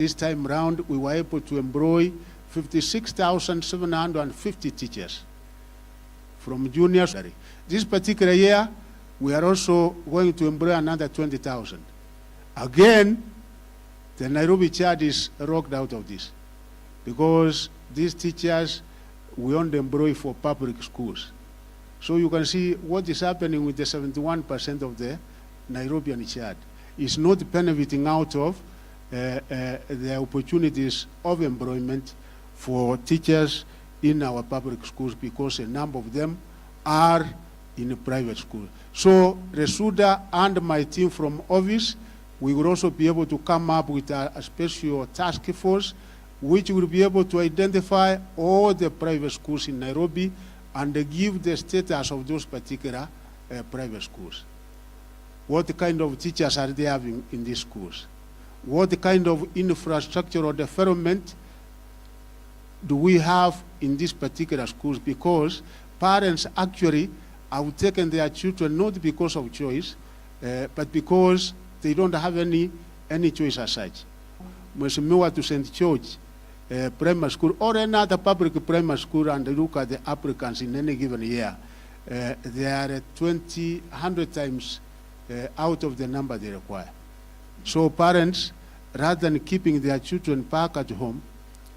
This time round, we were able to employ 56,750 teachers from junior. This particular year, we are also going to employ another 20,000. Again, the Nairobi child is rocked out of this because these teachers, we only employ for public schools. So you can see what is happening with the 71% of the Nairobian child. It's not benefiting out of the opportunities of employment for teachers in our public schools because a number of them are in a private school. So Resuda and my team from office, we will also be able to come up with a special task force which will be able to identify all the private schools in Nairobi and give the status of those particular private schools. What kind of teachers are they having in these schools? What kind of infrastructure or development do we have in these particular schools? Because parents actually have taken their children not because of choice, but because they don't have any choice as such. Mheshimiwa to St. George primary school or another public primary school and look at the applicants in any given year, they are 100 times out of the number they require. So parents, rather than keeping their children back at home,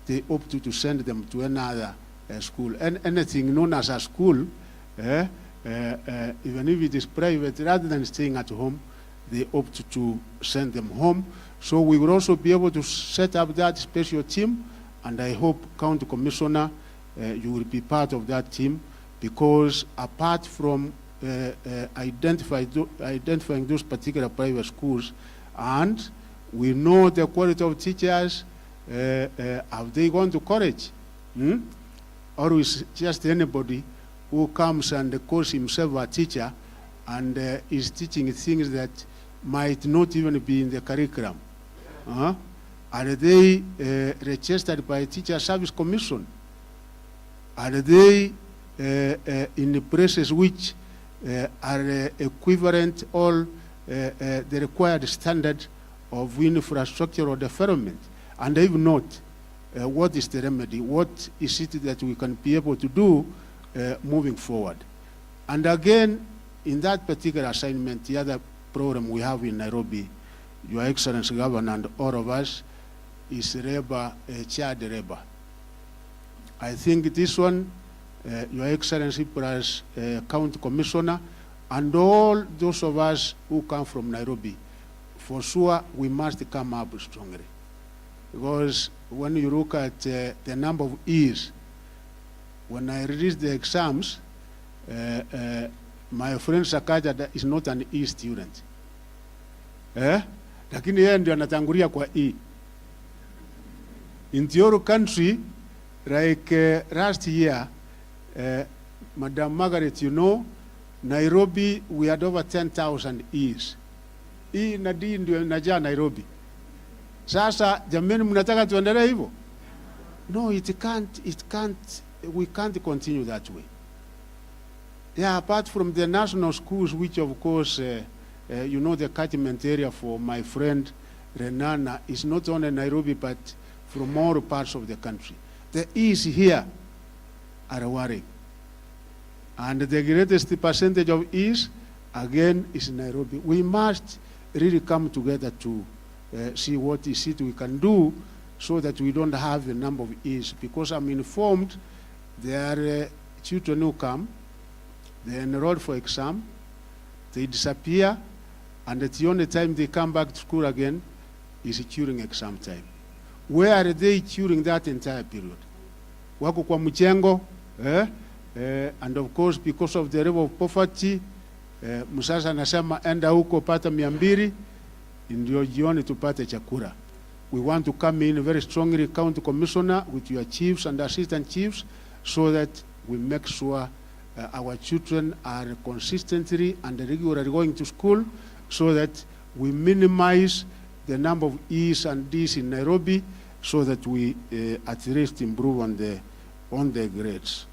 they opt to send them to another school. And anything known as a school, even if it is private, rather than staying at home, they opt to send them home. So we will also be able to set up that special team, and I hope, County Commissioner, you will be part of that team, because apart from identifying those particular private schools, and we know the quality of teachers, have they gone to college? Or is just anybody who comes and calls himself a teacher and is teaching things that might not even be in the curriculum? Are they registered by Teacher Service Commission? Are they in places which are equivalent or the required standard of infrastructure or development? And if not, what is the remedy? What is it that we can be able to do moving forward? And again, in that particular assignment, the other program we have in Nairobi, Your Excellency Governor and all of us, is labor, child labor. I think this one, Your Excellency plus County Commissioner, and all those of us who come from Nairobi, for sure we must come up strongly. Because when you look at the number of years, when I released the exams, my friend Sakaja is not an E student. Lakini yeye ndio anatangulia kwa E. In your country, like last year, Madam Margaret, you know, Nairobi, we had over 10,000 E's. E na D ndio inajaa Nairobi. Sasa, jameni mnataka tuendelee hivyo? No, we can't continue that way. Yeah, apart from the national schools, which of course, you know, the catchment area for my friend Renana is not only Nairobi, but from all parts of the country. The E's here are worrying. And the greatest percentage of E's, again, is Nairobi. We must really come together to see what is it we can do so that we don't have a number of E's. Because I'm informed there are children who come, they enroll for exam, they disappear, and the only time they come back to school again is during exam time. Where are they during that entire period? Wako kwa mchengo, and of course because of the level of poverty, msasa anasema enda huko pata 200, ndio jioni tupate chakula. We want to come in very strongly, County Commissioner, with your chiefs and assistant chiefs, so that we make sure our children are consistently and regularly going to school, so that we minimize the number of E's and D's in Nairobi, so that we at least improve on the grades.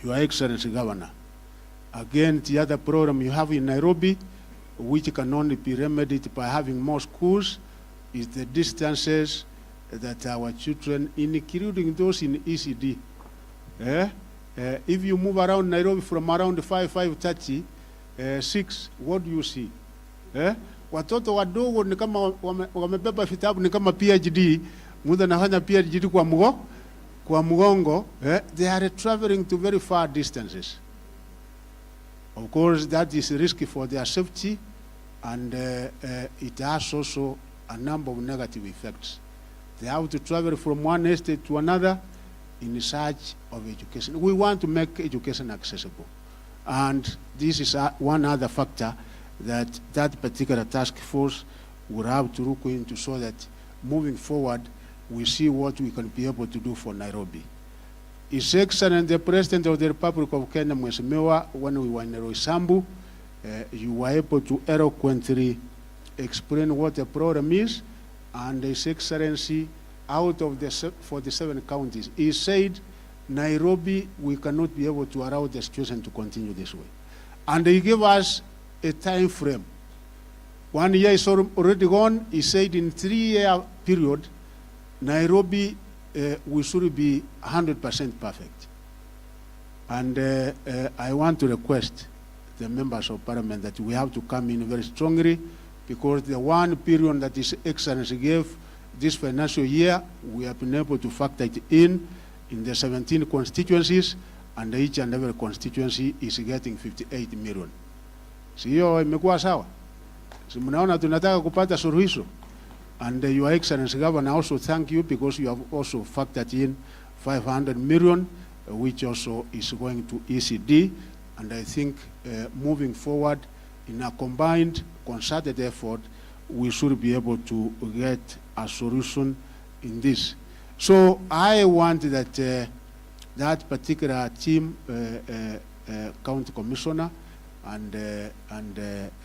Your Excellency Governor, again, the other program you have in Nairobi, which can only be remedied by having more schools, is the distances that our children, including those in ECD, if you move around Nairobi from around 5:30, 6, what do you see? Watoto wadogo ni kama wamebeba vitabu ni kama PhD, mtu anafanya PhD kwa mgongo, they are traveling to very far distances. Of course, that is risky for their safety, and it has also a number of negative effects. They have to travel from one estate to another in search of education. We want to make education accessible. And this is one other factor that that particular task force will have to look into, so that moving forward, we see what we can be able to do for Nairobi. His Excellency the President of the Republic of Kenya, Mheshimiwa, when we were in Roysambu, you were able to eloquently explain what the problem is, and His Excellency, out of the 47 counties, he said, Nairobi, we cannot be able to allow the situation to continue this way. And he gave us a time frame. 1 year is already gone. He said in 3-year period, Nairobi, we should be 100% perfect. And I want to request the members of parliament that we have to come in very strongly, because the one period that His Excellency gave this financial year, we have been able to factor it in the 17 constituencies, and each and every constituency is getting 58 million. Sio imekuwa sawa? Si mnaona tunataka kupata suluhisho? And Your Excellency Governor, also thank you, because you have also factored in 500 million, which also is going to ECD. And I think moving forward in a combined, concerted effort, we should be able to get a solution in this. So I want that that particular team, county commissioner and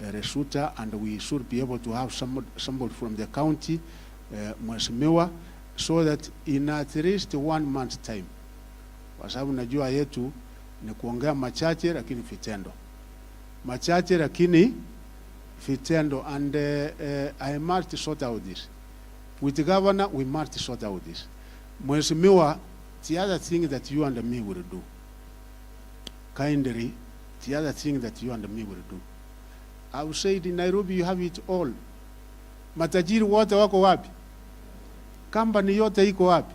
Resuta, and we should be able to have somebody from the county, Mheshimiwa, so that in at least 1 month's time, kwa sababu najua yetu ni kuongea machache lakini vitendo. Machache lakini vitendo, and I must sort out this. With the governor, we must sort out this. Mheshimiwa, the other thing that you and me will do, kindly, the other thing that you and me will do, I will say in Nairobi you have it all. Matajiri wote wako wapi? Company yote iko wapi?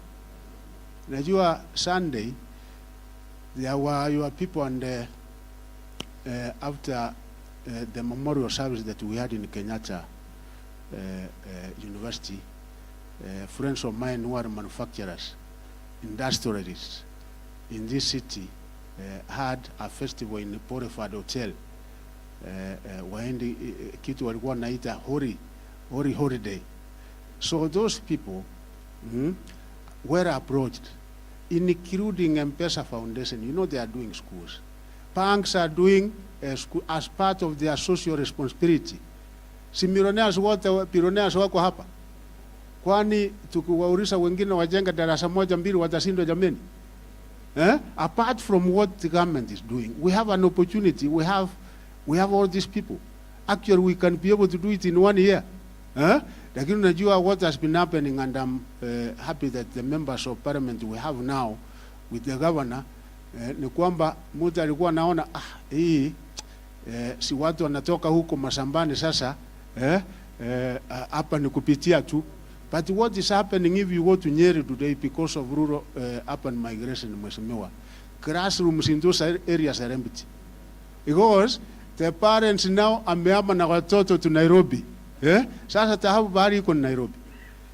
Najua Sunday, there were your people, and after the memorial service that we had in Kenyatta University, friends of mine who are manufacturers, industrialists in this city had a festival in the Porefad Hotel. Waendi kitu walikuwa naita hori holiday. So those people were approached, including M-Pesa Foundation. You know, they are doing schools. Banks are doing school as part of their social responsibility. Si millionaires wote billionaires wako hapa? Kwani tukiwauliza wengine wajenga darasa moja mbili watashindwa jameni? Apart from what the government is doing, we have an opportunity. We have all these people. Actually, we can be able to do it in 1 year. Lakini unajua what has been happening, and I'm happy that the members of parliament we have now with the governor, ni kwamba mtu alikuwa naona hii si watu wanatoka huko mashambani sasa hapa ni kupitia tu. But what is happening if you go to Nyeri today, because of rural urban migration, Mheshimiwa, classrooms in those areas are empty. Because the parents now amehama na watoto to Nairobi. Sasa tahabu bahari iko Nairobi.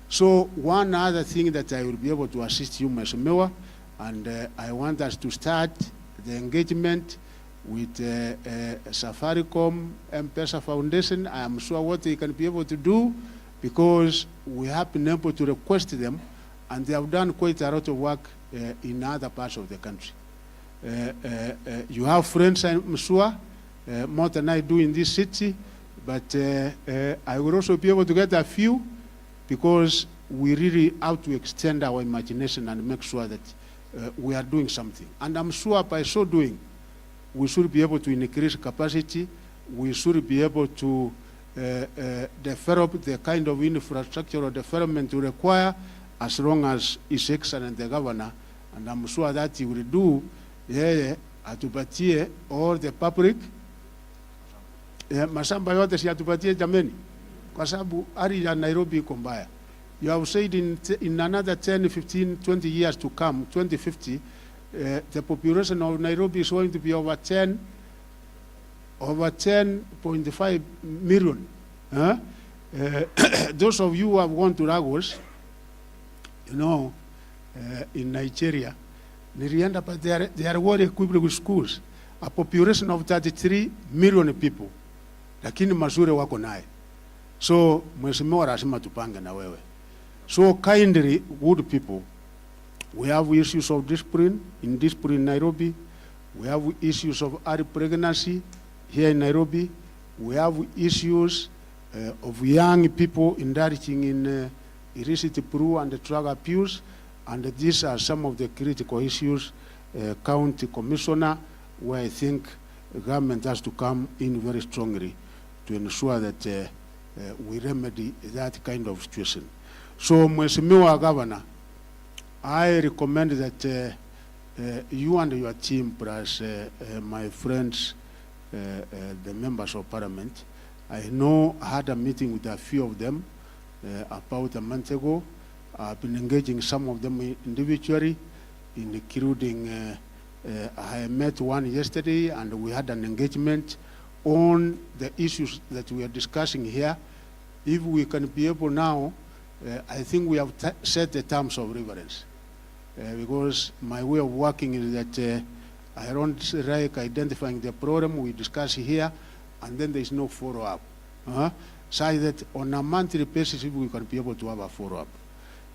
So one other thing that I will be able to assist you, Mheshimiwa, and I want us to start the engagement with Safaricom, M-Pesa Foundation. I am sure what they can be able to do, because we have been able to request them, and they have done quite a lot of work in other parts of the country. You have friends, I'm sure, more than I do in this city, but I will also be able to get a few, because we really have to extend our imagination and make sure that we are doing something. And I'm sure by so doing, we should be able to increase capacity. We should be able to develop the kind of infrastructural development we require, as long as His Excellency the Governor, and I'm sure that he will do, atupatie all the public mashamba yote si atupatie jameni, kwa sababu hali ya Nairobi iko mbaya. You have said in another 10, 15, 20 years to come, 2050, the population of Nairobi is going to be over 10.5 million. Those of you who have gone to Lagos, you know, in Nigeria, but they are well equipped with schools. A population of 33 million people. Lakini mazuri wako naye. So, mheshimiwa lazima tupange na wewe. So kindly, good people, we have issues of discipline in Nairobi. We have issues of early pregnancy here in Nairobi. We have issues of young people indulging in illicit brew and drug abuse. And these are some of the critical issues, County Commissioner, where I think the government has to come in very strongly to ensure that we remedy that kind of situation. So, Mheshimiwa Governor, I recommend that you and your team, plus my friends, the members of Parliament, I know I had a meeting with a few of them about a month ago. I've been engaging some of them individually, including I met one yesterday, and we had an engagement on the issues that we are discussing here. If we can be able now, I think we have set the terms of reference. Because my way of working is that I don't like identifying the problem we discuss here, and then there is no follow-up. So that on a monthly basis, if we can be able to have a follow-up.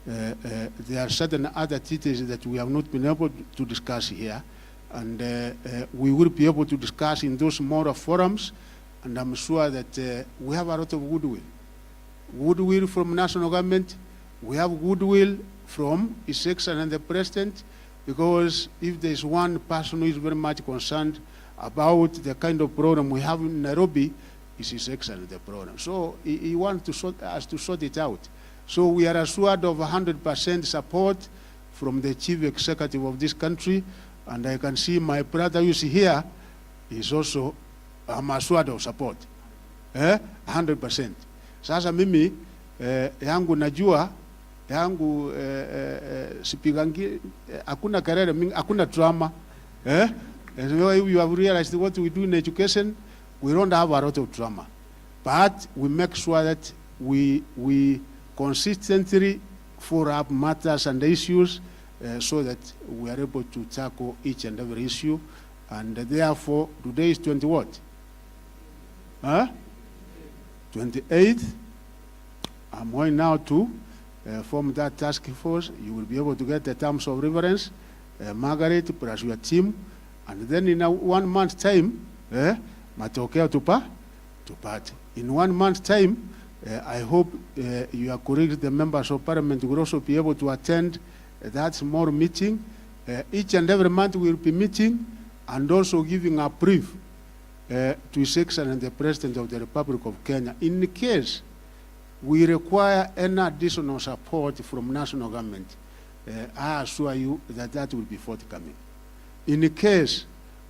There are certain other details that we have not been able to discuss here, and we will be able to discuss in those smaller forums, and I'm sure that we have a lot of goodwill. Goodwill from national government, we have goodwill from His Excellency the President, because if there is one person who is very much concerned about the kind of program we have in Nairobi, is His Excellency the President. So he wants us to sort it out. So we are assured of 100% support from the Chief Executive of this country, and I can see my brother who is here is also assured of support. 100%. Sasa mimi yangu najua yangu sipigangi hakuna karere mingi, hakuna drama. And we have realized what we do in education, we don't have a lot of drama. But we make sure that we consistently follow up matters and issues so that we are able to tackle each and every issue. And therefore, today is 20 what? 28th. I'm going now to form that task force. You will be able to get the terms of reference, Margaret, plus your team. And then in 1 month's time, matokeo tupate. In 1 month's time, I hope your colleagues, the members of Parliament, will also be able to attend that small meeting. Each and every month we will be meeting and also giving a brief to His Excellency the President of the Republic of Kenya. In case we require any additional support from national government, I assure you that that will be forthcoming. In case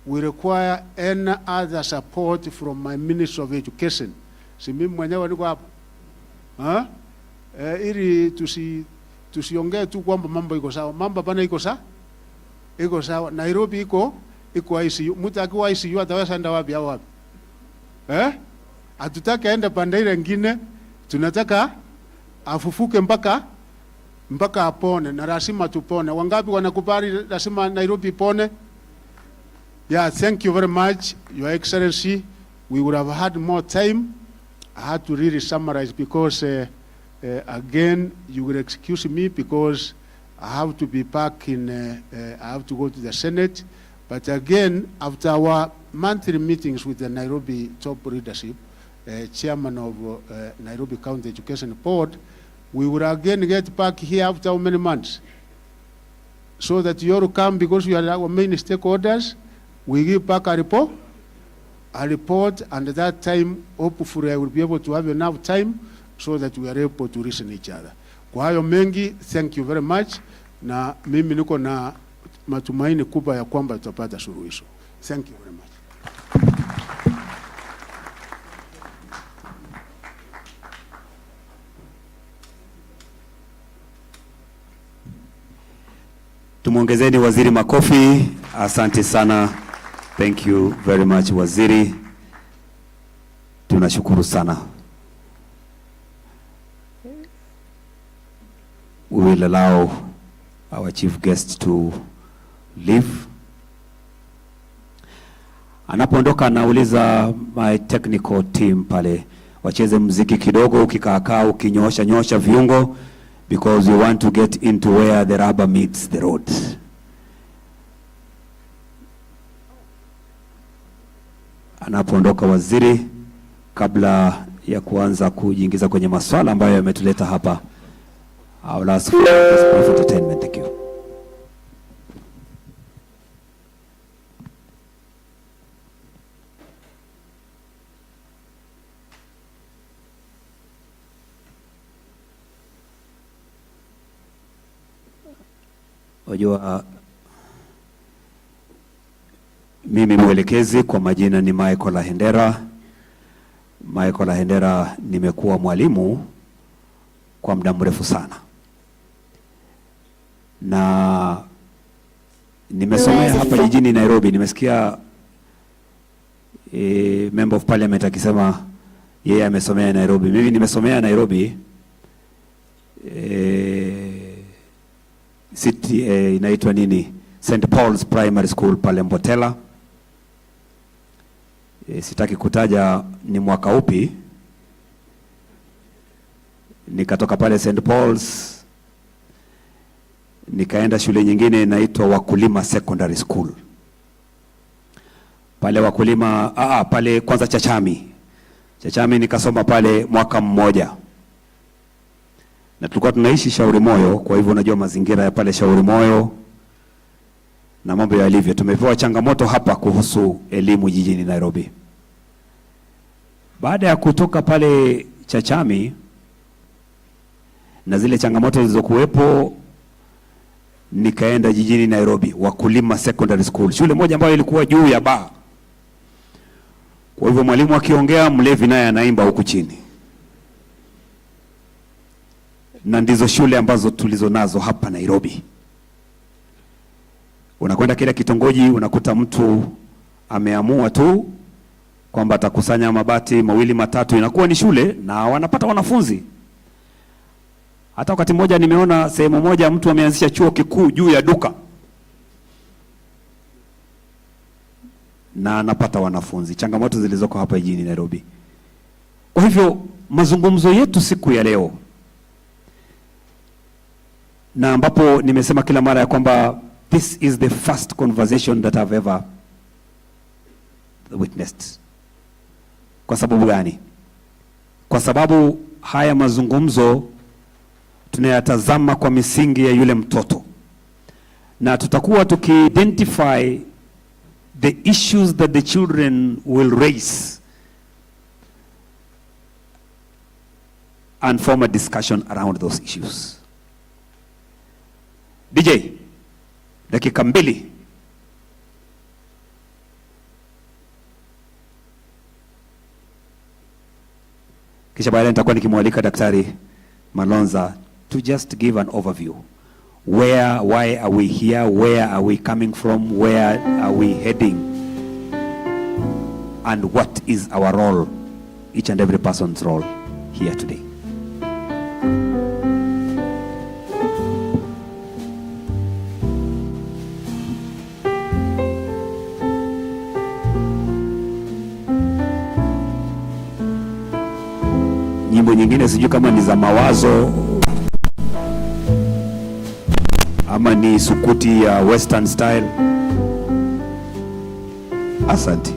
we require any other support from my Minister of Education, si mimi mwenyewe niko hapa, ili tusiongee tu kwamba mambo iko sawa. Mambo bana iko sawa. Nairobi iko ICU. Mtu akiwa ICU ataweza enda wapi au wapi? Hatutaki aende pande ile nyingine, tunataka afufuke mpaka apone, na lazima tupone. Wangapi wanakubali lazima Nairobi ipone? Yeah, thank you very much, Your Excellency. We would have had more time. I had to really summarize because, again, you will excuse me because I have to be back I have to go to the Senate. But again, after our monthly meetings with the Nairobi top leadership, chairman of Nairobi County Education Board, we will again get back here after how many months? So that you all come, because you are our main stakeholders, we give back a report. a report, and at that time, hopefully I will be able to have enough time so that we are able to listen each other. Kwa hayo mengi, thank you very much, na mimi niko na matumaini kubwa ya kwamba tutapata suluhisho. Thank you very much. Tumuongezeni waziri makofi. Asante sana. Thank you very much waziri. Tunashukuru sana. We will allow our chief guest to leave. Anapoondoka anauliza my technical team pale wacheze muziki kidogo, ukikaakaa ukinyoosha viungo, because we want to get into where the rubber meets the road. Anapoondoka waziri, kabla ya kuanza kujiingiza kwenye maswala ambayo yametuleta hapa, I will ask for brief entertainment. Thank you. Wajua, mimi mwelekezi kwa majina ni Michael Ahendera. Michael Ahendera, nimekuwa mwalimu kwa muda mrefu sana, na nimesomea hapa jijini Nairobi. Nimesikia member of parliament akisema yeye amesomea Nairobi. Mimi nimesomea Nairobi city inaitwa nini, St. Paul's Primary School pale Mbotela. Sitaki kutaja ni mwaka upi. Nikatoka pale St. Paul's nikaenda shule nyingine inaitwa Wakulima Secondary School. Pale Wakulima pale kwanza Chachami nikasoma pale mwaka mmoja. Na tulikuwa tunaishi Shauri Moyo, kwa hivyo unajua mazingira ya pale Shauri Moyo na mambo yalivyo. Tumepewa changamoto hapa kuhusu elimu jijini Nairobi. Baada ya kutoka pale Chachami na zile changamoto zilizokuwepo, nikaenda jijini Nairobi Wakulima Secondary School, shule moja ambayo ilikuwa juu ya baa. Kwa hivyo mwalimu akiongea, mlevi naye anaimba huku chini. Na ndizo shule ambazo tulizo nazo hapa Nairobi. Unakwenda kila kitongoji, unakuta mtu ameamua tu kwamba atakusanya mabati mawili matatu, inakuwa ni shule na wanapata wanafunzi. Hata wakati mmoja nimeona sehemu moja mtu ameanzisha chuo kikuu juu ya duka na anapata wanafunzi. Changamoto zilizoko hapa jijini Nairobi. Kwa hivyo mazungumzo yetu siku ya leo, na ambapo nimesema kila mara ya kwamba this is the first conversation that I've ever witnessed. Kwa sababu gani? Kwa sababu haya mazungumzo tunayatazama kwa misingi ya yule mtoto, na tutakuwa tuki-identify the issues that the children will raise and form a discussion around those issues. DJ, dakika mbili. Kisha baadaye nitakuwa nikimwalika Daktari Malonza to just give an overview. Why are we here? Where are we coming from? Where are we heading? And what is our role, each and every person's role here today? Nyimbo nyingine sijui kama ni za mawazo ama ni sukuti ya western style. Asante.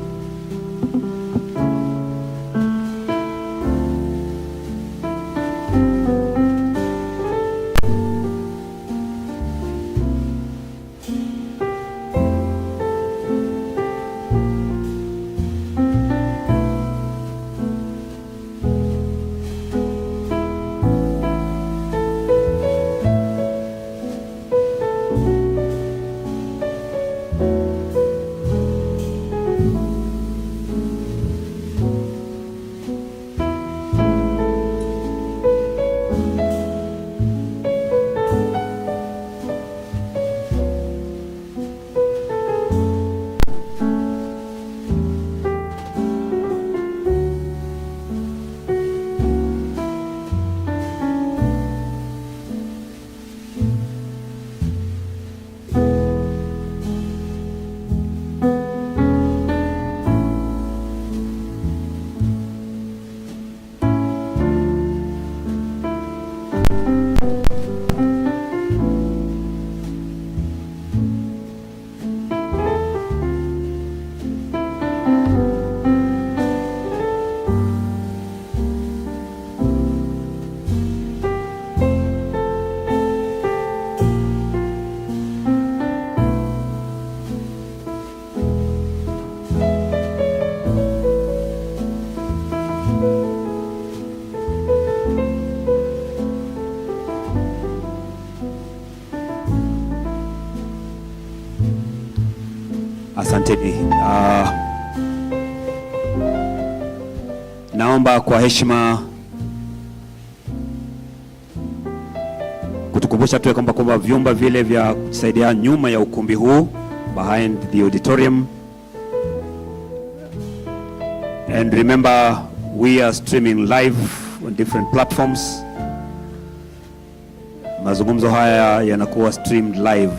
Asanteni. Naomba kwa heshima kutukumbusha tu kwamba vyumba vile vya kusaidia nyuma ya ukumbi huu, behind the auditorium, and remember we are streaming live on different platforms. Mazungumzo haya yanakuwa streamed live.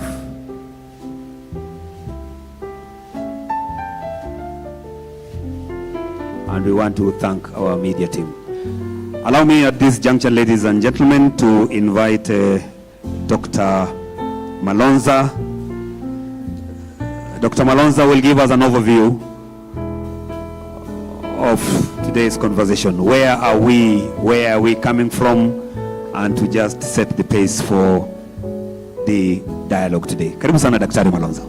And we want to thank our media team. Allow me at this juncture, ladies and gentlemen, to invite Dr. Malonza. Dr. Malonza will give us an overview of today's conversation. Where are we coming from? And to just set the pace for the dialogue today. Karibu sana Daktari Malonza.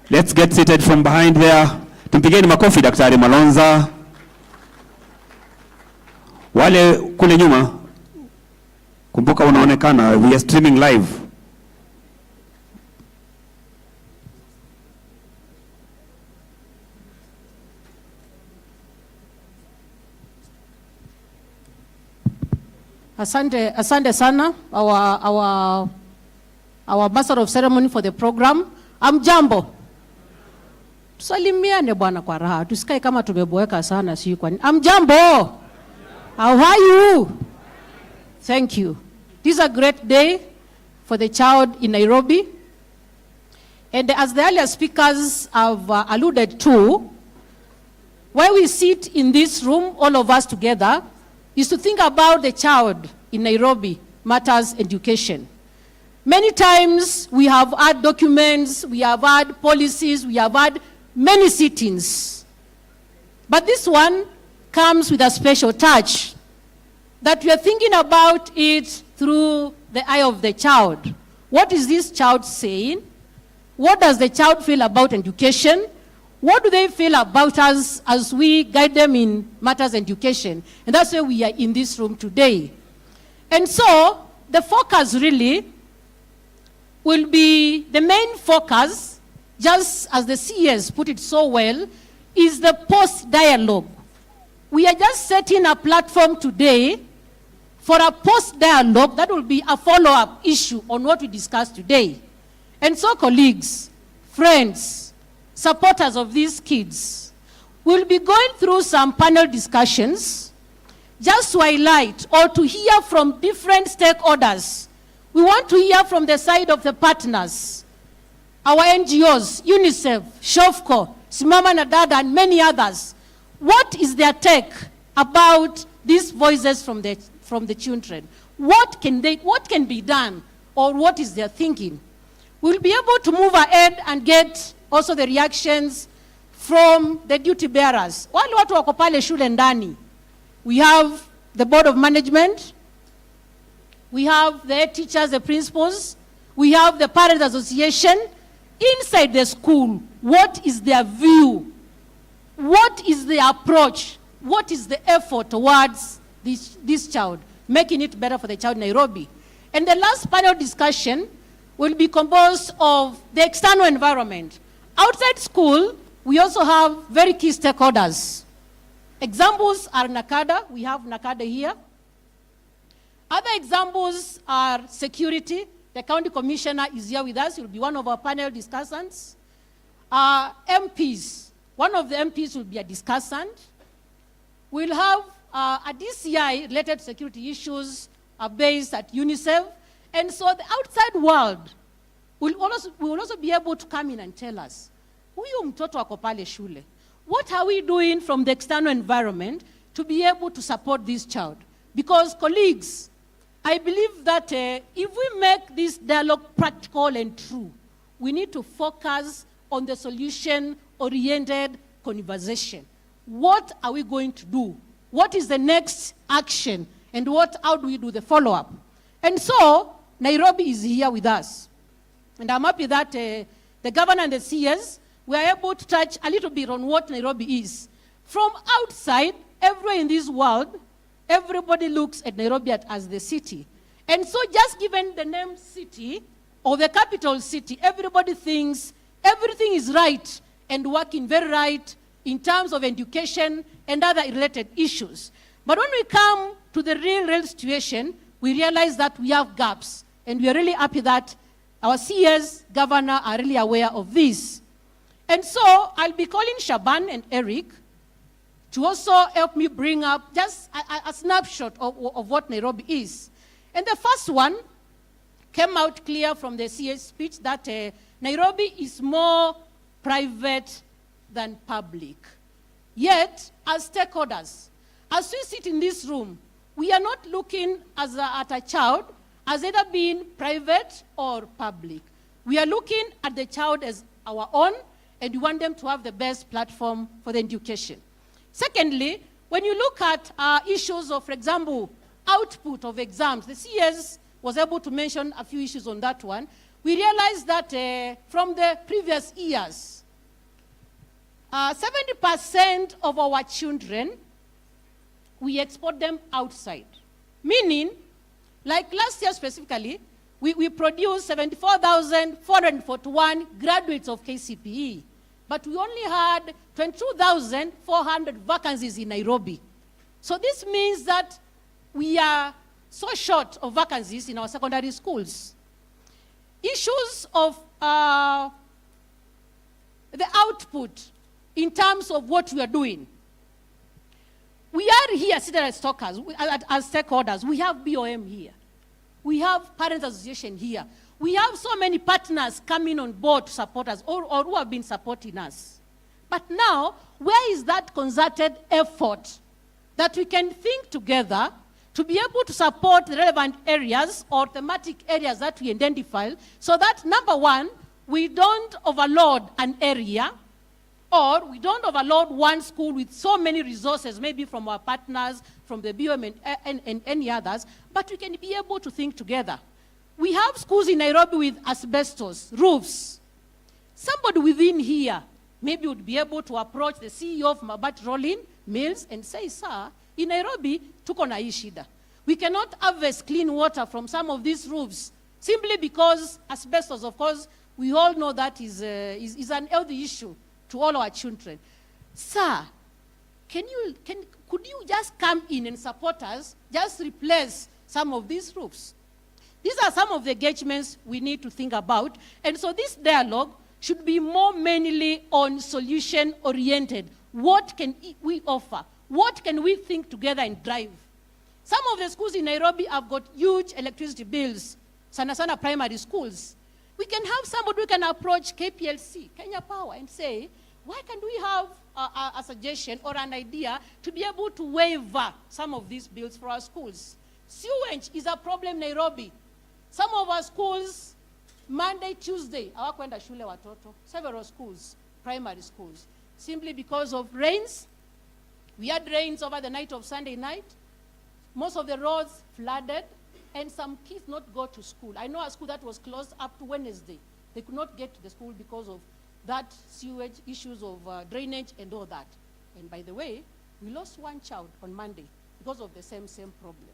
Let's get seated from behind there. Tumpigeni makofi Daktari Malonza. Wale kule nyuma, kumbuka unaonekana, we are streaming live. Asante sana, our master of ceremony for the program. Amjambo. Tusalimiane bwana kwa raha. Tusikae kama tumeboeka sana sio kwani. Amjambo. How are you? Thank you. This is a great day for the child in Nairobi. And as the earlier speakers have alluded to, why we sit in this room, all of us together, is to think about the child in Nairobi matters education. Many times we have had documents, we have had policies, we have had many sittings. But this one comes with a special touch, that we are thinking about it through the eye of the child. What is this child saying? What does the child feel about education? What do they feel about us as we guide them in matters of education? And that's why we are in this room today. And so, the focus really will be, the main focus, just as the CS put it so well, is the post-dialogue. We are just setting a platform today for a post-dialogue that will be a follow-up issue on what we discussed today. And so, colleagues, friends, supporters of these kids, we'll be going through some panel discussions just to highlight or to hear from different stakeholders. We want to hear from the side of the partners, our NGOs, UNICEF, SHOFCO, Simama na Dada, and many others. What is their take about these voices from the children? What can be done, or what is their thinking? We'll be able to move ahead and get also the reactions from the duty bearers. Wale watu wako pale shule ndani. We have the board of management, we have the head teachers, the principals, we have the parent association. Inside the school, what is their view? What is the approach? What is the effort towards this child, making it better for the child in Nairobi? And the last panel discussion will be composed of the external environment. Outside school, we also have very key stakeholders. Examples are NACADA. We have NACADA here. Other examples are security. The county commissioner is here with us. He will be one of our panel discussants. MPs. One of the MPs will be a discussant. We'll have a DCI related to security issues based at UNICEF. And so the outside world will also be able to come in and tell us, huyu mtoto wako pale shule, what are we doing from the external environment to be able to support this child? Because colleagues, I believe that if we make this dialogue practical and true, we need to focus on the solution-oriented conversation. What are we going to do? What is the next action? And how do we do the follow-up? And so, Nairobi is here with us. And I'm happy that the governor and the CS were able to touch a little bit on what Nairobi is. From outside, everywhere in this world, everybody looks at Nairobi as the city. And so just given the name city, or the capital city, everybody thinks everything is right and working very right in terms of education and other related issues. But when we come to the real situation, we realize that we have gaps. And we are really happy that our CS, governor, are really aware of this. And so I'll be calling Shaban and Eric to also help me bring up just a snapshot of what Nairobi is. And the first one came out clear from the CS speech that Nairobi is more private than public. Yet, as stakeholders, as we sit in this room, we are not looking at a child as either being private or public. We are looking at the child as our own, and we want them to have the best platform for the education. Secondly, when you look at issues of, for example, output of exams, the CS was able to mention a few issues on that one. We realized that from the previous years, 70% of our children, we export them outside. Meaning, like last year specifically, we produced 74,441 graduates of KCPE, but we only had 22,400 vacancies in Nairobi. So this means that we are so short of vacancies in our secondary schools. Issues of the output in terms of what we are doing. We are here sitting as stakeholders. We have BOM here. We have Parents Association here. We have so many partners coming on board to support us or who have been supporting us. But now, where is that concerted effort that we can think together to be able to support the relevant areas or thematic areas that we identify so that, number one, we don't overload an area or we don't overload one school with so many resources, maybe from our partners, from the BOM and any others, but we can be able to think together. We have schools in Nairobi with asbestos, roofs. Somebody within here maybe would be able to approach the CEO of Mabati Rolling Mills and say, sir, in Nairobi, tuko na hii shida. We cannot harvest clean water from some of these roofs simply because asbestos, of course, we all know that is an healthy issue to all our children. Sir, could you just come in and support us, just replace some of these roofs? These are some of the engagements we need to think about. And so this dialogue should be more mainly on solution-oriented. What can we offer? What can we think together and drive? Some of the schools in Nairobi have got huge electricity bills, sana primary schools. We can have somebody who can approach KPLC, Kenya Power, and say, why can't we have a suggestion or an idea to be able to waiver some of these bills for our schools? Sewage is a problem in Nairobi. Some of our schools, Monday, Tuesday, hawakwenda shule watoto, several schools, primary schools, simply because of rains. We had rains over the night of Sunday night. Most of the roads flooded, and some kids not go to school. I know a school that was closed up to Wednesday. They could not get to the school because of that sewage, issues of drainage and all that. And by the way, we lost one child on Monday because of the same problem.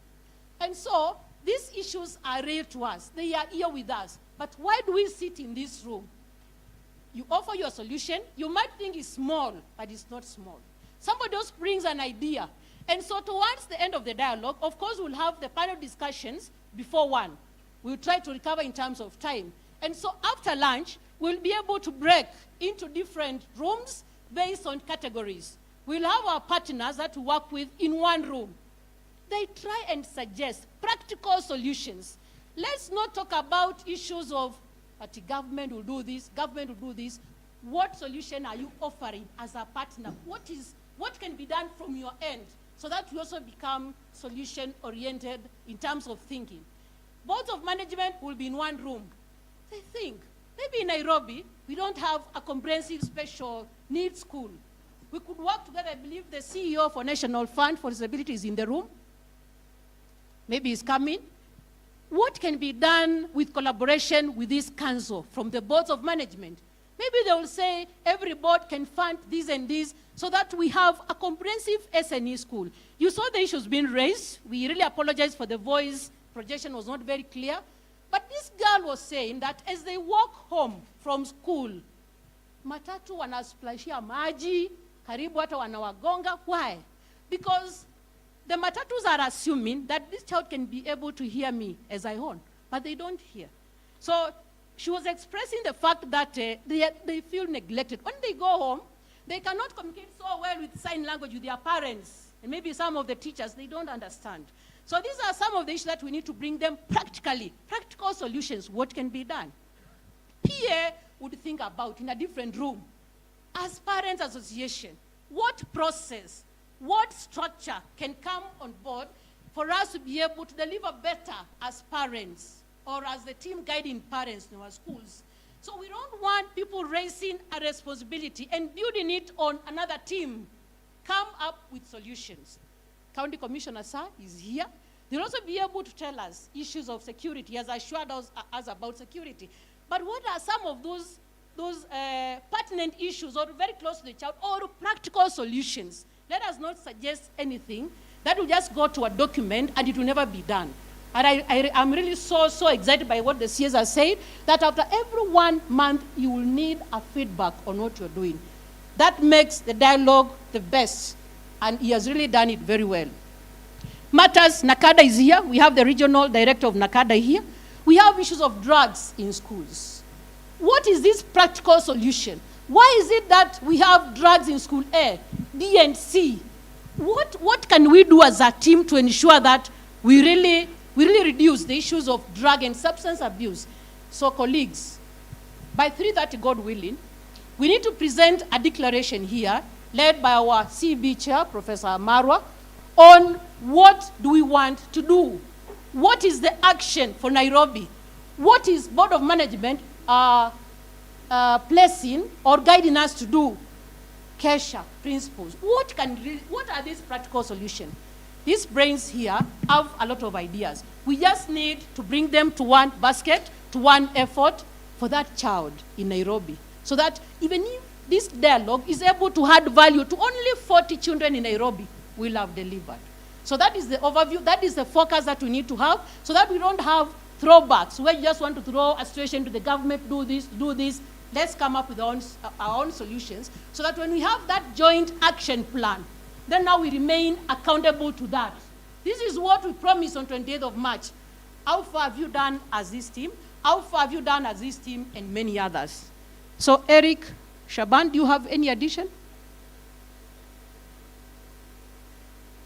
And so these issues are real to us. They are here with us. But why do we sit in this room? You offer your solution. You might think it's small, but it's not small. Somebody else brings an idea. And so towards the end of the dialogue, of course, we'll have the panel discussions before 1. We'll try to recover in terms of time. And so after lunch, we'll be able to break into different rooms based on categories. We'll have our partners that we work with in one room. They try and suggest practical solutions. Let's not talk about issues of, the government will do this, government will do this. What solution are you offering as a partner? What can be done from your end so that we also become solution-oriented in terms of thinking? Boards of management will be in one room. They think, maybe in Nairobi, we don't have a comprehensive special needs school. We could work together. I believe the CEO for National Fund for Disability is in the room. Maybe he's coming. What can be done with collaboration with this council from the boards of management? Maybe they will say every board can fund this and this so that we have a comprehensive SNE school. You saw the issues being raised. We really apologize for the voice projection was not very clear. But this girl was saying that as they walk home from school, matatu wanasplashia maji, karibu hata wanawagonga. Why? Because the matatus are assuming that this child can be able to hear me as I horn, but they don't hear. So she was expressing the fact that they feel neglected. When they go home, they cannot communicate so well with sign language with their parents. And maybe some of the teachers, they don't understand. So these are some of the issues that we need to bring them practically, practical solutions, what can be done. PA would think about in a different room. As Parents Association, what process, what structure can come on board for us to be able to deliver better as parents or as the team guiding parents in our schools? So we don't want people raising a responsibility and building it on another team. Come up with solutions. County Commissioner Sir is here. They'll also be able to tell us issues of security. He has assured us about security. But what are some of those pertinent issues or very close to the child or practical solutions? Let us not suggest anything that will just go to a document and it will never be done. And I'm really so excited by what the CS has said, that after every 1 month, you will need a feedback on what you're doing. That makes the dialogue the best, and he has really done it very well. Matters, NACADA is here. We have the regional director of NACADA here. We have issues of drugs in schools. What is this practical solution? Why is it that we have drugs in school A, B, and C? What can we do as a team to ensure that we really reduce the issues of drug and substance abuse? So colleagues, by 3:30, God willing, we need to present a declaration here led by our CB chair, Professor Marwa, on what do we want to do? What is the action for Nairobi? What is Board of Management placing or guiding us to do? Kesha principles. What are these practical solutions? These brains here have a lot of ideas. We just need to bring them to one basket, to one effort for that child in Nairobi, so that even if this dialogue is able to add value to only 40 children in Nairobi, we'll have delivered. So that is the overview, that is the focus that we need to have, so that we don't have throwbacks where you just want to throw a situation to the government, do this. Let's come up with our own solutions, so that when we have that joint action plan, then now we remain accountable to that. This is what we promised on 28th of March. How far have you done as this team? How far have you done as this team, and many others? So Eric, Shaban, do you have any addition?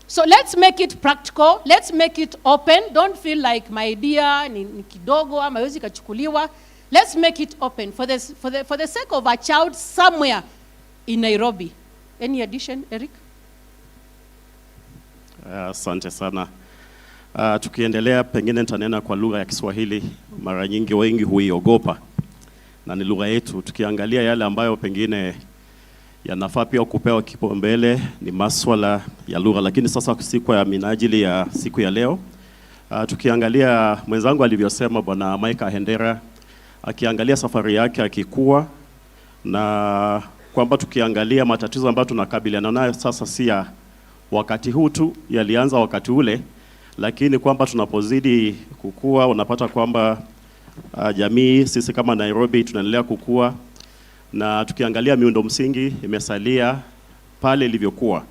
So let's make it practical. Let's make it open. Don't feel like my idea ni kidogo ama haiwezi kachukuliwa. Let's make it open for the sake of a child somewhere in Nairobi. Any addition, Eric? Asante sana. Tukiendelea, pengine nitanena kwa lugha ya Kiswahili. Mara nyingi wengi huiogopa, na ni lugha yetu. Tukiangalia yale ambayo pengine yanafaa pia kupewa kipaumbele ni masuala ya lugha, lakini sasa siku ya minajili ya siku ya leo, tukiangalia mwenzangu alivyosema Bwana Mike Hendera, akiangalia safari yake akikua, na kwamba tukiangalia matatizo ambayo tunakabiliana nayo sasa si ya wakati huu tu, yalianza wakati ule, lakini kwamba tunapozidi kukua unapata kwamba jamii, sisi kama Nairobi tunaendelea kukua, na tukiangalia miundo msingi imesalia pale ilivyokuwa.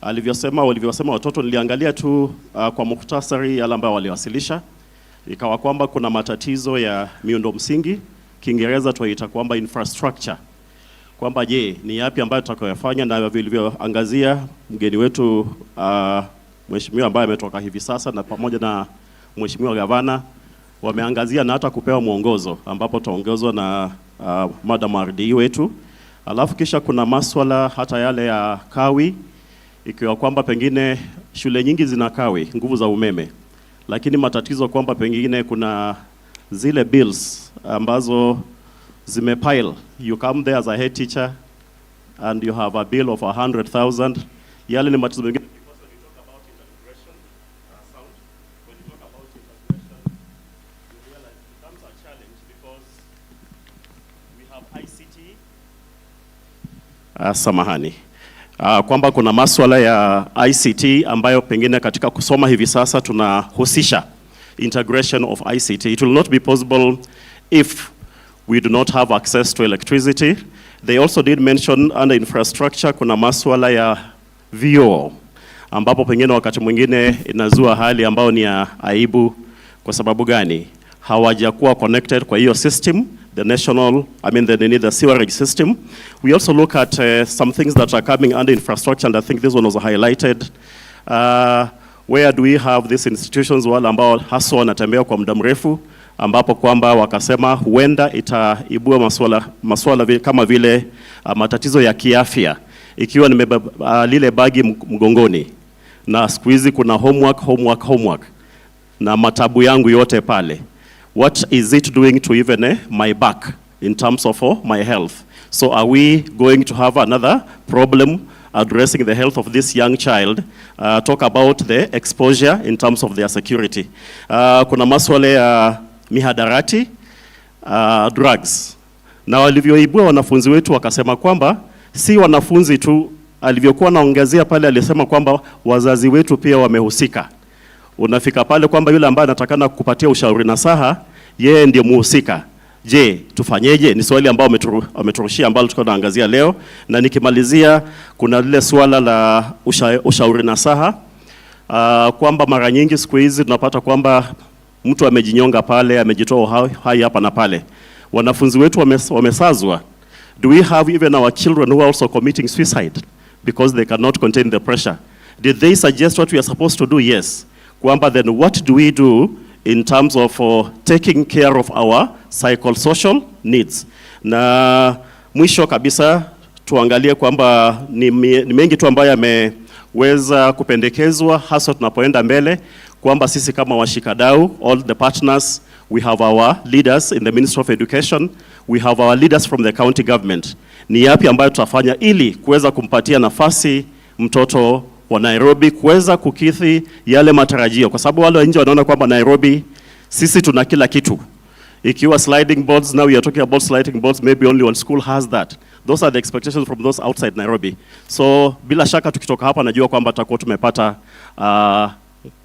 Walivyosema watoto, niliangalia tu kwa muhtasari yale ambayo waliwasilisha, ikawa kwamba kuna matatizo ya miundo msingi, Kiingereza tunaita kwamba infrastructure. Kwamba je, ni yapi ambayo tutakayofanya, na vilivyoangazia mgeni wetu mheshimiwa ambaye ametoka hivi sasa na pamoja na mheshimiwa gavana, wameangazia na hata kupewa mwongozo ambapo tutaongozwa na Madam RD wetu. Alafu kisha kuna masuala hata yale ya kawi, ikiwa kwamba pengine shule nyingi zina kawi, nguvu za umeme, lakini matatizo kwamba pengine kuna zile bills ambazo zimepile. You come there as a head teacher and you have a bill of 100,000. Yale ni matatizo mengine. Because when you talk about integration, sound, when you talk about integration, you realize it becomes a challenge because we have ICT. Samahani. Kwamba kuna masuala ya ICT ambayo pengine katika kusoma hivi sasa tunahusisha integration of ICT. It will not be possible if we do not have access to electricity, They also did mention under infrastructure kuna masuala ya vyoo ambapo pengine wakati mwingine inazua hali ambayo ni ya aibu. Kwa sababu gani? Hawajakuwa connected kwa hiyo system, the national, they need the sewerage system. We also look at some things that are coming under infrastructure, and I think this one was highlighted. Where do we have these institutions wale ambao haswa wanatembea kwa muda mrefu, ambapo kwamba wakasema huenda itaibua masuala kama vile matatizo ya kiafya, ikiwa nimebeba lile bagi mgongoni na siku hizi kuna homework na matabu yangu yote pale. What is it doing to even my back in terms of my health? So are we going to have another problem addressing the health of this young child? Talk about the exposure in terms of their security. Kuna maswala ya mihadarati, drugs. Na walivyoibua wanafunzi wetu wakasema kwamba si wanafunzi tu, alivyokuwa naongezea pale alisema kwamba wazazi wetu pia wamehusika. Unafika pale kwamba yule ambaye anatakana kukupatia ushauri nasaha, yeye ndiye muhusika. Je, tufanyeje? Ni swali ambao wameturushia ambalo tuko naangazia leo. Na nikimalizia kuna lile swala la ushauri nasaha, kwamba mara nyingi siku hizi tunapata kwamba mtu amejinyonga pale, amejitoa hai hapa na pale. Wanafunzi wetu wamesazwa. Do we have even our children who are also committing suicide because they cannot contain the pressure? Did they suggest what we are supposed to do? Yes. Kwamba then what do we do in terms of taking care of our psychosocial needs? Na mwisho kabisa tuangalie kwamba ni mengi tu ambayo yameweza kupendekezwa, hasa tunapoenda mbele, kwamba sisi kama washikadau, all the partners, we have our leaders in the Ministry of Education, we have our leaders from the county government. Ni yapi ambayo tutafanya ili kuweza kumpatia nafasi mtoto wa Nairobi kuweza kukithi yale matarajio, kwa sababu wale nje wanaona kwamba Nairobi sisi tuna kila kitu. Ikiwa sliding boards, now we are talking about sliding boards, maybe only one school has that. Those are the expectations from those outside Nairobi. So bila shaka tukitoka hapa najua kwamba tutakuwa tumepata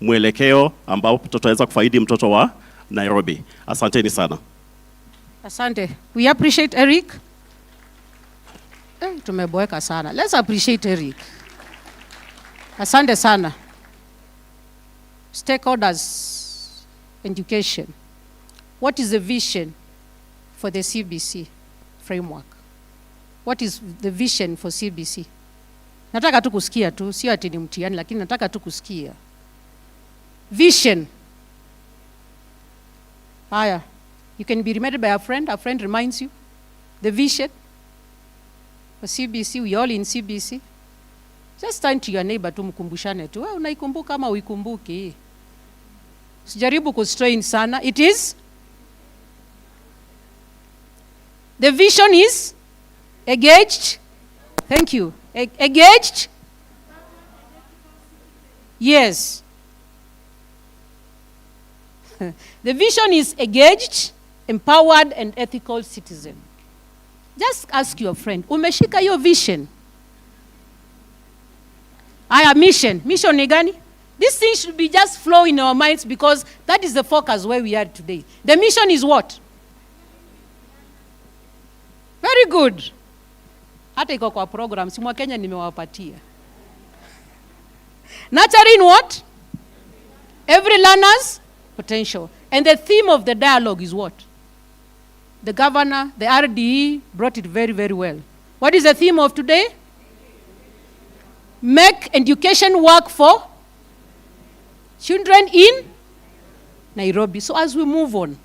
mwelekeo ambao tutaweza kufaidi mtoto wa Nairobi. Asanteni sana. Asante. We appreciate Eric. Tumeboeka sana. Let's appreciate Eric. Asante sana. Stakeholders, education. What is the vision for the CBC framework? What is the vision for CBC? Nataka tu kusikia tu, sio ati ni mtihani, lakini nataka tu kusikia. Vision. Haya, you can be reminded by a friend reminds you. The vision for CBC, we all in CBC. Just turn to your neighbor tu mkumbushane tu. Wewe unaikumbuka ama uikumbuki? Sijaribu kustrain sana. It is? The vision is engaged. Thank you. Engaged? Yes. The vision is engaged, empowered and ethical citizen. Just ask your friend, umeshika hiyo vision? Aya, mission. Mission ni gani? This thing should be just flow in our minds because that is the focus where we are today. The mission is what? Very good. Hata iko kwa program, si mwa Kenya nimewapatia. Nurturing what? Every learner's potential. And the theme of the dialogue is what? The governor, the RDE brought it very, very well. What is the theme of today? Make education work for children in Nairobi. So as we move on,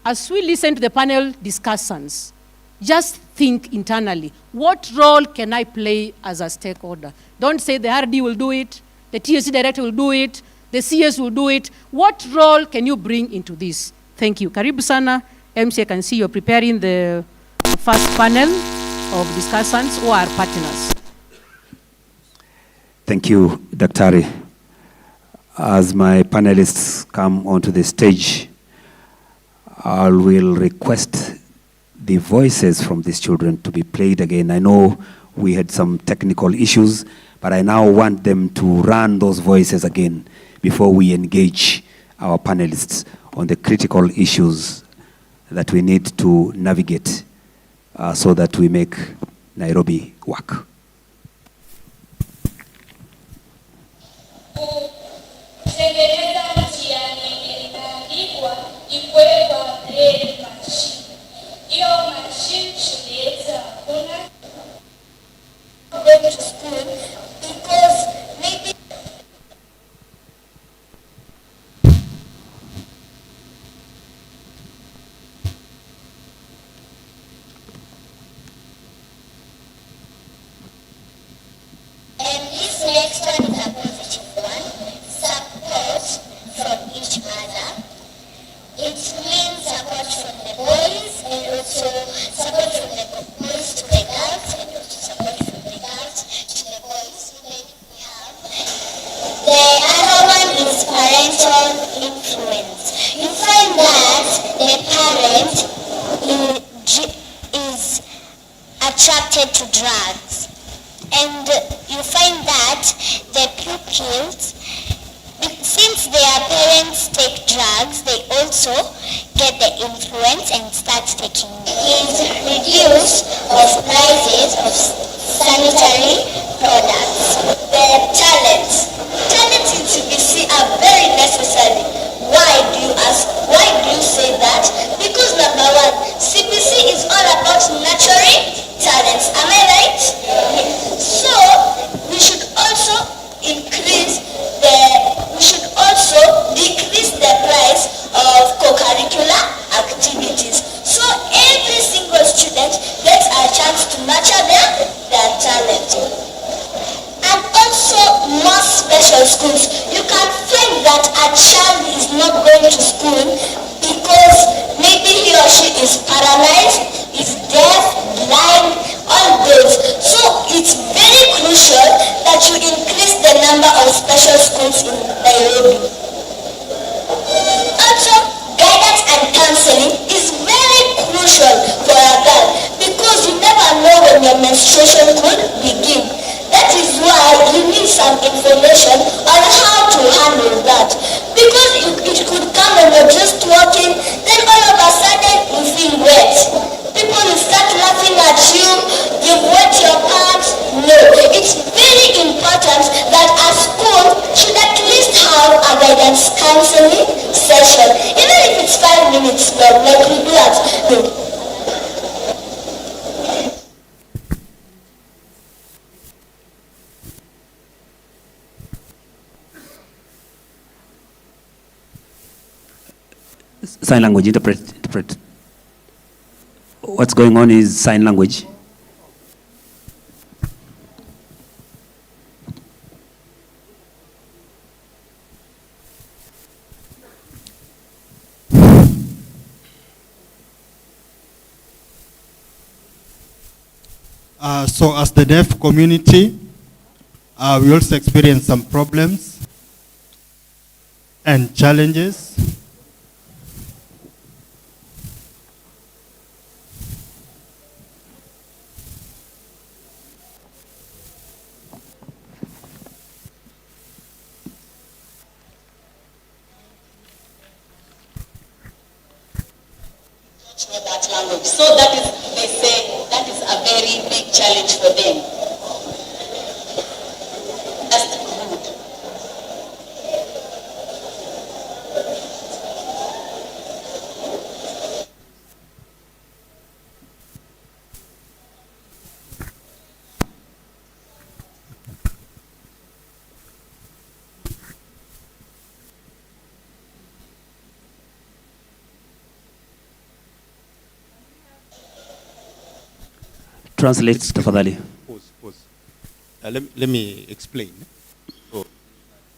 as we listen to the panel discussants, just think internally, what role can I play as a stakeholder? Don't say the RD will do it, the TSC director will do it, the CS will do it. What role can you bring into this? Thank you. Karibu sana. MC, I can see you're preparing the first panel of discussants who are partners. Thank you, Daktari. As my panelists come onto the stage, I will request the voices from these children to be played again. I know we had some technical issues, but I now want them to run those voices again before we engage our panelists on the critical issues that we need to navigate so that we make Nairobi work. Kutengeneza njia imeandikwa ikwekwa grade machine. Hiyo machine shuleta kuna go to school because maybe and this next one is a positive one. Support from each other. It means support from the boys and also support from the boys to the girls and also support from the girls to the boys. Then we have the other one is parental influence. You find that the parent is attracted to drugs. And you find that the pupils, since their parents take drugs, they also get the influence and start taking it. Is reduce of prices of sanitary products. The talents. Talents in CBC are very necessary. Why do you ask? Why do you say that? Because number one, CBC is all about nurturing talents. Am I right? So we should also decrease the price of co-curricular activities. So every single student gets a chance to nurture their talent. And also more special schools. You can find that a child is not going to school because maybe he or she is paralyzed, is deaf, blind, all those. So it's very crucial that you increase the number of special schools in Nairobi. Also, guidance and counseling is very crucial for a girl because you never know when your menstruation could begin. That is why you need some information on how to handle that. Because it could come when you're just walking, then all of a sudden you feel wet. People will start laughing at you, you've wet your pants. No, it's very important that a school should at least have a guidance counseling session. Even if it's 5 minutes long, like we do at home. Sign language, interpret. What's going on is sign language. So as the deaf community, we also experience some problems and challenges. That language. So that is, they say, that is a very big challenge for them. That's good. Translate tafadhali. Pause. Let me explain. So,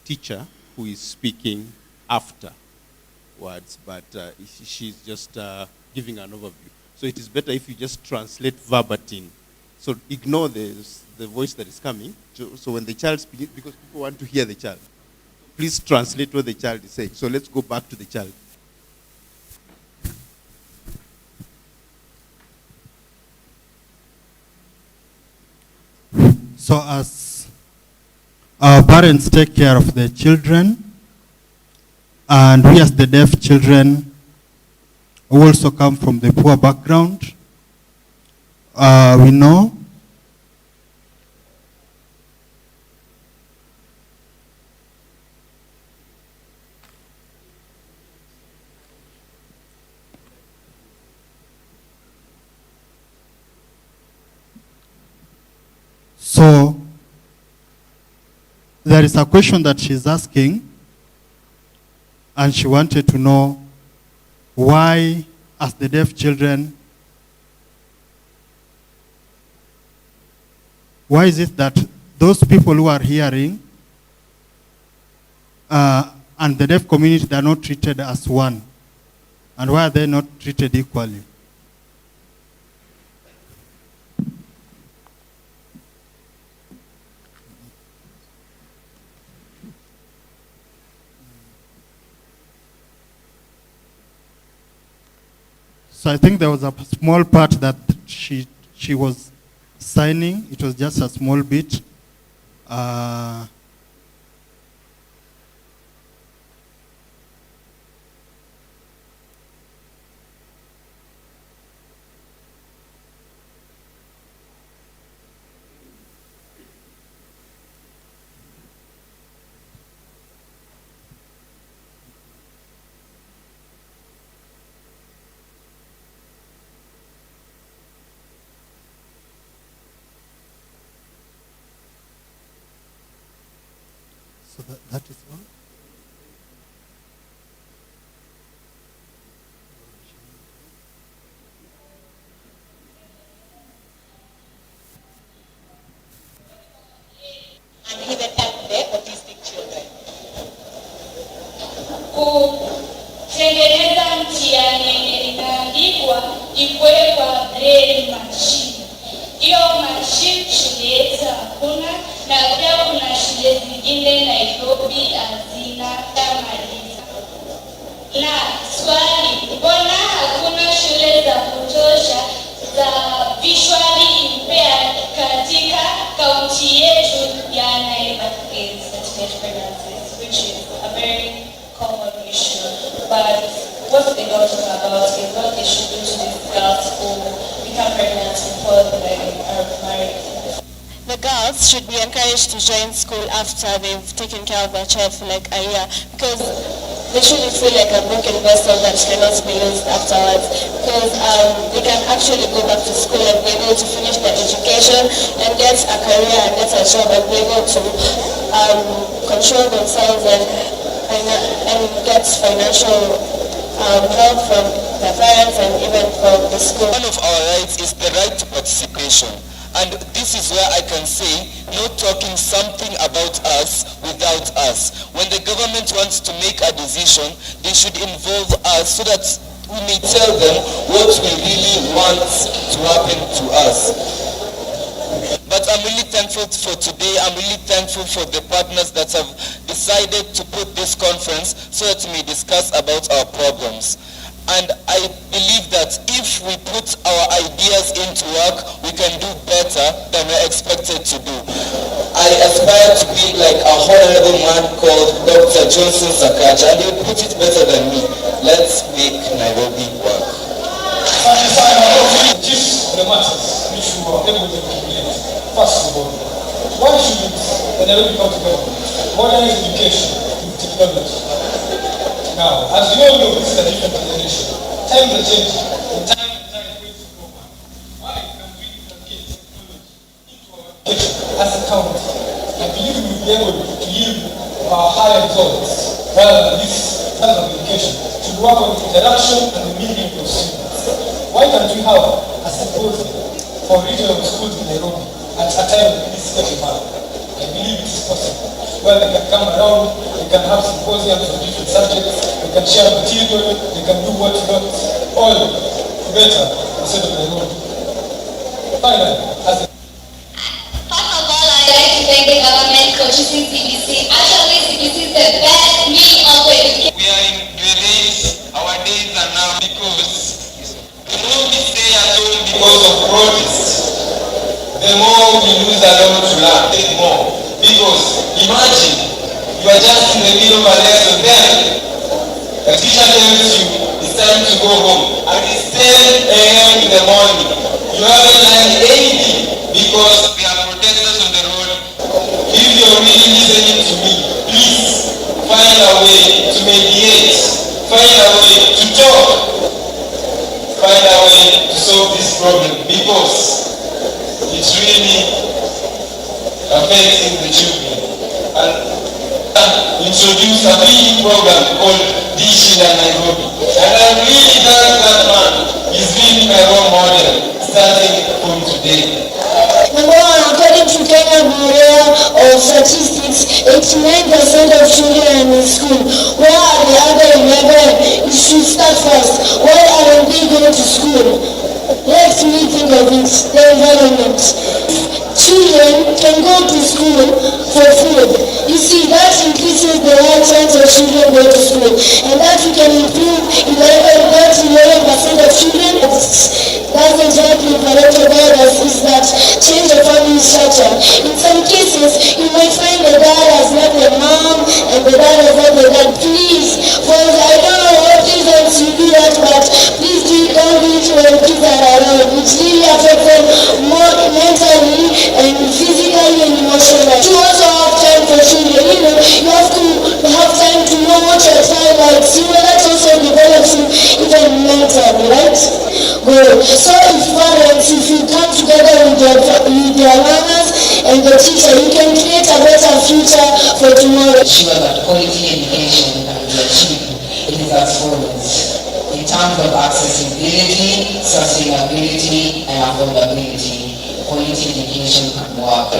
teacher who is speaking after words, but she's just giving an overview. So it is better if you just translate verbatim. So ignore the voice that is coming. So when the child speaks, because people want to hear the child, please translate what the child is saying. So let's go back to the child. So as our parents take care of their children, and we as the deaf children who also come from the poor background, we know so there is a question that she's asking, and she wanted to know why, as the deaf children, why is it that those people who are hearing and the deaf community, they are not treated as one? And why are they not treated equally? So I think there was a small part that she was signing. It was just a small bit. So that is all. And even help the autistic children. Kutengeneza mtihani yenye inaandikwa ikiwekwa braille machine. Hiyo machine shule yetu hakuna, na pia kuna shule zingine Nairobi hazina tamaliza. Na swali, mbona hakuna shule za kutosha za visually impaired katika kaunti yetu ya Nairobi? Which is a very common issue. But what they don't talk about is what they should do to these girls who become pregnant before they are married. The girls should be encouraged to join school after they've taken care of their child for like a year, because they shouldn't feel like a broken vessel that cannot be used afterwards, because they can actually go back to school and be able to finish their education and get a career and get a job and be able to control themselves and get financial help from their parents and even from the school. One of our rights is the right to participation. And this is where I can say, not talking something about us without us. When the government wants to make a decision, they should involve us so that we may tell them what we really want to happen to us. But I'm really thankful for today. I'm really thankful for the partners that have decided to put this conference so that we may discuss about our problems. And I believe that if we put our ideas into work, we can do better than we're expected to do. I aspire to be like a honorable man called Dr. Johnson Sakaja, and he'll put it better than me. Let's make Nairobi work. The matters which we were able to complete. First of all, why should the Nairobi County government modernize education with technology? Now, as you all know, this is a different generation. Times are changing. The time is going to go back. Why can we educate technology into our education as a county? I believe we will be able to yield higher results rather than this type of education to work on the interaction and the meaning of students. Why can't we have a symposium for regional schools in Nairobi at a time like this festival? I believe it is possible. Where they can come around, they can have symposiums on different subjects, they can share material, they can do what not, all better instead of Nairobi. Finally, First of all, I'd like to thank the government for choosing CBC. Actually, CBC is the best means of education. We are in the race. Our days are now because the more we stay at home because of protest, the more we lose alone to learn. The more. Because imagine you are just in the middle of a lesson there. The teacher tells you it's time to go home. And it's 10 a.m. in the morning. You haven't learned anything because we are protesters on the road. If you're really listening to me, please find a way to mediate, find a way to talk, find a way to solve this problem because it's really affecting the children. And introduce a big program called Dishi Nairobi. And I really thank that man. He's been my role model starting from today. Number one, according to Kenya Bureau of Statistics, 89% of children in school. Where are the other 11? You should start first. Why aren't they going to school? Let's really think of it, the environment. Children can go to school for food. You see, that increases the right chance of children go to school. And that we can improve 11% of children. That's exactly parental guidance, is that change the family structure. In some cases, you might find the dad has not the mom and the dad has not the dad. Please, for I don't know what reasons you do that, but please don't do it when kids are around. It really affects them more mentally and physically and emotionally. You also have time for children, you have to have time to know what your child likes. That also develops you even mentally, right? Good. So if you come together with your learners and the teacher, you can create a better future for tomorrow. Sure that quality education can be achieved. It is as follows. In terms of accessibility, sustainability, and affordability, quality education can work.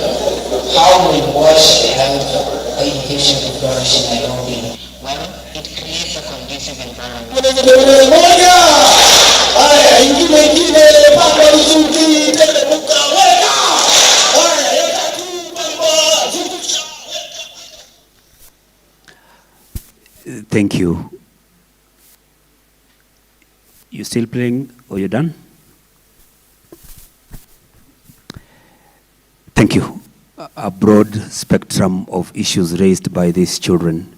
How will WASH help education to flourish in Nairobi? Well, it creates a conducive environment. Thank you. You still playing or you done? Thank you. A broad spectrum of issues raised by these children.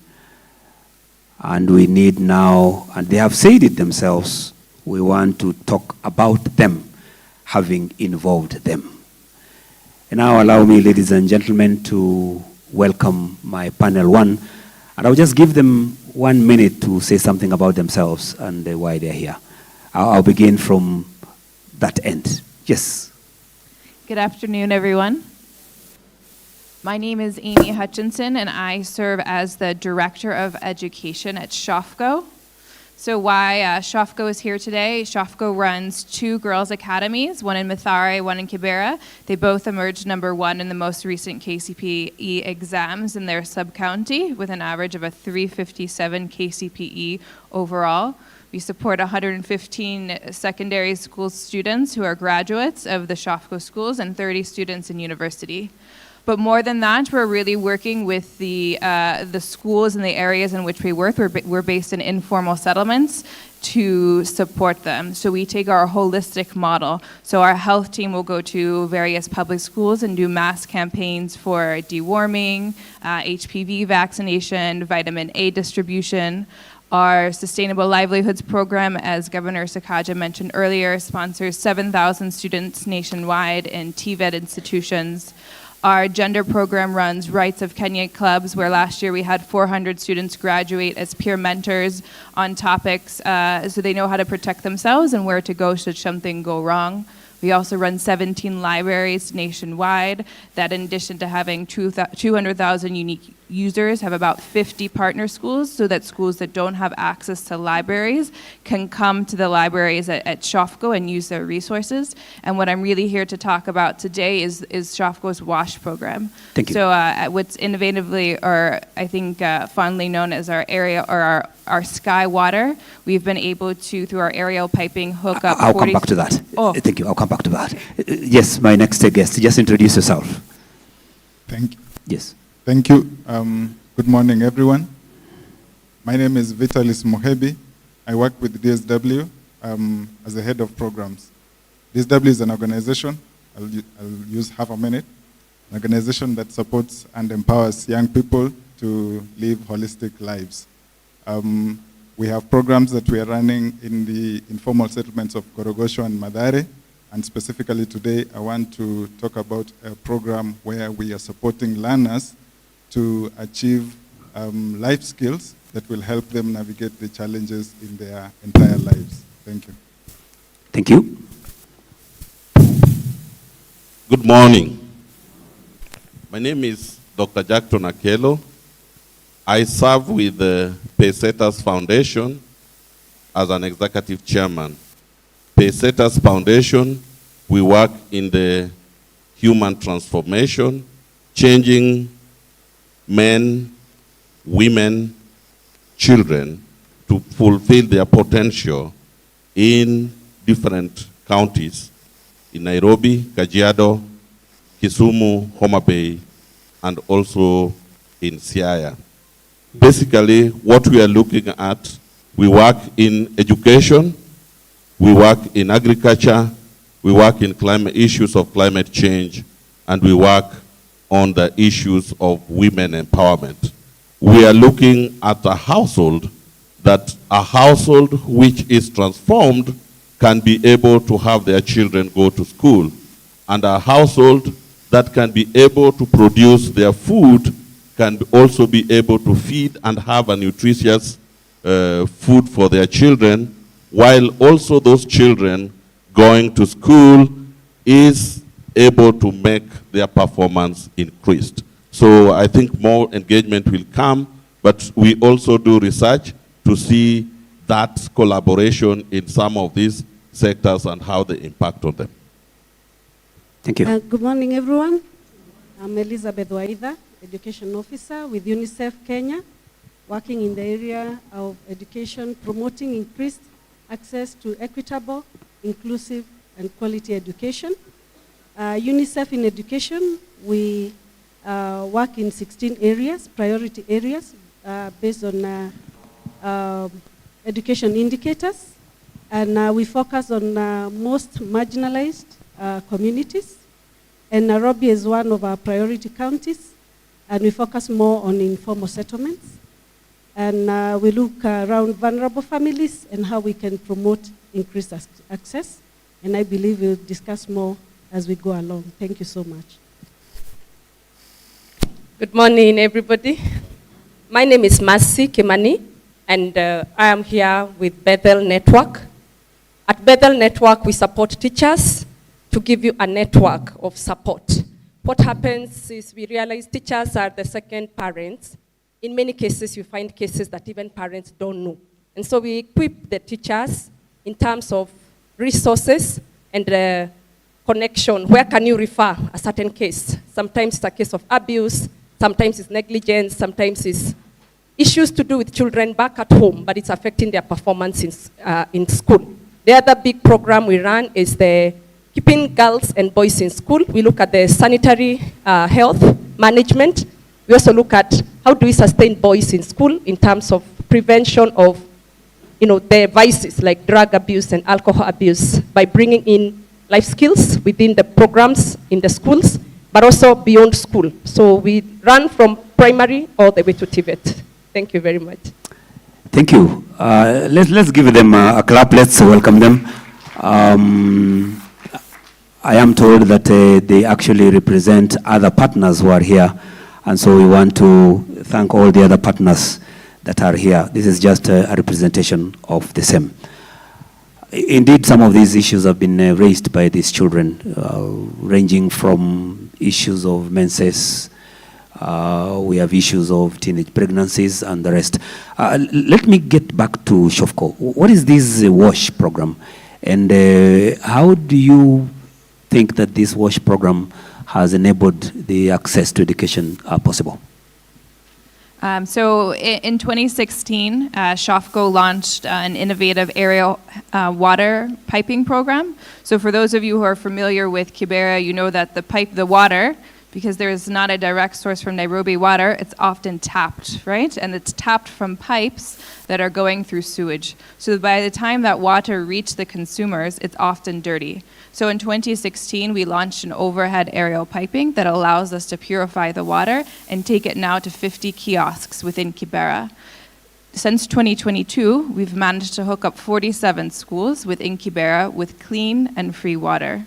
And we need now, and they have said it themselves, we want to talk about them, having involved them. And now allow me, ladies and gentlemen, to welcome my panel one. And I'll just give them 1 minute to say something about themselves and why they're here. I'll begin from that end. Yes. Good afternoon, everyone. My name is Amy Hutchinson, and I serve as the Director of Education at SHOFCO. So why SHOFCO is here today, SHOFCO runs 2 girls' academies, one in Mathare, one in Kibera. They both emerged #1 in the most recent KCPE exams in their sub-county with an average of a 357 KCPE overall. We support 115 secondary school students who are graduates of the SHOFCO schools and 30 students in university. But more than that, we're really working with the schools and the areas in which we work. We're based in informal settlements to support them. So we take our holistic model. So our health team will go to various public schools and do mass campaigns for deworming, HPV vaccination, vitamin A distribution. Our Sustainable Livelihoods program, as Governor Sakaja mentioned earlier, sponsors 7,000 students nationwide in TVET institutions. Our gender program runs Rights of Kenya clubs, where last year we had 400 students graduate as peer mentors on topics so they know how to protect themselves and where to go should something go wrong. We also run 17 libraries nationwide that, in addition to having 200,000 unique users, have about 50 partner schools, so that schools that don't have access to libraries can come to the libraries at SHOFCO and use their resources. And what I'm really here to talk about today is SHOFCO's WASH program. Thank you. So what's innovatively, or I think fondly known as our area, or our Sky Water, we've been able to, through our aerial piping, hook up I'll come back to that. Oh. Thank you. I'll come back to that. Yes, my next guest. Just introduce yourself. Thank you. Yes. Thank you. Good morning, everyone. My name is Vitalis Mohebi. I work with DSW as the head of programs. DSW is an organization, I'll use half a minute, an organization that supports and empowers young people to live holistic lives. We have programs that we are running in the informal settlements of Korogosho and Mathare, And specifically today, I want to talk about a program where we are supporting learners to achieve life skills that will help them navigate the challenges in their entire lives. Thank you. Thank you. Good morning. My name is Dr. Jackton Akelo. I serve with the Paysetters Foundation as an executive chairman. Paysetters Foundation, we work in the human transformation, changing men, women, children to fulfill their potential in different counties, in Nairobi, Kajiado, Kisumu, Homa Bay, and also in Siaya. Basically, what we are looking at, we work in education, we work in agriculture, we work in climate issues of climate change, and we work on the issues of women empowerment. We are looking at a household which is transformed can be able to have their children go to school, and a household that can be able to produce their food can also be able to feed and have a nutritious food for their children, while also those children going to school is able to make their performance increased. So I think more engagement will come, but we also do research to see that collaboration in some of these sectors and how they impact on them. Thank you. Good morning, everyone. I'm Elizabeth Waitha, Education Officer with UNICEF Kenya, working in the area of education, promoting increased access to equitable, inclusive, and quality education. UNICEF in education, we work in 16 areas, priority areas, based on education indicators. And we focus on most marginalized communities. And Nairobi is one of our priority counties. And we focus more on informal settlements. And we look around vulnerable families and how we can promote increased access. And I believe we'll discuss more as we go along. Thank you so much. Good morning, everybody. My name is Mercy Kimani, and I am here with Bethel Network. At Bethel Network, we support teachers to give you a network of support. What happens is we realize teachers are the second parents. In many cases, you find cases that even parents don't know. And so we equip the teachers in terms of resources and connection. Where can you refer a certain case? Sometimes it's a case of abuse, sometimes it's negligence, sometimes it's issues to do with children back at home, but it's affecting their performance in school. The other big program we run is the keeping girls and boys in school. We look at the sanitary health management. We also look at how do we sustain boys in school in terms of prevention of the vices like drug abuse and alcohol abuse by bringing in life skills within the programs in the schools, but also beyond school. So we run from primary all the way to TVET. Thank you very much. Thank you. Let's give them a clap. Let's welcome them. I am told that they actually represent other partners who are here, and so we want to thank all the other partners that are here. This is just a representation of the same. Indeed, some of these issues have been raised by these children, ranging from issues of menses. We have issues of teenage pregnancies and the rest. Let me get back to Shofko. What is this WASH program? And how do you think that this WASH program has enabled the access to education possible? So in 2016, Shofco launched an innovative aerial water piping program. So for those of you who are familiar with Kibera, you know that the water, because there is not a direct source from Nairobi water, it's often tapped, right? And it's tapped from pipes that are going through sewage. So by the time that water reaches the consumers, it's often dirty. So in 2016, we launched an overhead aerial piping that allows us to purify the water and take it now to 50 kiosks within Kibera. since 2022, we've managed to hook up 47 schools within Kibera with clean and free water.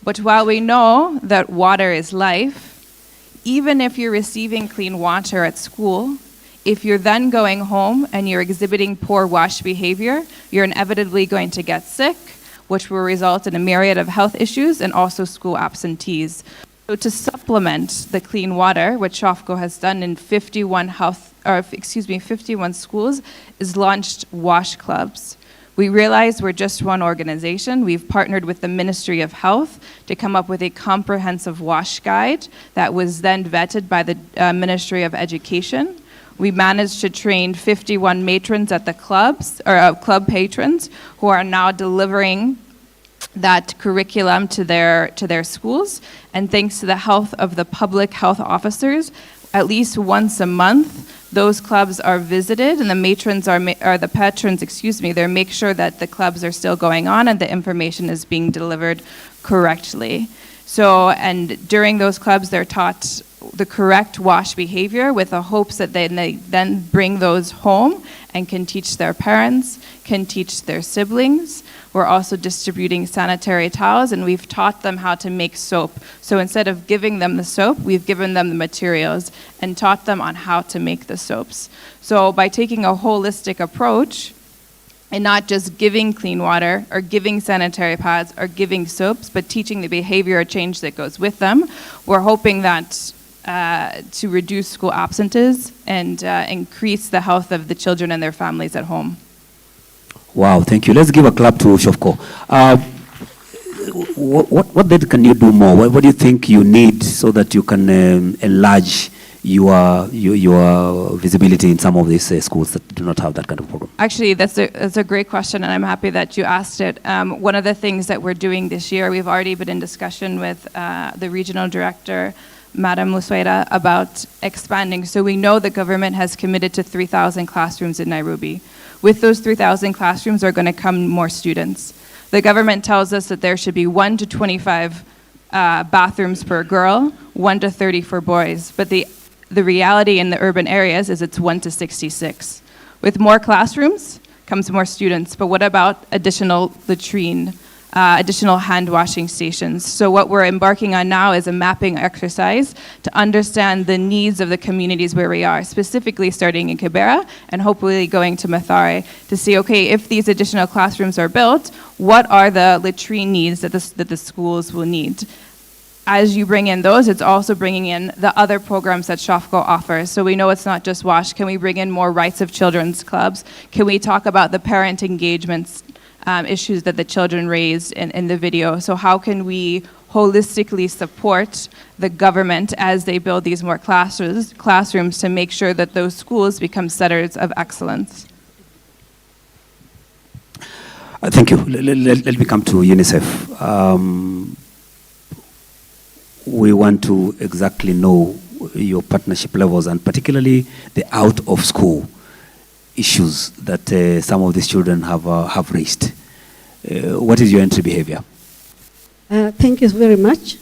But while we know that water is life, even if you're receiving clean water at school, if you're then going home and you're exhibiting poor wash behavior, you're inevitably going to get sick, which will result in a myriad of health issues and also school absentees. So to supplement the clean water, which Shofco has done in 51 schools, is launched wash clubs. We realize we're just one organization. We've partnered with the Ministry of Health to come up with a comprehensive wash guide that was then vetted by the Ministry of Education. We managed to train 51 matrons at the clubs, or club patrons, who are now delivering that curriculum to their schools. And thanks to the help of the public health officers, at least once a month, those clubs are visited, and the matrons the patrons, they make sure that the clubs are still going on and the information is being delivered correctly. So, and during those clubs, they're taught the correct wash behavior with the hopes that they then bring those home and can teach their parents, can teach their siblings. We're also distributing sanitary towels, and we've taught them how to make soap. So instead of giving them the soap, we've given them the materials and taught them on how to make the soaps. So by taking a holistic approach and not just giving clean water or giving sanitary pads or giving soaps, but teaching the behavior change that goes with them, we're hoping that to reduce school absences and increase the health of the children and their families at home. Wow, thank you. Let's give a clap to Shofco. What then can you do more? What do you think you need so that you can enlarge your visibility in some of these schools that do not have that kind of program? Actually, that's a great question, and I'm happy that you asked it. One of the things that we're doing this year, we've already been in discussion with the regional director, Madam Lusueda, about expanding. So we know the government has committed to 3,000 classrooms in Nairobi. With those 3,000 classrooms are going to come more students. The government tells us that there should be 1 to 25 bathrooms per girl, 1 to 30 for boys. But the reality in the urban areas is it's 1 to 66. With more classrooms comes more students. But what about additional latrine, additional hand washing stations? So what we're embarking on now is a mapping exercise to understand the needs of the communities where we are, specifically starting in Kibera and hopefully going to Mathare to see, okay, if these additional classrooms are built, what are the latrine needs that the schools will need? As you bring in those, it's also bringing in the other programs that Shofco offers. So we know it's not just WASH. Can we bring in more rights of children's clubs? Can we talk about the parent engagements issues that the children raised in the video? So how can we holistically support the government as they build these more classrooms to make sure that those schools become centers of excellence? Thank you. Let me come to UNICEF. We want to exactly know your partnership levels and particularly the out of school issues that some of these children have raised. What is your entry behavior? Thank you very much.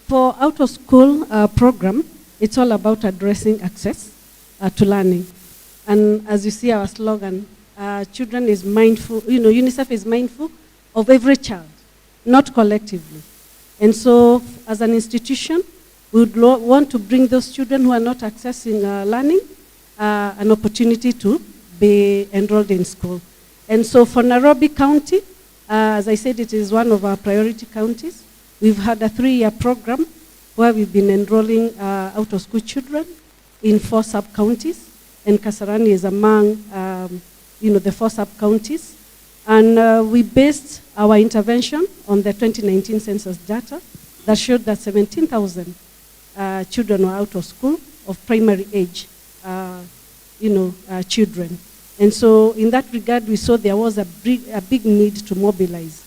For out of school program, it's all about addressing access to learning. And as you see our slogan, children is mindful, UNICEF is mindful of every child, not collectively. And so as an institution, we would want to bring those children who are not accessing learning an opportunity to be enrolled in school. And so for Nairobi County, as I said, it is one of our priority counties. We've had a 3-year program where we've been enrolling out-of-school children in 4 sub-counties, and Kasarani is among the 4 sub-counties. And we based our intervention on the 2019 census data that showed that 17,000 children were out of school of primary age, children. And so in that regard, we saw there was a big need to mobilize.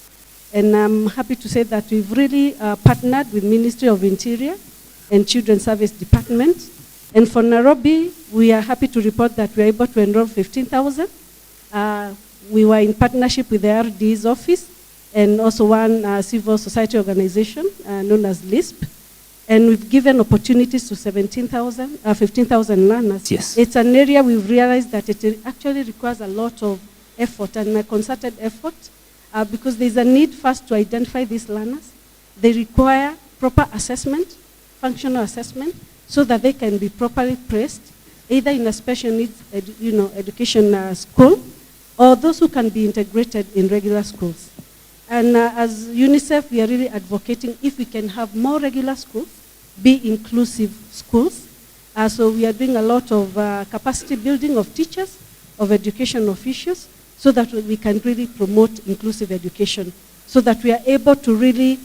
And I'm happy to say that we've really partnered with Ministry of Interior and Children's Service Department. And for Nairobi, we are happy to report that we are able to enroll 15,000. We were in partnership with the RD's office and also one civil society organization known as LISP. and we've given opportunities to 15,000 learners. Yes. It's an area we've realized that it actually requires a lot of effort and a concerted effort because there's a need first to identify these learners. They require proper assessment, functional assessment, so that they can be properly placed, either in a special needs education school, or those who can be integrated in regular schools. And as UNICEF, we are really advocating if we can have more regular schools, be inclusive schools. So we are doing a lot of capacity building of teachers, of education officials, so that we can really promote inclusive education, so that we are able to really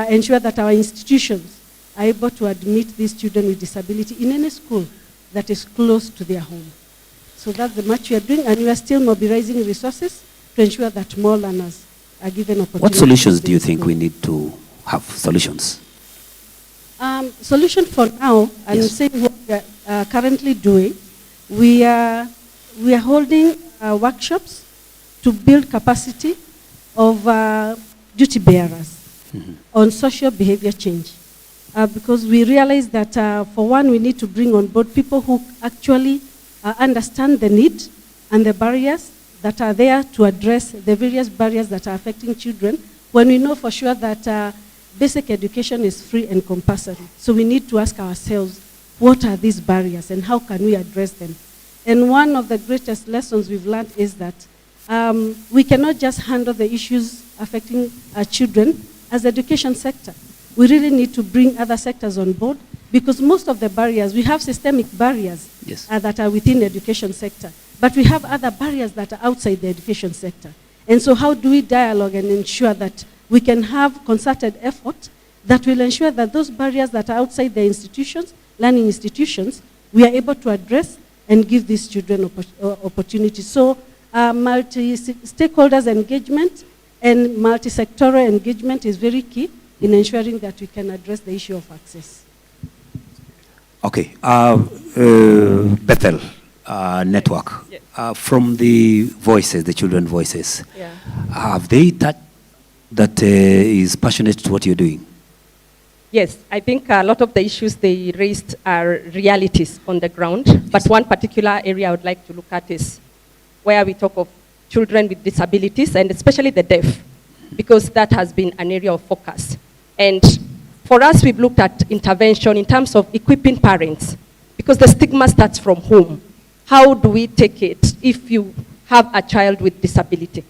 ensure that our institutions are able to admit these children with disability in any school that is close to their home. So that's the much we are doing, and we are still mobilizing resources to ensure that more learners are given opportunities. What solutions do you think we need to have? Solutions? Solution for now, I'm saying what we are currently doing. We are holding workshops to build capacity of duty bearers on social behavior change. Because we realize that for one, we need to bring on board people who actually understand the need and the barriers that are there to address the various barriers that are affecting children, when we know for sure that basic education is free and compulsory. So we need to ask ourselves, what are these barriers and how can we address them? And one of the greatest lessons we've learned is that we cannot just handle the issues affecting children as the education sector. We really need to bring other sectors on board, because most of the barriers, we have systemic barriers that are within the education sector, but we have other barriers that are outside the education sector. And so how do we dialogue and ensure that we can have concerted effort that will ensure that those barriers that are outside the institutions, learning institutions, we are able to address and give these children opportunities. So multi-stakeholders engagement and multi-sectoral engagement is very key in ensuring that we can address the issue of access. Okay, Bethel network. From the voices, the children voices, have they that is passionate to what you're doing? Yes, I think a lot of the issues they raised are realities on the ground, but one particular area I would like to look at is where we talk of children with disabilities, and especially the deaf, because that has been an area of focus. And for us, we've looked at intervention in terms of equipping parents, because the stigma starts from home. How do we take it if you have a child with disability?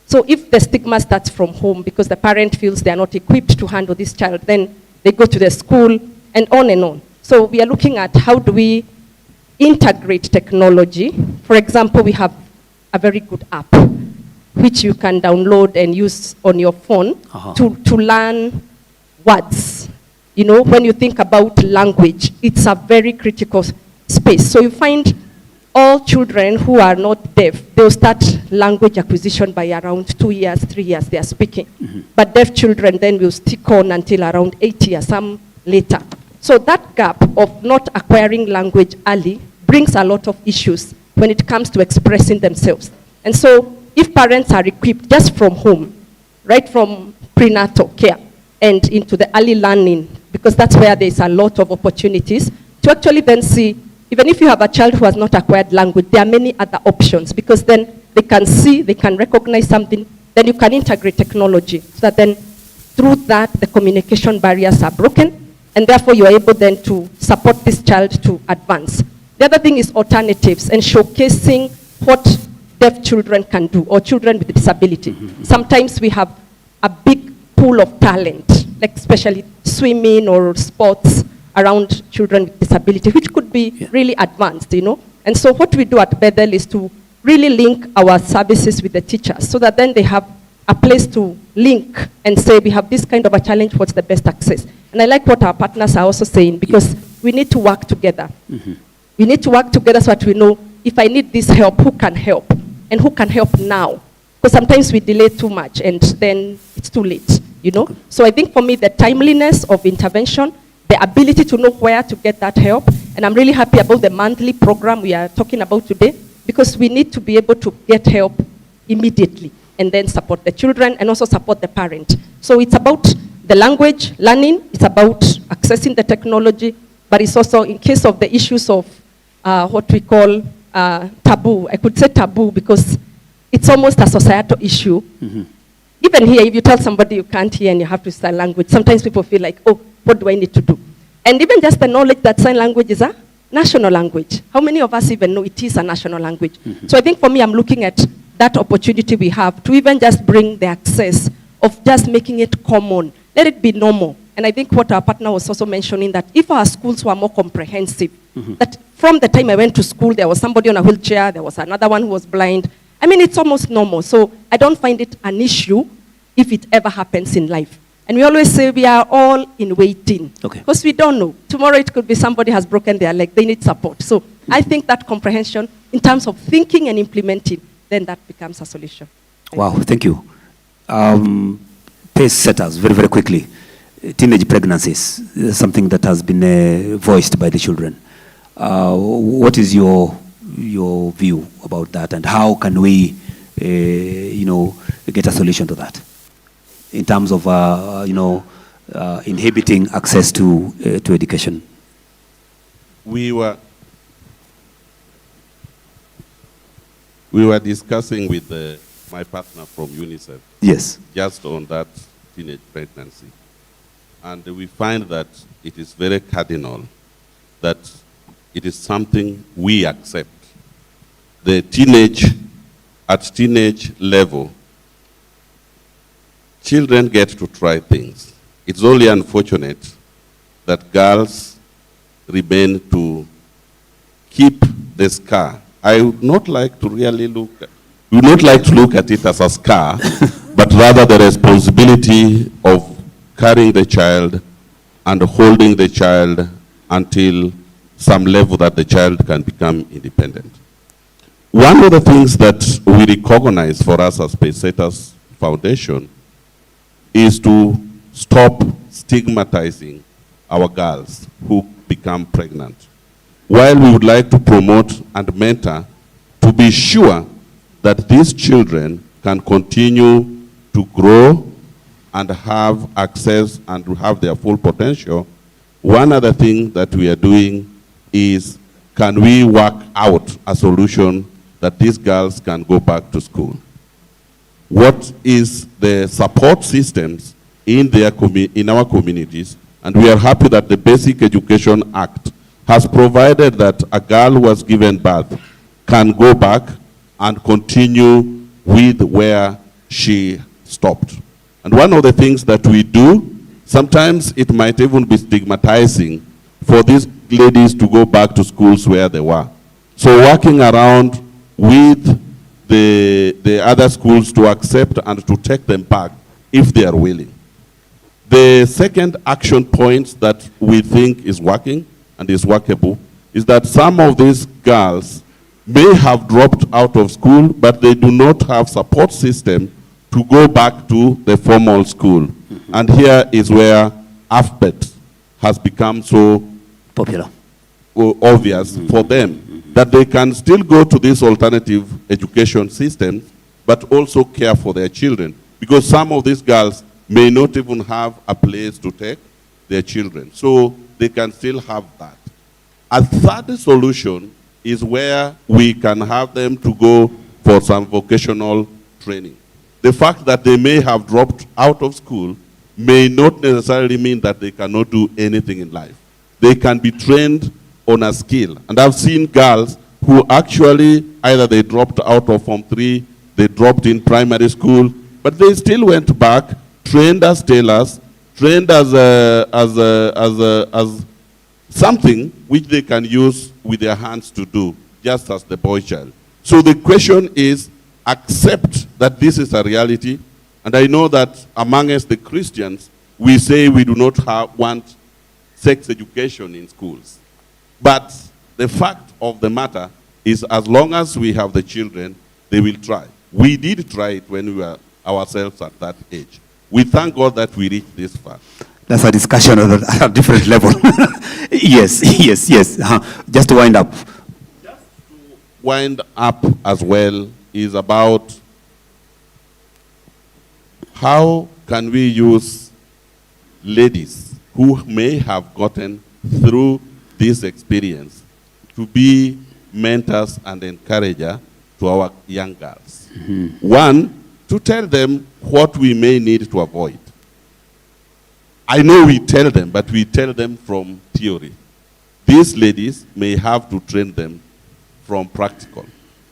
So if the stigma starts from home because the parent feels they are not equipped to handle this child, then they go to the school and on and on. So we are looking at how do we integrate technology. For example, we have a very good app which you can download and use on your phone to learn words. You know, when you think about language, it's a very critical space. So you find all children who are not deaf, they'll start language acquisition by around 2 years, 3 years, they are speaking. But deaf children then will stick on until around 8 years, some later. So that gap of not acquiring language early brings a lot of issues when it comes to expressing themselves. And so if parents are equipped just from home, right from prenatal care and into the early learning, because that's where there's a lot of opportunities to actually then see, even if you have a child who has not acquired language, there are many other options, because then they can see, they can recognize something, then you can integrate technology, so that then through that the communication barriers are broken, and therefore you are able then to support this child to advance. The other thing is alternatives and showcasing what deaf children can do, or children with disability. Sometimes we have a big pool of talent, like especially swimming or sports around children with disability, which could be really advanced, you know. And so what we do at Bethel is to really link our services with the teachers, so that then they have a place to link and say, we have this kind of a challenge, what's the best access? And I like what our partners are also saying, because we need to work together. We need to work together so that we know, if I need this help, who can help? And who can help now? Because sometimes we delay too much and then it's too late, you know? So I think for me, the timeliness of intervention, the ability to know where to get that help, and I'm really happy about the monthly program we are talking about today, because we need to be able to get help immediately and then support the children and also support the parent. So it's about the language learning, it's about accessing the technology, but it's also in case of the issues of what we call taboo. I could say taboo because it's almost a societal issue. Even here, if you tell somebody you can't hear and you have to sign language, sometimes people feel like, oh, what do I need to do? And even just the knowledge that sign language is a national language. How many of us even know it is a national language? So I think for me, I'm looking at that opportunity we have to even just bring the access of just making it common. Let it be normal. And I think what our partner was also mentioning, that if our schools were more comprehensive, that from the time I went to school, there was somebody on a wheelchair, there was another one who was blind. I mean, it's almost normal. So I don't find it an issue if it ever happens in life. And we always say we are all in waiting. Because we don't know. Tomorrow it could be somebody has broken their leg, they need support. So I think that comprehension in terms of thinking and implementing, then that becomes a solution. Wow, thank you. Pace setters, very, very quickly. Teenage pregnancies, something that has been voiced by the children. What is your view about that, and how can we, get a solution to that in terms of, inhibiting access to education? We were discussing with my partner from UNICEF. Yes. Just on that teenage pregnancy. And we find that it is very cardinal that it is something we accept. At teenage level, children get to try things. It's only unfortunate that girls remain to keep the scar. I would not like to look at it as a scar, but rather the responsibility of carrying the child and holding the child until some level that the child can become independent. One of the things that we recognize for us as Pacesetters Foundation is to stop stigmatizing our girls who become pregnant. While we would like to promote and mentor to be sure that these children can continue to grow and have access and to have their full potential, one other thing that we are doing is, can we work out a solution that these girls can go back to school? What is the support systems in our communities? And we are happy that the Basic Education Act has provided that a girl who was given birth can go back and continue with where she stopped. And one of the things that we do, sometimes it might even be stigmatizing for these ladies to go back to schools where they were. So working around with the other schools to accept and to take them back if they are willing. The second action point that we think is working and is workable is that some of these girls may have dropped out of school, but they do not have support system to go back to the formal school. And here is where AFPET has become so popular, obvious for them, that they can still go to this alternative education system, but also care for their children. Because some of these girls may not even have a place to take their children. So they can still have that. A third solution is where we can have them to go for some vocational training. The fact that they may have dropped out of school may not necessarily mean that they cannot do anything in life. They can be trained on a skill. And I've seen girls who actually, either they dropped out of Form 3, they dropped in primary school, but they still went back, trained as tailors, trained as something which they can use with their hands to do, just as the boy child. So the question is, accept that this is a reality. And I know that among us, the Christians, we say we do not want sex education in schools. But the fact of the matter is, as long as we have the children, they will try. We did try it when we were ourselves at that age. We thank God that we reached this far. That's a discussion at a different level. Yes. Just to wind up. Just to wind up as well is about how can we use ladies who may have gotten through this experience to be mentors and encourager to our young girls. One, to tell them what we may need to avoid. I know we tell them, but we tell them from theory. These ladies may have to train them from practical.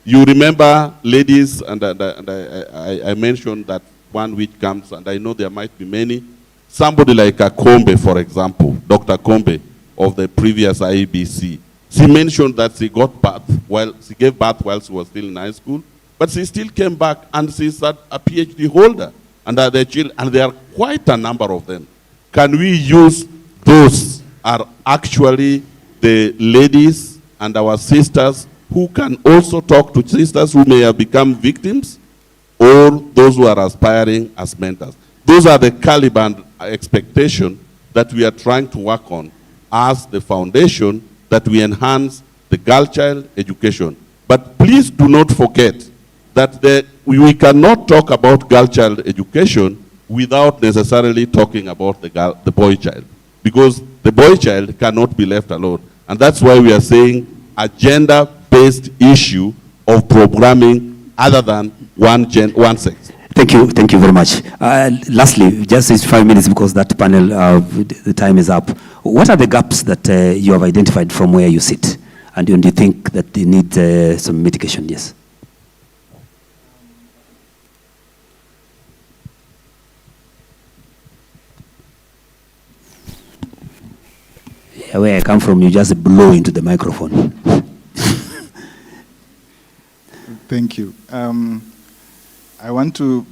You remember, ladies, and I mentioned that one which comes, and I know there might be many. Somebody like a Kombe, for example, Dr. Kombe of the previous IEBC. She mentioned that she got birth she gave birth while she was still in high school, but she still came back and she's a PhD holder. And there are quite a number of them. Can we use those are actually the ladies and our sisters who can also talk to sisters who may have become victims or those who are aspiring as mentors? Those are the caliber and expectation that we are trying to work on as the foundation that we enhance the girl-child education. But please do not forget that we cannot talk about girl-child education without necessarily talking about the boy-child, because the boy-child cannot be left alone. And that's why we are saying a gender-based issue of programming other than one sex. Thank you very much. Lastly, just these 5 minutes because that panel, the time is up. What are the gaps that you have identified from where you sit? And do you think that they need some mitigation? Yes. Where I come from, you just blow into the microphone. Thank you. I want to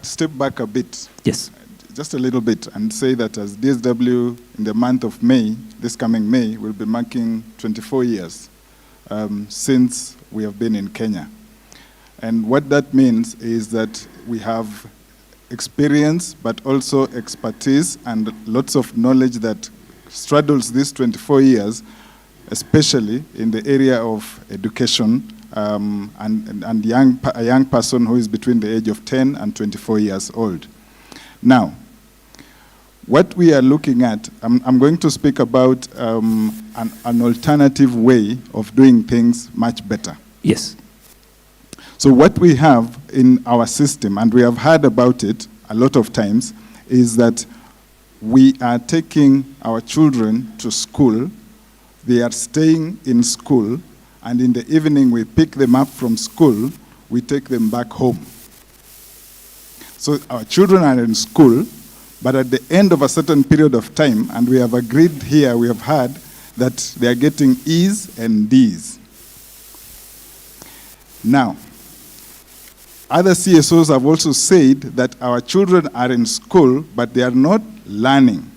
step back a bit. Yes. Just a little bit, and say that as DSW in the month of May, this coming May, we'll be marking 24 years since we have been in Kenya. And what that means is that we have experience, but also expertise and lots of knowledge that straddles these 24 years, especially in the area of education and a young person who is between the age of 10 and 24 years old. Now, what we are looking at, I'm going to speak about an alternative way of doing things much better. Yes. So what we have in our system, and we have heard about it a lot of times, is that we are taking our children to school, they are staying in school, and in the evening we pick them up from school, we take them back home. So our children are in school, but at the end of a certain period of time, and we have agreed here, we have heard that they are getting E's and D's. Now, other CSOs have also said that our children are in school, but they are not learning.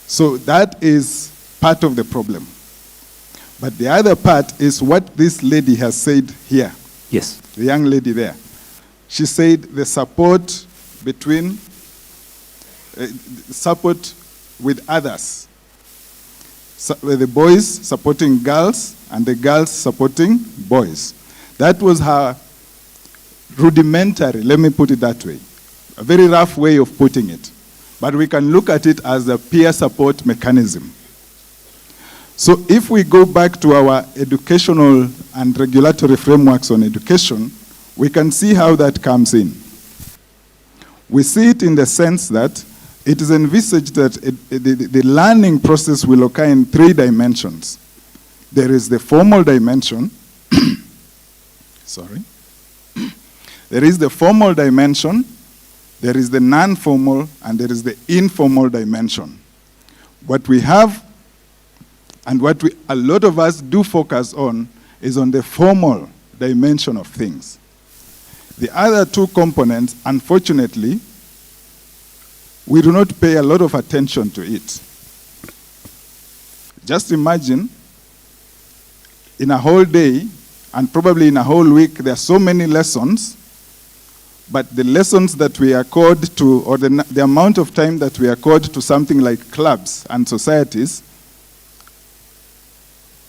So that is part of the problem. But the other part is what this lady has said here. Yes. The young lady there. She said the support between, support with others. So, the boys supporting girls and the girls supporting boys. That was her rudimentary, let me put it that way. A very rough way of putting it. But we can look at it as a peer support mechanism. So if we go back to our educational and regulatory frameworks on education, we can see how that comes in. We see it in the sense that it is envisaged that the learning process will occur in 3 dimensions. There is the formal dimension. Sorry. There is the formal dimension, there is the non-formal, and there is the informal dimension. What we have, and what a lot of us do focus on, is on the formal dimension of things. The other 2 components, unfortunately, we do not pay a lot of attention to it. Just imagine, in a whole day, and probably in a whole week, there are so many lessons, but the lessons that we are called to, or the amount of time that we are called to something like clubs and societies,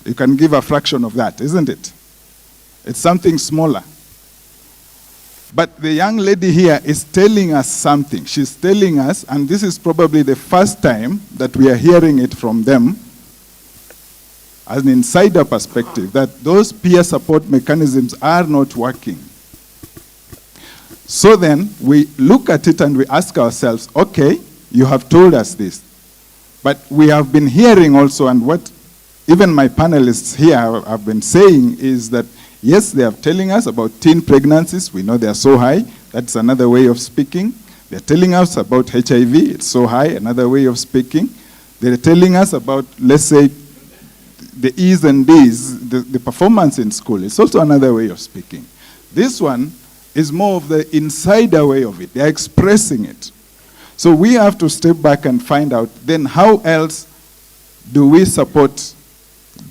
you can give a fraction of that, isn't it? It's something smaller. But the young lady here is telling us something. She's telling us, and this is probably the first time that we are hearing it from them, as an insider perspective, that those peer support mechanisms are not working. So then we look at it and we ask ourselves, okay, you have told us this. But we have been hearing also, and what even my panelists here have been saying is that, yes, they are telling us about teen pregnancies. We know they are so high. That's another way of speaking. They're telling us about HIV. It's so high, another way of speaking. They're telling us about, let's say, the E's and D's, the performance in school. It's also another way of speaking. This one is more of the insider way of it. They're expressing it. So we have to step back and find out, then how else do we support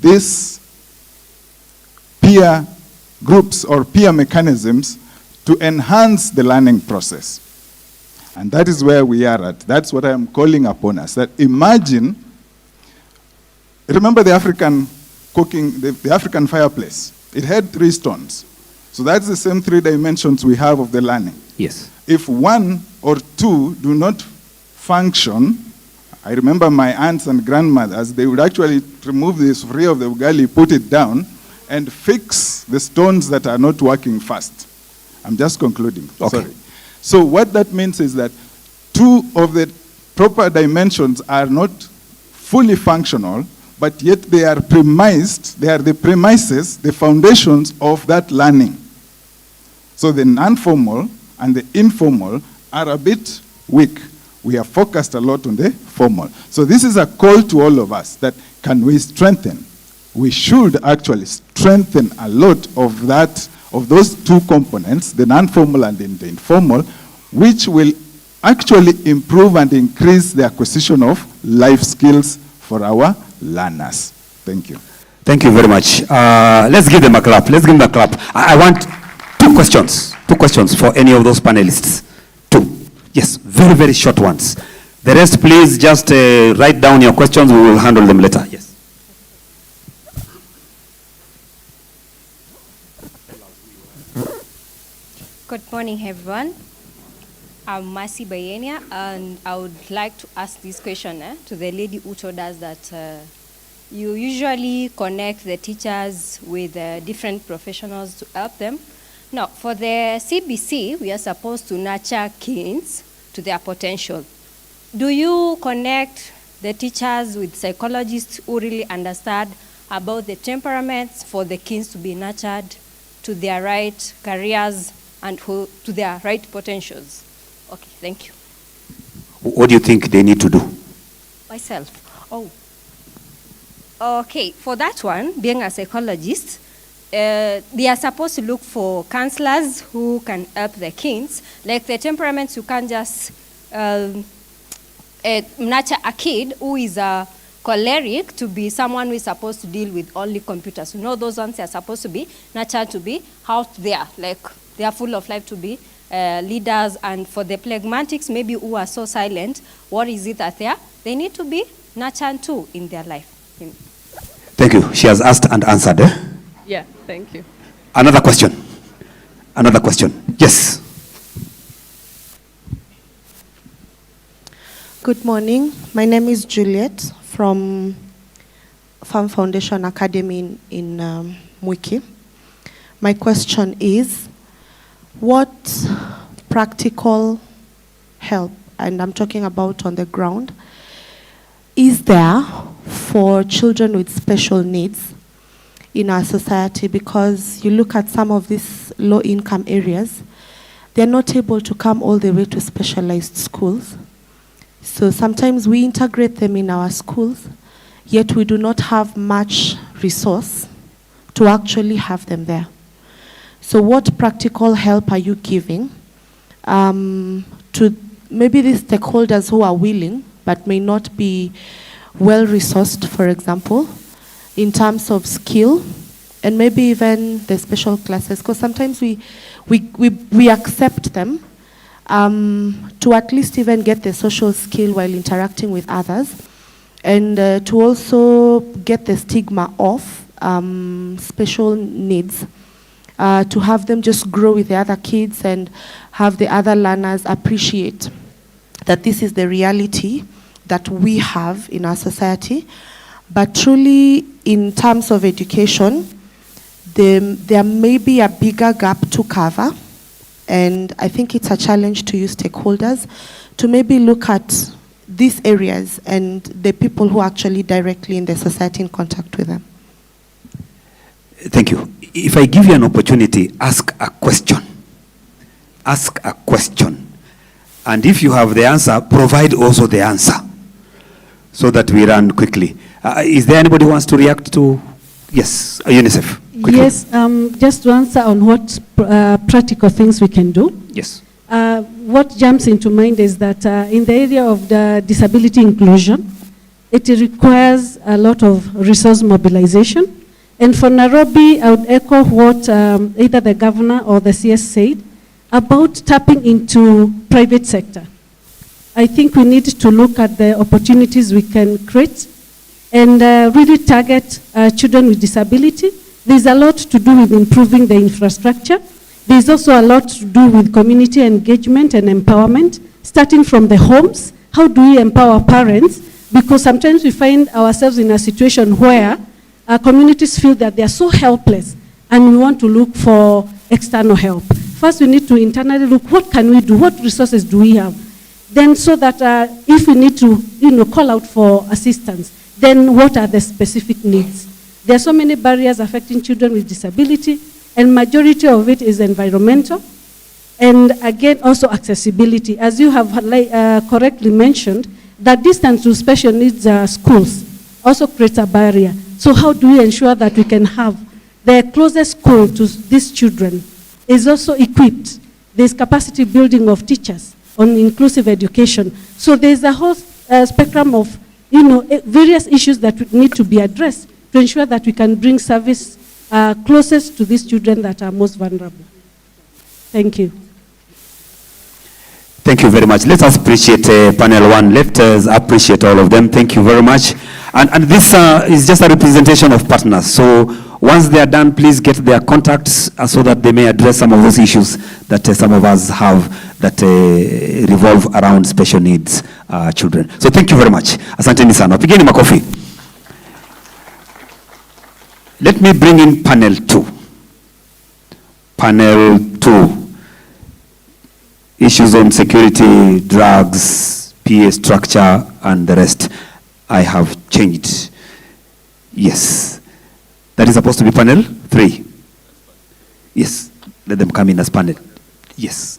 these peer groups or peer mechanisms to enhance the learning process? And that is where we are at. That's what I am calling upon us. That imagine, remember the African cooking, the African fireplace. It had 3 stones. So that's the same 3 dimensions we have of the learning. Yes. If 1 or 2 do not function, I remember my aunts and grandmothers, they would actually remove the sufri of the ugali, put it down, and fix the stones that are not working fast. I'm just concluding. Okay. Sorry. So what that means is that 2 of the proper dimensions are not fully functional, but yet they are premised, they are the premises, the foundations of that learning. So the non-formal and the informal are a bit weak. We are focused a lot on the formal. So this is a call to all of us that can we strengthen? We should actually strengthen a lot of that, of those 2 components, the non-formal and the informal, which will actually improve and increase the acquisition of life skills for our learners. Thank you. Thank you very much. Let's give them a clap. Let's give them a clap. I want 2 questions. 2 questions for any of those panelists. 2. Yes, very, very short ones. The rest, please just write down your questions. We will handle them later. Yes. Good morning, everyone. I'm Mercy Bayenia, and I would like to ask this question to the lady who told us that you usually connect the teachers with different professionals to help them. Now, for the CBC, we are supposed to nurture kids to their potential. Do you connect the teachers with psychologists who really understand about the temperaments for the kids to be nurtured to their right careers and to their right potentials? Okay, thank you. What do you think they need to do? Myself. Oh. Okay, for that one, being a psychologist, they are supposed to look for counselors who can help the kids. Like the temperaments, you can't just nurture a kid who is a choleric to be someone who is supposed to deal with only computers. You know, those ones are supposed to be nurtured to be out there, like they are full of life to be leaders. And for the phlegmatics, maybe who are so silent, what is it that they need to be nurtured too in their life? Thank you. She has asked and answered. Yeah, thank you. Another question. Another question. Yes. Good morning. My name is Juliet from Farm Foundation Academy in Mwiki. My question is, what practical help, and I'm talking about on the ground, is there for children with special needs in our society? Because you look at some of these low-income areas, they're not able to come all the way to specialized schools. So sometimes we integrate them in our schools, yet we do not have much resource to actually have them there. So what practical help are you giving to maybe the stakeholders who are willing but may not be well-resourced, for example, in terms of skill, and maybe even the special classes? Because sometimes we accept them to at least even get the social skill while interacting with others, and to also get the stigma of special needs. to have them just grow with the other kids and have the other learners appreciate that this is the reality that we have in our society. But truly, in terms of education, there may be a bigger gap to cover, and I think it's a challenge to you stakeholders to maybe look at these areas and the people who are actually directly in the society in contact with them. Thank you. If I give you an opportunity, ask a question. Ask a question. And if you have the answer, provide also the answer so that we run quickly. Is there anybody who wants to react to? Yes, UNICEF. Quickly. Yes, just to answer on what practical things we can do. Yes. What jumps into mind is that in the area of the disability inclusion, it requires a lot of resource mobilization. And for Nairobi, I would echo what either the governor or the CS said about tapping into private sector. I think we need to look at the opportunities we can create and really target children with disability. There's a lot to do with improving the infrastructure. There's also a lot to do with community engagement and empowerment, starting from the homes. How do we empower parents? Because sometimes we find ourselves in a situation where our communities feel that they are so helpless and we want to look for external help. First, we need to internally look, what can we do? What resources do we have? Then so that if we need to call out for assistance, then what are the specific needs? There are so many barriers affecting children with disability, and majority of it is environmental. And again, also accessibility. As you have correctly mentioned, that distance to special needs schools also creates a barrier. So how do we ensure that we can have the closest school to these children is also equipped? There's capacity building of teachers on inclusive education. So there's a whole spectrum of various issues that need to be addressed to ensure that we can bring service closest to these children that are most vulnerable. Thank you. Thank you very much. Let us appreciate panel one. Let us appreciate all of them. Thank you very much. And this is just a representation of partners. So once they are done, please get their contacts so that they may address some of those issues that some of us have that revolve around special needs children. So thank you very much. Asanteni sana. Pigeni makofi. Let me bring in panel two. Panel two. Issues on security, drugs, PA structure, and the rest. I have changed. Yes. That is supposed to be panel 3. Yes. Let them come in as panel. Yes.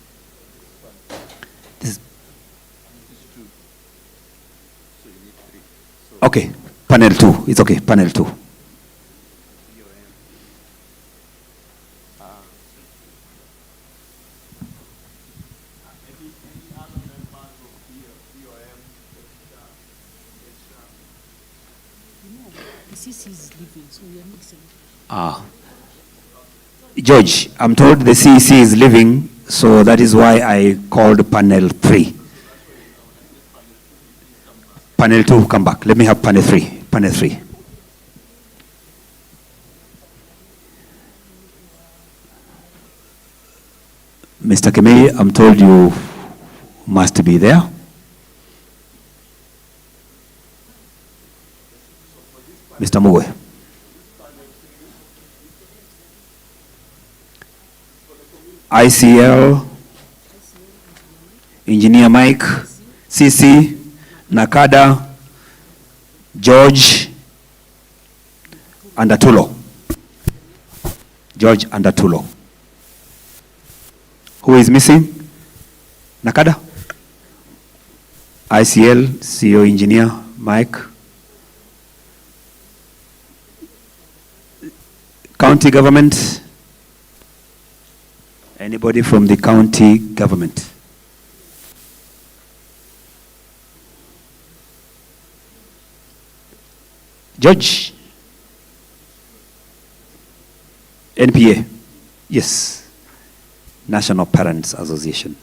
Okay. Panel 2. It's okay. Panel 2. George, I'm told the CEC is leaving, so that is why I called panel 3. Panel 2, come back. Let me have panel 3. Panel 3. Mr. Kemei, I'm told you must be there. Mr. Mugwe. ICL, Engineer Mike, CC, Nakada, George, and Atulo. George and Atulo. Who is missing? Nakada? ICL, CEO Engineer Mike. County government? Anybody from the county government? Judge? NPA? Yes. National Parents Association.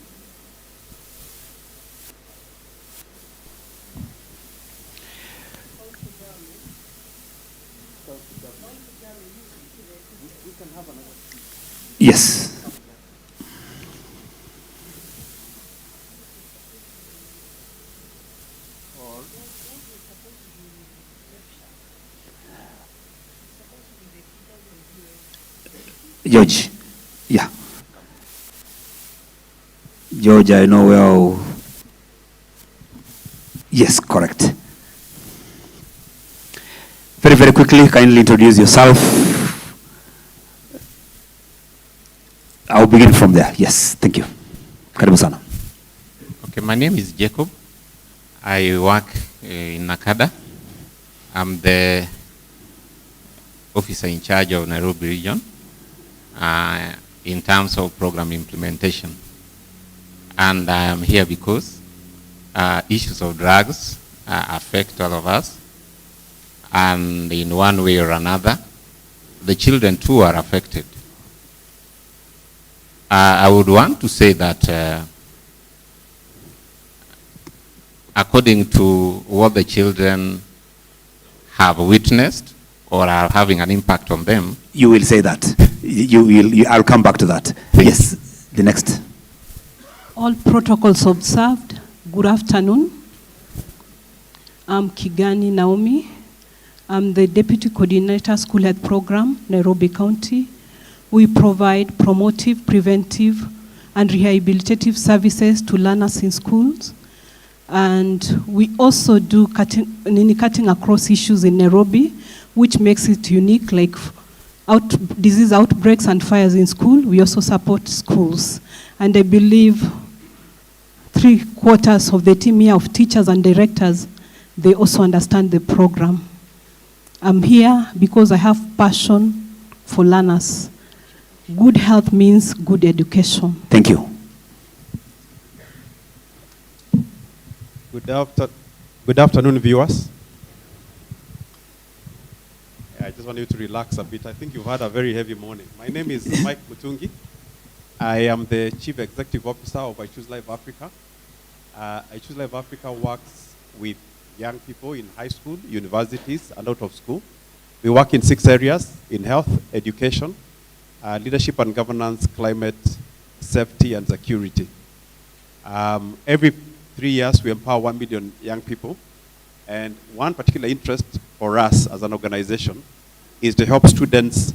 Yes. George, yeah. George, I know well. Yes, correct. Very, very quickly, kindly introduce yourself. I'll begin from there. Yes, thank you. Karibu sana. Okay, my name is Jacob. I work in Nakada. I'm the officer in charge of Nairobi region in terms of program implementation. And I am here because issues of drugs affect all of us. And in one way or another, the children too are affected. I would want to say that according to what the children have witnessed or are having an impact on them. You will say that. I'll come back to that. Yes, the next. All protocols observed. Good afternoon. I'm Kigani Naomi. I'm the Deputy Coordinator, School Health Program, Nairobi County. We provide promotive, preventive, and rehabilitative services to learners in schools. And we also do cutting across issues in Nairobi, which makes it unique, like disease outbreaks and fires in school. We also support schools. And I believe 3/4 of the team here of teachers and directors, they also understand the program. I'm here because I have passion for learners. Good health means good education. Thank you. Good afternoon, viewers. I just want you to relax a bit. I think you've had a very heavy morning. My name is Mike Mutungi. I am the Chief Executive Officer of I Choose Life Africa. I Choose Life Africa works with young people in high school, universities, and out of school. We work in 6 areas: in health, education, leadership and governance, climate, safety, and security. Every 3 years, we empower 1 million young people. And one particular interest for us as an organization is to help students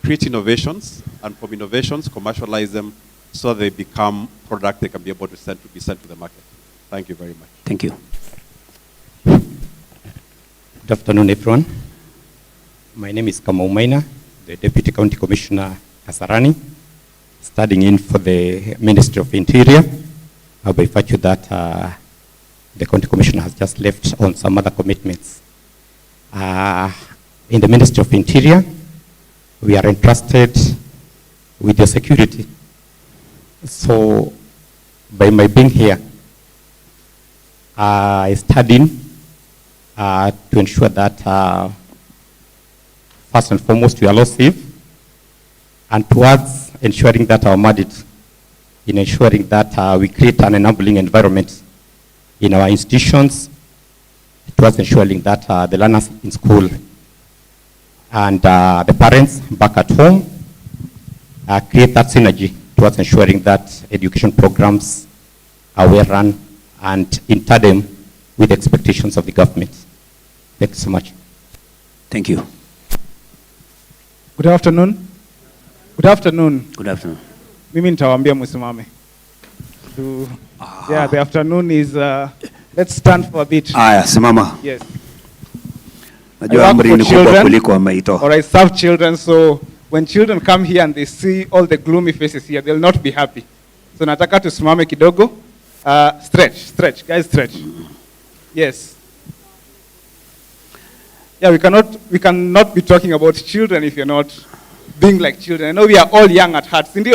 create innovations, and from innovations, commercialize them so they become product they can be able to be sent to the market. Thank you very much. Thank you. Good afternoon, everyone. My name is Kamau Maina, the Deputy County Commissioner Kasarani, studying in for the Ministry of Interior, by virtue that the County Commissioner has just left on some other commitments. In the Ministry of Interior, we are entrusted with your security. So, by my being here, I studied to ensure that first and foremost we are all safe, and towards ensuring that our mandate in ensuring that we create an enabling environment in our institutions, towards ensuring that the learners in school and the parents back at home create that synergy towards ensuring that education programs are well run and in tandem with the expectations of the government. Thank you so much. Thank you. Good afternoon. Good afternoon. Good afternoon. Mimi nitawaambia msimame. Yeah, the afternoon is, let's stand for a bit. Aya, simama. Yes. Najua amri ni kubwa kuliko ameitoa. Or I serve children, so when children come here and they see all the gloomy faces here, they'll not be happy. So nataka tusimame kidogo. Stretch, guys, stretch. Yes. Yeah, we cannot be talking about children if you're not being like children. I know we are all young at heart, Cindy.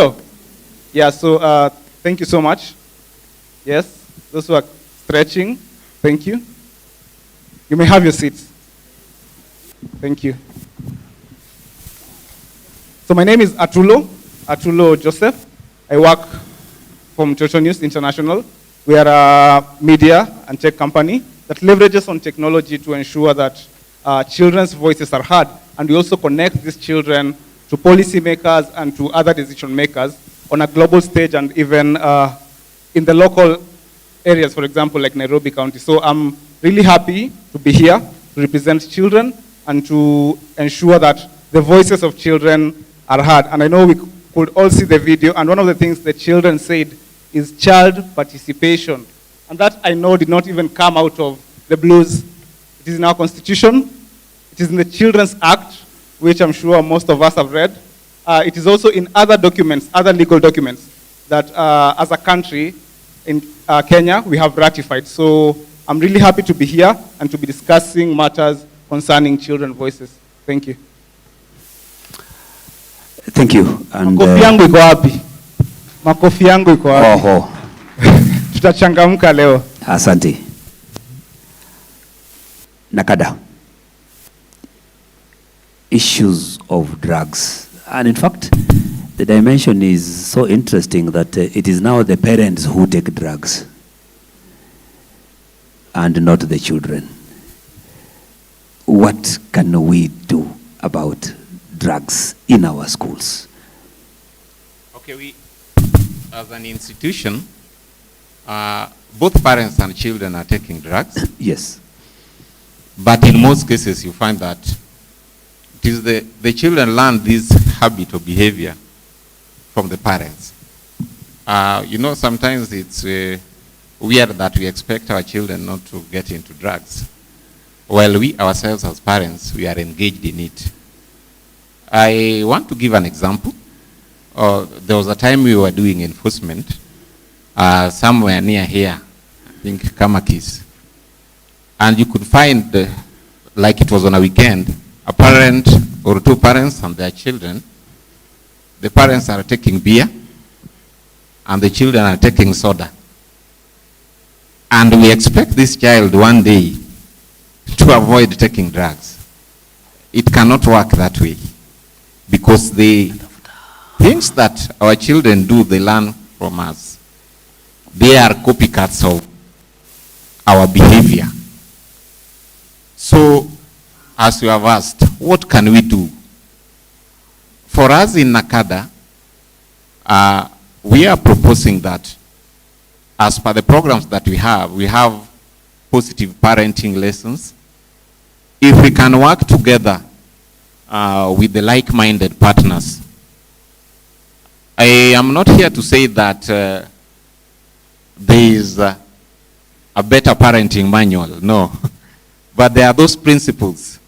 Yeah, so thank you so much. Yes, those who are stretching, thank you. You may have your seats. Thank you. So my name is Atulo Joseph. I work from Toto News International. We are a media and tech company that leverages on technology to ensure that children's voices are heard, and we also connect these children to policymakers and to other decision makers on a global stage and even in the local areas, for example, like Nairobi County. So I'm really happy to be here to represent children and to ensure that the voices of children are heard. And I know we could all see the video, and one of the things the children said is child participation. And that I know did not even come out of the blues. It is in our constitution. It is in the Children's Act, which I'm sure most of us have read. It is also in other documents, other legal documents that as a country in Kenya, we have ratified. So I'm really happy to be here and to be discussing matters concerning children's voices. Thank you. Thank you. And, makofi yangu iko wapi? Makofi yangu iko wapi? Oho. Tutachangamka leo. Asante. Nakada. Issues of drugs. And in fact, the dimension is so interesting that it is now the parents who take drugs and not the children. What can we do about drugs in our schools? Okay, we, as an institution, both parents and children are taking drugs. Yes. But in most cases, you find that it is the children learn this habit or behavior from the parents. You know, sometimes it's weird that we expect our children not to get into drugs. While we ourselves as parents, we are engaged in it. I want to give an example. There was a time we were doing enforcement somewhere near here, I think Kamakis. And you could find, like it was on a weekend, a parent or two parents and their children. The parents are taking beer and the children are taking soda. And we expect this child one day to avoid taking drugs. It cannot work that way, because the things that our children do, they learn from us. They are copycats of our behavior. So, as you have asked, what can we do? For us in Nakada, we are proposing that as per the programs that we have positive parenting lessons. If we can work together with the like-minded partners. I am not here to say that there is a better parenting manual, no. But there are those principles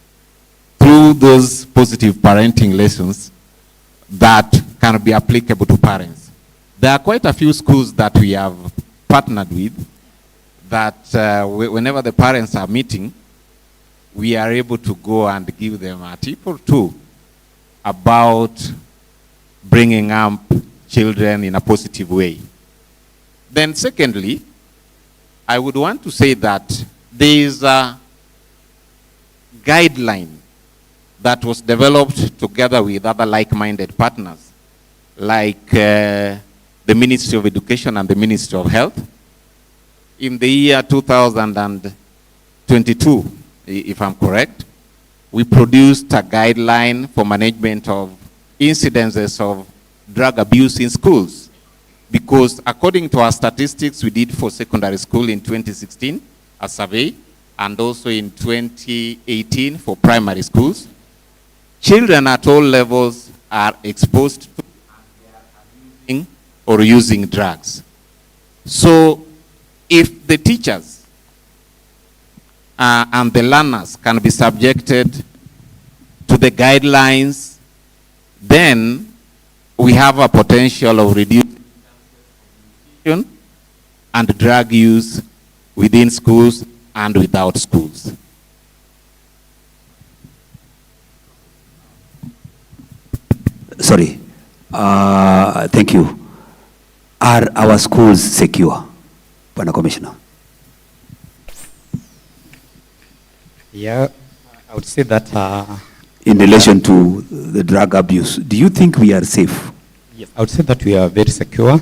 through those positive parenting lessons that can be applicable to parents. There are quite a few schools that we have partnered with that whenever the parents are meeting, we are able to go and give them a tip or two about bringing up children in a positive way. Then secondly, I would want to say that there is a guideline that was developed together with other like-minded partners, like the Ministry of Education and the Ministry of Health. In the year 2022, if I'm correct, we produced a guideline for management of incidences of drug abuse in schools. Because according to our statistics we did for secondary school in 2016, a survey, and also in 2018 for primary schools, children at all levels are exposed to abusing or using drugs. So if the teachers and the learners can be subjected to the guidelines, then we have a potential of reducing and drug use within schools and without schools. Sorry. Thank you. Are our schools secure, Bwana Commissioner? Yeah, I would say that in relation to the drug abuse, do you think we are safe? Yes, I would say that we are very secure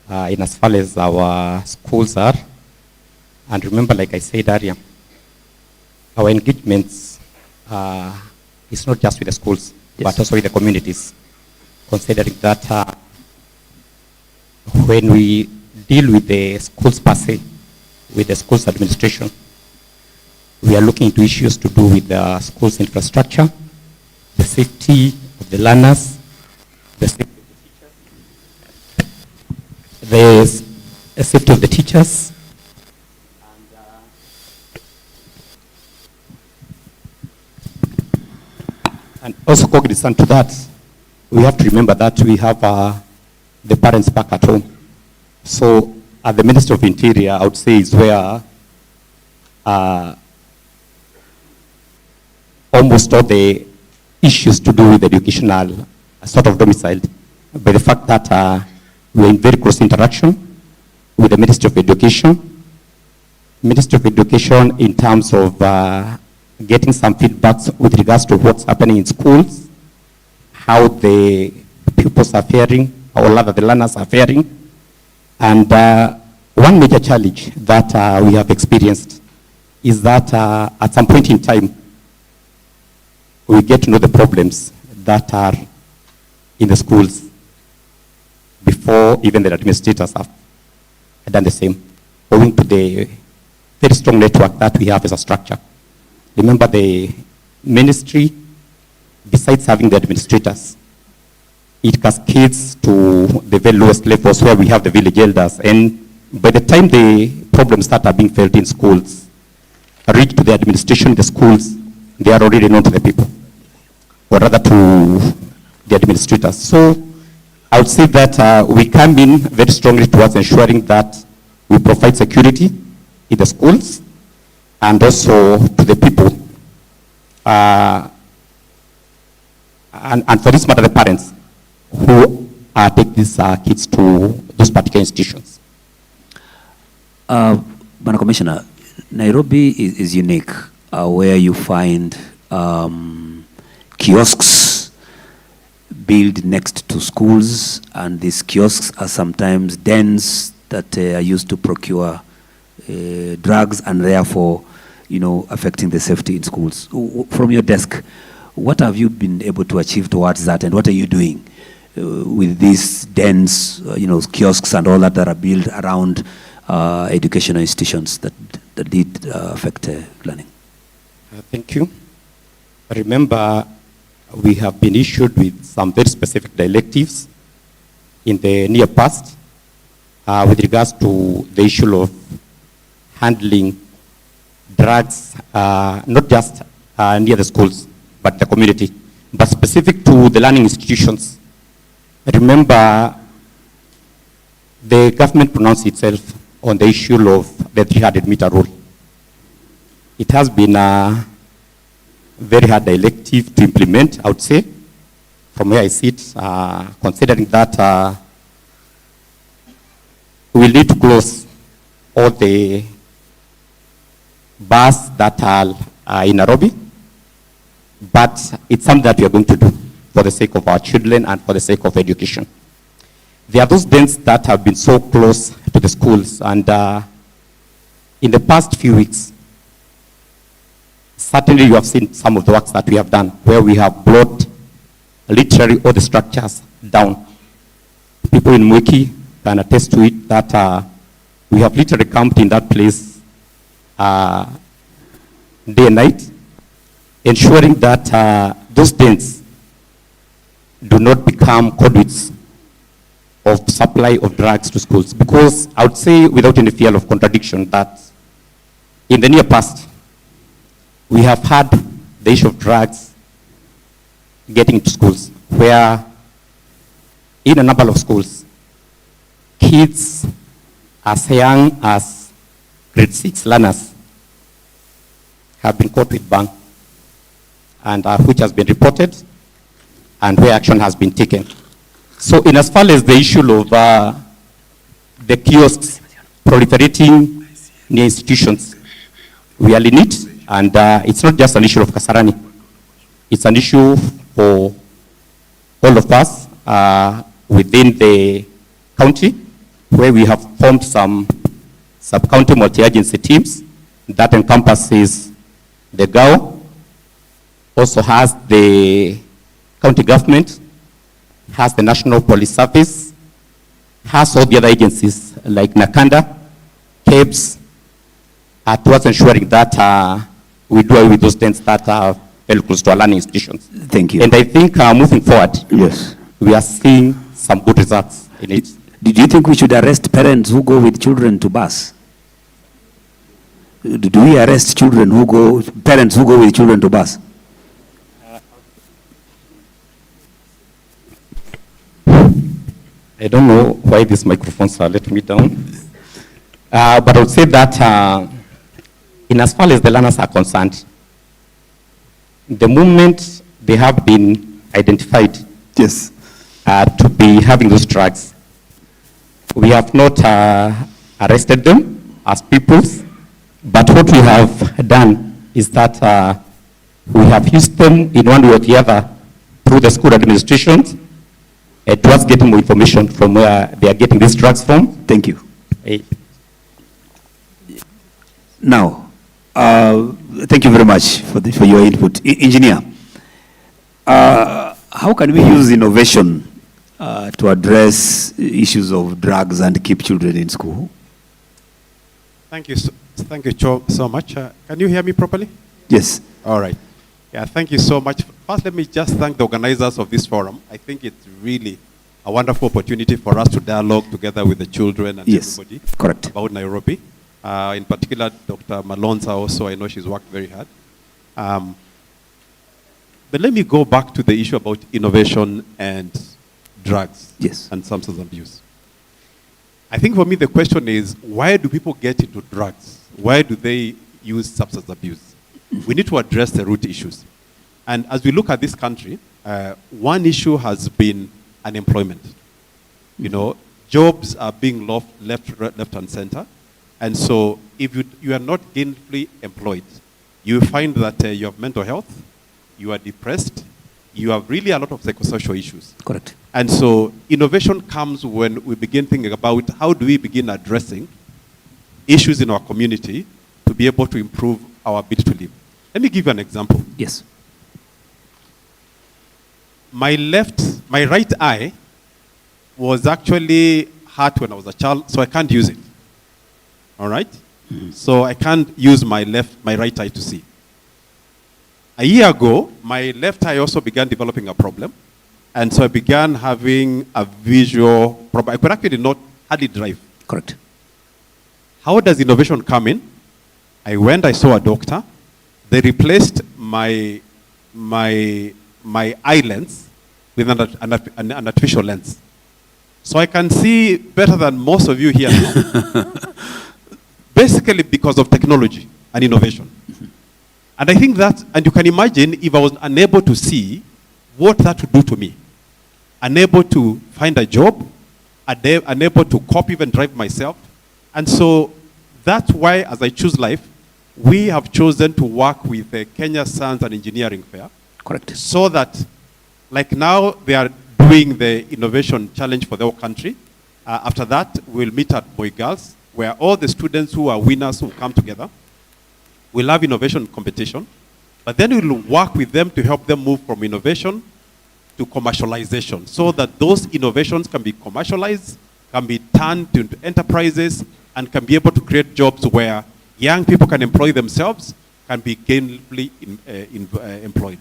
in as far as our schools are. And remember, like I said earlier, our engagements is not just with the schools, but also with the communities, considering that when we deal with the schools per se, with the schools administration, we are looking into issues to do with the schools infrastructure, the safety of the learners, the safety of the teachers, and also cognizant to that, we have to remember that we have the parents back at home. So at the Ministry of Interior, I would say is where almost all the issues to do with educational sort of domiciled by the fact that we're in very close interaction with the Ministry of Education. Ministry of Education in terms of getting some feedbacks with regards to what's happening in schools, how the pupils are faring, or rather the learners are faring. And one major challenge that we have experienced is that at some point in time, we get to know the problems that are in the schools before even the administrators have done the same, owing to the very strong network that we have as a structure. Remember, the ministry, besides having the administrators, it cascades to the very lowest levels where we have the village elders. And by the time the problems that are being felt in schools reach to the administration in the schools, they are already known to the people, or rather to the administrators. So I would say that we come in very strongly towards ensuring that we provide security in the schools and also to the people. And for this matter, the parents who take these kids to those particular institutions. Madam Commissioner, Nairobi is unique where you find kiosks built next to schools, and these kiosks are sometimes dens that are used to procure drugs and therefore, affecting the safety in schools. From your desk, what have you been able to achieve towards that, and what are you doing with these dens, kiosks and all that are built around educational institutions that did affect learning? Thank you. Remember, we have been issued with some very specific directives in the near past with regards to the issue of handling drugs, not just near the schools, but the community, but specific to the learning institutions. Remember, the government pronounced itself on the issue of the 300-meter rule. It has been a very hard directive to implement, I would say, from where I sit, considering that we need to close all the bars that are in Nairobi, but it's something that we are going to do for the sake of our children and for the sake of education. There are those dens that have been so close to the schools, and in the past few weeks, certainly you have seen some of the works that we have done, where we have brought literally all the structures down. People in Mwiki can attest to it that we have literally camped in that place day and night, ensuring that those dens do not become conduits of supply of drugs to schools. Because I would say, without any fear of contradiction, that in the near past, we have had the issue of drugs getting into schools, where in a number of schools, kids as young as grade 6 learners have been caught with bang, and which has been reported, and where action has been taken. So in as far as the issue of the kiosks proliferating near institutions, we are in it, and it's not just an issue of Kasarani. It's an issue for all of us within the county, where we have formed some sub-county multi-agency teams that encompasses the GAO, also has the county government, has the National Police Service, has all the other agencies like Nakanda, CABS, towards ensuring that we do away with those tents that are very close to our learning institutions. Thank you. And I think moving forward, yes, we are seeing some good results in it. Do you think we should arrest parents who go with children to bus? Do we arrest parents who go with children to bus? I don't know why these microphones are letting me down. But I would say that in as far as the learners are concerned, the moment they have been identified yes, to be having those drugs, we have not arrested them as peoples, but what we have done is that we have used them in one way or the other through the school administrations towards getting more information from where they are getting these drugs from. Thank you. Now, thank you very much for your input. Engineer, how can we use innovation to address issues of drugs and keep children in school? Thank you so much. Can you hear me properly? Yes. All right. Yeah, thank you so much. First, let me just thank the organizers of this forum. I think it's really a wonderful opportunity for us to dialogue together with the children and everybody correct, about Nairobi. In particular, Dr. Malonza also, I know she's worked very hard. But let me go back to the issue about innovation and drugs and substance abuse. I think for me the question is, why do people get into drugs? Why do they use substance abuse? We need to address the root issues. And as we look at this country, one issue has been unemployment. You know, jobs are being left and center. And so if you are not gainfully employed, you find that you have mental health, you are depressed, you have really a lot of psychosocial issues. Correct. And so innovation comes when we begin thinking about how do we begin addressing issues in our community to be able to improve our ability to live. Let me give you an example. Yes. My right eye was actually hurt when I was a child, so I can't use it. All right? So I can't use my right eye to see. A year ago, my left eye also began developing a problem. And so I began having a visual problem. I could actually not hardly drive. Correct. How does innovation come in? I went, I saw a doctor. They replaced my eye lens with an artificial lens. So I can see better than most of you here. Basically because of technology and innovation. And I think that, and you can imagine if I was unable to see, what that would do to me. Unable to find a job, unable to cope, even drive myself. And so that's why, as I choose life, we have chosen to work with the Kenya Science and Engineering Fair. Correct. So that, like now, they are doing the innovation challenge for the whole country. After that, we'll meet at Boy Girls, where all the students who are winners will come together. We'll have innovation competition. But then we'll work with them to help them move from innovation to commercialization, so that those innovations can be commercialized, can be turned into enterprises, and can be able to create jobs where young people can employ themselves, can be gainfully employed.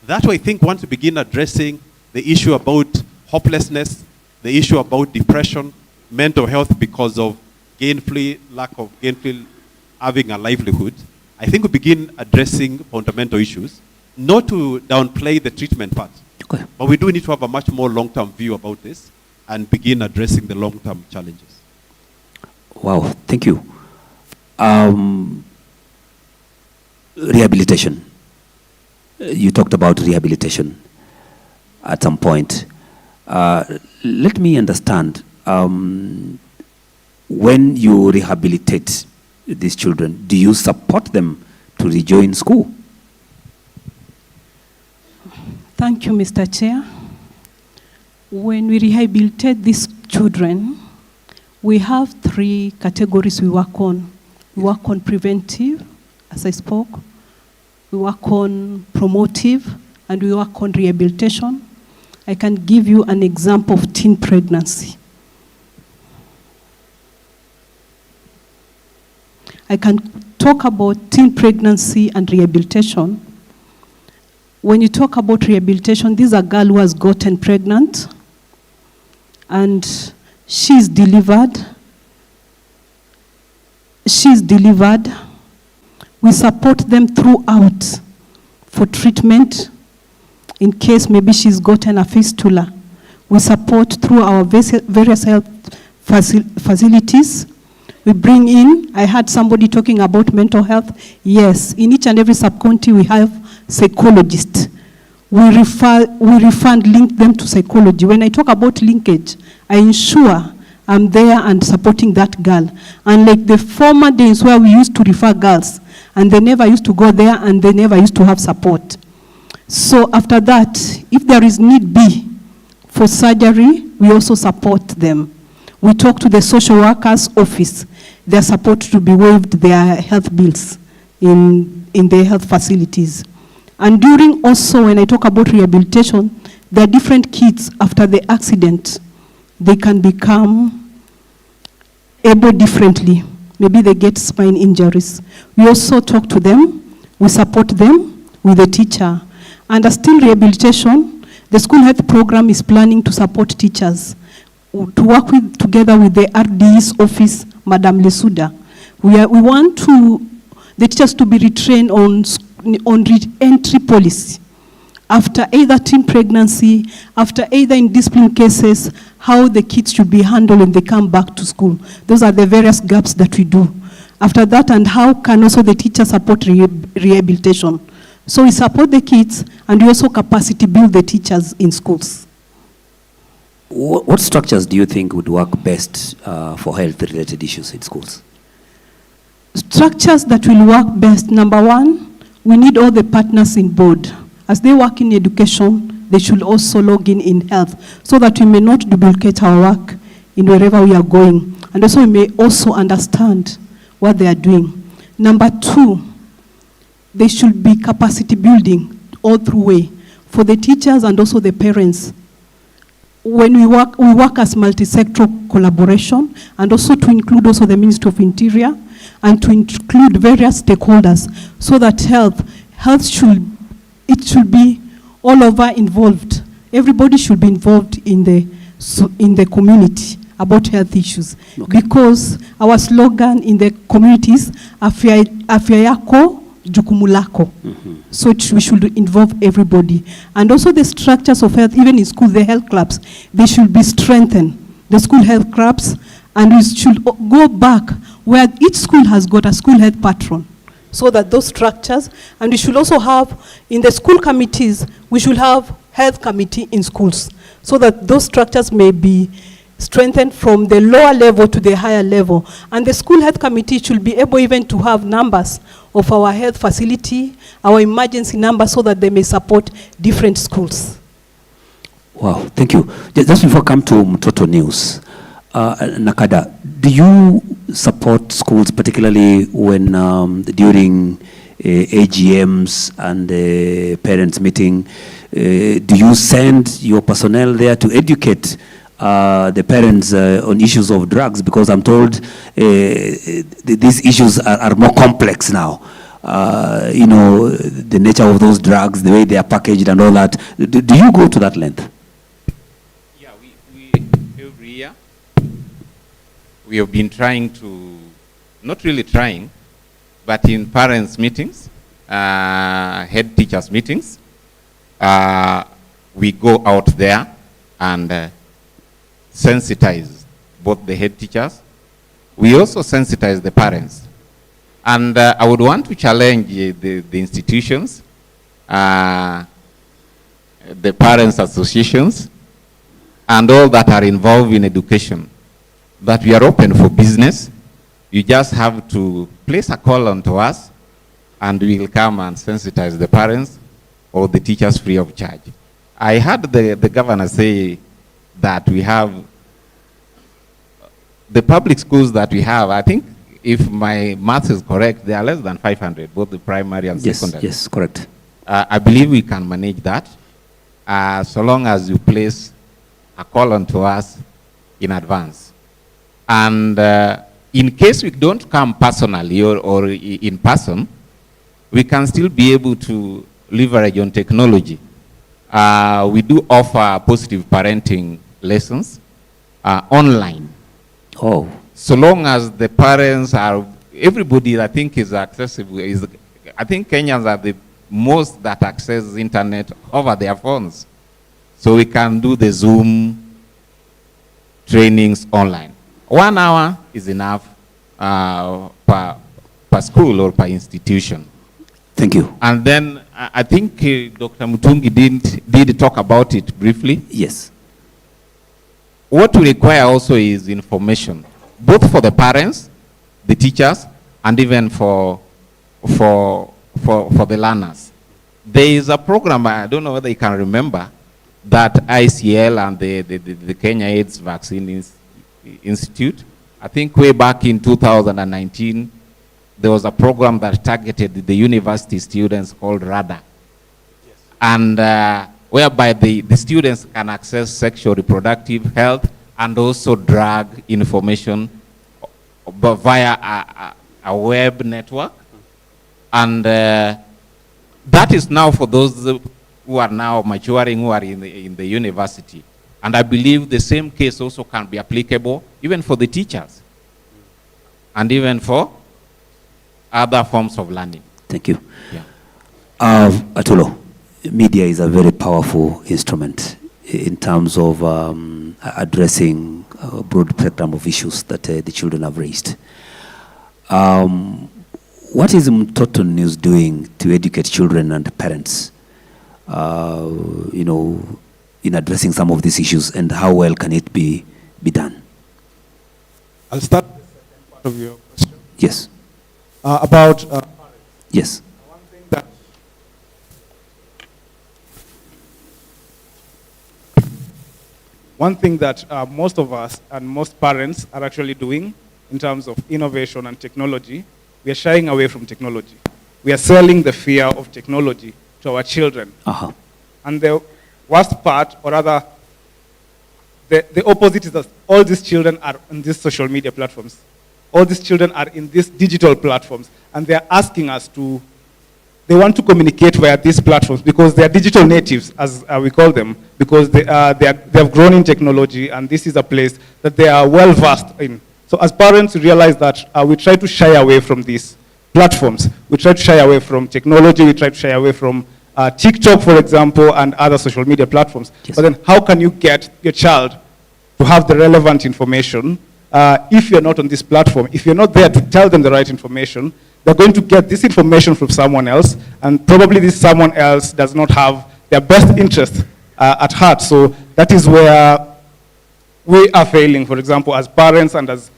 That way, I think once we begin addressing the issue about hopelessness, the issue about depression, mental health because of lack of gainfully having a livelihood, I think we begin addressing fundamental issues, not to downplay the treatment part. Okay. But we do need to have a much more long-term view about this and begin addressing the long-term challenges. Wow, thank you. Rehabilitation. You talked about rehabilitation at some point. Let me understand. When you rehabilitate these children, do you support them to rejoin school? Thank you, Mr. Chair. When we rehabilitate these children, we have 3 categories we work on. We work on preventive, as I spoke. We work on promotive, and we work on rehabilitation. I can give you an example of teen pregnancy. I can talk about teen pregnancy and rehabilitation. When you talk about rehabilitation, this is a girl who has gotten pregnant and she's delivered. We support them throughout for treatment in case maybe she's gotten a fistula. We support through our various health facilities. We bring in, I heard somebody talking about mental health. Yes, in each and every sub-county we have psychologists. We link them to psychology. When I talk about linkage, I ensure I'm there and supporting that girl. Unlike the former days where we used to refer girls, and they never used to go there and they never used to have support. So after that, if there is need be for surgery, we also support them. We talk to the social workers' office. Their support to be waived their health bills in their health facilities. And during also, when I talk about rehabilitation, there are different kids after the accident. They can become able differently. Maybe they get spine injuries. We also talk to them. We support them with a teacher. And still rehabilitation, the school health program is planning to support teachers to work together with the RD's office, Madam Lesuda. We want the teachers to be retrained on re-entry policy. After either teen pregnancy, after either in discipline cases, how the kids should be handled when they come back to school. Those are the various gaps that we do. After that, and how can also the teacher support rehabilitation. So we support the kids, and we also capacity build the teachers in schools. What structures do you think would work best for health-related issues in schools? Structures that will work best, number one, we need all the partners in board. As they work in education, they should also log in health, so that we may not duplicate our work in wherever we are going. And also we may also understand what they are doing. Number two, they should be capacity building all through way for the teachers and also the parents. When we work as multi-sectoral collaboration, and also to include also the Ministry of Interior, and to include various stakeholders, so that health should be all over involved. Everybody should be involved in the community about health issues. Okay. Because our slogan in the communities, afya yako, jukumu lako. So we should involve everybody. And also the structures of health, even in school, the health clubs, they should be strengthened. The school health clubs, and we should go back where each school has got a school health patron. So that those structures, and we should also have, in the school committees, we should have health committee in schools, so that those structures may be strengthened from the lower level to the higher level. And the school health committee should be able even to have numbers of our health facility, our emergency numbers, so that they may support different schools. Wow, thank you. Just before I come to Mtoto News, Nakada, do you support schools, particularly when during AGMs and parents meeting? Do you send your personnel there to educate the parents on issues of drugs? Because I'm told these issues are more complex now. You know, the nature of those drugs, the way they are packaged and all that. Do you go to that length? Yeah, we every year, we have been trying to, not really trying, but in parents' meetings, head teachers' meetings, we go out there and sensitize both the head teachers. We also sensitize the parents. And I would want to challenge the institutions, the parents' associations, and all that are involved in education, that we are open for business. You just have to place a call on to us, and we will come and sensitize the parents or the teachers free of charge. I heard the governor say that we have, the public schools that we have, I think, if my math is correct, they are less than 500, both the primary and secondary. Yes, correct. I believe we can manage that. so long as you place a call on to us in advance. And in case we don't come personally or in person, we can still be able to leverage on technology. We do offer positive parenting lessons online. Oh. So long as the parents are, everybody I think is accessible. I think Kenyans are the most that access internet over their phones. So we can do the Zoom trainings online. 1 hour is enough per school or per institution. Thank you. And then I think Dr. Mutungi did talk about it briefly. Yes. What we require also is information, both for the parents, the teachers, and even for the learners. There is a program, I don't know whether you can remember, that ICL and the Kenya AIDS Vaccine Institute, I think way back in 2019, there was a program that targeted the university students called RADA. Yes. And whereby the students can access sexual reproductive health and also drug information but via a web network. And that is now for those who are now maturing, who are in the university. And I believe the same case also can be applicable even for the teachers and even for other forms of learning. Thank you. Yeah. Atulo, media is a very powerful instrument in terms of addressing a broad spectrum of issues that the children have raised. What is Mtoto News doing to educate children and parents, in addressing some of these issues, and how well can it be done? I'll start with the second part of your question. Yes. About yes. One thing that most of us and most parents are actually doing in terms of innovation and technology, we are shying away from technology. We are selling the fear of technology to our children. Uh-huh. And the worst part, or rather, the opposite is that all these children are on these social media platforms. All these children are in these digital platforms, and they are asking us to, they want to communicate via these platforms because they are digital natives, as we call them, because they have grown in technology, and this is a place that they are well versed in. So as parents, we realize that we try to shy away from these platforms. We try to shy away from technology. We try to shy away from TikTok, for example, and other social media platforms. Yes. But then how can you get your child to have the relevant information if you're not on this platform? If you're not there to tell them the right information, they're going to get this information from someone else, and probably this someone else does not have their best interest at heart. So that is where we are failing, for example, as parents and as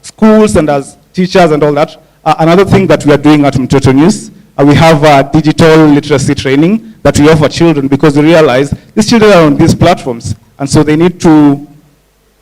schools and as teachers and all that. Another thing that we are doing at Mtoto News, we have digital literacy training that we offer children, because we realize these children are on these platforms, and so they need to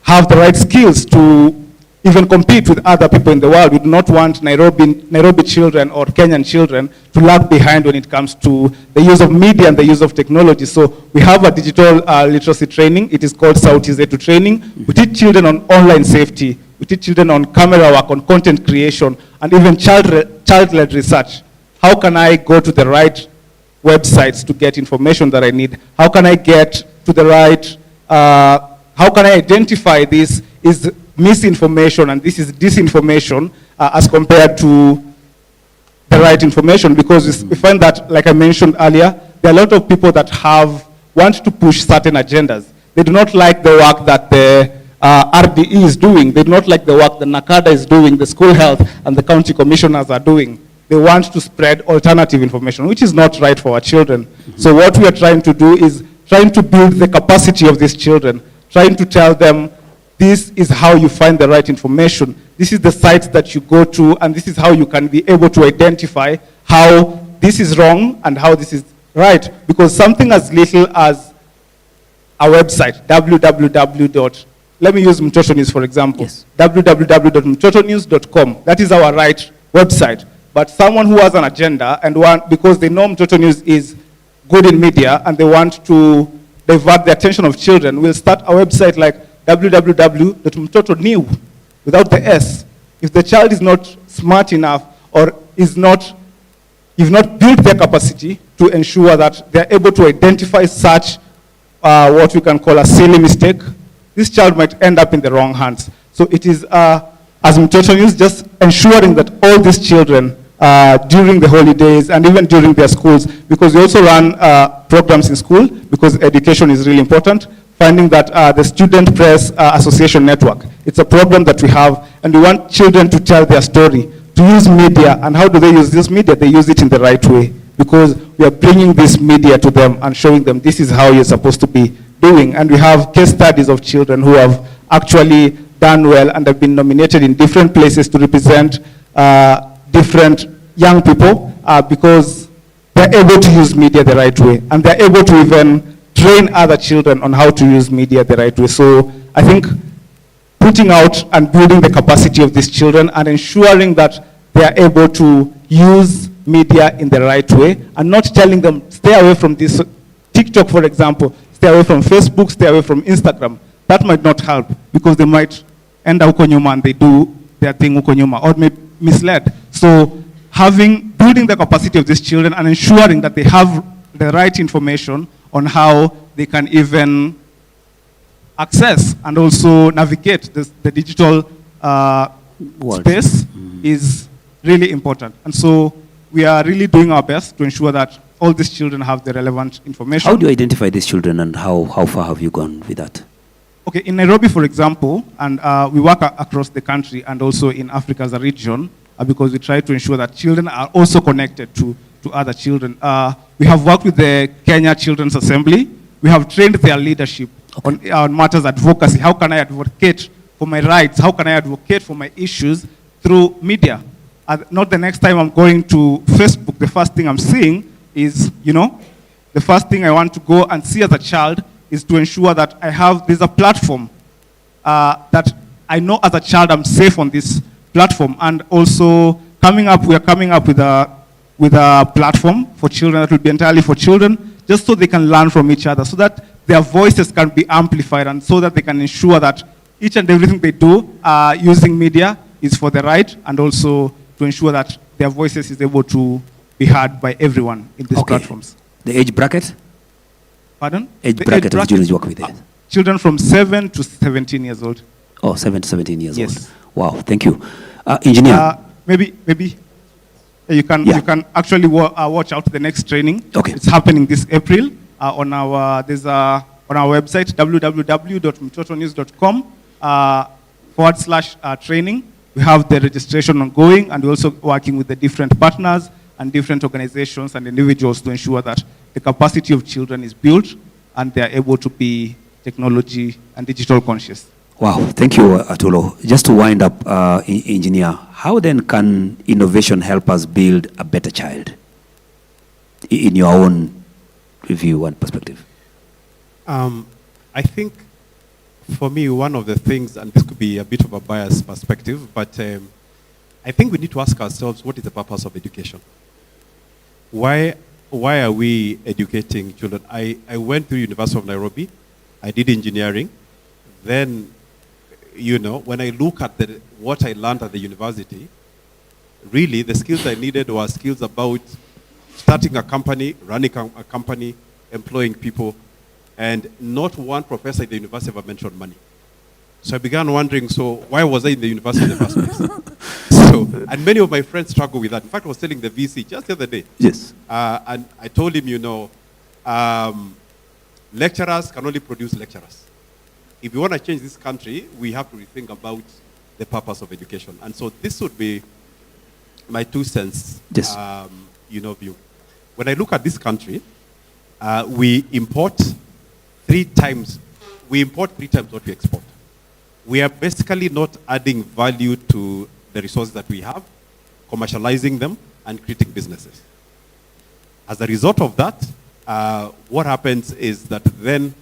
have the right skills to even compete with other people in the world. We do not want Nairobi children or Kenyan children to lag behind when it comes to the use of media and the use of technology. So we have a digital literacy training. It is called Sauti Zetu training. We teach children on online safety. We teach children on camera work, on content creation, and even child-led research. How can I go to the right websites to get information that I need? How can I get to the right, how can I identify this is misinformation and this is disinformation as compared to the right information? Because we find that, like I mentioned earlier, there are a lot of people that want to push certain agendas. They do not like the work that the RDE is doing. They do not like the work the NACADA is doing, the school health and the county commissioners are doing. They want to spread alternative information, which is not right for our children. Mm-hmm. So what we are trying to do is trying to build the capacity of these children, trying to tell them this is how you find the right information. This is the sites that you go to, and this is how you can be able to identify how this is wrong and how this is right. Because something as little as a website, let me use Mtoto News, for example. Yes. www.mtotonews.com. That is our right website. But someone who has an agenda and because they know Mtoto News is good in media and they want to divert the attention of children, we'll start a website like www.mtoto.new without the S. If the child is not smart enough or you've not built their capacity to ensure that they're able to identify such what we can call a silly mistake, this child might end up in the wrong hands. So it is, as Mtoto News, just ensuring that all these children during the holidays and even during their schools, because we also run programs in school because education is really important, finding that the Student Press Association Network, it's a program that we have, and we want children to tell their story, to use media. And how do they use this media? They use it in the right way, because we are bringing this media to them and showing them this is how you're supposed to be doing. And we have case studies of children who have actually done well and have been nominated in different places to represent different young people because they're able to use media the right way, and they're able to even train other children on how to use media the right way. So I think putting out and building the capacity of these children and ensuring that they are able to use media in the right way, and not telling them, stay away from this, TikTok, for example, stay away from Facebook, stay away from Instagram. That might not help, because they might end up huko nyuma and they do their thing huko nyuma, or may misled. So building the capacity of these children and ensuring that they have the right information on how they can even access and also navigate the digital space is really important. And so we are really doing our best to ensure that all these children have the relevant information. How do you identify these children, and how far have you gone with that? Okay, in Nairobi, for example, and we work across the country and also in Africa as a region, because we try to ensure that children are also connected to other children. We have worked with the Kenya Children's Assembly. We have trained their leadership on matters advocacy. How can I advocate for my rights? How can I advocate for my issues through media? Not the next time I'm going to Facebook, the first thing I'm seeing is, the first thing I want to go and see as a child is to ensure that there's a platform that I know as a child I'm safe on this platform. And also we are coming up with a platform for children that will be entirely for children, just so they can learn from each other, so that their voices can be amplified, and so that they can ensure that each and everything they do using media is for the right, and also to ensure that their voices is able to be heard by everyone in these platforms. The age bracket? Pardon? Age bracket of children you work with? Children from 7 to 17 years old. Oh, 7 to 17 years Yes. old. Wow, thank you. Engineer? Maybe you can actually watch out the next training. Okay. It's happening this April on our website, www.mtotonews.com/training. We have the registration ongoing, and we're also working with the different partners and different organizations and individuals to ensure that the capacity of children is built and they are able to be technology and digital conscious. Wow, thank you, Atulo. Just to wind up, Engineer, how then can innovation help us build a better child, in your own review and perspective? I think, for me, one of the things, and this could be a bit of a biased perspective, but I think we need to ask ourselves, what is the purpose of education? Why are we educating children? I went to University of Nairobi. I did engineering. Then, when I look at what I learned at the university, really the skills I needed were skills about starting a company, running a company, employing people, and not one professor in the university ever mentioned money. So I began wondering, so why was I in the university in the first place? And many of my friends struggle with that. In fact, I was telling the VC just the other day. Yes. And I told him, lecturers can only produce lecturers. If we want to change this country, we have to rethink about the purpose of education. And so this would be my 2 cents, view. When I look at this country, we import 3 times what we export. We are basically not adding value to the resources that we have, commercializing them, and creating businesses. As a result of that, what happens is that then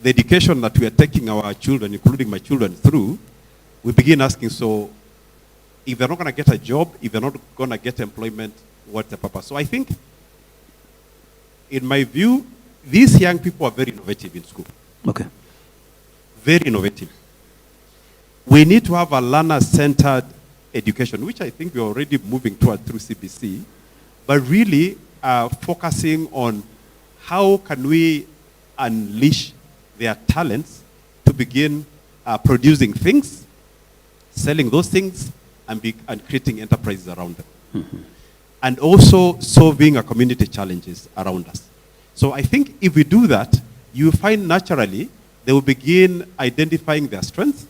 the education that we are taking our children, including my children, through, we begin asking, so if they're not going to get a job, if they're not going to get employment, what's the purpose? So I think in my view, these young people are very innovative in school. Okay. Very innovative. We need to have a learner-centered education, which I think we're already moving toward through CBC, but really focusing on how can we unleash their talents to begin producing things, selling those things, and creating enterprises around them. Mm-hmm. And also solving our community challenges around us. So I think if we do that, you find naturally they will begin identifying their strengths,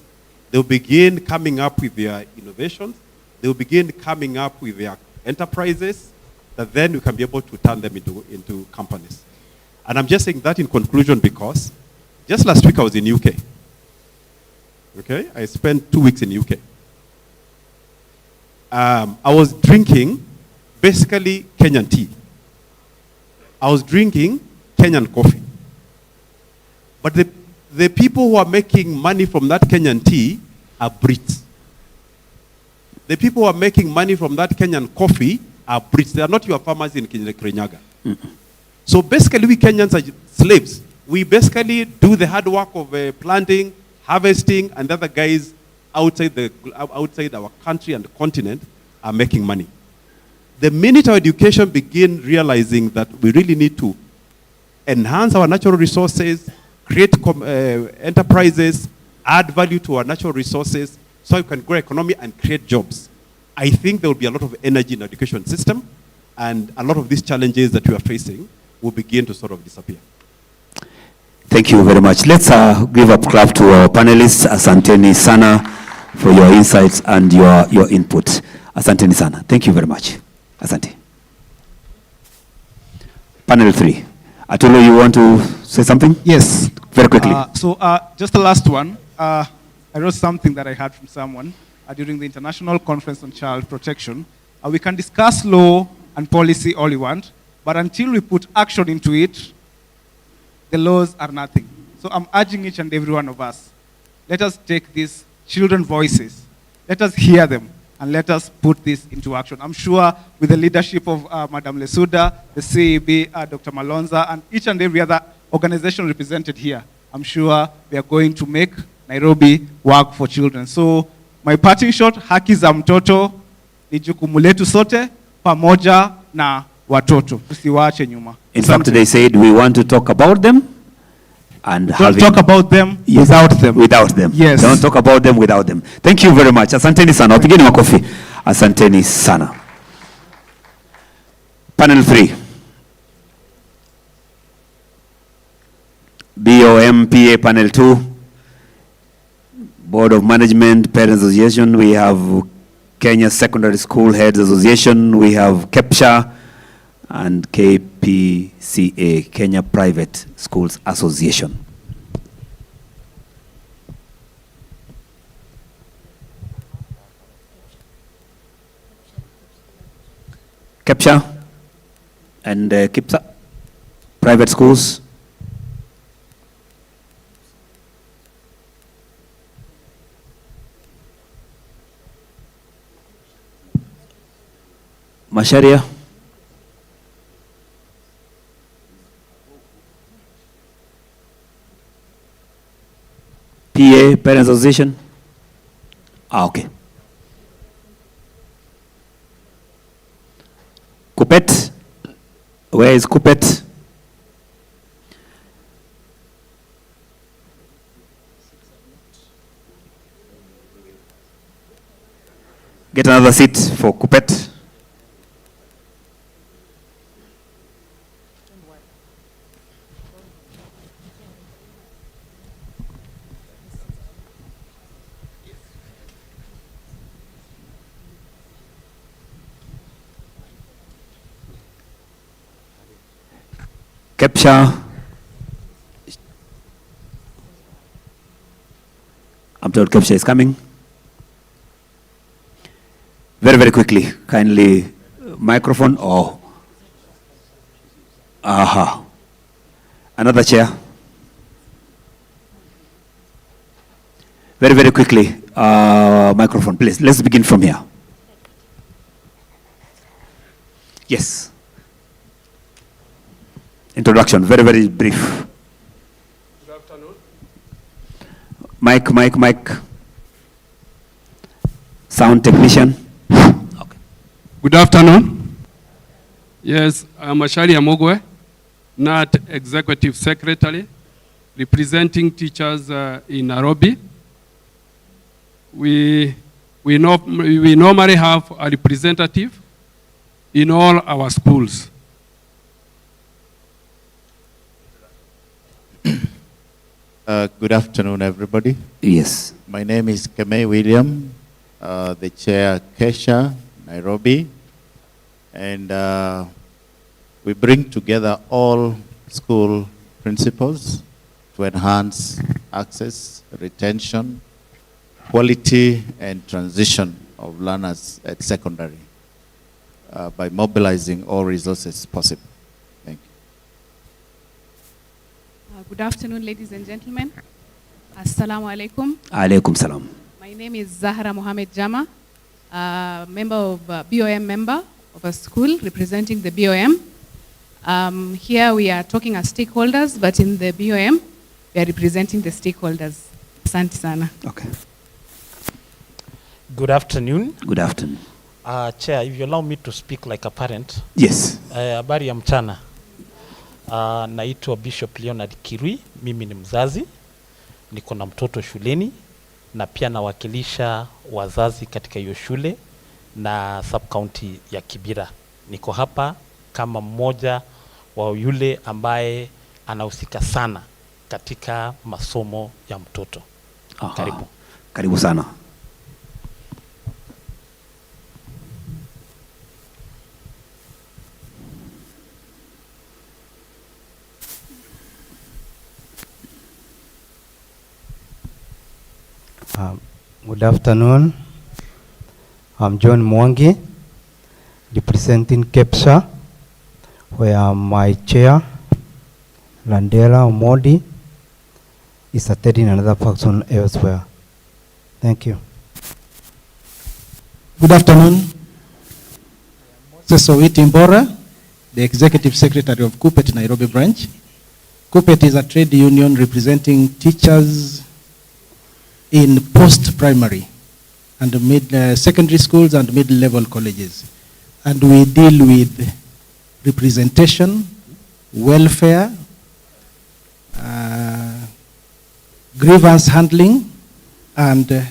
they will begin coming up with their innovations, they will begin coming up with their enterprises, that then we can be able to turn them into companies. And I'm just saying that in conclusion because just last week I was in UK. Okay, I spent 2 weeks in UK. I was drinking basically Kenyan tea. I was drinking Kenyan coffee. But the people who are making money from that Kenyan tea are Brits. The people who are making money from that Kenyan coffee are Brits. They are not your farmers in Kirinyaga. Mm-hmm. So basically we Kenyans are slaves. We basically do the hard work of planting, harvesting, and the other guys outside our country and the continent are making money. The minute our education begin realizing that we really need to enhance our natural resources, create enterprises, add value to our natural resources so we can grow economy and create jobs, I think there will be a lot of energy in the education system and a lot of these challenges that we are facing will begin to sort of disappear. Thank you very much. Let's give a clap to our panelists. Asanteni sana for your insights and your input. Asanteni sana. Thank you very much. Asante. Panel 3. Atulu, you want to say something? Yes. Very quickly. Just the last one. I wrote something that I heard from someone during the International Conference on Child Protection. We can discuss law and policy all we want, but until we put action into it, the laws are nothing. So I'm urging each and every one of us, let us take these children's voices, let us hear them, and let us put this into action. I'm sure with the leadership of Madam Lesuda, the CEB, Dr. Malonza, and each and every other organization represented here, I'm sure we are going to make Nairobi work for children. So my parting shot, haki za mtoto ni jukumu letu sote pamoja na watoto. Tusiwaache nyuma. In fact, they said we want to talk about them and don't talk about them without them. Without them. Yes. Don't talk about them without them. Thank you very much. Asanteni sana. Wapigeni makofi. Asanteni sana. Panel 3. BOMPA Panel 2. Board of Management, Parents Association. We have Kenya Secondary School Heads Association. We have KEPSHA and KPCA, Kenya Private Schools Association. KEPSHA and KIPSA, private schools. Masharia. PA, Parents Association. Okay. Kupet. Where is Kupet? Get another seat for Kupet. KEPSHA. I'm told KEPSHA is coming. Very, very quickly. Kindly, microphone. Oh. Aha. Another chair. Very, very quickly. Microphone, please. Let's begin from here. Yes. Introduction, very, very brief. Good afternoon. Mic. Sound technician. Good afternoon. Yes, I'm Ashari Amogwe, not Executive Secretary, representing teachers in Nairobi. We normally have a representative in all our schools. Good afternoon, everybody. Yes. My name is Kemei William, the chair Kesha, Nairobi. And we bring together all school principals to enhance access, retention, quality, and transition of learners at secondary by mobilizing all resources possible. Thank you. Good afternoon, ladies and gentlemen. Assalamu alaikum. Alaikum salam. My name is Zahra Mohammed Jama, member of BOM member of a school representing the BOM. Here we are talking as stakeholders, but in the BOM, we are representing the stakeholders. Asante sana. Okay. Good afternoon. Good afternoon. Chair, if you allow me to speak like a parent. Yes. Habari ya mchana. Naitwa Bishop Leonard Kirui, mimi ni mzazi. Niko na mtoto shuleni na pia nawakilisha wazazi katika hiyo shule na sub-county ya Kibera. Niko hapa kama mmoja wa yule ambaye anahusika sana katika masomo ya mtoto. Aha. Karibu. Karibu sana. Good afternoon. I'm John Mwangi, representing KEPSA, where my chair, Landela Omodi, is attending another function elsewhere. Thank you. Good afternoon. Moses Owiti Mbora, the Executive Secretary of KUPPET Nairobi branch. KUPPET is a trade union representing teachers in post-primary and secondary schools and mid-level colleges. And we deal with representation, welfare, grievance handling, and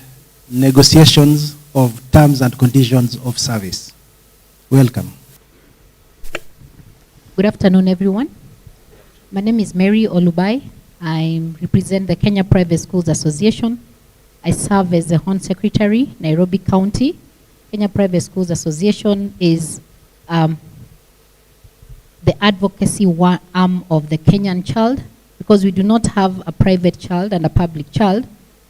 negotiations of terms and conditions of service. Welcome. Good afternoon, everyone. My name is Mary Olubai. I represent the Kenya Private Schools Association. I serve as the Home Secretary, Nairobi County. Kenya Private Schools Association is the advocacy arm of the Kenyan child, because we do not have a private child and a public child,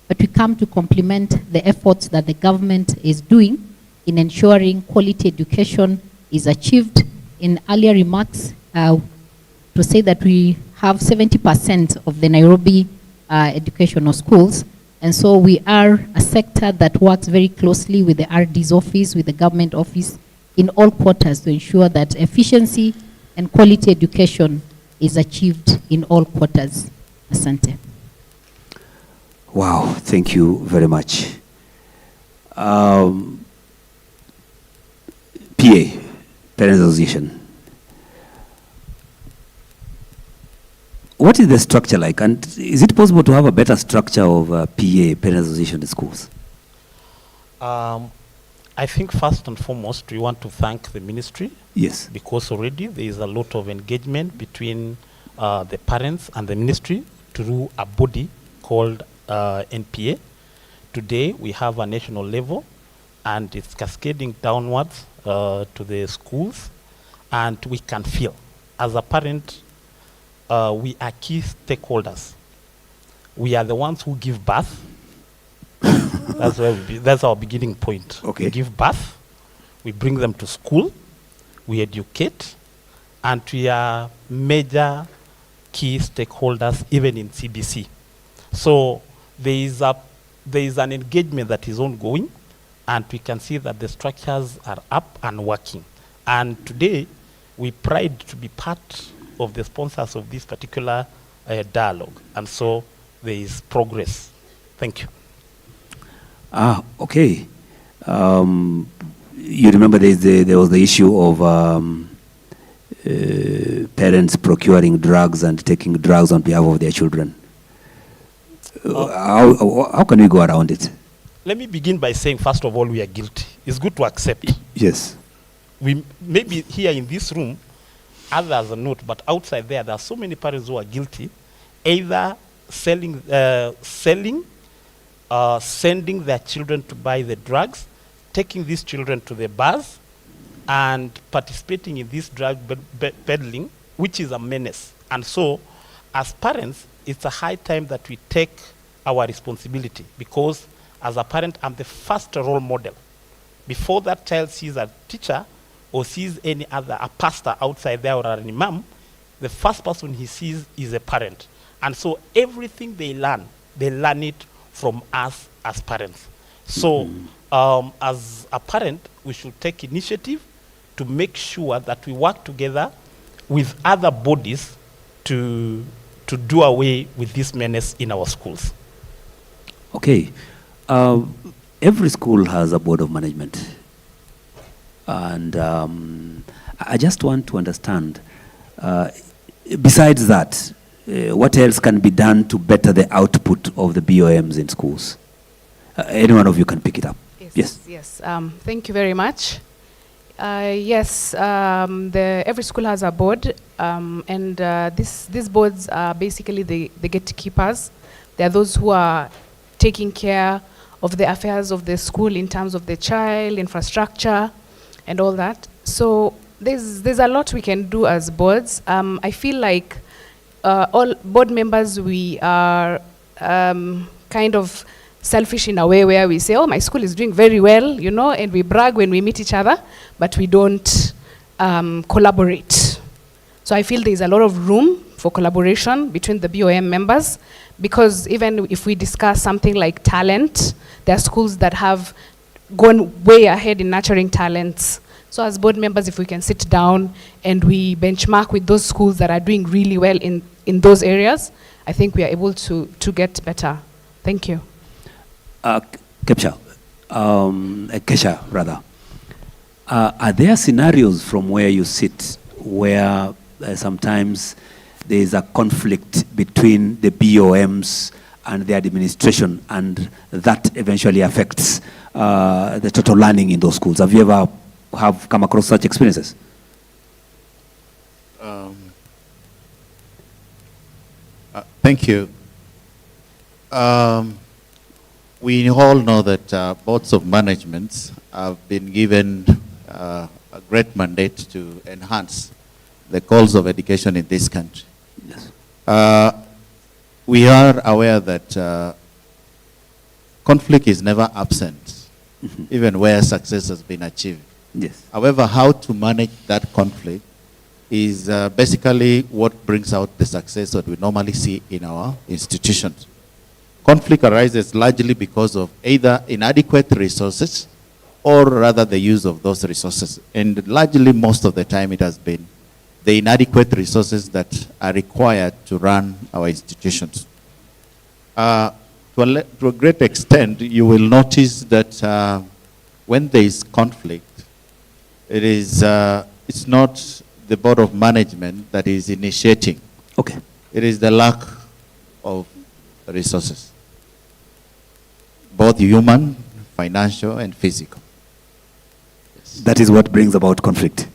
but we come to complement the efforts that the government is doing in ensuring quality education is achieved. In earlier remarks, to say that we have 70% of the Nairobi educational schools. And so we are a sector that works very closely with the RD's office, with the government office in all quarters to ensure that efficiency and quality education is achieved in all quarters. Asante. Wow, thank you very much. PA, Parents Association. What is the structure like, and is it possible to have a better structure of PA, Parents Association in schools? I think first and foremost, we want to thank the ministry. Yes. Because already there is a lot of engagement between the parents and the ministry through a body called NPA. Today we have a national level and it's cascading downwards to the schools, and we can feel, as a parent, we are key stakeholders. We are the ones who give birth. That's our beginning point. Okay. We give birth, we bring them to school, we educate, and we are major key stakeholders even in CBC. So there is an engagement that is ongoing, and we can see that the structures are up and working. And today, we pride to be part of the sponsors of this particular dialogue. And so there is progress. Thank you. Okay. You remember there was the issue of parents procuring drugs and taking drugs on behalf of their children. How can we go around it? Let me begin by saying, first of all, we are guilty. It's good to accept. Yes. We maybe here in this room, others are not, but outside there are so many parents who are guilty, either sending their children to buy the drugs, taking these children to the bars, and participating in this drug peddling, which is a menace. And so, as parents, it's a high time that we take our responsibility, because as a parent, I'm the first role model. Before that child sees a teacher or sees a pastor outside there or an imam, the first person he sees is a parent. And so everything they learn it from us as parents. So as a parent, we should take initiative to make sure that we work together with other bodies to do away with this menace in our schools. Okay. Every school has a board of management. And I just want to understand, besides that, what else can be done to better the output of the BOMs in schools? Any one of you can pick it up. Yes. Thank you very much. Yes, every school has a board, and these boards are basically the gatekeepers. They are those who are taking care of the affairs of the school in terms of the child, infrastructure, and all that. So there's a lot we can do as boards. I feel like all board members, we are kind of selfish in a way where we say, oh, my school is doing very well, and we brag when we meet each other, but we don't collaborate. So I feel there's a lot of room for collaboration between the BOM members, because even if we discuss something like talent, there are schools that have gone way ahead in nurturing talents. So as board members, if we can sit down and we benchmark with those schools that are doing really well in those areas, I think we are able to get better. Thank you. Kesha, rather. Are there scenarios from where you sit where sometimes there is a conflict between the BOMs and the administration, and that eventually affects the total learning in those schools? Have you ever come across such experiences? Thank you. We all know that boards of management have been given a great mandate to enhance the goals of education in this country. Yes. We are aware that conflict is never absent, even where success has been achieved. Yes. However, how to manage that conflict is basically what brings out the success that we normally see in our institutions. Conflict arises largely because of either inadequate resources or rather the use of those resources. And largely most of the time it has been the inadequate resources that are required to run our institutions. To a great extent, you will notice that when there is conflict, it's not the board of management that is initiating. Okay. It is the lack of resources, both human, financial, and physical. Yes. That is what brings about conflict.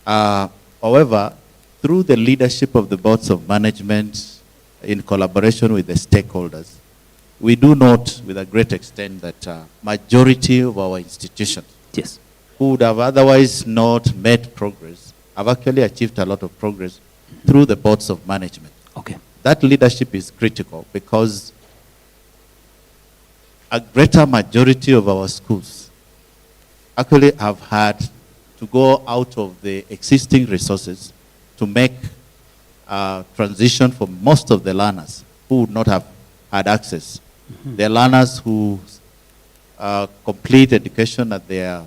However, through the leadership of the boards of management in collaboration with the stakeholders, we do note with a great extent that majority of our institutions, yes, who would have otherwise not made progress, have actually achieved a lot of progress through the boards of management. Okay. That leadership is critical because a greater majority of our schools actually have had to go out of the existing resources to make a transition for most of the learners who would not have had access. The learners who complete education at their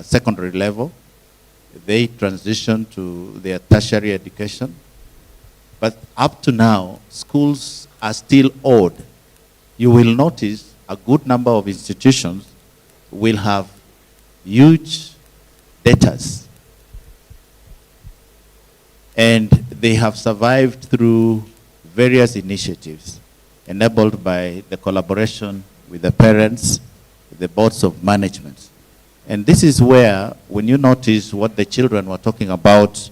secondary level, they transition to their tertiary education. But up to now, schools are still owed. You will notice a good number of institutions will have huge debtors. And they have survived through various initiatives enabled by the collaboration with the parents, the boards of management. And this is where, when you notice what the children were talking about,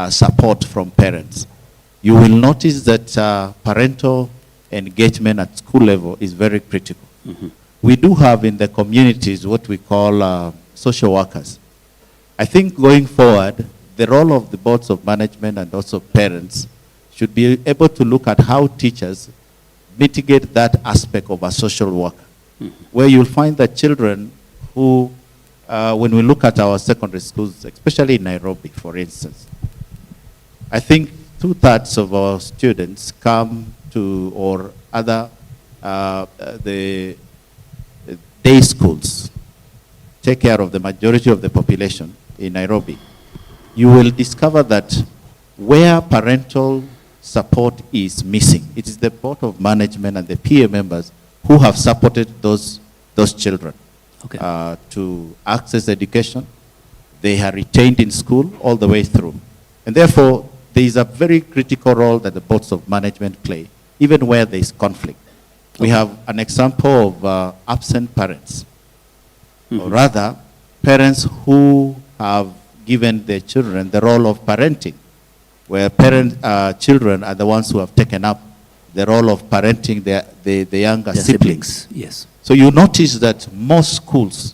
support from parents, you will notice that parental engagement at school level is very critical. Mm-hmm. We do have in the communities what we call social workers. I think going forward, the role of the boards of management and also parents should be able to look at how teachers mitigate that aspect of a social worker, where you'll find that children who, when we look at our secondary schools, especially in Nairobi, for instance, I think 2/3 of our students come to, or other, the day schools take care of the majority of the population in Nairobi. You will discover that where parental support is missing, it is the board of management and the PA members who have supported those children to access education. They are retained in school all the way through. And therefore, there is a very critical role that the boards of management play, even where there is conflict. We have an example of absent parents, or rather, parents who have given their children the role of parenting, where children are the ones who have taken up the role of parenting the younger siblings. Yes. So you notice that most schools,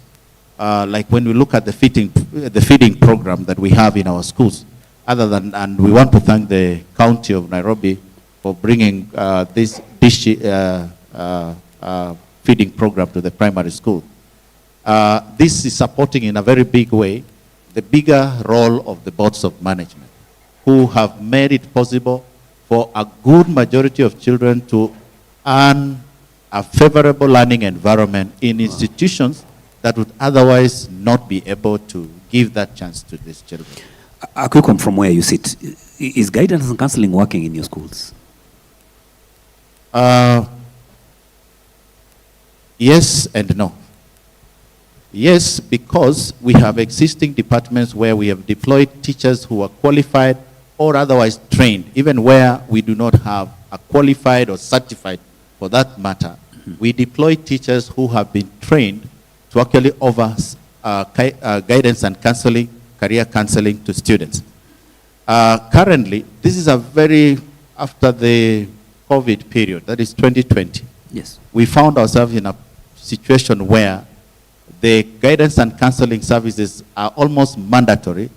like when we look at the feeding program that we have in our schools, and we want to thank the County of Nairobi for bringing this feeding program to the primary school. This is supporting in a very big way the bigger role of the boards of management, who have made it possible for a good majority of children to earn a favorable learning environment in institutions that would otherwise not be able to give that chance to these children. A quick one from where you sit. Is guidance and counseling working in your schools? Yes and no. Yes, because we have existing departments where we have deployed teachers who are qualified or otherwise trained, even where we do not have a qualified or certified, for that matter. We deploy teachers who have been trained to actually offer guidance and counseling, career counseling to students. Currently, this is a very, after the COVID period, that is 2020. Yes. We found ourselves in a situation where the guidance and counseling services are almost mandatory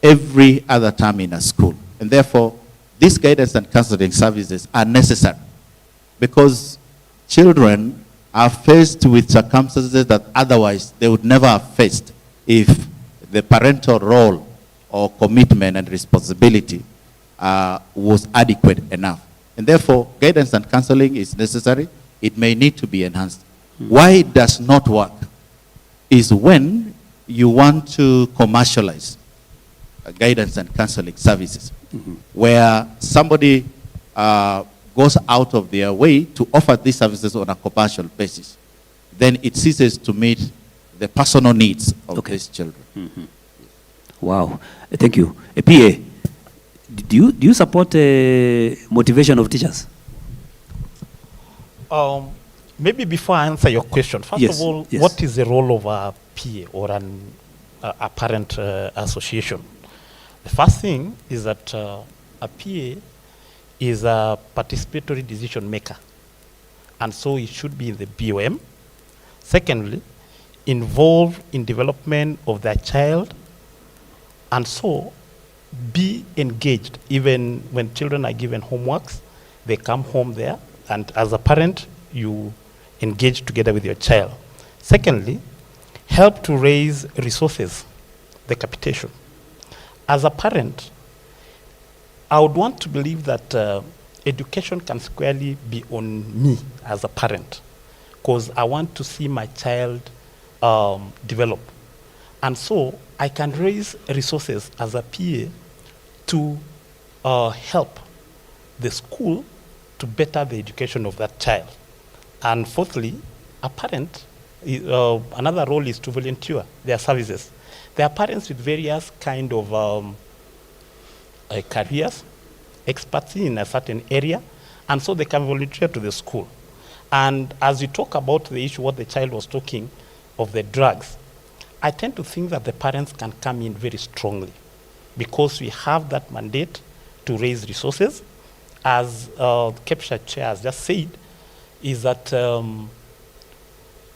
every other term in a school. And therefore, these guidance and counseling services are necessary because children are faced with circumstances that otherwise they would never have faced if the parental role or commitment and responsibility was adequate enough. And therefore, guidance and counseling is necessary. It may need to be enhanced. Why it does not work is when you want to commercialize guidance and counseling services, where somebody goes out of their way to offer these services on a commercial basis, then it ceases to meet the personal needs of these children. Wow, thank you. PA, do you support motivation of teachers? Maybe before I answer your question, first of all, what is the role of a PA or a parent association? The first thing is that a PA is a participatory decision maker, and so it should be in the BOM. Secondly, involved in development of their child, and so be engaged. Even when children are given homeworks, they come home there, and as a parent, you engage together with your child. Secondly, help to raise resources, the capitation. As a parent, I would want to believe that education can squarely be on me as a parent, because I want to see my child develop. And so I can raise resources as a PA to help the school to better the education of that child. And fourthly, a parent, another role is to volunteer their services. There are parents with various kind of careers, experts in a certain area, and so they can volunteer to the school. And as we talk about the issue, what the child was talking of the drugs, I tend to think that the parents can come in very strongly because we have that mandate to raise resources. As KEPSHA chair has just said, is that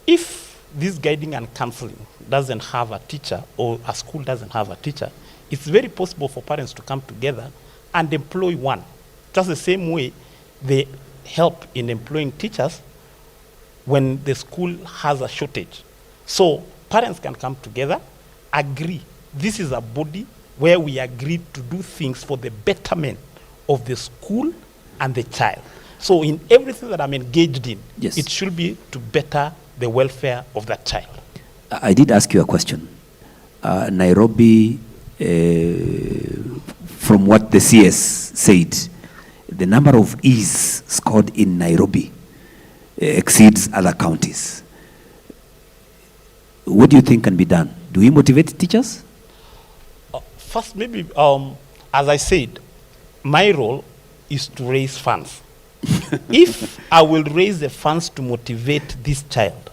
if this guiding and counseling doesn't have a teacher or a school doesn't have a teacher, it's very possible for parents to come together and employ one. Just the same way they help in employing teachers when the school has a shortage. So parents can come together, agree. This is a body where we agree to do things for the betterment of the school and the child. So in everything that I'm engaged in, yes, it should be to better the welfare of that child. I did ask you a question. Nairobi, from what the CS said, the number of E's scored in Nairobi exceeds other counties. What do you think can be done? Do we motivate teachers? First, maybe, as I said, my role is to raise funds. If I will raise the funds to motivate this child,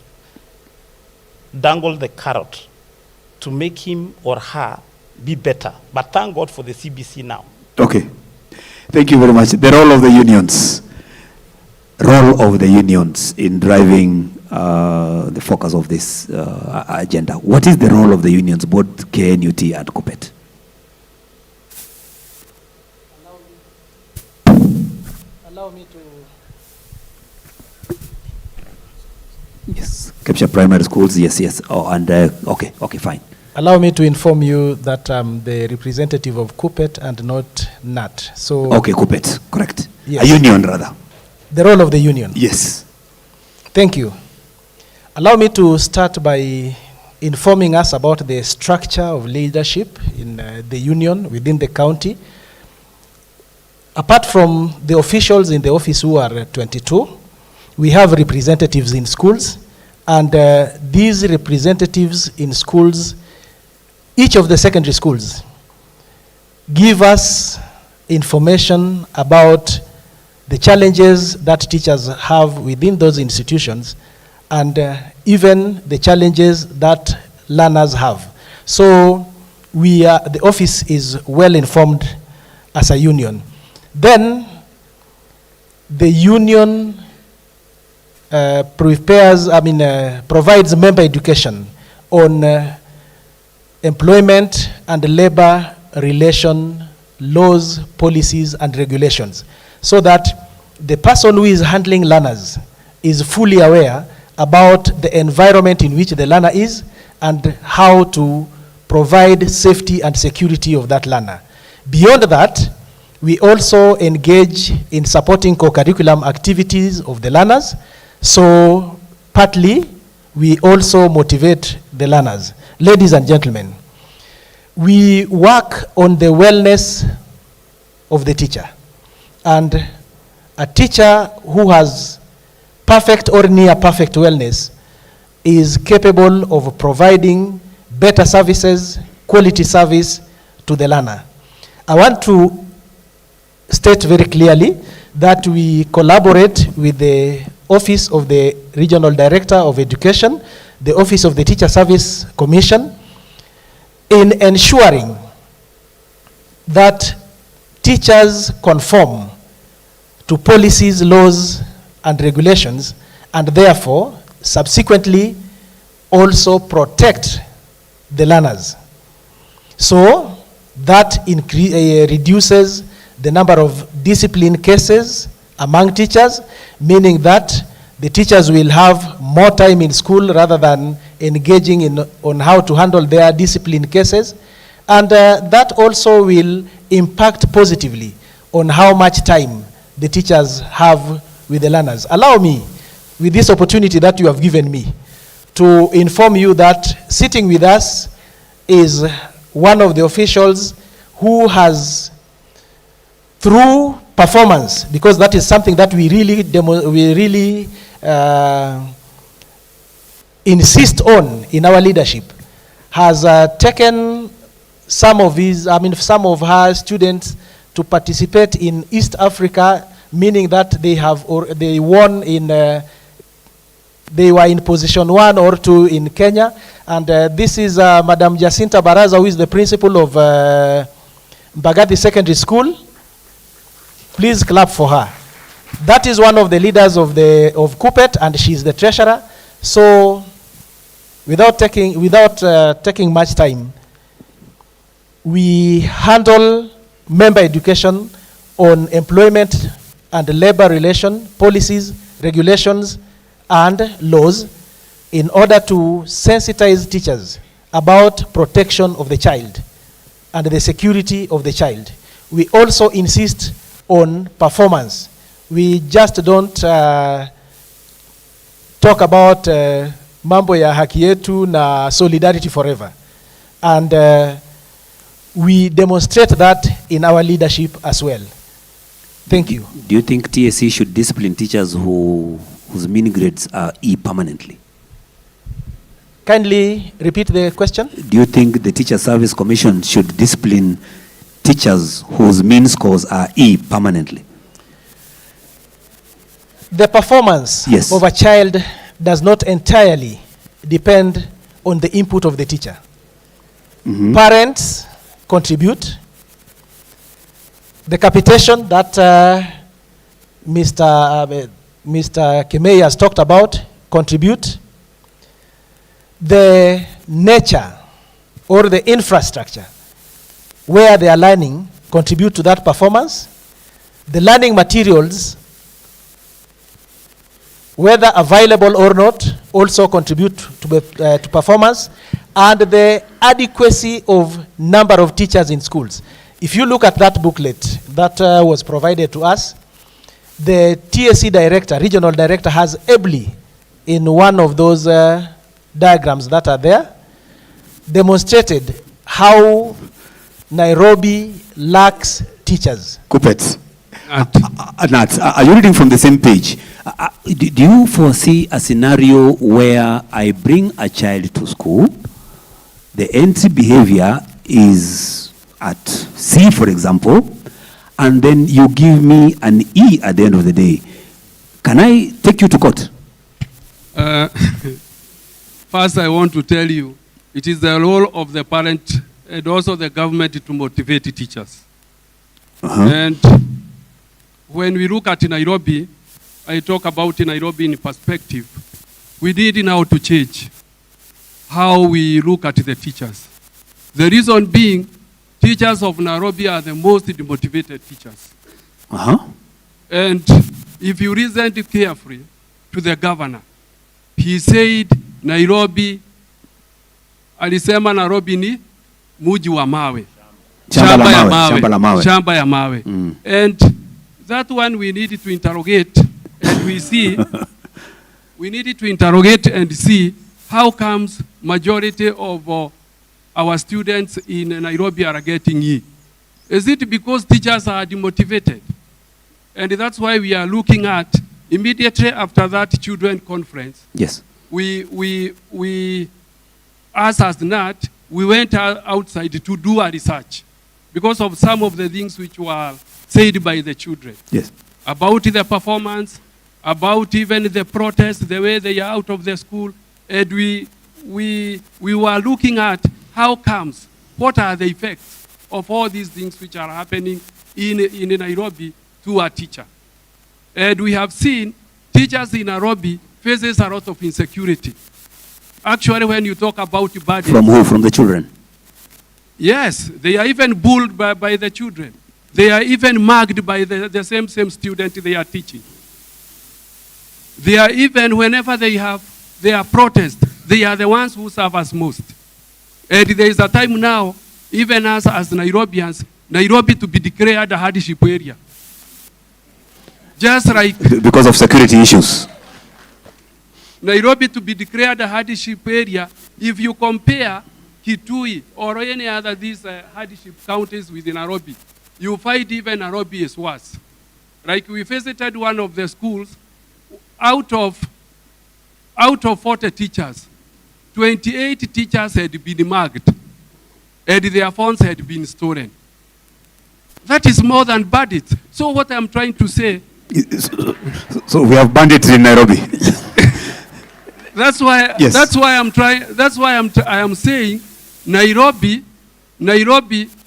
dangle the carrot to make him or her be better. But thank God for the CBC now. Okay. Thank you very much. The role of the unions. Role of the unions in driving the focus of this agenda. What is the role of the unions, both KNUT and KUPPET? Allow me to... Yes. KEPSHA primary schools, yes, yes. Oh, and okay, fine. Allow me to inform you that I'm the representative of KUPPET and not NAT. So okay, KUPPET, correct. Yes. A union, rather. The role of the union. Yes. Thank you. Allow me to start by informing us about the structure of leadership in the union within the county. Apart from the officials in the office who are 22, we have representatives in schools, and these representatives in schools, each of the secondary schools, give us information about the challenges that teachers have within those institutions, and even the challenges that learners have. So the office is well informed as a union. Then the union provides member education on employment and labor relation laws, policies, and regulations, so that the person who is handling learners is fully aware about the environment in which the learner is and how to provide safety and security of that learner. Beyond that, we also engage in supporting co-curriculum activities of the learners. So partly, we also motivate the learners. Ladies and gentlemen, we work on the wellness of the teacher. And a teacher who has perfect or near perfect wellness is capable of providing better services, quality service to the learner. I want to state very clearly that we collaborate with the Office of the Regional Director of Education, the Office of the Teacher Service Commission, in ensuring that teachers conform to policies, laws, and regulations, and therefore, subsequently, also protect the learners. So that reduces the number of discipline cases among teachers, meaning that the teachers will have more time in school rather than engaging on how to handle their discipline cases. And that also will impact positively on how much time the teachers have with the learners. Allow me, with this opportunity that you have given me, to inform you that sitting with us is one of the officials who has, through performance, because that is something that we really insist on in our leadership, has taken some of her students to participate in East Africa, meaning that they won in, they were in position 1 or 2 in Kenya. And this is Madam Jacinta Baraza, who is the principal of Mbagathi Secondary School. Please clap for her. That is one of the leaders of KUPPET, and she's the treasurer. So without taking much time, we handle member education on employment and labor relation policies, regulations, and laws in order to sensitize teachers about protection of the child and the security of the child. We also insist on performance. We just don't talk about mambo ya haki yetu na solidarity forever. And we demonstrate that in our leadership as well. Thank you. Do you think TSC should discipline teachers whose mean grades are E permanently? Kindly repeat the question. Do you think the Teacher Service Commission should discipline teachers whose mean scores are E permanently? The performance of a child does not entirely depend on the input of the teacher. Mm-hmm. Parents contribute. The capitation that Mr. Kemei has talked about contribute. The nature or the infrastructure where they are learning contribute to that performance. The learning materials, whether available or not, also contribute to performance, and the adequacy of number of teachers in schools. If you look at that booklet that was provided to us, the TSC director, regional director, has ably, in one of those diagrams that are there, demonstrated how Nairobi lacks teachers. KUPPET. Nat, are you reading from the same page? Do you foresee a scenario where I bring a child to school, the entry behavior is at C, for example, and then you give me an E at the end of the day? Can I take you to court? First, I want to tell you, it is the role of the parent and also the government to motivate teachers. And when we look at Nairobi, I talk about Nairobi in perspective. We need now to change how we look at the teachers. The reason being, teachers of Nairobi are the most demotivated teachers. And if you listen carefully to the governor, he said Nairobi, alisema Nairobi ni muji wa mawe. Shamba ya mawe. And that one we need to interrogate, and we see, we need to interrogate and see how comes majority of our students in Nairobi are getting E. Is it because teachers are demotivated? And that's why we are looking at, immediately after that children conference, yes, we us as NAT, we went outside to do a research because of some of the things which were said by the children. Yes. About the performance, about even the protest, the way they are out of the school. And we were looking at how comes, what are the effects of all these things which are happening in Nairobi to a teacher. And we have seen teachers in Nairobi faces a lot of insecurity. Actually, when you talk about burdens. From who? From the children? Yes, they are even bullied by the children. They are even mugged by the same student they are teaching. They are even, whenever they have their protest, they are the ones who suffer most. And there is a time now, even us as Nairobians, Nairobi to be declared a hardship area. Just like... Because of security issues. Nairobi to be declared a hardship area, if you compare Kitui, or any other these hardship counties within Nairobi, you find even Nairobi is worse. Like we visited one of the schools, out of 40 teachers, 28 teachers had been mugged, and their phones had been stolen. That is more than bandits. So what I'm trying to say... So we have bandits in Nairobi. That's why. Yes. That's why I'm trying. That's why I am saying, Nairobi.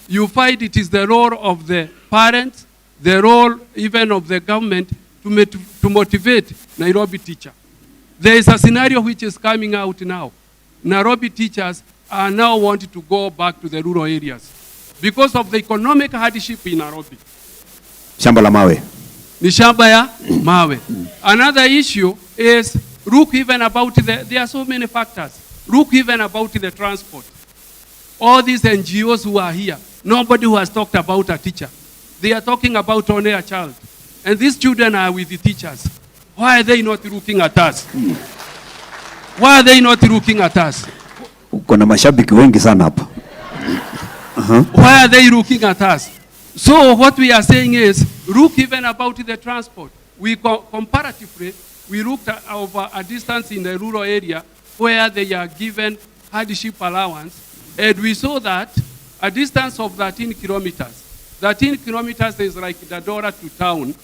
You find it is the role of the parents, the role even of the government to motivate Nairobi teacher. There is a scenario which is coming out now. Nairobi teachers are now wanting to go back to the rural areas because of the economic hardship in Nairobi. Shamba la mawe. Ni shamba ya mawe. Another issue is, look even about there are so many factors. Look even about the transport. All these NGOs who are here, nobody who has talked about a teacher. They are talking about only a child. And these children are with the teachers. Why are they not looking at us? Why are they not looking at us? Kuna mashabiki wengi sana hapa. Why are they looking at us? So what we are saying is, look even about the transport. We comparatively, we looked at over a distance in the rural area where they are given hardship allowance, and we saw that a distance of 13 kilometers. 13 kilometers is like Dadora to town.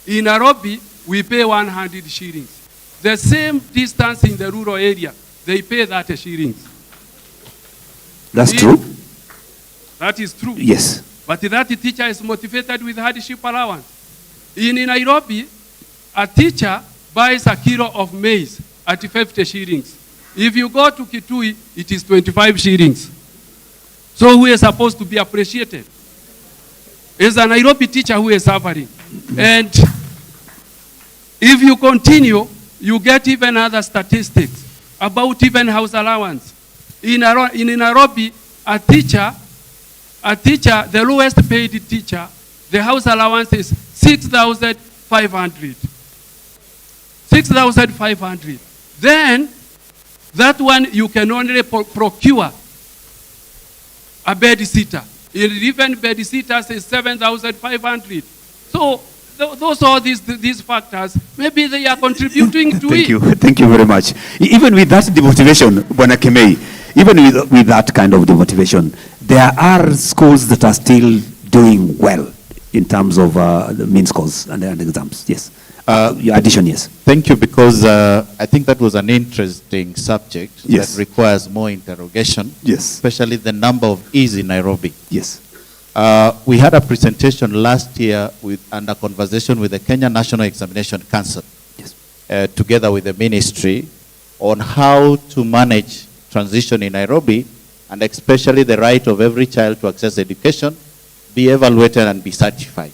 In Nairobi, we pay 100 shillings. The same distance in the rural area, they pay 30 shillings. That's true? That is true. Yes. But that teacher is motivated with hardship allowance. In Nairobi, a teacher buys a kilo of maize at 50 shillings. If you go to Kitui, it is 25 shillings. So who is supposed to be appreciated? It's a Nairobi teacher who is suffering. And if you continue, you get even other statistics about even house allowance. In Nairobi, a teacher, the lowest paid teacher, the house allowance is 6,500. 6,500. Then, that one you can only procure a bed sitter. Even bed sitters is 7,500. So, those are these factors. Maybe they are contributing to it. Thank you very much. Even with that demotivation, Bwana Kemei, even with that kind of demotivation, there are schools that are still doing well in terms of the mean scores and exams. Yes. Your addition, yes. Thank you, because I think that was an interesting subject that requires more interrogation. Yes. Especially the number of E's in Nairobi. Yes. We had a presentation last year and a conversation with the Kenya National Examination Council, together with the ministry, on how to manage transition in Nairobi, and especially the right of every child to access education, be evaluated and be certified.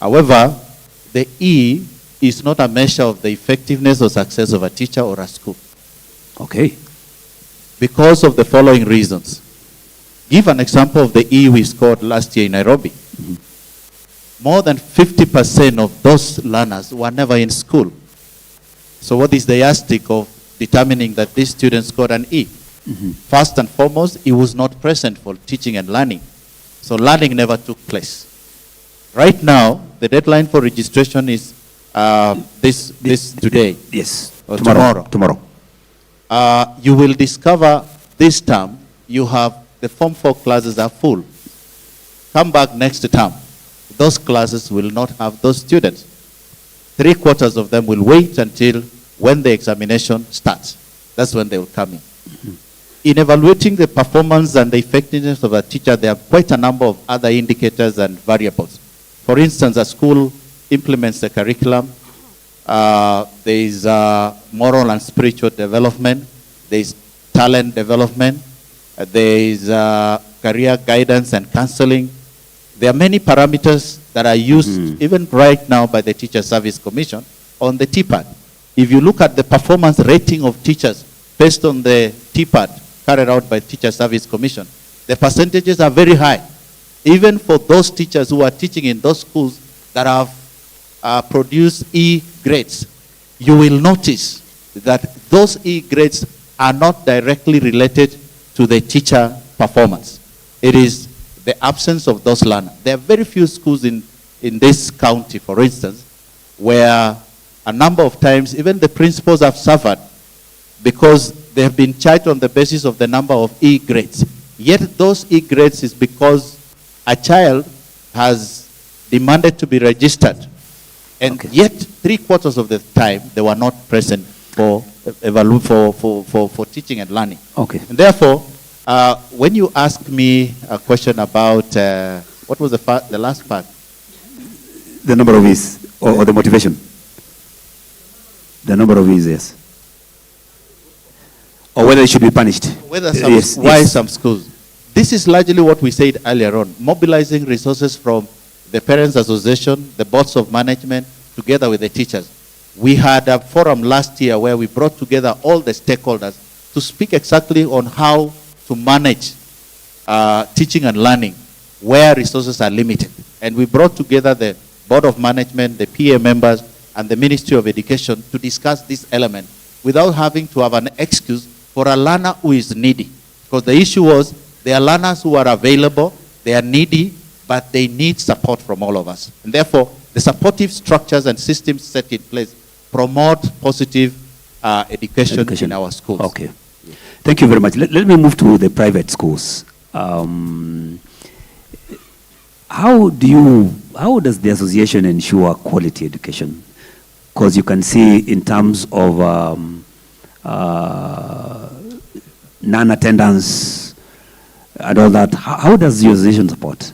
However, the E is not a measure of the effectiveness or success of a teacher or a school. Okay. Because of the following reasons. Give an example of the E we scored last year in Nairobi. More than 50% of those learners were never in school. So what is the yardstick of determining that this student scored an E? First and foremost, he was not present for teaching and learning. So learning never took place. Right now, the deadline for registration is this today. Yes. Or tomorrow. You will discover this term you have the Form 4 classes are full. Come back next term. Those classes will not have those students. 3/4 of them will wait until when the examination starts. That's when they will come in. In evaluating the performance and the effectiveness of a teacher, there are quite a number of other indicators and variables. For instance, a school implements the curriculum. There is moral and spiritual development. There is talent development. There is career guidance and counseling. There are many parameters that are used even right now by the Teacher Service Commission on the TPAD. If you look at the performance rating of teachers based on the TPAD carried out by Teacher Service Commission, the percentages are very high. Even for those teachers who are teaching in those schools that have produced E grades, you will notice that those E grades are not directly related to the teacher performance. It is the absence of those learners. There are very few schools in this county, for instance, where a number of times even the principals have suffered because they have been charged on the basis of the number of E grades. Yet those E grades is because a child has demanded to be registered. And yet 3/4 of the time they were not present for teaching and learning. Okay. And therefore, when you ask me a question about, what was the last part? The number of E's, or the motivation? The number of E's, yes. Or whether it should be punished. Whether some schools. This is largely what we said earlier on, mobilizing resources from the Parents Association, the boards of management, together with the teachers. We had a forum last year where we brought together all the stakeholders to speak exactly on how to manage teaching and learning where resources are limited. And we brought together the Board of Management, the PA members, and the Ministry of Education to discuss this element without having to have an excuse for a learner who is needy. Because the issue was there are learners who are available, they are needy, but they need support from all of us. And therefore, the supportive structures and systems set in place promote positive education in our schools. Okay. Thank you very much. Let me move to the private schools. How does the association ensure quality education? Because you can see in terms of non-attendance and all that, how does the association support?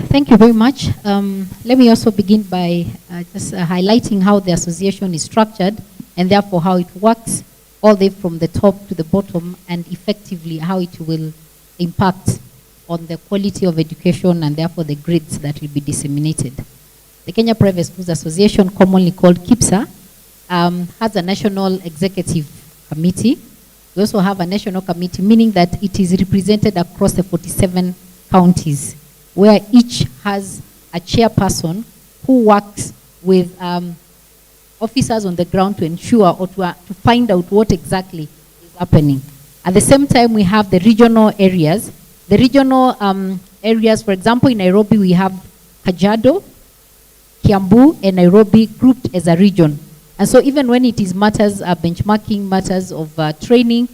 Thank you very much. Let me also begin by just highlighting how the association is structured and therefore how it works all the way from the top to the bottom and effectively how it will impact on the quality of education and therefore the grades that will be disseminated. The Kenya Private Schools Association, commonly called KIPSA, has a national executive committee. We also have a national committee, meaning that it is represented across the 47 counties, where each has a chairperson who works with officers on the ground to ensure or to find out what exactly is happening. At the same time, we have the regional areas. The regional areas, for example, in Nairobi, we have Kajiado, Kiambu, and Nairobi grouped as a region. And so even when it is matters, benchmarking, matters of training,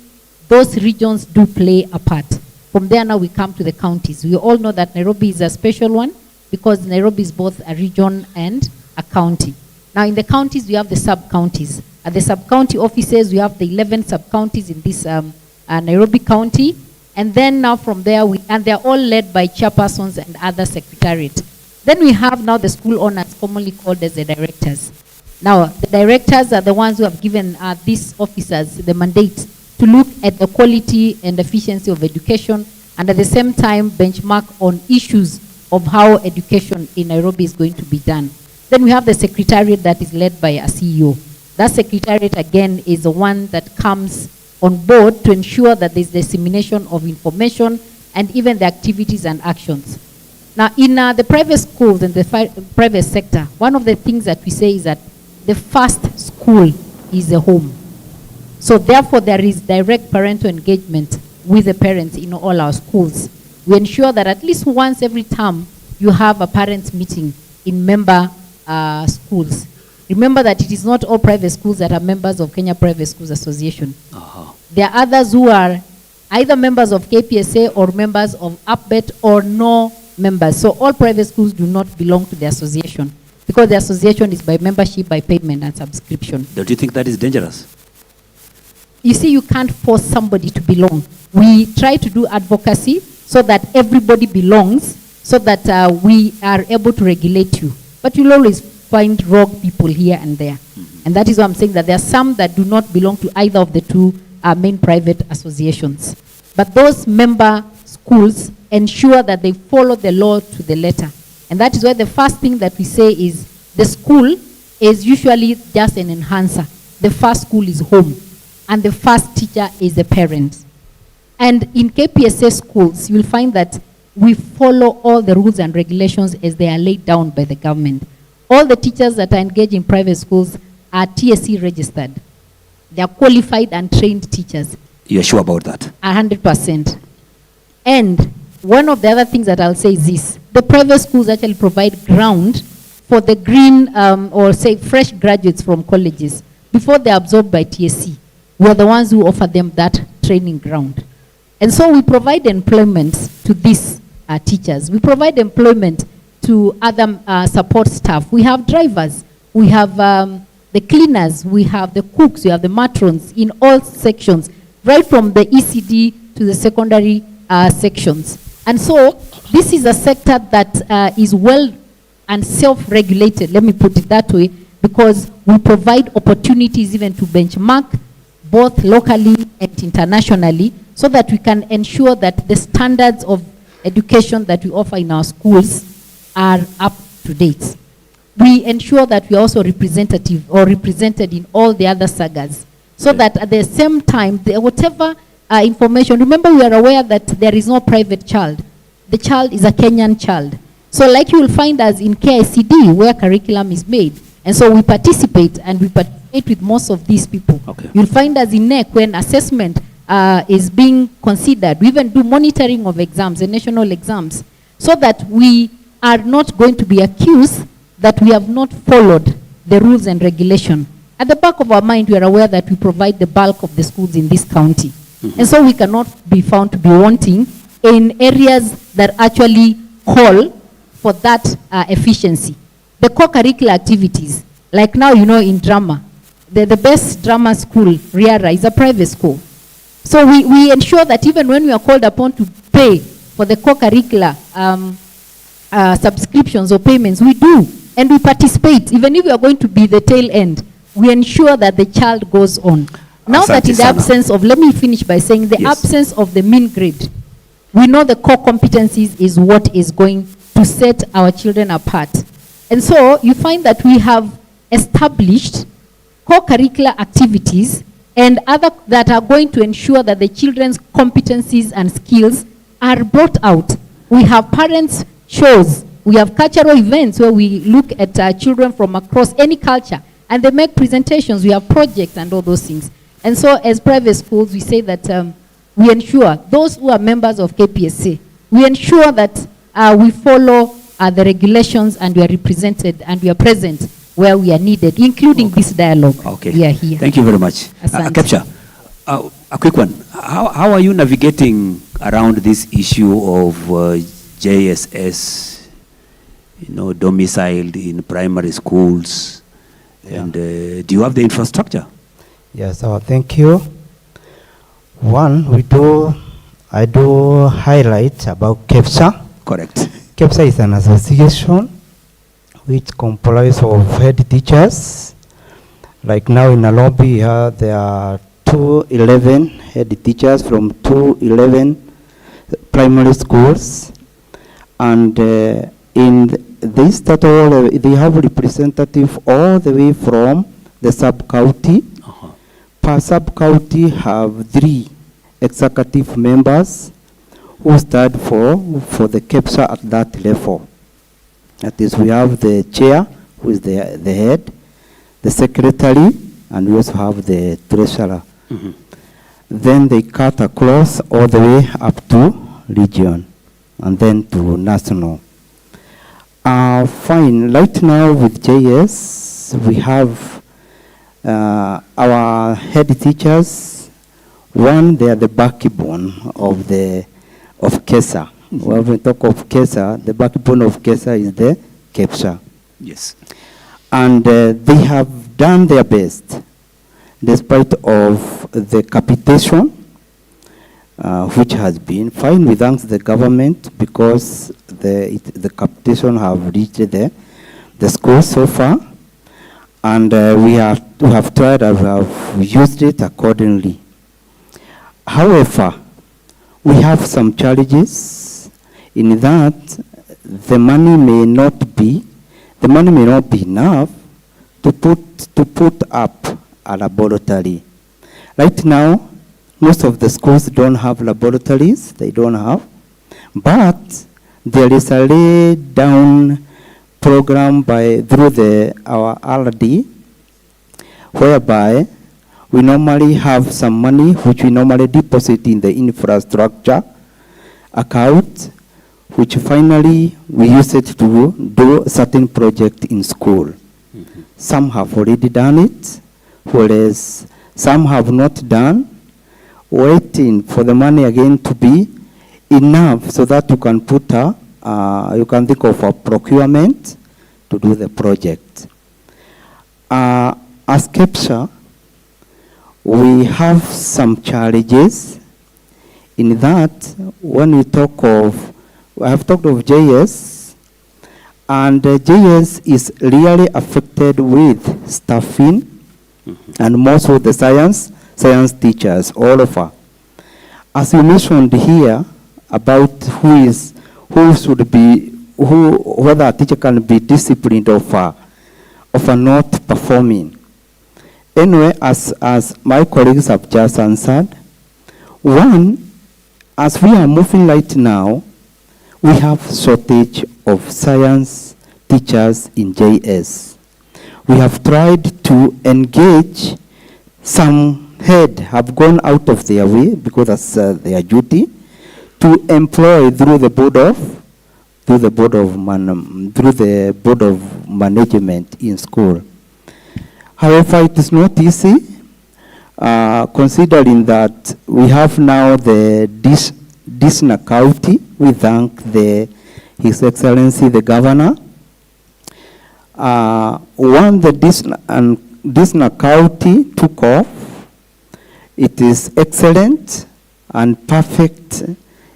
those regions do play a part. From there now we come to the counties. We all know that Nairobi is a special one because Nairobi is both a region and a county. Now in the counties, we have the sub-counties. At the sub-county offices, we have the 11 sub-counties in this Nairobi County. And then now from there, and they're all led by chairpersons and other secretariat. Then we have now the school owners, commonly called as the directors. Now, the directors are the ones who have given these officers the mandate to look at the quality and efficiency of education and at the same time benchmark on issues of how education in Nairobi is going to be done. Then we have the secretariat that is led by a CEO. That secretariat, again, is the one that comes on board to ensure that there's dissemination of information and even the activities and actions. Now, in the private schools and the private sector, one of the things that we say is that the first school is the home. So therefore, there is direct parental engagement with the parents in all our schools. We ensure that at least once every term, you have a parents' meeting in member schools. Remember that it is not all private schools that are members of Kenya Private Schools Association. There are others who are either members of KPSA or members of APBET or no members. So all private schools do not belong to the association because the association is by membership, by payment and subscription. Don't you think that is dangerous? You see, you can't force somebody to belong. We try to do advocacy so that everybody belongs, so that we are able to regulate you. But you'll always find rogue people here and there. And that is why I'm saying that there are some that do not belong to either of the two main private associations. But those member schools ensure that they follow the law to the letter. And that is why the first thing that we say is the school is usually just an enhancer. The first school is home. And the first teacher is the parent. And in KPSA schools, you will find that we follow all the rules and regulations as they are laid down by the government. All the teachers that are engaged in private schools are TSC registered. They are qualified and trained teachers. You're sure about that? 100%. And one of the other things that I'll say is this. The private schools actually provide ground for the green or say fresh graduates from colleges before they're absorbed by TSC. We're the ones who offer them that training ground. And so we provide employment to these teachers. We provide employment to other support staff. We have drivers. We have the cleaners. We have the cooks. We have the matrons in all sections, right from the ECD to the secondary sections. And so this is a sector that is well and self-regulated, let me put it that way, because we provide opportunities even to benchmark both locally and internationally so that we can ensure that the standards of education that we offer in our schools are up to date. We ensure that we are also representative or represented in all the other sagas so that at the same time, whatever information, remember we are aware that there is no private child. The child is a Kenyan child. So like you will find us in KICD where curriculum is made. And so we participate and we participate with most of these people. Okay. You'll find us in NEC when assessment is being considered. We even do monitoring of exams, the national exams, so that we are not going to be accused that we have not followed the rules and regulation. At the back of our mind, we are aware that we provide the bulk of the schools in this county. Mm-hmm. And so we cannot be found to be wanting in areas that actually call for that efficiency. The co-curricular activities, like now, you know, in drama, the best drama school, Riara, is a private school. So we ensure that even when we are called upon to pay for the co-curricular subscriptions or payments, we do. And we participate. Even if we are going to be the tail end, we ensure that the child goes on. Now that in the absence of, let me finish by saying the absence of the mean grade, we know the core competencies is what is going to set our children apart. And so you find that we have established co-curricular activities and other that are going to ensure that the children's competencies and skills are brought out. We have parents' shows. We have cultural events where we look at children from across any culture and they make presentations. We have projects and all those things. And so as private schools, we say that we ensure those who are members of KPSA, we ensure that we follow the regulations and we are represented and we are present where we are needed, including this dialogue. Okay. We are here. Thank you very much. Kepcha, a quick one. How are you navigating around this issue of JSS, you know, domiciled in primary schools? Yeah. And do you have the infrastructure? Yes, thank you. One, I do highlight about KEPSA. Correct. KEPSA is an association which comprises of head teachers. Like now in Nairobi, there are 211 head teachers from 211 primary schools. And in this total, they have representative all the way from the sub-county. Per sub-county have 3 executive members who stand for the KEPSA at that level. That is, we have the chair, who is the head, the secretary, and we also have the treasurer. Mm-hmm. Then they cut across all the way up to region, and then to national. Fine, right now with JS, we have our head teachers. One, they are the backbone of KESA. When we talk of KESA, the backbone of KESA is the KEPSA. Yes. And they have done their best, despite of the capitation, which has been fine. We thank the government because the capitation have reached the school so far, and we have tried and we have used it accordingly. However, we have some challenges in that the money may not be enough to put up a laboratory. Right now, most of the schools don't have laboratories. They don't have, but there is a lay down program through our RD, whereby we normally have some money which we normally deposit in the infrastructure account, which finally we use it to do a certain project in school. Some have already done it, whereas some have not done, waiting for the money again to be enough so that you can put you can think of a procurement to do the project. As KEPSHA, we have some challenges in that when we talk of, I have talked of JS, and JS is really affected with staffing, and most of the science teachers all over. As you mentioned here about whether a teacher can be disciplined of not performing. Anyway, as my colleagues have just answered, one, as we are moving right now, we have shortage of science teachers in JS. We have tried to engage, some head have gone out of their way because that's their duty, to employ through the board of management in school. However, it is not easy, considering that we have now the Disna County. We thank His Excellency the Governor. When the Disna County took off, it is excellent and perfect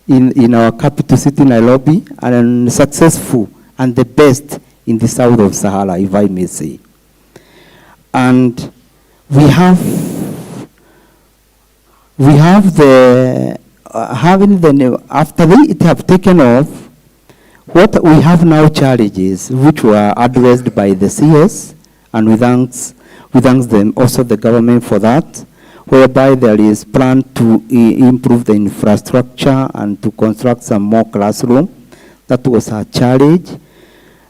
in our capital city, Nairobi, and successful and the best in the south of Sahara, if I may say. And we have after it have taken off, what we have now challenges which were addressed by the CS, and we thank them also the government for that, whereby there is plan to improve the infrastructure and to construct some more classroom. That was a challenge.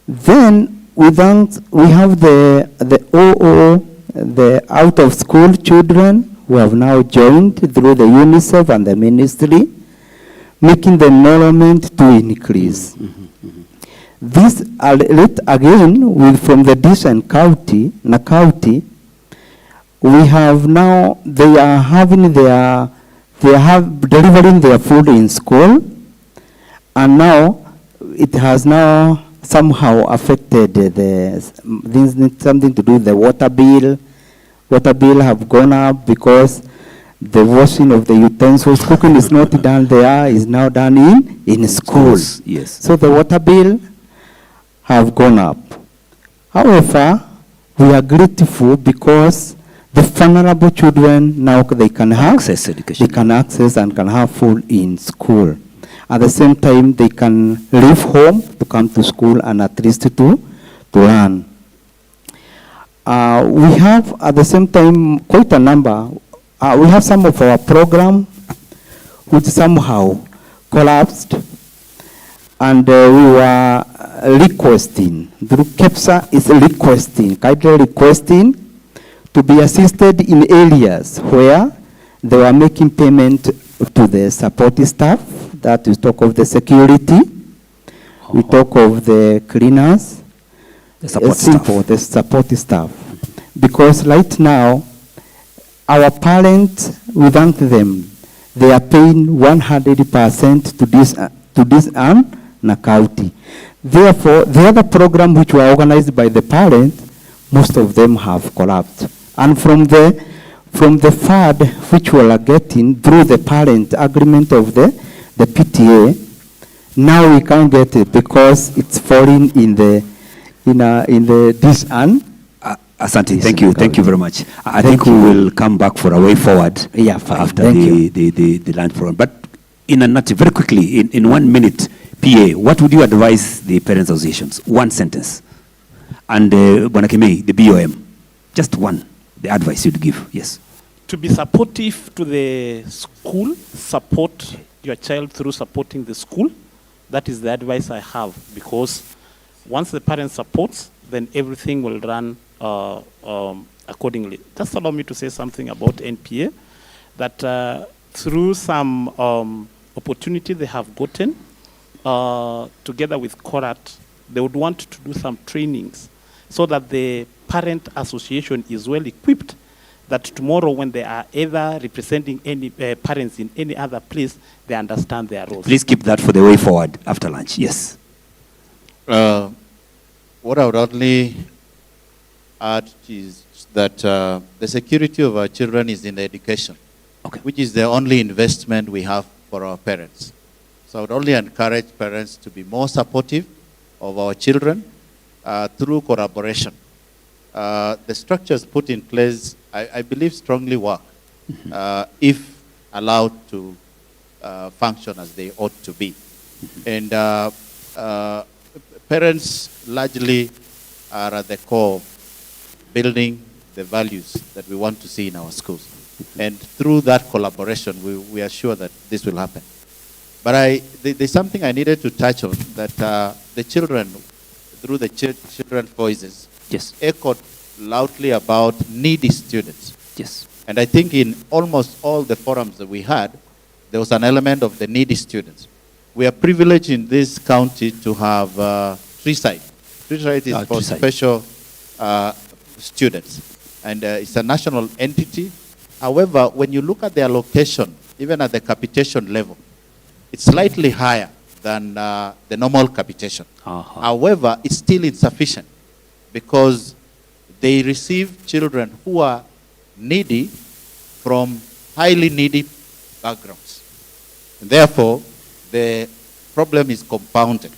Then we have the OO, the out of school children who have now joined through the UNICEF and the ministry, making the enrollment to increase. This again from the Dishan County, Nakauti, we have now, they have delivering their food in school, and now it has now somehow affected something to do with the water bill. Water bill have gone up because the washing of the utensils, cooking is not done there, is now done in schools. Yes. So the water bill have gone up. However, we are grateful because the vulnerable children now they can have access education. They can access and can have food in school. At the same time, they can leave home to come to school and at least to learn. We have at the same time quite a number. We have some of our program which somehow collapsed, and we were requesting, through KEPSA is requesting, kindly requesting to be assisted in areas where they were making payment to the support staff. That we talk of the security, we talk of the cleaners, the support staff. Because right now, our parents, we thank them, they are paying 100% to this Nakauti. Therefore, the other program which were organized by the parents, most of them have collapsed. And from the fund which we are getting through the parent agreement of the PTA, now we can't get it because it's falling in this Asante, thank you very much. I think we will come back for a way forward after the land forum. But in a nutshell, very quickly, in 1 minute, PA, what would you advise the parents' associations? One sentence. And Bonakeme, the BOM, just one, the advice you'd give, yes. To be supportive to the school, support your child through supporting the school. That is the advice I have, because once the parent supports, then everything will run accordingly. Just allow me to say something about NPA, that through some opportunity they have gotten, together with CORAT, they would want to do some trainings so that the parent association is well equipped, that tomorrow when they are either representing any parents in any other place, they understand their roles. Please keep that for the way forward after lunch. Yes. What I would only add is that the security of our children is in the education, which is the only investment we have for our parents. So I would only encourage parents to be more supportive of our children through collaboration. The structures put in place, I believe, strongly work if allowed to function as they ought to be. And parents largely are at the core of building the values that we want to see in our schools. And through that collaboration, we are sure that this will happen. But there's something I needed to touch on, that the children, through the children's voices, echoed loudly about needy students. Yes. And I think in almost all the forums that we had, there was an element of the needy students. We are privileged in this county to have Treeside. Treeside is for special students. And it's a national entity. However, when you look at their location, even at the capitation level, it's slightly higher than the normal capitation. However, it's still insufficient because they receive children who are needy from highly needy backgrounds. And therefore, the problem is compounded.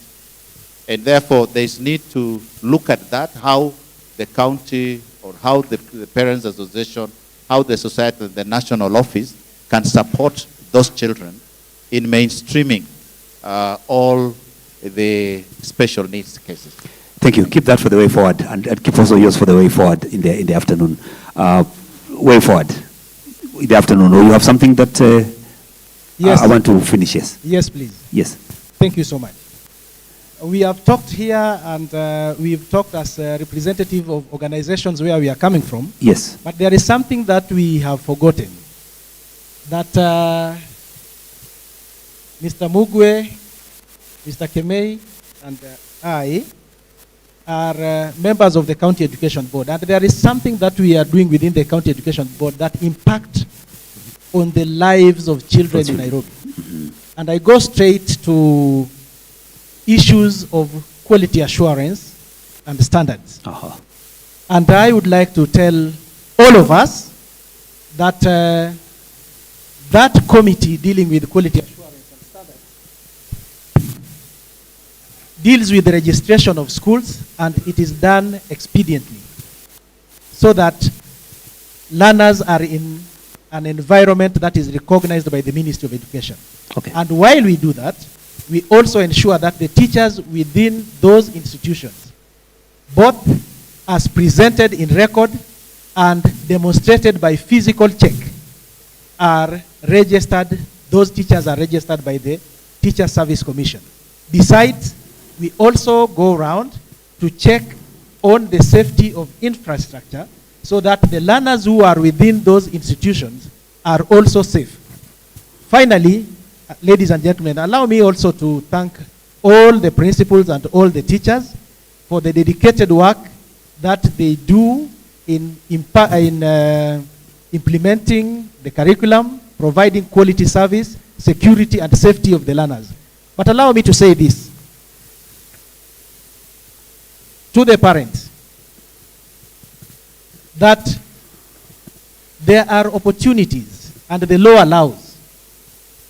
And therefore, there's need to look at that, how the county or how the Parents Association, how the society and the national office can support those children in mainstreaming all the special needs cases. Thank you. Keep that for the way forward, and keep also yours for the way forward in the afternoon. Way forward in the afternoon. Or you have something that yes. I want to finish. Yes. Yes, please. Yes. Thank you so much. We have talked here, and we've talked as a representative of organizations where we are coming from. Yes. But there is something that we have forgotten. That Mr. Mugwe, Mr. Kemei, and I are members of the County Education Board. And there is something that we are doing within the County Education Board that impact on the lives of children in Nairobi. And I go straight to issues of quality assurance and standards. And I would like to tell all of us that that committee dealing with quality assurance and standards deals with the registration of schools, and it is done expediently so that learners are in an environment that is recognized by the Ministry of Education. And while we do that, we also ensure that the teachers within those institutions, both as presented in record and demonstrated by physical check, are registered. Those teachers are registered by the Teacher Service Commission. Besides, we also go around to check on the safety of infrastructure so that the learners who are within those institutions are also safe. Finally, ladies and gentlemen, allow me also to thank all the principals and all the teachers for the dedicated work that they do in implementing the curriculum, providing quality service, security and safety of the learners. But allow me to say this to the parents, that there are opportunities and the law allows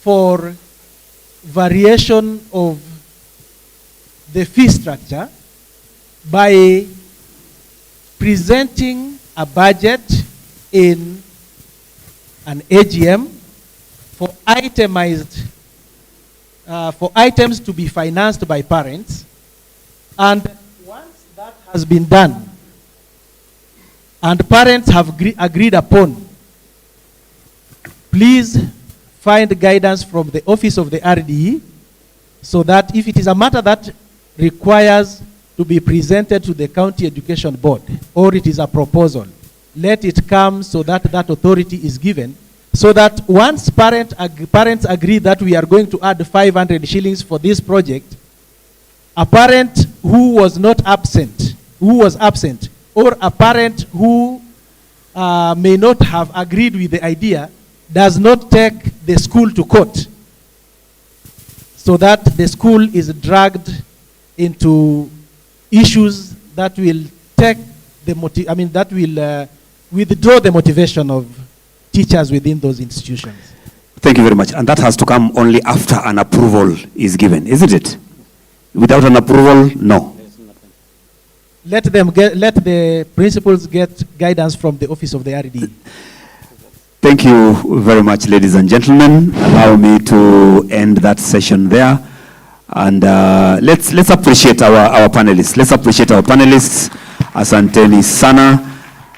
for variation of the fee structure by presenting a budget in an AGM for itemized, for items to be financed by parents. And once that has been done, and parents have agreed upon, please find guidance from the office of the RDE so that if it is a matter that requires to be presented to the county education board, or it is a proposal, let it come so that that authority is given, so that once parents agree that we are going to add 500 shillings for this project, a parent who was not absent, who was absent, or a parent who may not have agreed with the idea, does not take the school to court, so that the school is dragged into issues that will take the that will withdraw the motivation of teachers within those institutions. Thank you very much. And that has to come only after an approval is given, isn't it? Without an approval, no. Let the principals get guidance from the office of the RD. Thank you very much, ladies and gentlemen. Allow me to end that session there. And let's appreciate our panelists. Let's appreciate our panelists. Asanteni sana.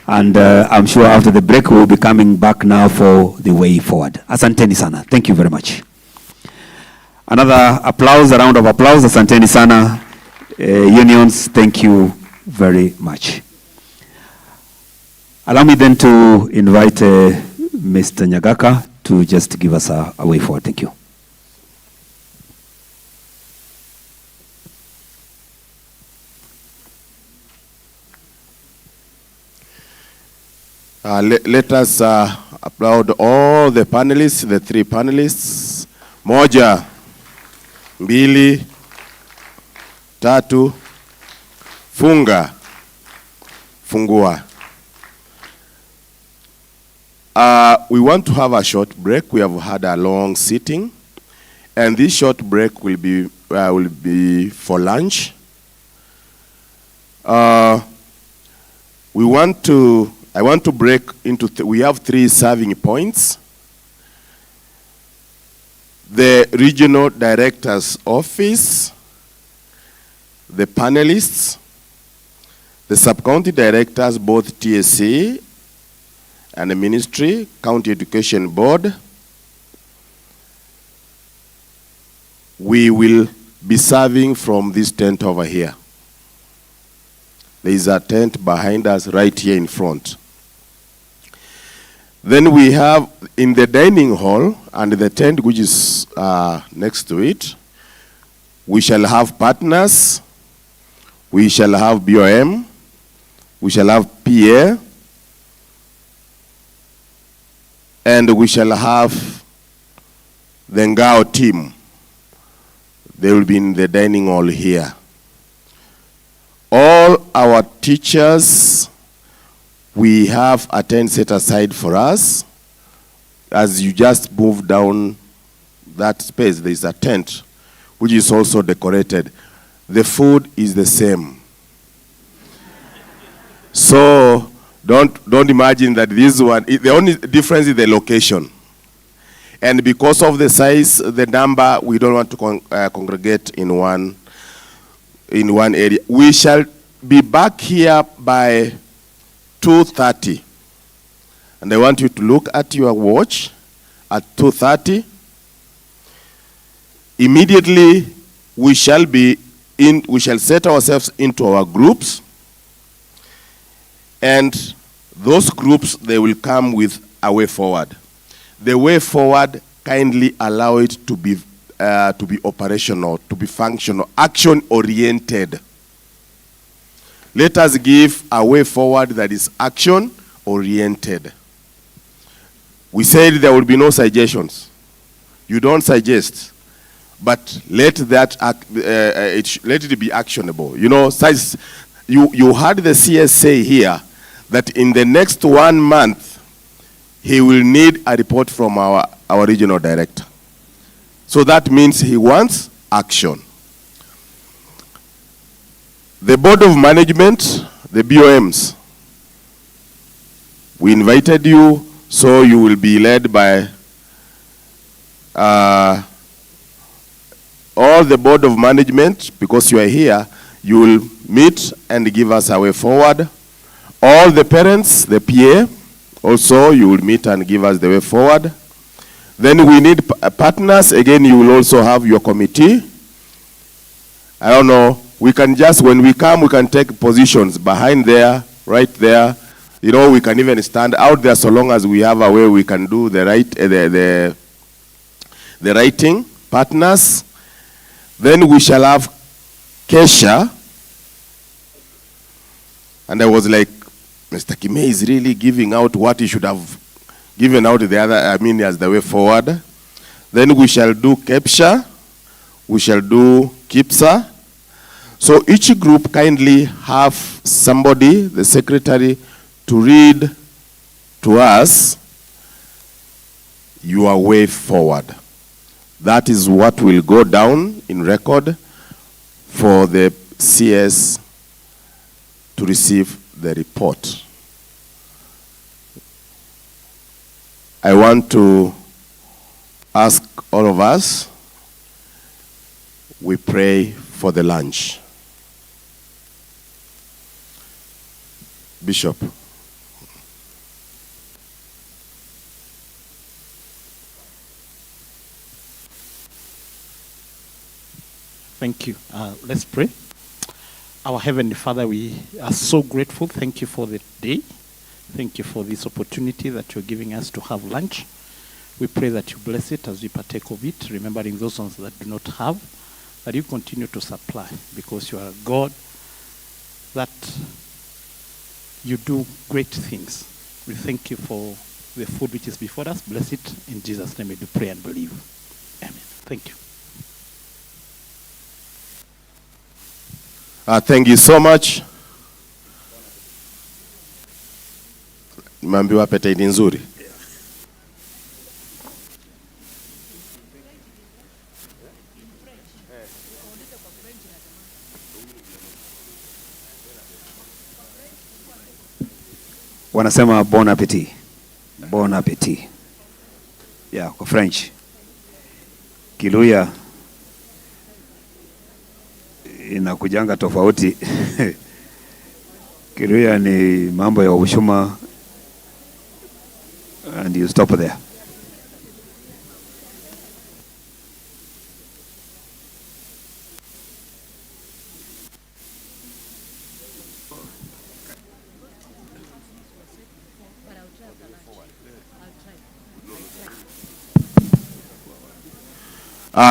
And I'm sure after the break, we'll be coming back now for the way forward. Asanteni sana. Thank you very much. Another applause, a round of applause. Asanteni sana. Unions, thank you very much. Allow me then to invite Mr. Nyagaka to just give us a way forward. Thank you. Let us applaud all the panelists, the three panelists. Moja, mbili, tatu, funga, fungua. We want to have a short break. We have had a long sitting, and this short break will be for lunch. I want to break into, we have 3 serving points. The regional director's office, the panelists, the sub-county directors, both TSA and the ministry, county education board. We will be serving from this tent over here. There is a tent behind us right here in front. Then we have in the dining hall and the tent which is next to it, we shall have partners, we shall have BOM, we shall have PA, and we shall have the Ngao team. They will be in the dining hall here. All our teachers, we have a tent set aside for us. As you just move down that space, there is a tent which is also decorated. The food is the same. So don't imagine that this one, the only difference is the location. And because of the size, the number, we don't want to congregate in one area. We shall be back here by 2:30. And I want you to look at your watch at 2:30. Immediately, we shall set ourselves into our groups. And those groups, they will come with a way forward. The way forward, kindly allow it to be operational, to be functional, action-oriented. Let us give a way forward that is action-oriented. We said there will be no suggestions. You don't suggest, but let it be actionable. You know, you heard the CS say here that in the next 1 month, he will need a report from our regional director. So that means he wants action. The Board of Management, the BOMs, we invited you, so you will be led by all the Board of Management. Because you are here, you will meet and give us a way forward. All the parents, the PA, also you will meet and give us the way forward. Then we need partners. Again, you will also have your committee. I don't know we can just, when we come, we can take positions behind there, right there. You know, we can even stand out there so long as we have a way we can do the writing partners. Then we shall have Kesha. And I was like, Mr. Kime is really giving out what he should have given out the other, as the way forward. Then we shall do Kepsha. We shall do Kipsa. So each group kindly have somebody, the secretary, to read to us your way forward. That is what will go down in record for the CS to receive the report. I want to ask all of us, we pray for the lunch. Bishop. Thank you. Let's pray. Our Heavenly Father, we are so grateful. Thank you for the day. Thank you for this opportunity that you're giving us to have lunch. We pray that you bless it as we partake of it, remembering those ones that do not have, that you continue to supply, because you are a God that you do great things. We thank you for the food which is before us. Bless it. In Jesus' name we do pray and believe. Amen. Thank you. Thank you so much. Nimeambiwa pete ni nzuri. Wanasema bon appetit. Bon appetit. Yeah, kwa French. Kiluya inakujanga tofauti. Kiluya ni mambo ya ushuma, and you stop there.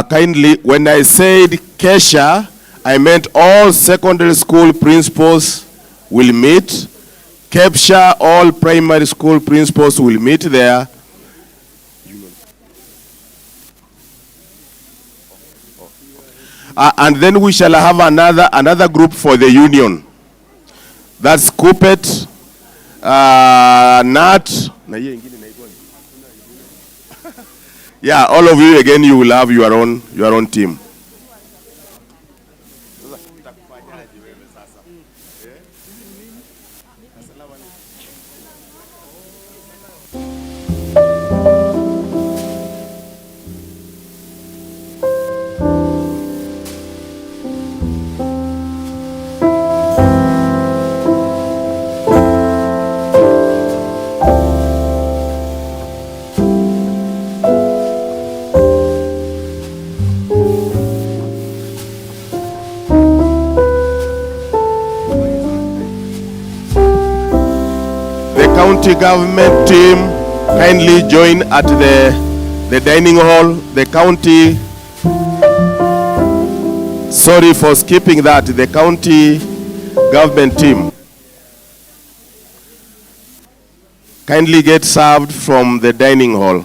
Kindly, when I said Kesha, I meant all secondary school principals will meet. Kepsha, all primary school principals will meet there. And then we shall have another group for the union. That's Kupet, Nat. Yeah, all of you again, you will have your own team. County government team, kindly join at the dining hall. The county, sorry for skipping that, the county government team, kindly get served from the dining hall.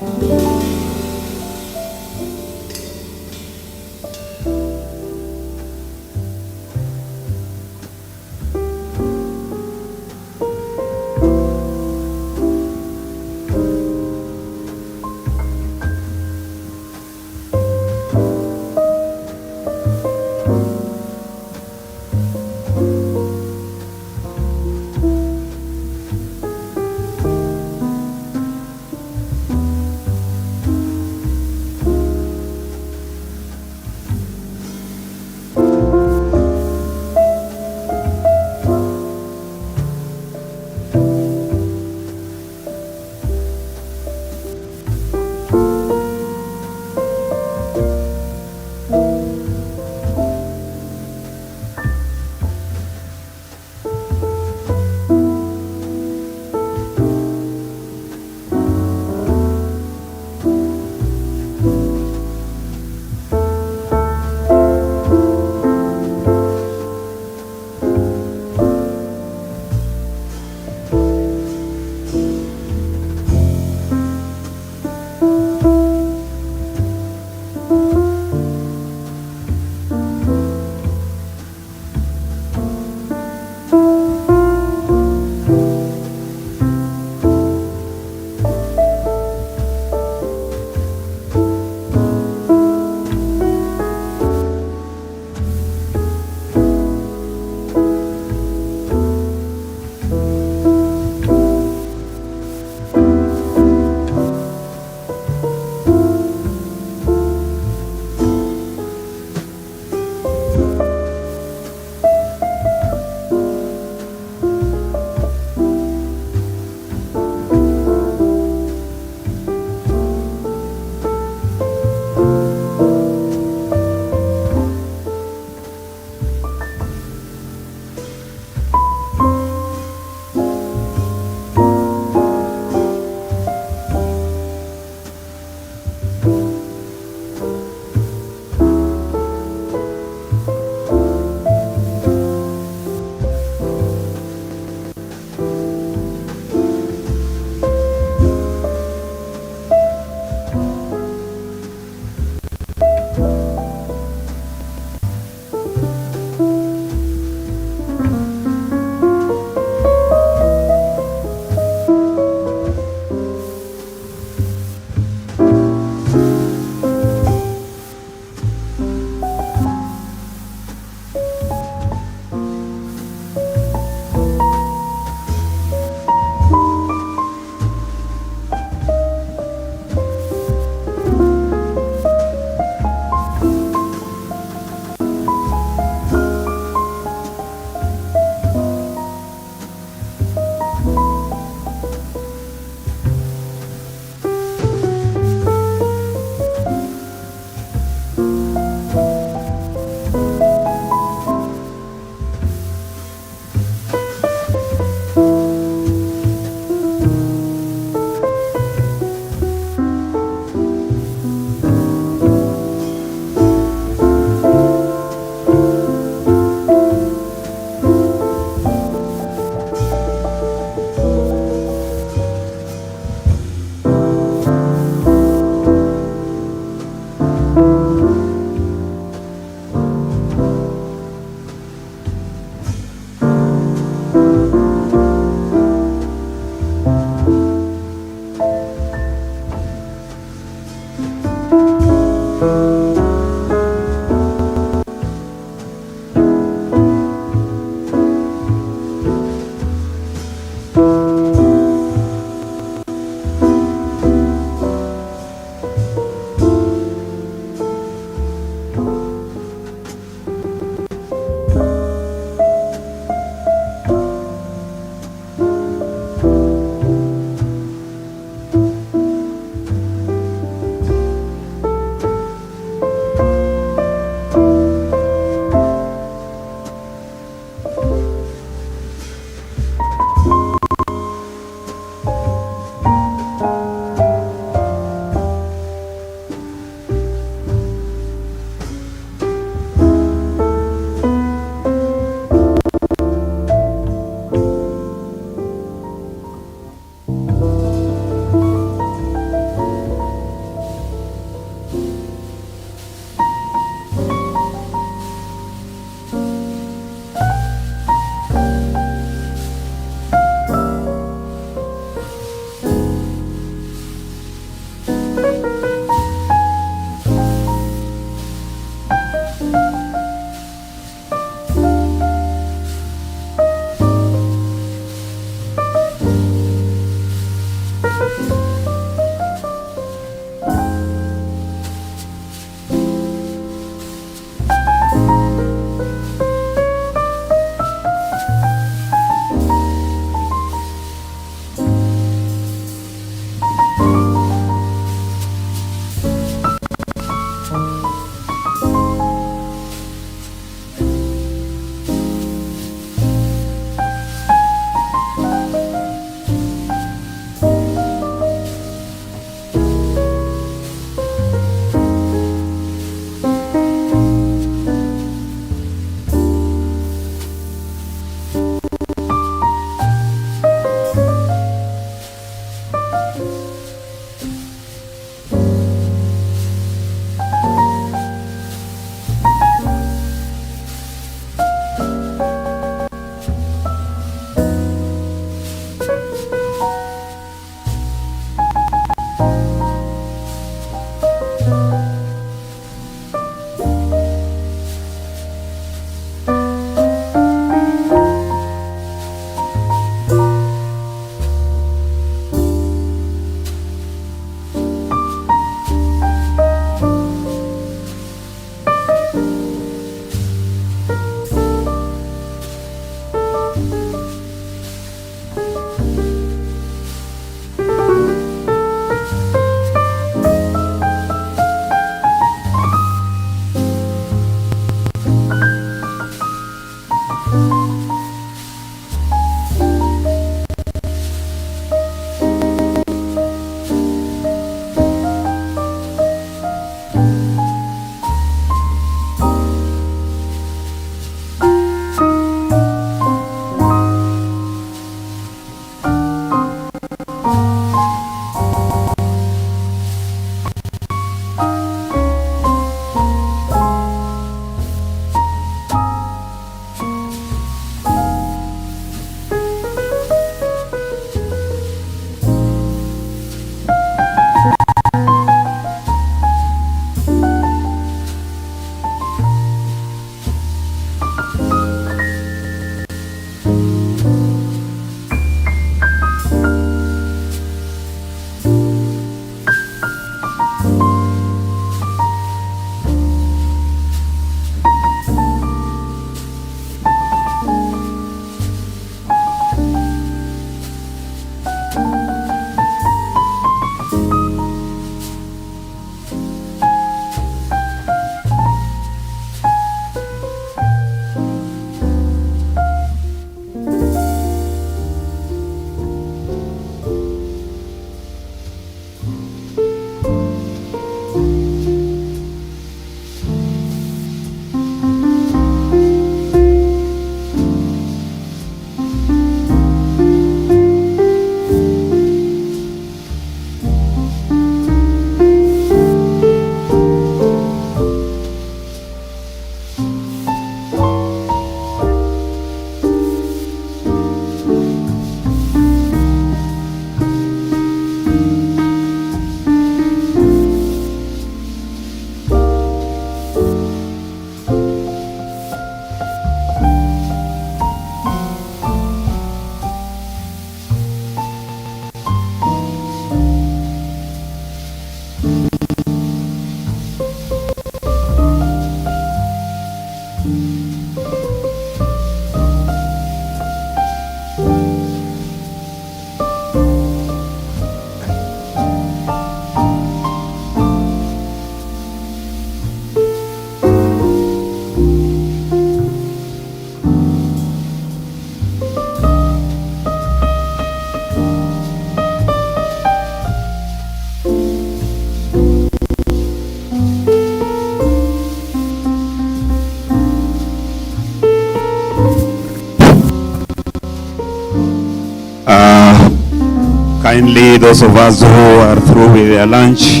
Kindly, those of us who are through with their lunch,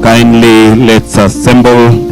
kindly let's assemble.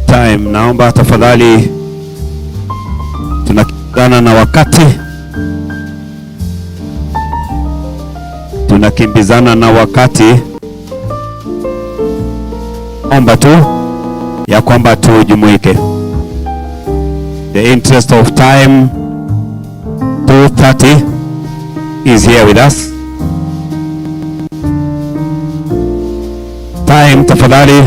Time, naomba tafadhali, tunakimbizana na wakati, omba tu ya kwamba tujumuike. The interest of time, 2:30 is here with us. Time, tafadhali.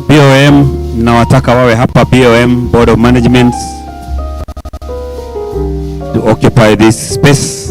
BOM nawataka wawe hapa. BOM, Board of Management, to occupy this space.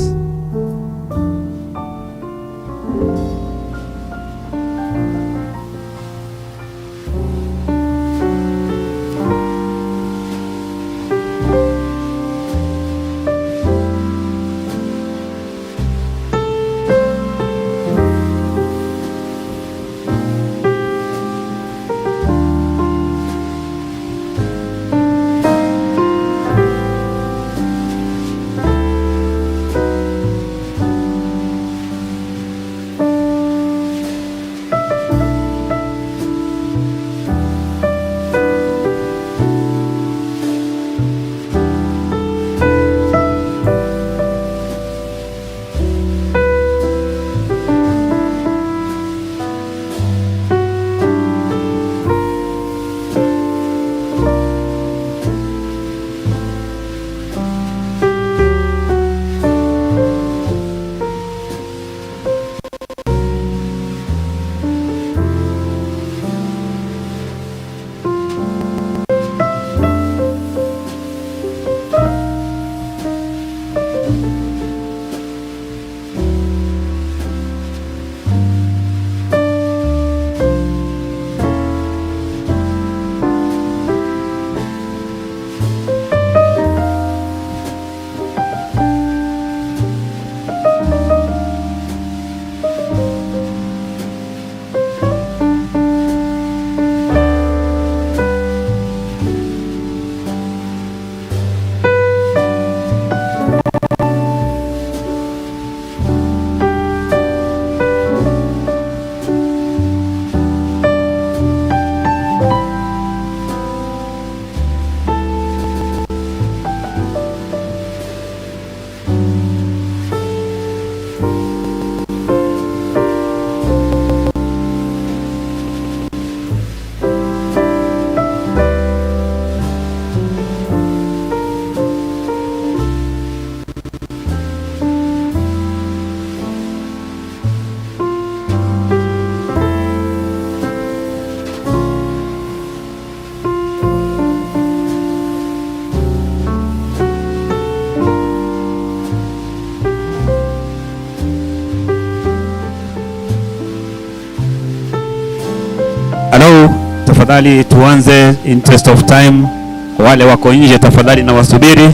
tafadhali tuanze in interest of time. Kwa wale wako nje tafadhali na wasubiri.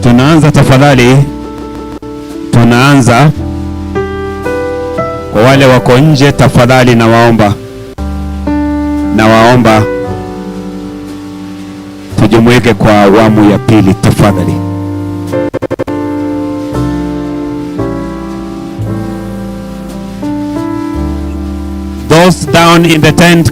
Tunaanza tafadhali. Tunaanza. Kwa wale wako nje tafadhali nawaomba tujumuike kwa awamu ya pili tafadhali. Those down in the tent,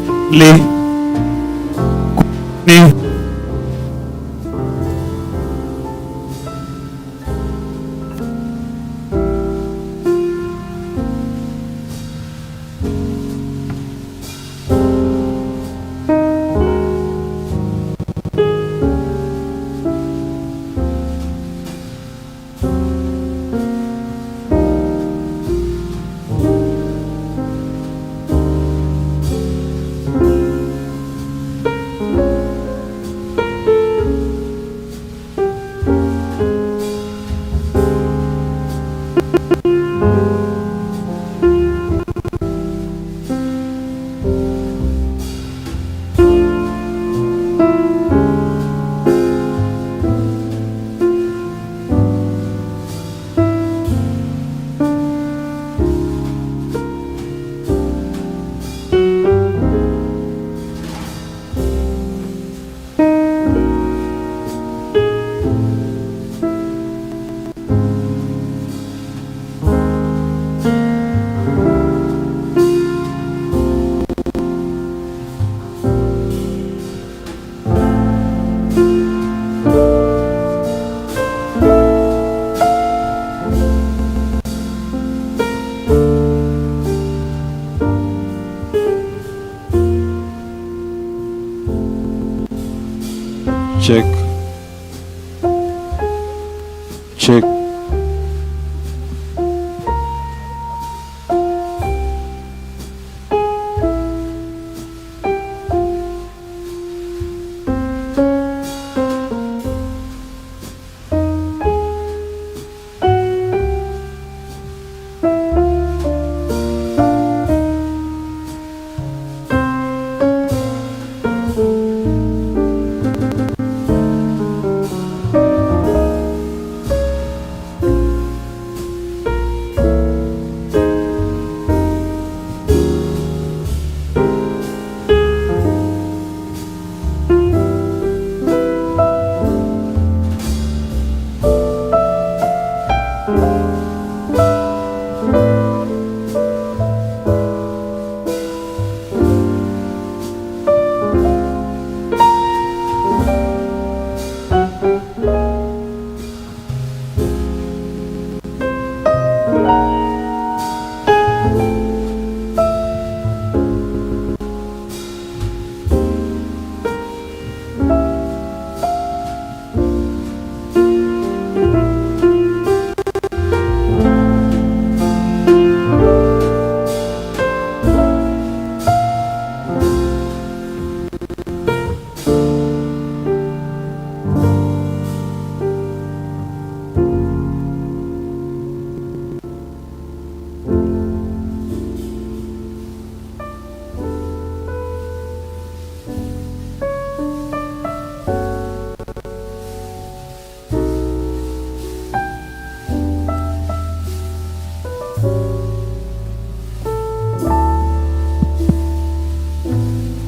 check.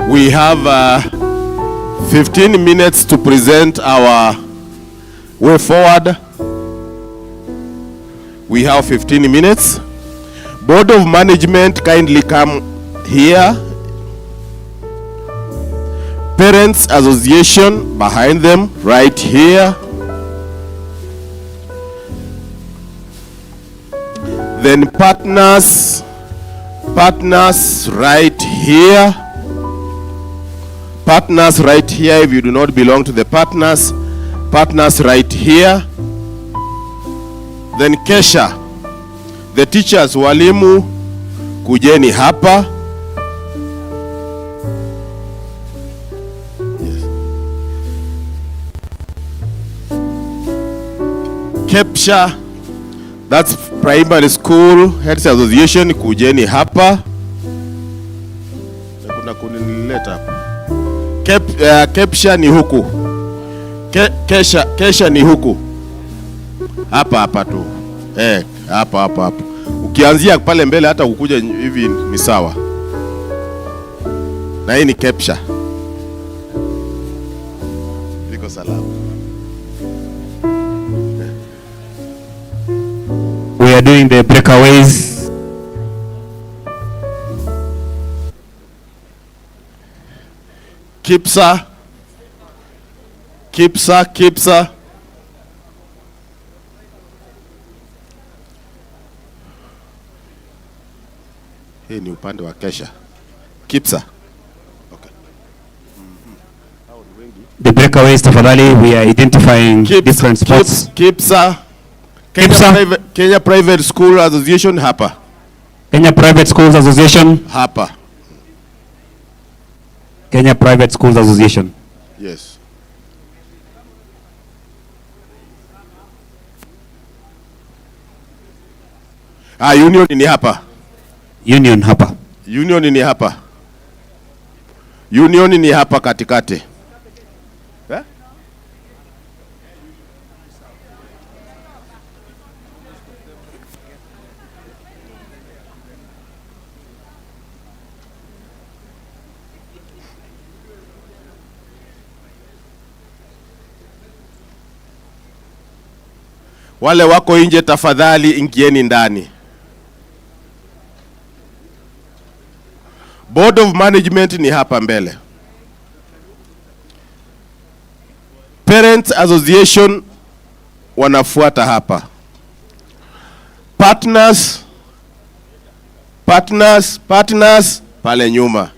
We have 15 minutes to present our way forward. We have 15 minutes. Board of Management, kindly come here. Parents Association, behind them, right here. Then partners right here. Partners right here. If you do not belong to the partners right here. Then Kesha, the teachers, walimu, kujeni hapa. Kepsha, that's primary school heads association, kujeni hapa. Kuna kunileta hapa. Kepsha ni huku. Kesha ni huku. Hapa tu. Hapa. Ukianzia pale mbele hata ukuja hivi ni sawa. Na hii ni Kepsha. Liko salama. We are doing the breakaways. Kipsa. Hii ni upande wa Kesha. Kipsa. Okay. The breakaways, tafadhali, we are identifying different spots. Kipsa. Kenya Private School Association hapa. Kenya Private Schools Association hapa. Kenya Private Schools Association. Yes. Union ni hapa. Union hapa. Union ni hapa. Union ni hapa katikati. Wale wako nje tafadhali ingieni ndani. Board of Management ni hapa mbele. Parents Association wanafuata hapa. Partners pale nyuma.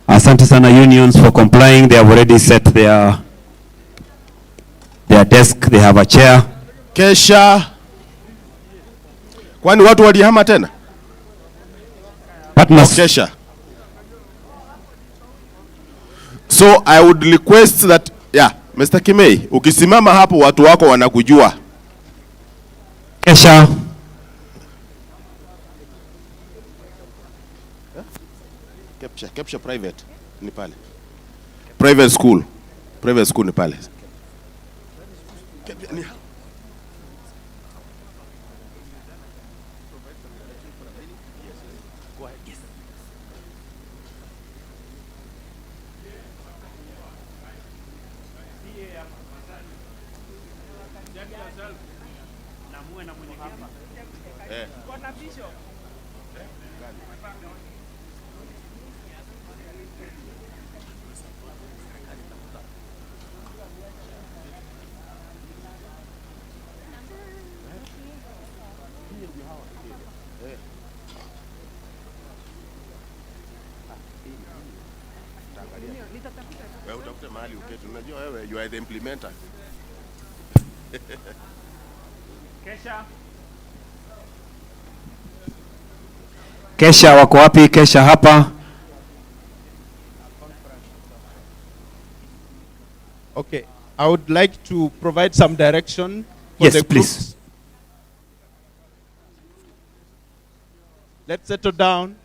Asante sana unions for complying. They have already set their desk. They have a chair. Kesha. Kwani watu walihama tena? Partners. Kesha. So I would request that, Mr. Kimei, ukisimama hapo watu wako wanakujua. Kesha. Kepsha private ni pale. Private school ni pale. Wewe utafute mahali uketi. Unajua wewe you are the implementer. Kesha wako wapi? Kesha hapa. Okay, I would like to provide some direction for yes, the please. groups. Let's settle down.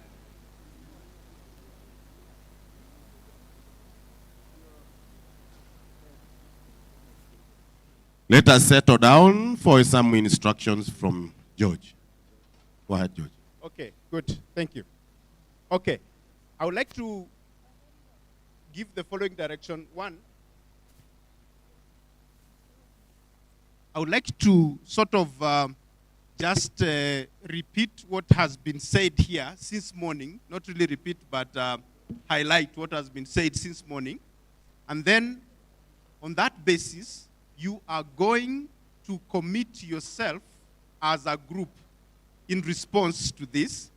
Let us settle down for some instructions from George. Go ahead, George. Okay, good. Thank you. Okay, I would like to give the following direction. One, I would like to sort of just repeat what has been said here since morning. Not really repeat, but highlight what has been said since morning. And then, on that basis, you are going to commit yourself as a group in response to this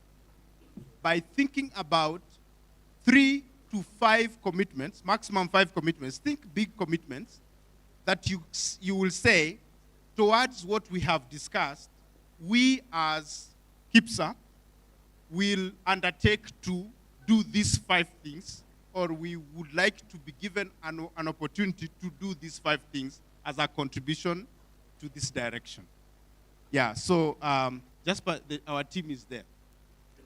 by thinking about 3 to 5 commitments, maximum 5 commitments. Think big commitments that you will say towards what we have discussed. We as KIPSA will undertake to do these 5 things, or we would like to be given an opportunity to do these 5 things as a contribution to this direction. Yeah, so our team is there.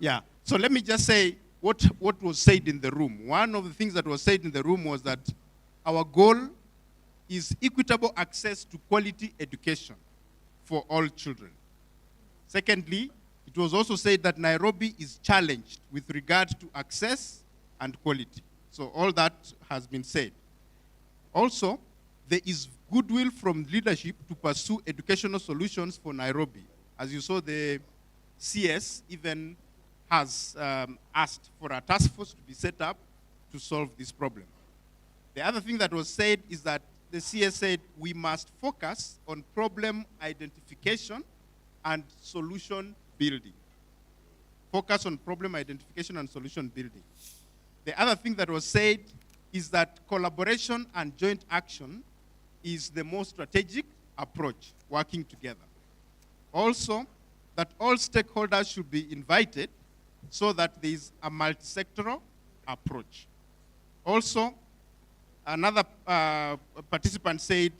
Yeah, so let me just say what was said in the room. One of the things that was said in the room was that our goal is equitable access to quality education for all children. Secondly, it was also said that Nairobi is challenged with regard to access and quality. So all that has been said. Also, there is goodwill from leadership to pursue educational solutions for Nairobi. As you saw, the CS even has asked for a task force to be set up to solve this problem. The other thing that was said is that the CS said we must focus on problem identification and solution building. Focus on problem identification and solution building. The other thing that was said is that collaboration and joint action is the most strategic approach, working together. Also, that all stakeholders should be invited so that there is a multi-sectoral approach. Also, another participant said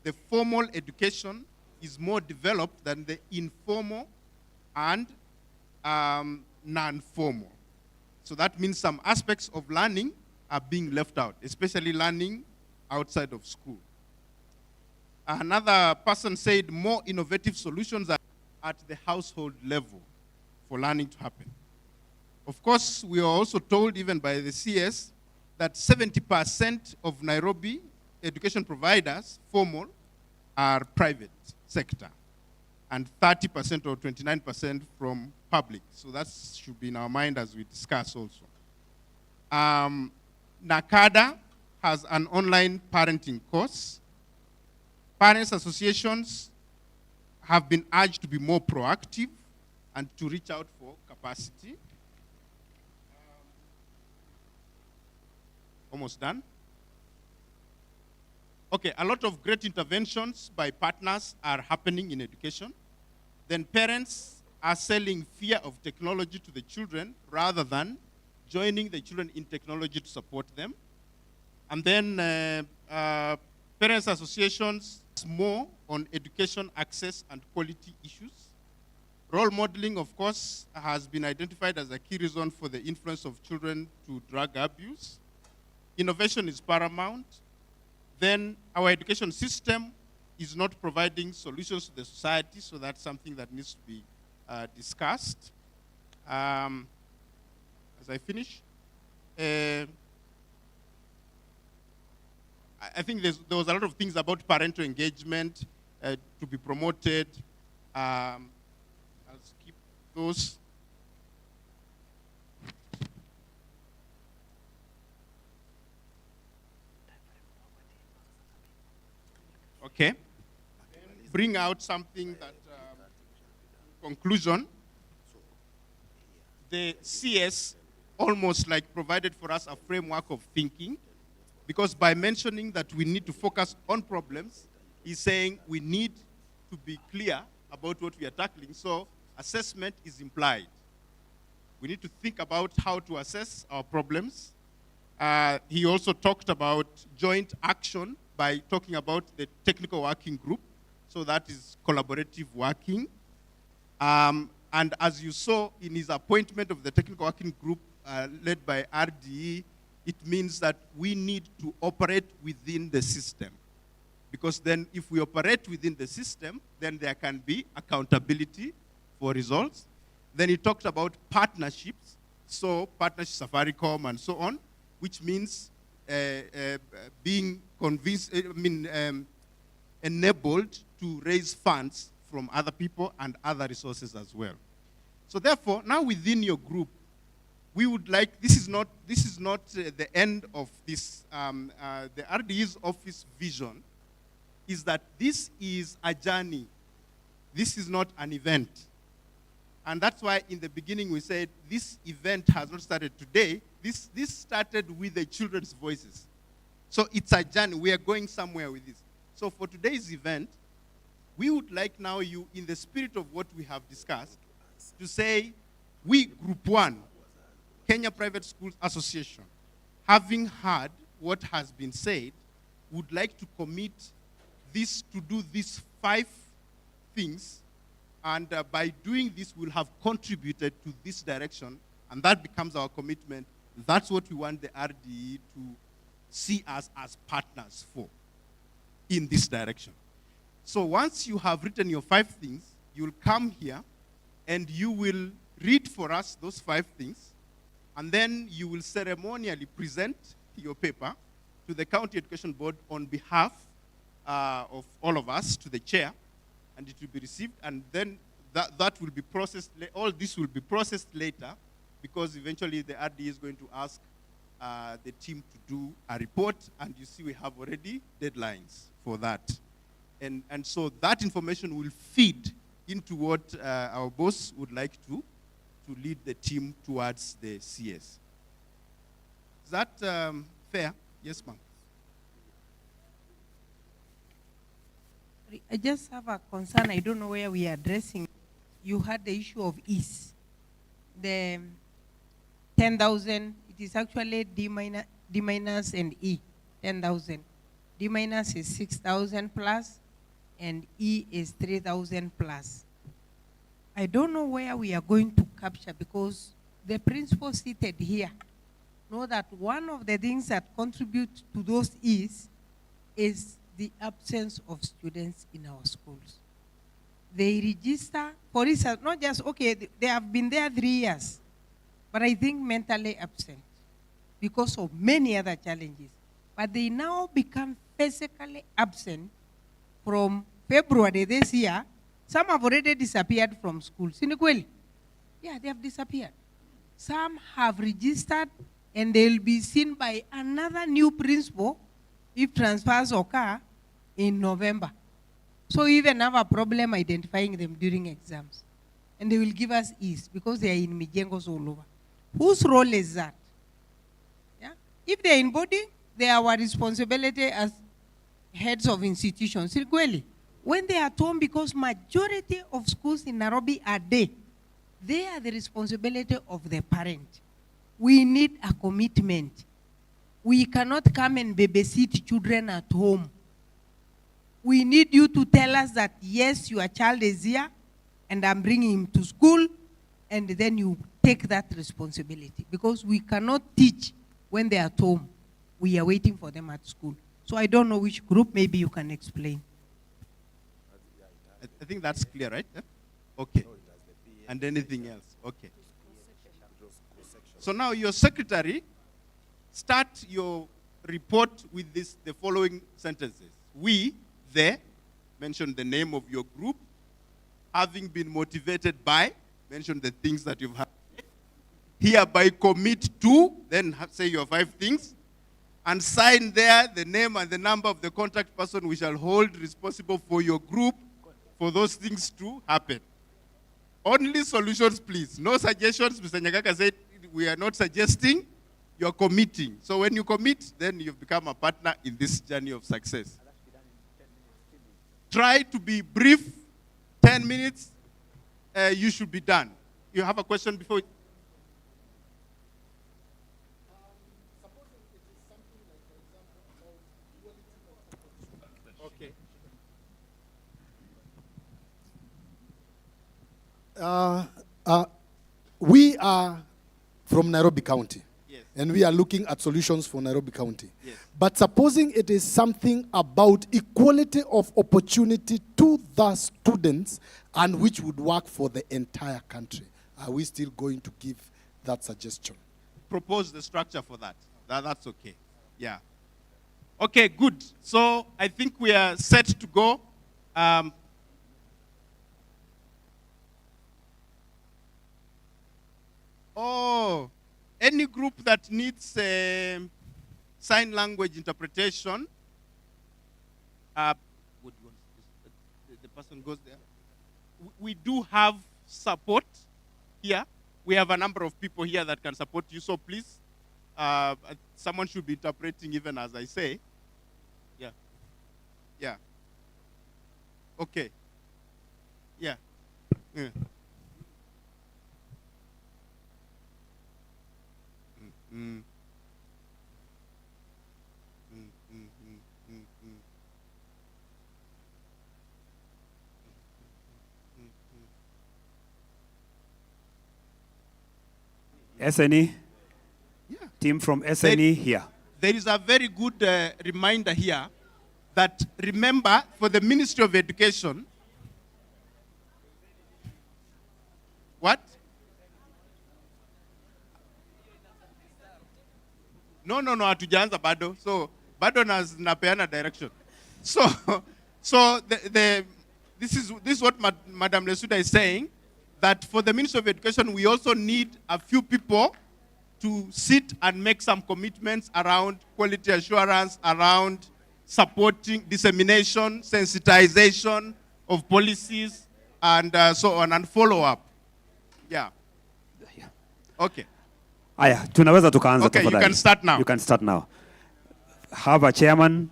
the formal education is more developed than the informal and non-formal. So that means some aspects of learning are being left out, especially learning outside of school. Another person said more innovative solutions are at the household level for learning to happen. Of course, we are also told, even by the CS, that 70% of Nairobi education providers, formal, are private sector, and 30% or 29% from public. So that should be in our mind as we discuss also. NACADA has an online parenting course. Parents associations have been urged to be more proactive and to reach out for capacity. Almost done. Okay, a lot of great interventions by partners are happening in education. Then parents are selling fear of technology to the children rather than joining the children in technology to support them. And then parents associations more on education access and quality issues. Role modeling, of course, has been identified as a key reason for the influence of children to drug abuse. Innovation is paramount. Then our education system is not providing solutions to the society, so that's something that needs to be discussed. As I finish, I think there was a lot of things about parental engagement to be promoted. I'll skip those. Okay. Bring out something that, conclusion, the CS almost like provided for us a framework of thinking, because by mentioning that we need to focus on problems, he's saying we need to be clear about what we are tackling. So assessment is implied. We need to think about how to assess our problems. He also talked about joint action by talking about the technical working group. So that is collaborative working. And as you saw in his appointment of the technical working group led by RDE, it means that we need to operate within the system. Because then if we operate within the system, then there can be accountability for results. Then he talked about partnerships, so partnership Safaricom and so on, which means being convinced, enabled to raise funds from other people and other resources as well. So therefore, now within your group, we would like, this is not the end of this, the RDE's office vision is that this is a journey. This is not an event. And that's why in the beginning we said this event has not started today. This started with the children's voices. So it's a journey. We are going somewhere with this. So for today's event, we would like now you, in the spirit of what we have discussed, to say, we, Group 1, Kenya Private Schools Association, having heard what has been said, would like to commit this to do these 5 things, and by doing this, we'll have contributed to this direction, and that becomes our commitment. That's what we want the RDE to see us as partners for in this direction. So once you have written your 5 things, you'll come here and you will read for us those 5 things, and then you will ceremonially present your paper to the County Education Board on behalf of all of us, to the chair, and it will be received, and then that will be processed. All this will be processed later, because eventually the RD is going to ask the team to do a report, and you see we have already deadlines for that. And so that information will feed into what our boss would like to lead the team towards the CS. Is that fair? Yes, ma'am. I just have a concern. I don't know where we are addressing. You had the issue of ease. The 10,000, it is actually D minus and E, 10,000. D minus is 6,000 plus, and E is 3,000 plus. I don't know where we are going to capture, because the principal seated here know that one of the things that contribute to those is the absence of students in our schools. They register, for instance, not just, okay, they have been there 3 years, but I think mentally absent because of many other challenges. But they now become physically absent from February this year. Some have already disappeared from school. Sinikweli? Yeah, they have disappeared. Some have registered and they'll be seen by another new principal if transfers occur in November. So we even have a problem identifying them during exams. And they will give us ease because they are in Mijengos all over. Whose role is that? Yeah? If they are in boarding, they are our responsibility as heads of institutions. Sinikweli? When they are at home, because majority of schools in Nairobi are day, they are the responsibility of the parent. We need a commitment. We cannot come and babysit children at home. We need you to tell us that, yes, your child is here, and I'm bringing him to school, and then you take that responsibility. Because we cannot teach when they're at home. We are waiting for them at school. So I don't know which group, maybe you can explain. I think that's clear, right? Yeah? Okay. And anything else? Okay. So now your secretary, start your report with the following sentences. We, mention the name of your group, having been motivated by, mention the things that you've had, hereby commit to, then say your 5 things, and sign there the name and the number of the contact person we shall hold responsible for your group for those things to happen. Only solutions, please. No suggestions. Mr. Nyagaka said we are not suggesting, you're committing. So when you commit, then you've become a partner in this journey of success. Try to be brief, 10 minutes, you should be done. You have a question before? Okay. We are from Nairobi County. Yes. And we are looking at solutions for Nairobi County. Yes. But supposing it is something about equality of opportunity to the students and which would work for the entire country, are we still going to give that suggestion? Propose the structure for that. That's okay. Yeah. Okay, good. So I think we are set to go. Any group that needs sign language interpretation, the person goes there. We do have support here. We have a number of people here that can support you, so please, someone should be interpreting even as I say. Yeah. Yeah. Okay. Yeah. Yeah. Mm. SNE? Team from SNE here. There is a very good reminder here that remember for the Ministry of Education, what? No, hatujaanza bado. So bado napeana direction. So this is what Madam Lesuda is saying, that for the Ministry of Education we also need a few people to sit and make some commitments around quality assurance, around supporting dissemination, sensitization of policies, and so on, and follow up. Yeah. Okay. Aya, tunaweza tukaanza Okay, you tafadhali. can start now. You can start now. Have a chairman.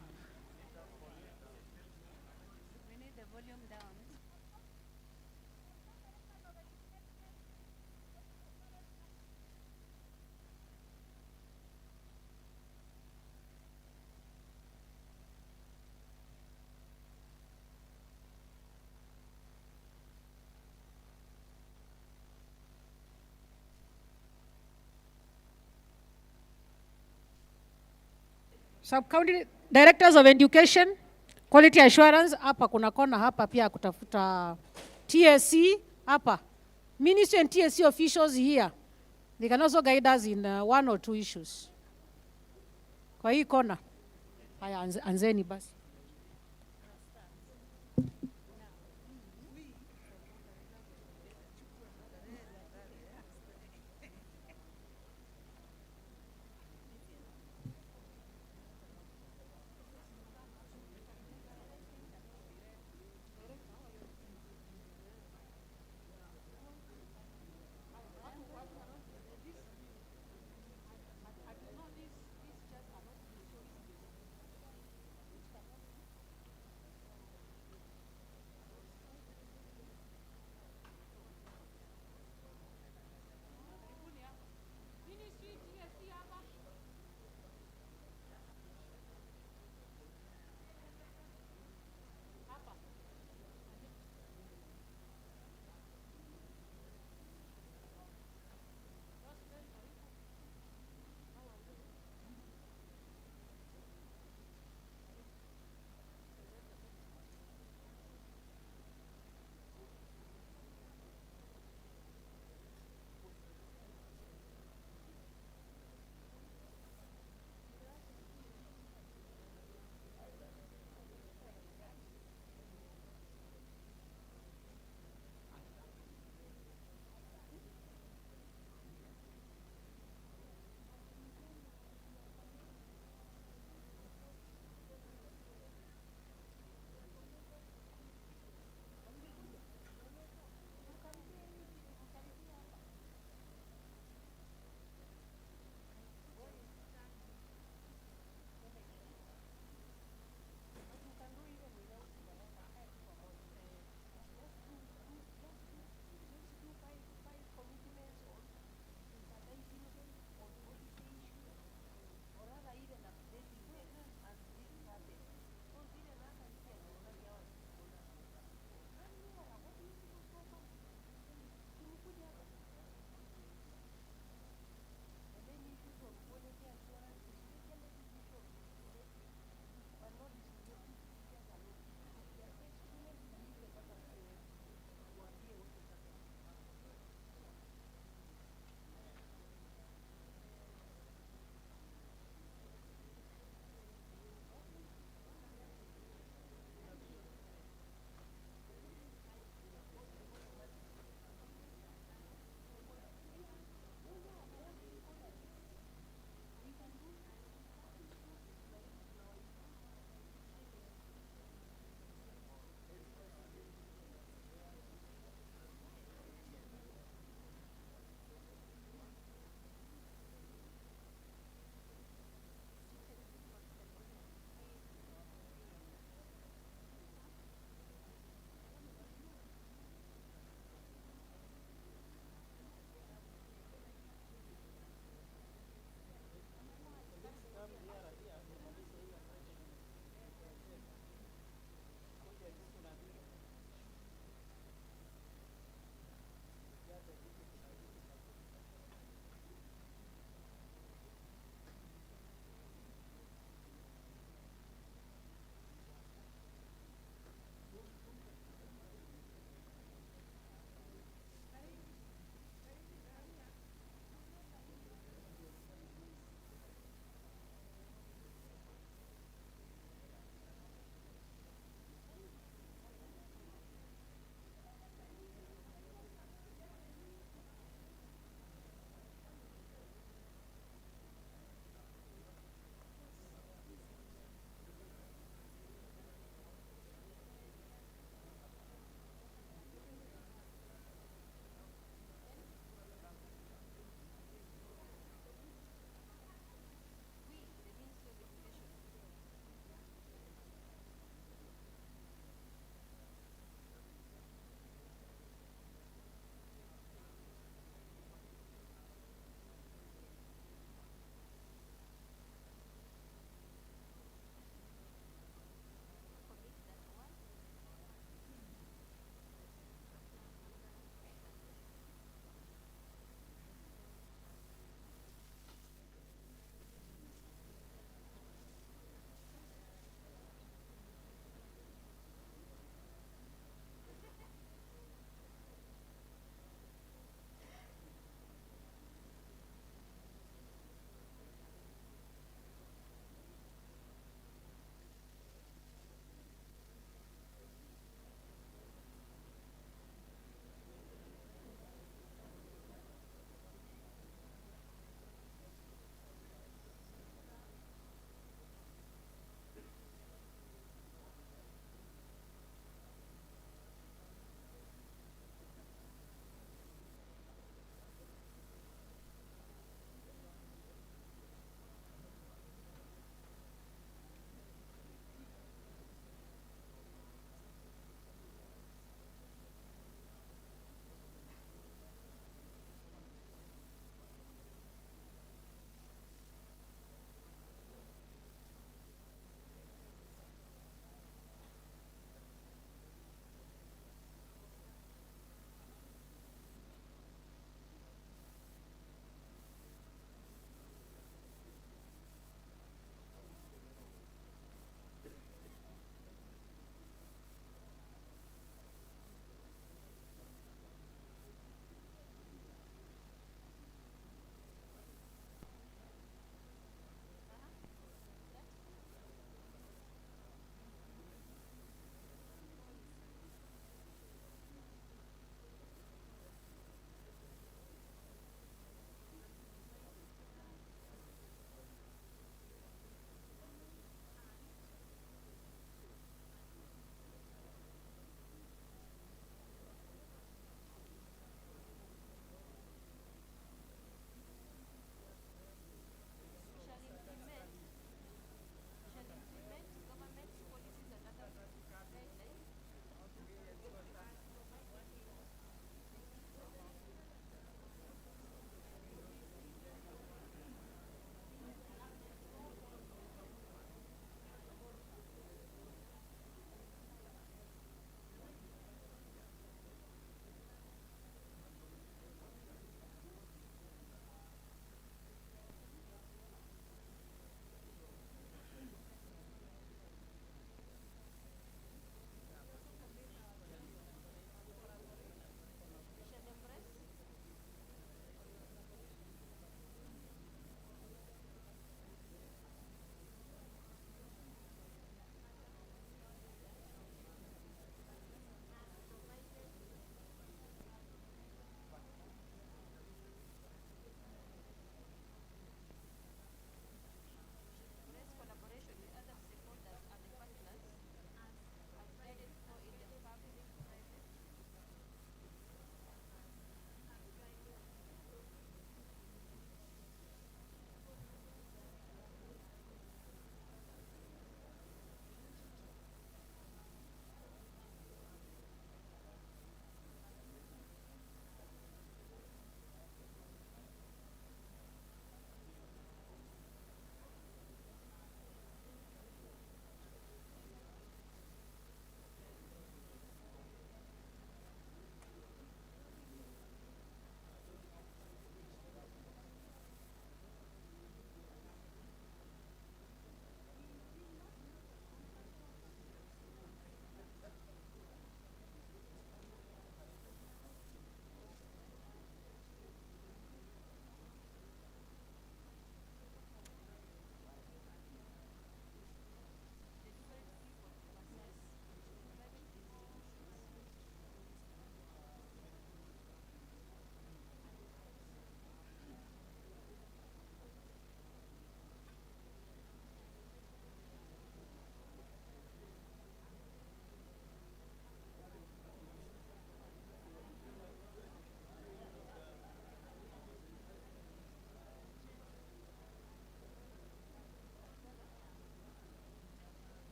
Sub-county directors of education, quality assurance, hapa kuna kona hapa pia kutafuta TSC hapa. Ministry and TSC officials here. They can also guide us in one or two issues. Kwa hii kona. Haya, anzeni basi.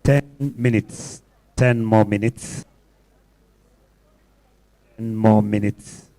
10 minutes. 10 more minutes. 10 more minutes.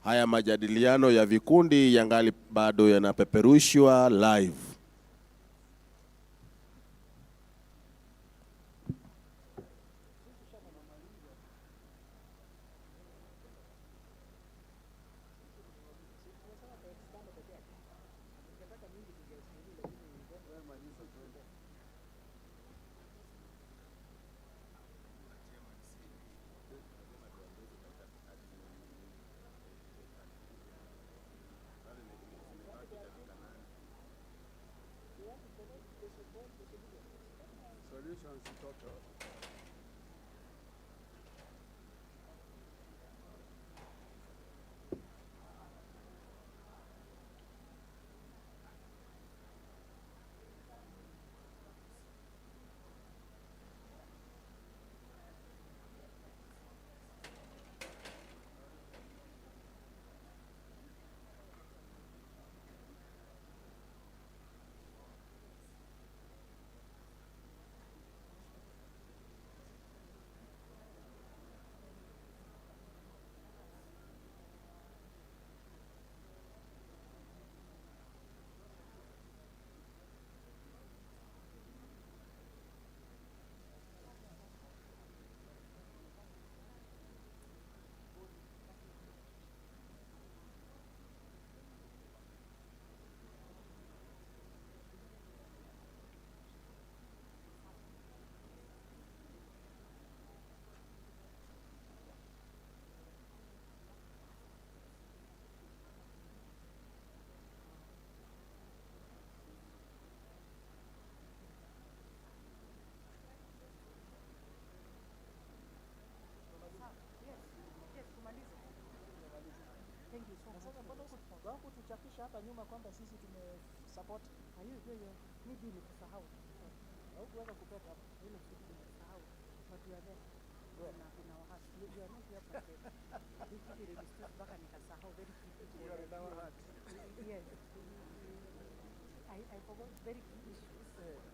Haya majadiliano ya vikundi yangali bado yanapeperushwa live. Solutions total. Kutuchapisha hapa nyuma kwamba sisi tumesupport. Hiyo mimi nikusahau. Au kuweza kupeta hapa. Ile kitu nimesahau. Watu wa leo kuna wahasi. You are not here for that. This is really stuff mpaka nikasahau very quickly. You are in our heart. Yes. I forgot very key issues.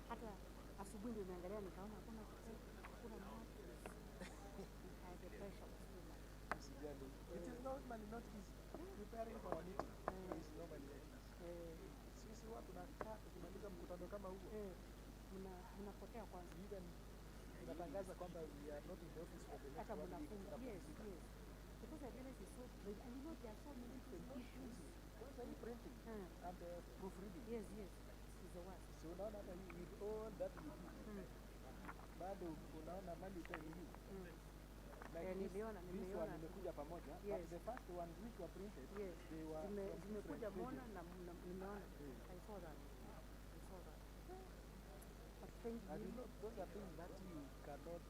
Hata asubuhi ndio niangalia nikaona hakuna math. I had the pressure of school. It is normally not easy. Preparing for a meeting is normally not easy. Sisi watu tunakaa tukimaliza mkutano kama huo. Mnapotea kwanza. Even tunatangaza kwamba we are not in the office for the next one week. Yes. Because I realize it's so great. And you know there are so many different issues. What are you printing? And proofreading. Yes. Is the worst. So unaona hata hii with all that we do. Bado unaona mali itaingia. Nimeona nimekuja pamoja. Yes. But the first ones which were printed, yes, they were zimekuja Mona na nimeona. I saw that. But thank you. And you know, those are things that you cannot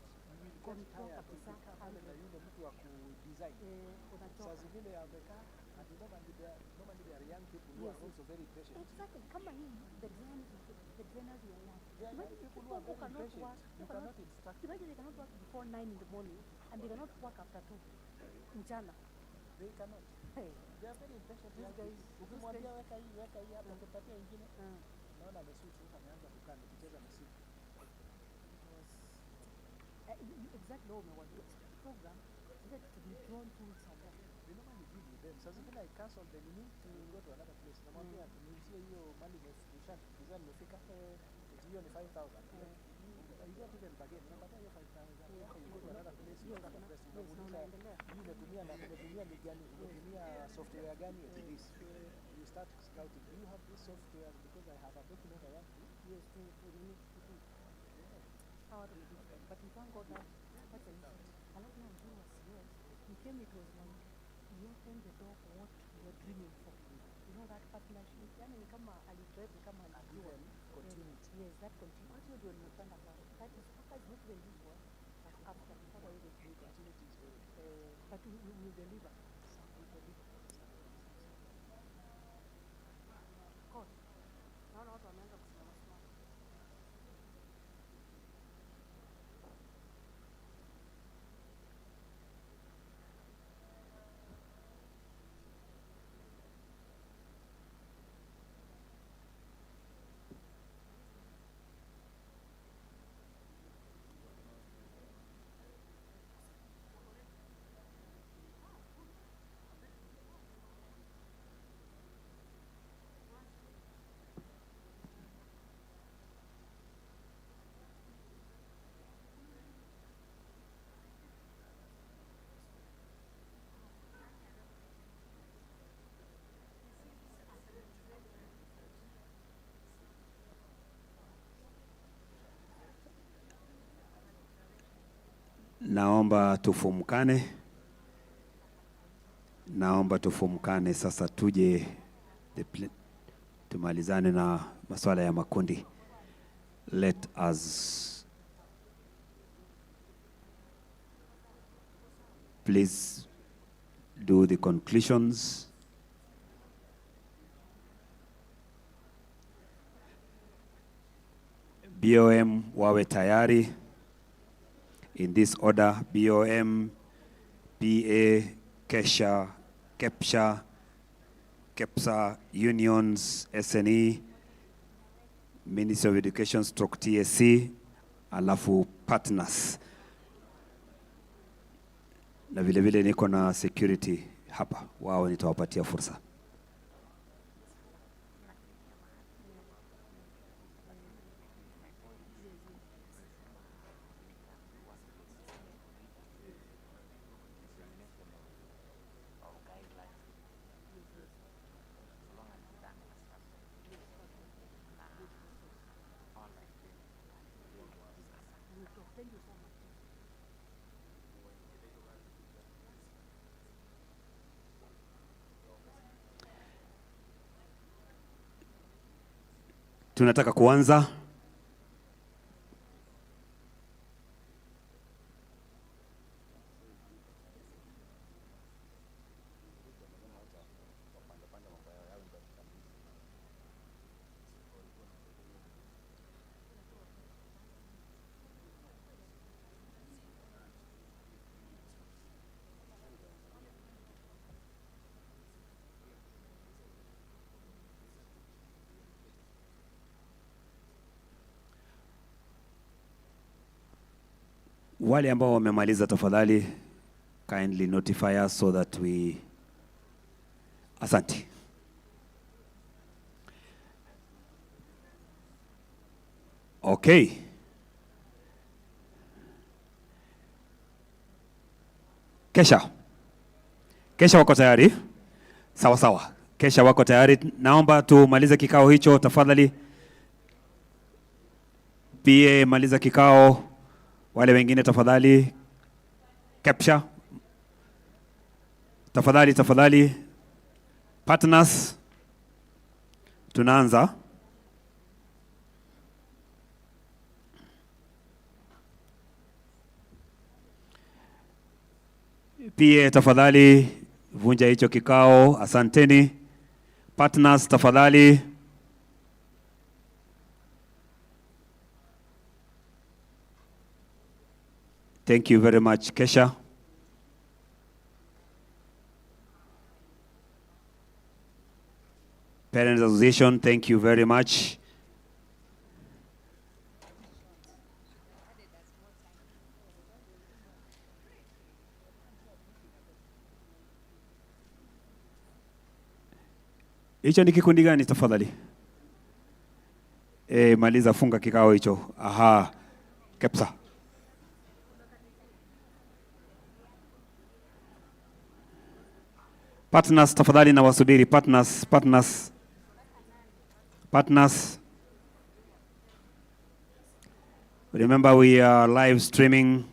control kabisa. Na yule mtu wa kudesign. Saa zingine amekaa and normally they are young people who are also very patient. Exactly. Kama hii the designers were young. Many people who are very patient. You cannot instruct. Imagine they cannot work before 9 in the morning and they cannot work after 2 mchana. They cannot. Hey, they are very impatient. These guys. Ukimwambia weka hii hapa utapatia ingine. Naona ameswitch ameanza kukaa nikicheza na simu. Exactly what program needed to be drawn 2 weeks ago. They normally give you them. Sasa zingine I cancel them, you need to go to another place. Namwambia niuzie hiyo mali design imefika. Hiyo ni 5,000. You don't even bargain. Unapata hiyo 5,000. You go to another place, you start press. Unaendelea. Umetumia ni gani? Umetumia software gani at this? You start scouting. Do you have this software? Because I have a document I want to. Yes, to how to do it. But we can't go there. That's a issue. A lot of people was here. We came, it was like, we opened the door for what we were dreaming for. You know that partnership? Yani ni kama alidrive, kama alijua. Continuity. Yes, that continuity. What you do in Uganda, that is not very usual. But after the power, the continuity is very but we will deliver. We deliver. God. Naona watu wameanza kusimama simama. Naomba tufumkane. Naomba tufumkane sasa, tuje tumalizane na masuala ya makundi. Let us please do the conclusions. BOM wawe tayari. In this order: BOM, PA, Kesha, KEPSHA, KEPSA, unions, SNE, Ministry of Education stroke TSC, alafu partners. Na vile vile niko na security hapa, wao nitawapatia fursa. Tunataka kuanza. Wale ambao wamemaliza, tafadhali kindly notify us so that we... Asante. Okay. Kesha. Kesha wako tayari? Sawa sawa. Kesha wako tayari. Naomba tumalize kikao hicho tafadhali. PA maliza kikao. Wale wengine tafadhali. KEPSHA. Tafadhali. Partners. Tunaanza. PA tafadhali vunja hicho kikao. Asanteni. Partners tafadhali. Thank you very much, Kesha. Parents Association, thank you very much. Hicho ni kikundi gani tafadhali? Maliza, funga kikao hicho. Aha. KEPSA. Partners tafadhali na wasubiri. Partners. Remember, we are live streaming.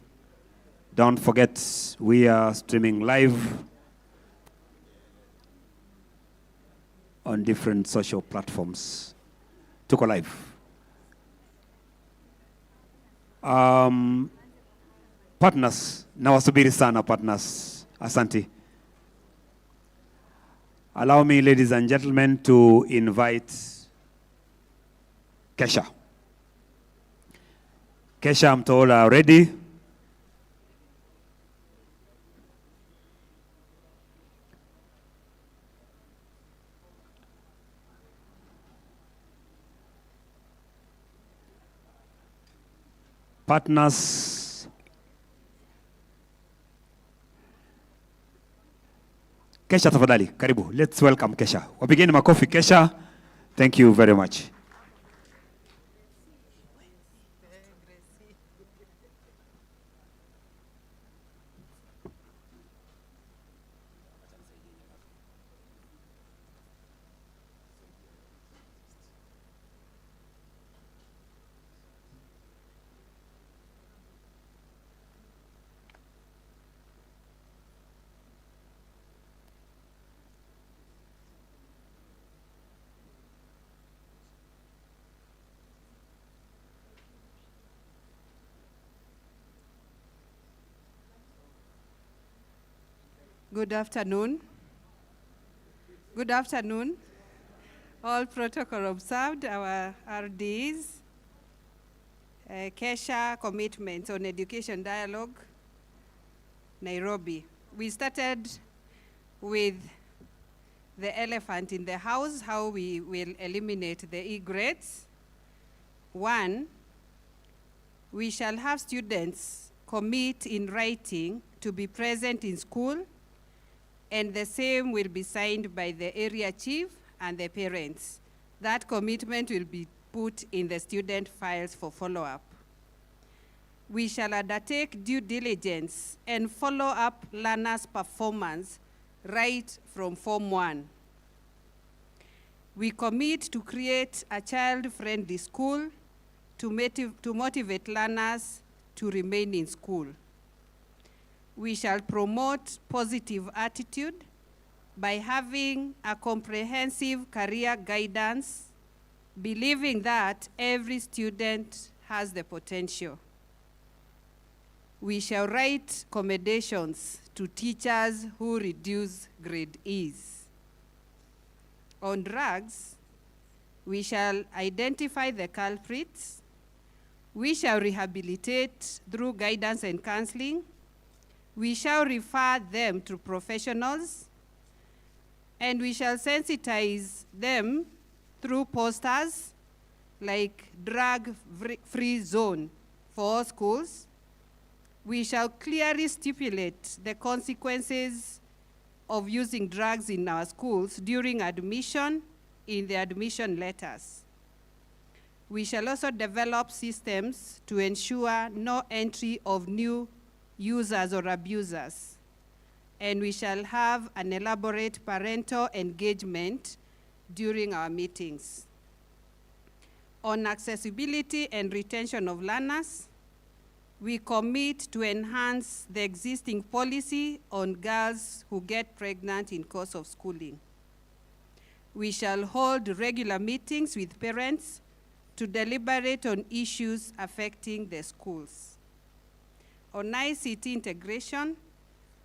Don't forget, we are streaming live on different social platforms. Tuko live. Partners, na wasubiri sana partners. Asante. Allow me, ladies and gentlemen, to invite Kesha. Kesha, I'm told, are ready. Partners. Kesha tafadhali, karibu. Let's welcome Kesha. Wapigeni makofi Kesha. Thank you very much. Good afternoon. Good afternoon. All protocol observed, our RDs. Kesha commitments on education dialogue, Nairobi. We started with the elephant in the house, how we will eliminate the E-grades. 1, we shall have students commit in writing to be present in school, and the same will be signed by the area chief and the parents. That commitment will be put in the student files for follow-up. We shall undertake due diligence and follow up learners' performance right from Form 1. We commit to create a child-friendly school to motivate learners to remain in school. We shall promote positive attitude by having a comprehensive career guidance, believing that every student has the potential. We shall write commendations to teachers who reduce grade E's. On drugs, we shall identify the culprits. We shall rehabilitate through guidance and counseling. We shall refer them to professionals, and we shall sensitize them through posters like drug-free zone for all schools. We shall clearly stipulate the consequences of using drugs in our schools during admission in the admission letters. We shall also develop systems to ensure no entry of new users or abusers. And we shall have an elaborate parental engagement during our meetings. On accessibility and retention of learners, we commit to enhance the existing policy on girls who get pregnant in course of schooling. We shall hold regular meetings with parents to deliberate on issues affecting the schools. On ICT integration,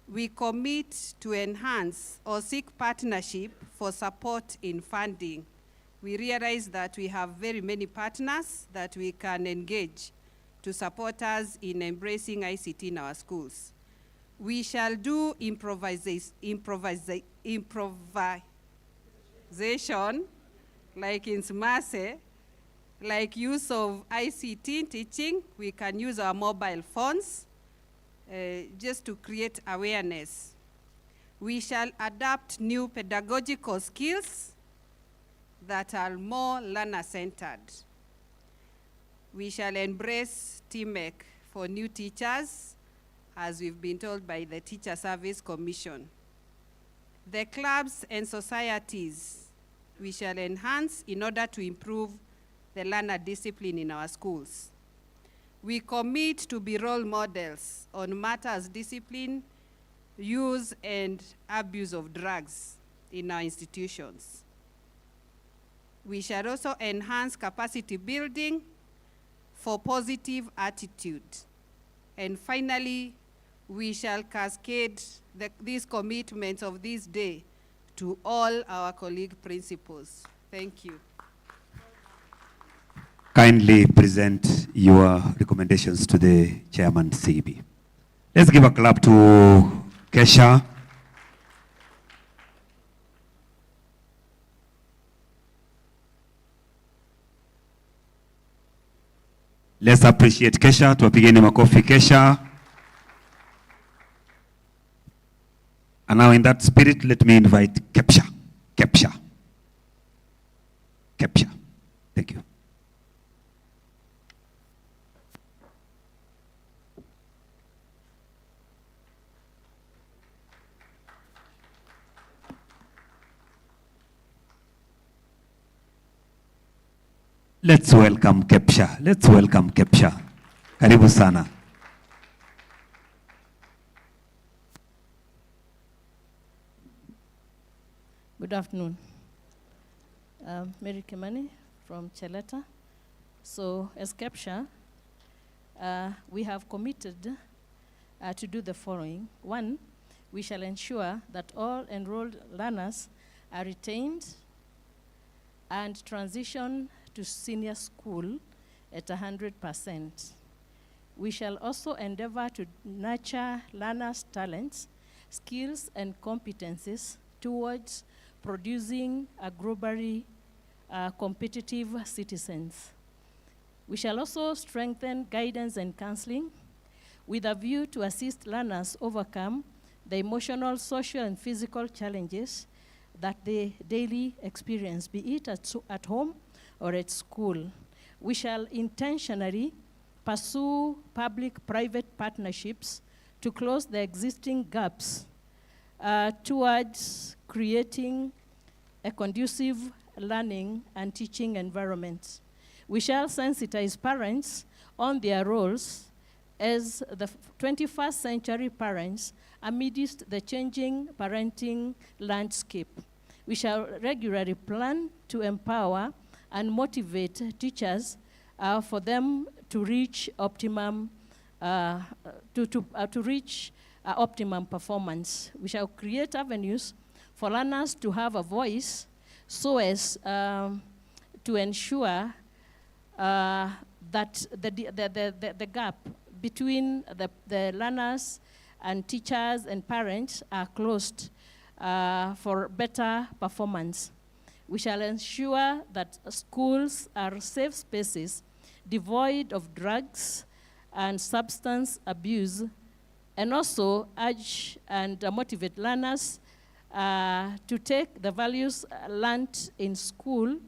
we commit to enhance or seek partnership for support in funding. We realize that we have very many partners that we can engage to support us in embracing ICT in our schools. We shall do improvisation, like in Smase, like use of ICT in teaching. We can use our mobile phones just to create awareness. We shall adapt new pedagogical skills that are more learner-centered. We shall embrace TMEC for new teachers, as we've been told by the Teacher Service Commission. The clubs and societies we shall enhance in order to improve the learner discipline in our schools. We commit to be role models on matters discipline, use and abuse of drugs in our institutions. We shall also enhance capacity building for positive attitude. And finally, we shall cascade these commitments of this day to all our colleague principals. Thank you. Kindly present your recommendations to the Chairman CB. Let's give a clap to Kesha. Let's appreciate Kesha. Tuwapigeni makofi Kesha. And now in that spirit, let me invite Kepsha. Kepsha. Kepsha. Thank you. Let's welcome Kepsha. Let's welcome Kepsha. Karibu sana. Good afternoon. Mary Kimani from Cheleta. So as Kepsha, we have committed to do the following. One, we shall ensure that all enrolled learners are retained and transition to senior school at 100%. We shall also endeavor to nurture learners' talents, skills, and competencies towards producing a globally competitive citizens. We shall also strengthen guidance and counseling with a view to assist learners overcome the emotional, social, and physical challenges that they daily experience, be it at home or at school. We shall intentionally pursue public-private partnerships to close the existing gaps towards creating a conducive learning and teaching environment. We shall sensitize parents on their roles as the 21st century parents amidst the changing parenting landscape. We shall regularly plan to empower and motivate teachers for them to reach optimum optimum performance. We shall create avenues for learners to have a voice so as to ensure that the gap between the learners and teachers and parents are closed for better performance. We shall ensure that schools are safe spaces devoid of drugs and substance abuse, and also urge and motivate learners to take the values learned in school,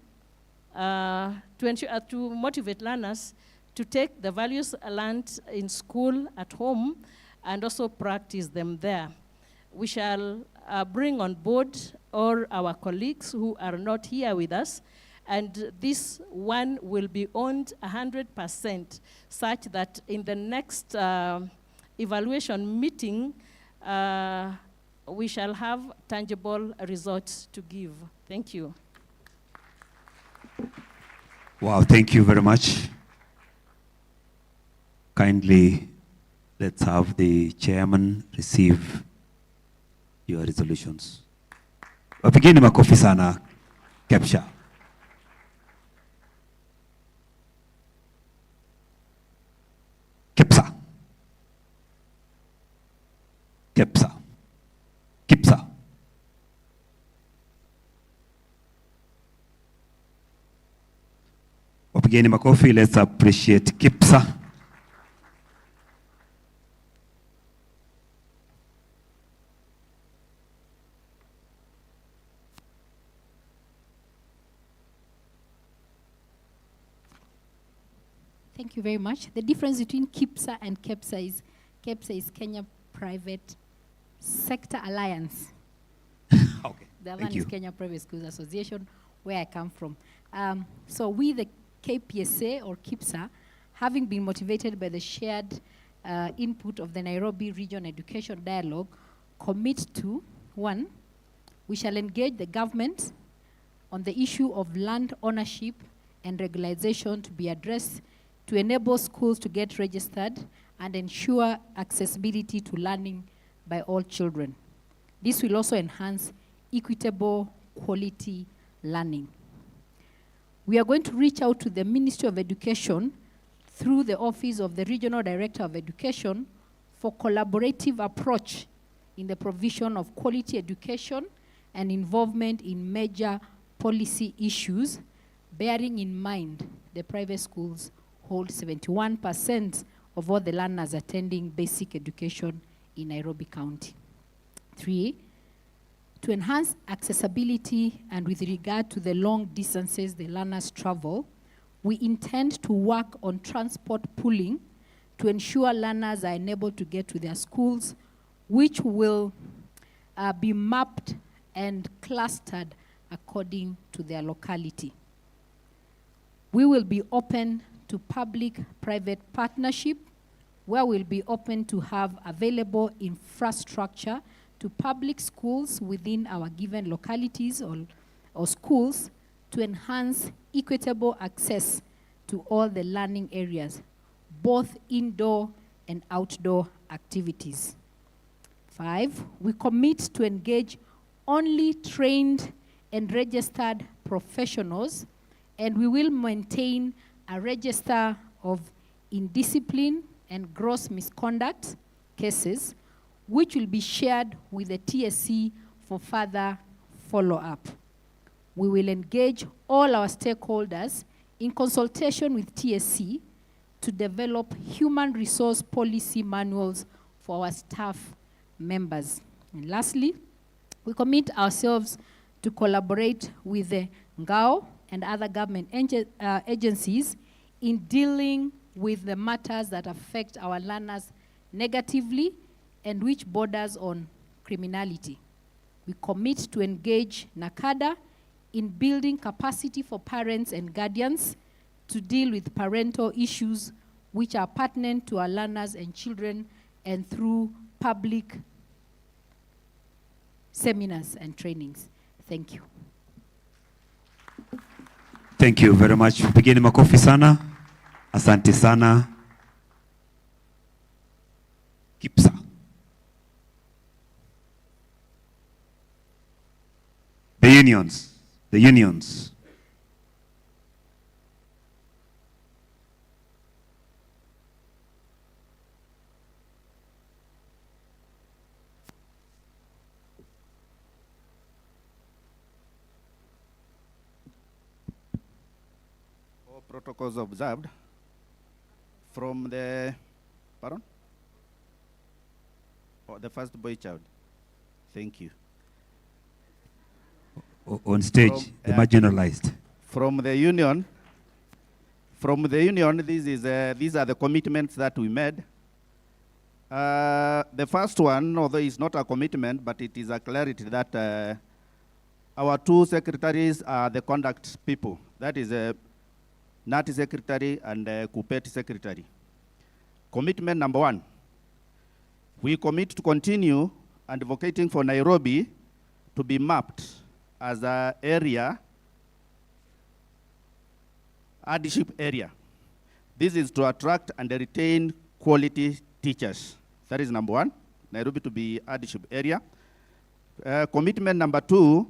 to motivate learners to take the values learned in school at home and also practice them there. We shall bring on board all our colleagues who are not here with us, and this one will be owned 100%, such that in the next evaluation meeting, we shall have tangible results to give. Thank you. Wow, thank you very much. Kindly, let's have the chairman receive your resolutions. Wapigeni makofi sana, Capture. Kipsa. Kipsa. Kipsa. Wapigeni makofi, let's appreciate Kipsa. Thank you very much. The difference between KIPSA and KEPSA is Kenya Private Sector Alliance. Okay. The other Thank one you. is Kenya Private Schools Association, where I come from. So we, the KPSA or KIPSA, having been motivated by the shared input of the Nairobi Region Education Dialogue, commit to, 1, we shall engage the government on the issue of land ownership and regularization to be addressed to enable schools to get registered and ensure accessibility to learning by all children. This will also enhance equitable quality learning. We are going to reach out to the Ministry of Education through the Office of the Regional Director of Education for collaborative approach in the provision of quality education and involvement in major policy issues, bearing in mind the private schools hold 71% of all the learners attending basic education in Nairobi County. 3, to enhance accessibility and with regard to the long distances the learners travel, we intend to work on transport pooling to ensure learners are enabled to get to their schools, which will be mapped and clustered according to their locality. We will be open to public-private partnership, where we'll be open to have available infrastructure to public schools within our given localities or schools to enhance equitable access to all the learning areas, both indoor and outdoor activities. 5, we commit to engage only trained and registered professionals, and we will maintain a register of indiscipline and gross misconduct cases, which will be shared with the TSC for further follow-up. We will engage all our stakeholders in consultation with TSC to develop human resource policy manuals for our staff members. And lastly, we commit ourselves to collaborate with the NGAO and other government agencies in dealing with the matters that affect our learners negatively and which borders on criminality. We commit to engage NACADA in building capacity for parents and guardians to deal with parental issues which are pertinent to our learners and children, and through public seminars and trainings. Thank you. Thank you very much. Pigeni makofi sana. Asante sana. Kipsa. The unions. The unions. All protocols observed from the, pardon? Oh, the first boy child. Thank you. On stage, the marginalized. From the union, these are the commitments that we made. The first one, although it's not a commitment, but it is a clarity that our two secretaries are the conduct people. That is Nati secretary and Kupeti secretary. Commitment number 1, we commit to continue advocating for Nairobi to be mapped as an area, hardship area. This is to attract and retain quality teachers. That is number 1, Nairobi to be hardship area. Commitment number 2,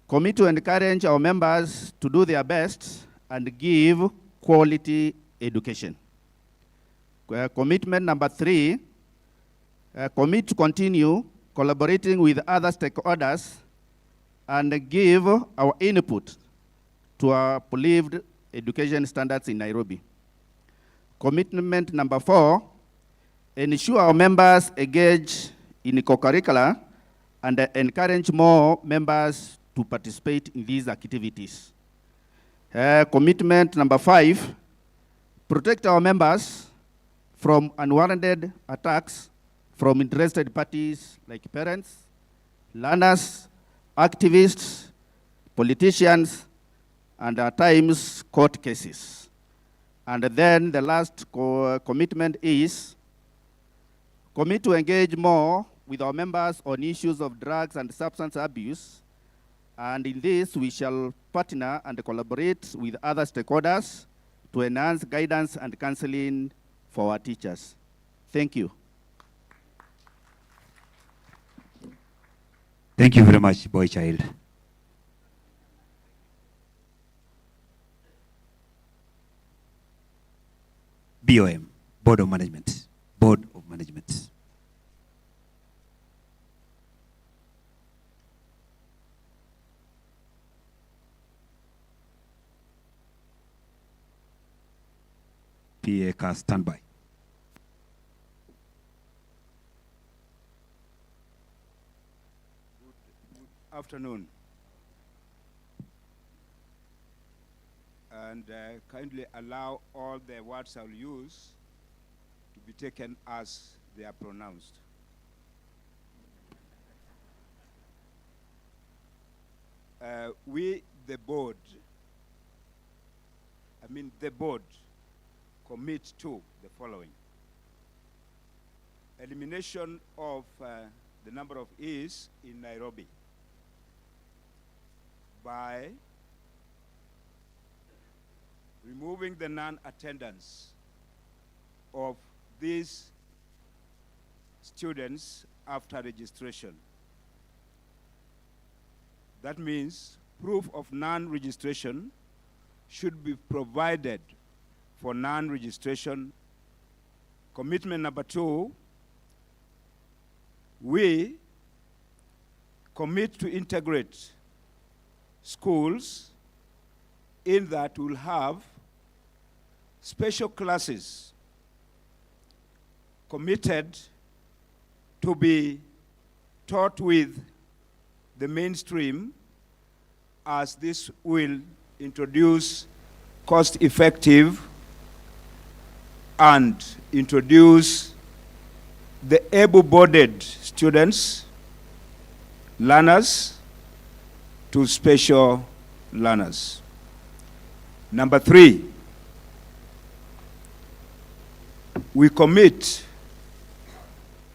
commit to encourage our members to do their best and give quality education. Commitment number 3, commit to continue collaborating with other stakeholders and give our input to our believed education standards in Nairobi. Commitment number 4, ensure our members engage in co-curricular and encourage more members to participate in these activities. Commitment number 5, protect our members from unwarranted attacks from interested parties like parents, learners, activists, politicians, and at times court cases. And then the last commitment is commit to engage more with our members on issues of drugs and substance abuse. And in this, we shall partner and collaborate with other stakeholders to enhance guidance and counseling for our teachers. Thank you. Thank you very much, boy child. BOM, Board of Management. Board of Management. PA car standby. Good afternoon. And kindly allow all the words I'll use to be taken as they are pronounced. We, the board, commit to the following. Elimination of the number of E's in Nairobi by removing the non-attendance of these students after registration. That means proof of non-registration should be provided for non-registration. Commitment number 2, we commit to integrate schools in that we'll have special classes committed to be taught with the mainstream, as this will introduce cost-effective and introduce the able-bodied students, learners, to special learners. Number 3, we commit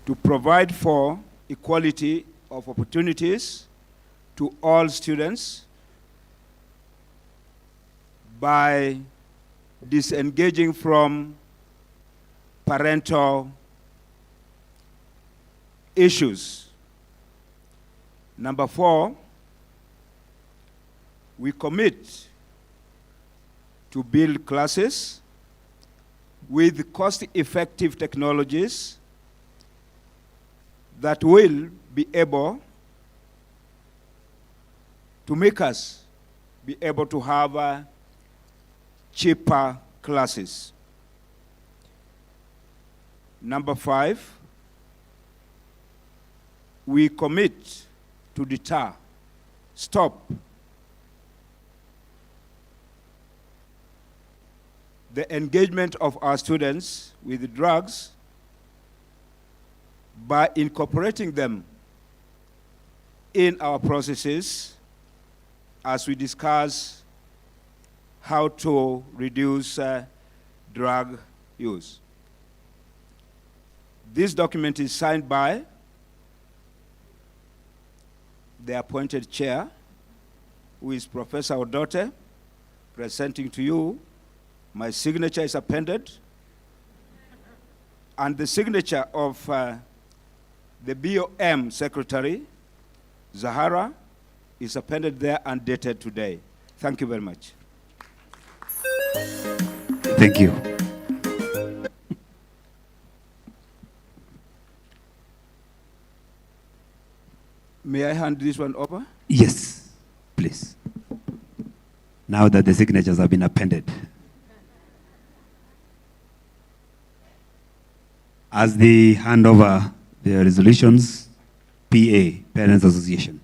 to provide for equality of opportunities to all students by disengaging from parental issues. Number 4, we commit to build classes with cost-effective technologies that will be able to make us be able to have cheaper classes. Number 5, we commit to deter, stop the engagement of our students with drugs by incorporating them in our processes as we discuss how to reduce drug use. This document is signed by the appointed chair, who is Professor Odote, presenting to you. My signature is appended, and the signature of the BOM Secretary, Zahara, is appended there and dated today. Thank you very much. Thank you. May I hand this one over? Yes, please. Now that the signatures have been appended. As they hand over the resolutions, PA, Parents Association.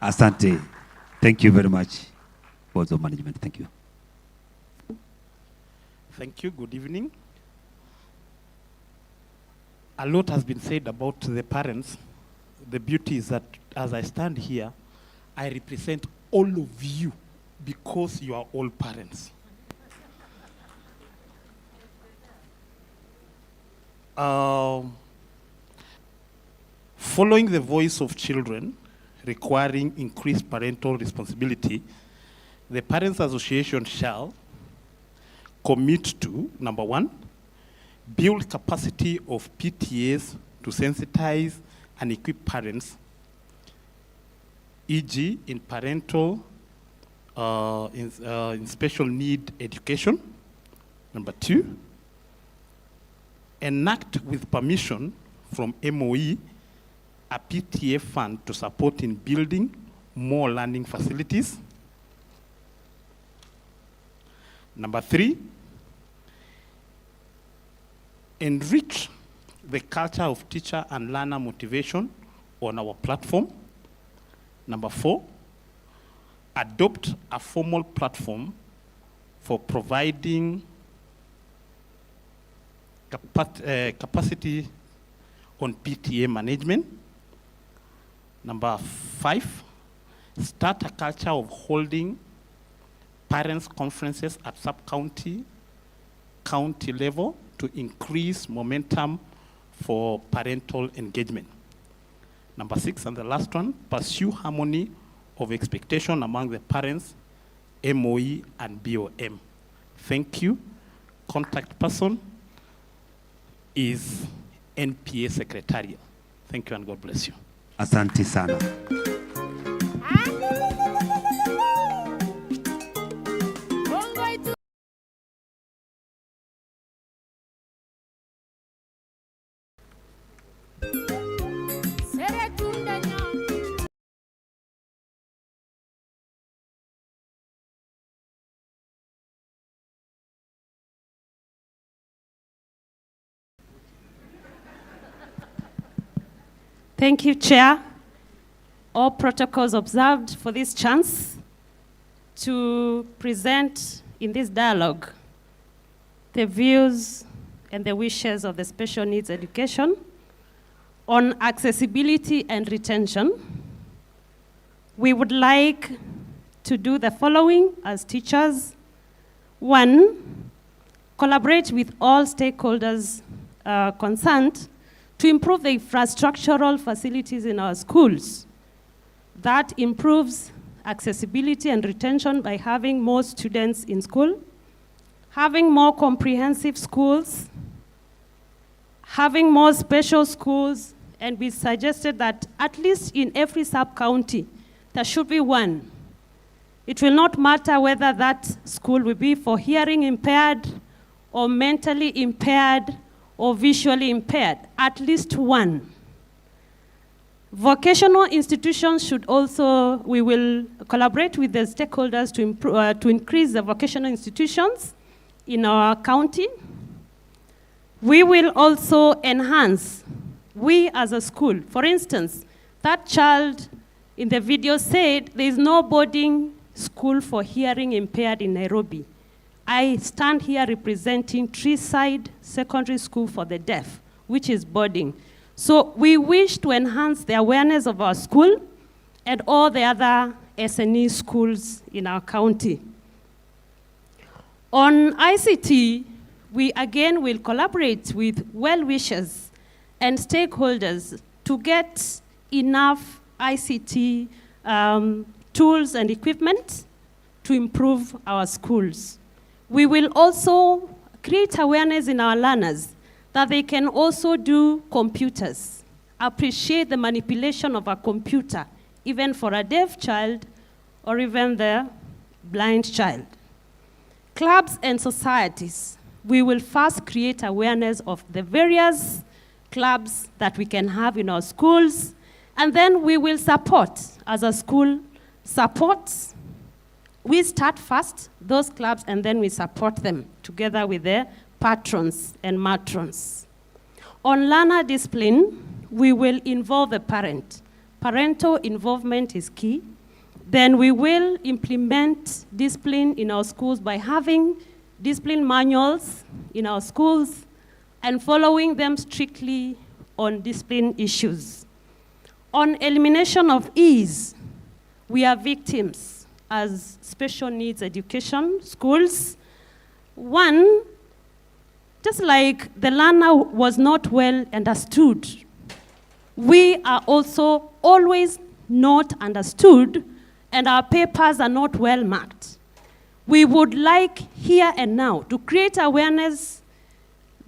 Asante. Thank you very much, Board of Management. Thank you. Thank you. Good evening. A lot has been said about the parents. The beauty is that as I stand here, I represent all of you because you are all parents. Following the voice of children requiring increased parental responsibility, the Parents Association shall commit to, number 1, build capacity of PTAs to sensitize and equip parents, e.g. in parental, in special need education. Number 2, enact with permission from MOE a PTA fund to support in building more learning facilities. Number 3, enrich the culture of teacher and learner motivation on our platform. Number 4, adopt a formal platform for providing capacity on PTA management. Number 5, start a culture of holding parents' conferences at sub-county, county level to increase momentum for parental engagement. Number 6, and the last one, pursue harmony of expectation among the parents, MOE, and BOM. Thank you. contact person is NPA Secretarial. Thank you and God bless you. Asante sana. Thank you, Chair. All protocols observed for this chance to present in this dialogue the views and the wishes of the special needs education on accessibility and retention. We would like to do the following as teachers. One, collaborate with all stakeholders concerned to improve the infrastructural facilities in our schools. That improves accessibility and retention by having more students in school, having more comprehensive schools, having more special schools, and we suggested that at least in every sub-county, there should be one. It will not matter whether that school will be for hearing impaired or mentally impaired or visually impaired, at least one. Vocational institutions should also, we will collaborate with the stakeholders to increase the vocational institutions in our county. We will also enhance, we as a school, for instance, that child in the video said there is no boarding school for hearing impaired in Nairobi. I stand here representing Treeside Secondary School for the Deaf, which is boarding. So we wish to enhance the awareness of our school and all the other SNE schools in our county. On ICT, we again will collaborate with well-wishers and stakeholders to get enough ICT tools and equipment to improve our schools. We will also create awareness in our learners that they can also do computers, appreciate the manipulation of a computer, even for a deaf child or even the blind child. Clubs and societies, we will first create awareness of the various clubs that we can have in our schools, and then we will support, as a school supports. We start first, those clubs, and then we support them together with the patrons and matrons. On learner discipline, we will involve the parent. Parental involvement is key. Then we will implement discipline in our schools by having discipline manuals in our schools and following them strictly on discipline issues. On elimination of ease, we are victims as special needs education schools. One, just like the learner was not well understood, we are also always not understood and our papers are not well marked. We would like here and now to create awareness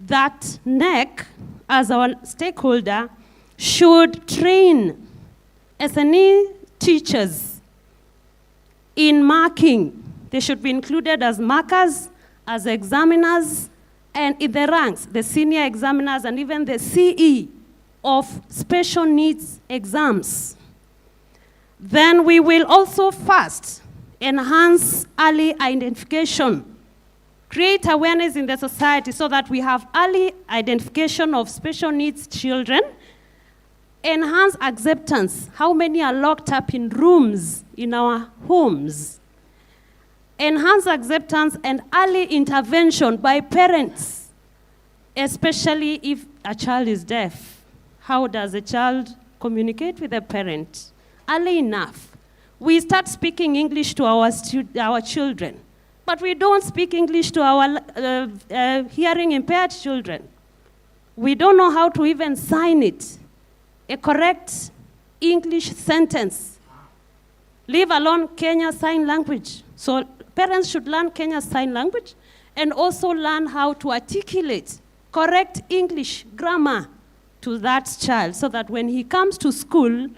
that NEC, as our stakeholder, should train SNE teachers in marking. They should be included as markers, as examiners, and in the ranks, the senior examiners and even the CE of special needs exams. Then we will also first enhance early identification, create awareness in the society so that we have early identification of special needs children, enhance acceptance. How many are locked up in rooms in our homes? Enhance acceptance and early intervention by parents, especially if a child is deaf. How does a child communicate with a parent? Early enough. We start speaking English to our children, but we don't speak English to our hearing impaired children. We don't know how to even sign it. A correct English sentence, leave alone Kenya Sign Language. So parents should learn Kenya Sign Language, and also learn how to articulate correct English grammar to that child, so that when he comes to school,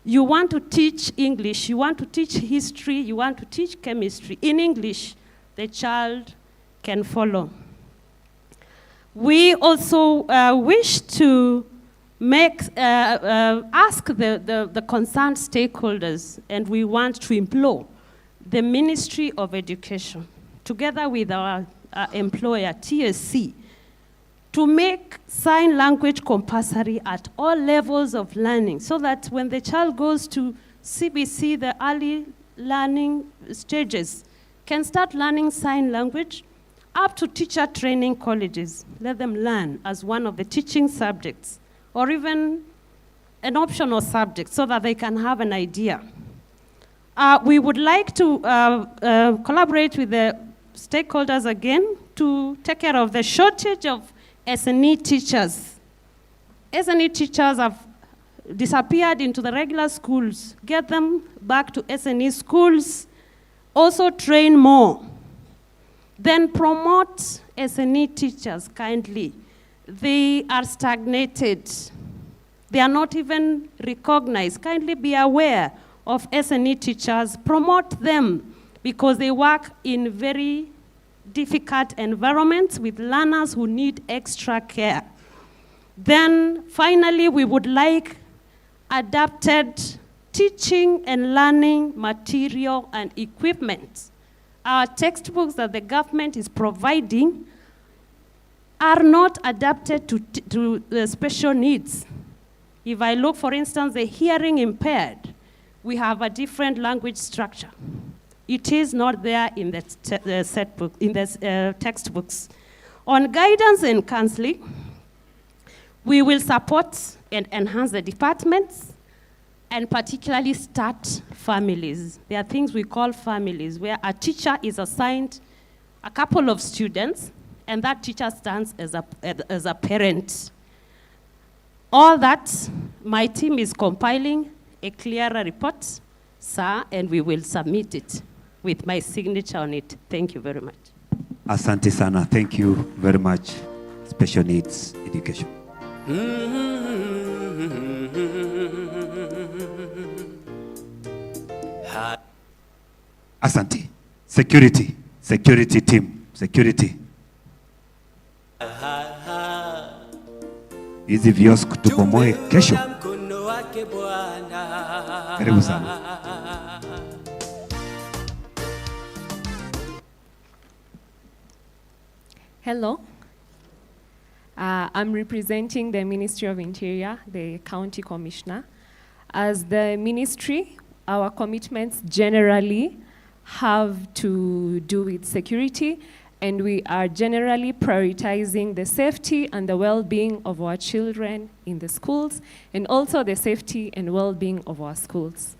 you want to teach English, you want to teach history, you want to teach chemistry in English, the child can follow. We also wish to ask the concerned stakeholders, and we want to implore the Ministry of Education, together with our employer, TSC, to make sign language compulsory at all levels of learning, so that when the child goes to CBC, the early learning stages, can start learning sign language up to teacher training colleges. Let them learn as one of the teaching subjects, or even an optional subject, so that they can have an idea. We would like to collaborate with the stakeholders again to take care of the shortage of S&E teachers. S&E teachers have disappeared into the regular schools. Get them back to S&E schools. Also train more. Then promote S&E teachers kindly. They are stagnated. They are not even recognized. Kindly be aware of S&E teachers. Promote them, because they work in very difficult environments with learners who need extra care. Then finally, we would like adapted teaching and learning material and equipment. Our textbooks that the government is providing are not adapted to the special needs. If I look, for instance, the hearing impaired, we have a different language structure. It is not there in the textbooks. On guidance and counseling, we will support and enhance the departments, and particularly start families. There are things we call families, where a teacher is assigned a couple of students, and that teacher stands as a parent. All that, my team is compiling a clearer report, sir, and we will submit it with my signature on it. Thank you very much. Asante sana. Thank you very much. Special needs education. Asante. Security team. Security. Hizi viosk tubomoe kesho. Karibu sana. Hello. I'm representing the Ministry of Interior, the County Commissioner. As the ministry, our commitments generally have to do with security, and we are generally prioritizing the safety and the well-being of our children in the schools, and also the safety and well-being of our schools.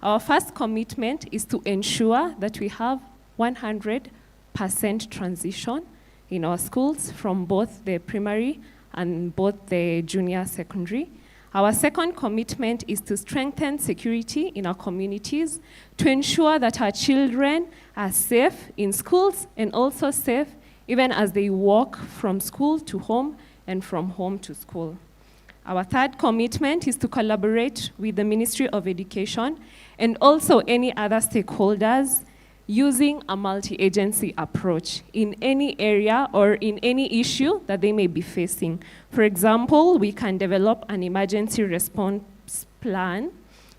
Our first commitment is to ensure that we have 100% transition in our schools, from both the primary and both the junior secondary. Our second commitment is to strengthen security in our communities, to ensure that our children are safe in schools, and also safe even as they walk from school to home and from home to school. Our third commitment is to collaborate with the Ministry of Education and also any other stakeholders, using a multi-agency approach in any area or in any issue that they may be facing. For example, we can develop an emergency response plan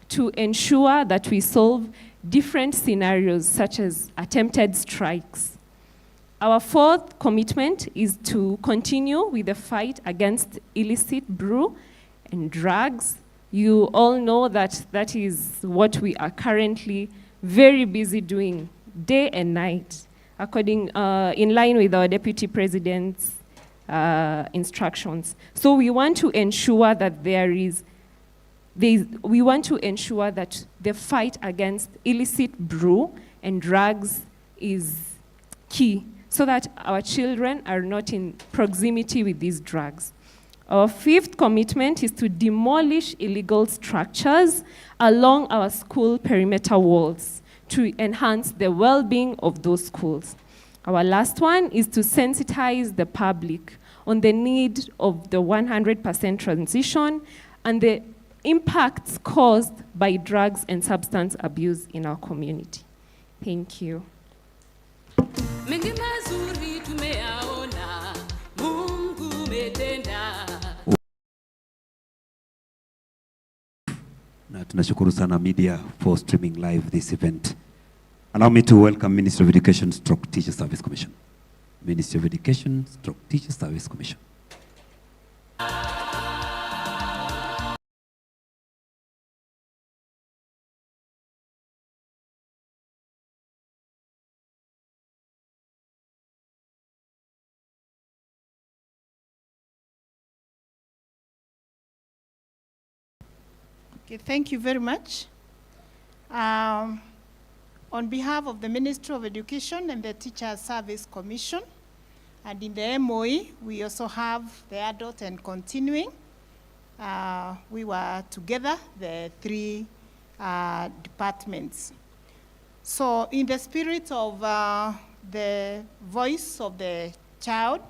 to ensure that we solve different scenarios, such as attempted strikes. Our fourth commitment is to continue with the fight against illicit brew and drugs. You all know that that is what we are currently very busy doing, day and night, according in line with our Deputy President's instructions. So we want to ensure that we want to ensure that the fight against illicit brew and drugs is key, so that our children are not in proximity with these drugs. Our fifth commitment is to demolish illegal structures along our school perimeter walls, to enhance the well-being of those schools. Our last one is to sensitize the public on the need of the 100% transition and the impacts caused by drugs and substance abuse in our community. Thank you. Mengi mazuri tumeyaona, Mungu umetenda. Na tunashukuru sana media for streaming live this event. Allow me to welcome Ministry of Education / Teacher Service Commission. Ministry of Education / Teacher Service Commission. Okay, thank you very much. On behalf of the Ministry of Education and the Teacher Service Commission, and in the MOE, we also have the adult and continuing. We were together, the three departments. So in the spirit of the voice of the child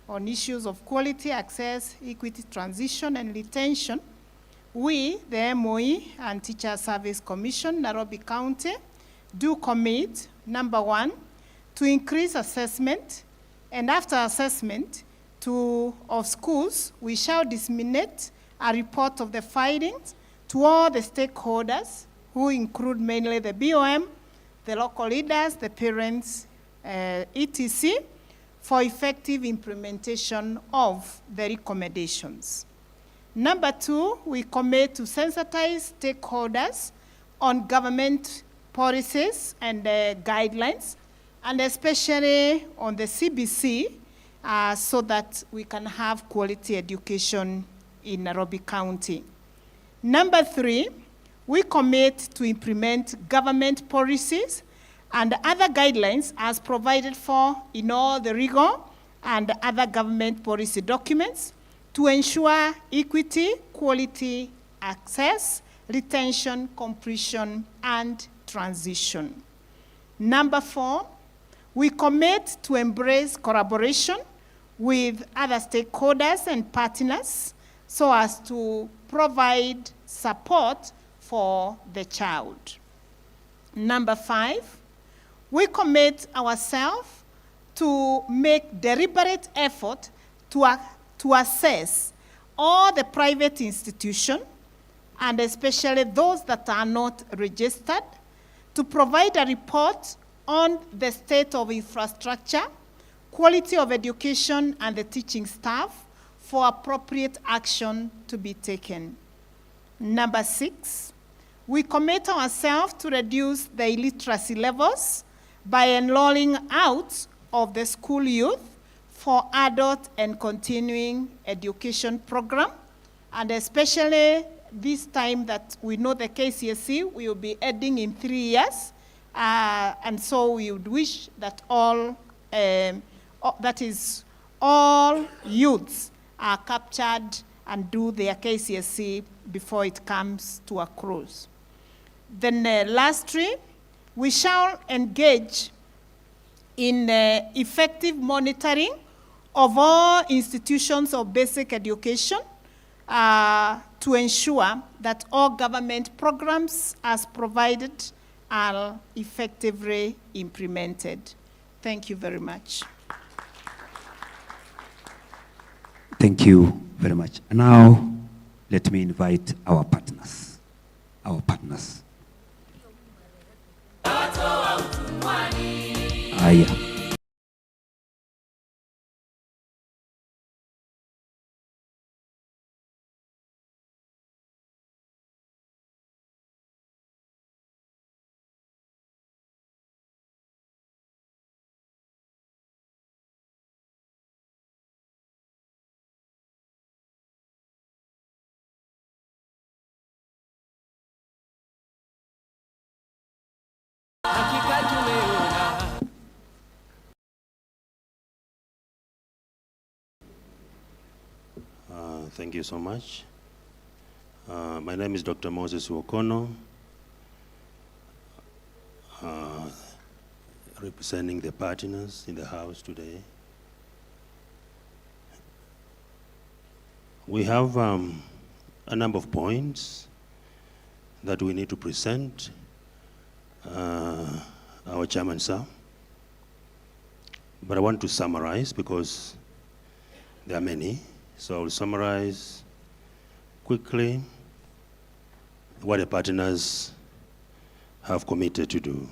on issues of quality, access, equity, transition, and retention, we, the MOE and Teacher Service Commission, Nairobi County, do commit, number one, to increase assessment, and after assessment of schools, we shall disseminate a report of the findings to all the stakeholders, who include mainly the BOM, the local leaders, the parents, etc., for effective implementation of the recommendations. Number two, we commit to sensitize stakeholders on government policies and guidelines, and especially on the CBC, so that we can have quality education in Nairobi County. Number three, we commit to implement government policies and other guidelines as provided for in all the rigor and other government policy documents to ensure equity, quality, access, retention, completion, and transition. Number four, we commit to embrace collaboration with other stakeholders and partners so as to provide support for the child. Number five, we commit ourselves to make deliberate effort to assess all the private institutions, and especially those that are not registered, to provide a report on the state of infrastructure, quality of education, and the teaching staff for appropriate action to be taken. Number six, we commit ourselves to reduce the illiteracy levels by enrolling out of the school youth for adult and continuing education program, and especially this time that we know the KCSE will be ending in 3 years, and so we would wish that all youths are captured and do their KCSE before it comes to a close. Then lastly, we shall engage in effective monitoring of all institutions of basic education to ensure that all government programs as provided are effectively implemented. Thank you very much. Thank you very much. And now, let me invite our partners. Our partners. Aya. Thank you so much. My name is Dr. Moses Wokono. representing the partners in the House today. We have a number of points that we need to present our chairman, sir. But I want to summarize because there are many. So I will summarize quickly what the partners have committed to do.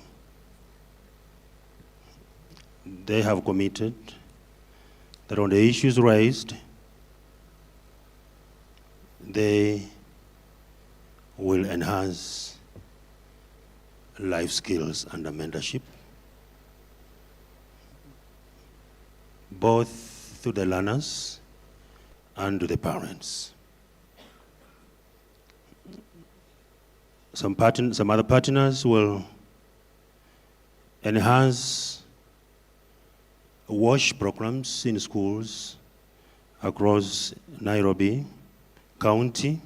They have committed that on the issues raised, they will enhance life skills and mentorship, both to the learners and to the parents. Some other partners will enhance WASH programs in schools across Nairobi County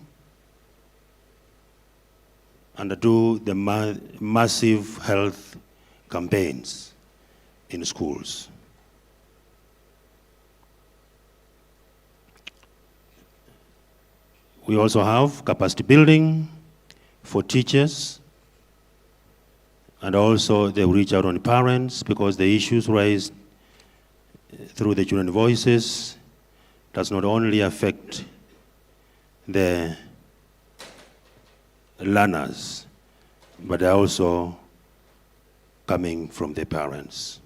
and do the massive health campaigns in schools. We also have capacity building for teachers, and also they reach out on parents because the issues raised through the children voices does not only affect the learners, but they're also coming from the parents.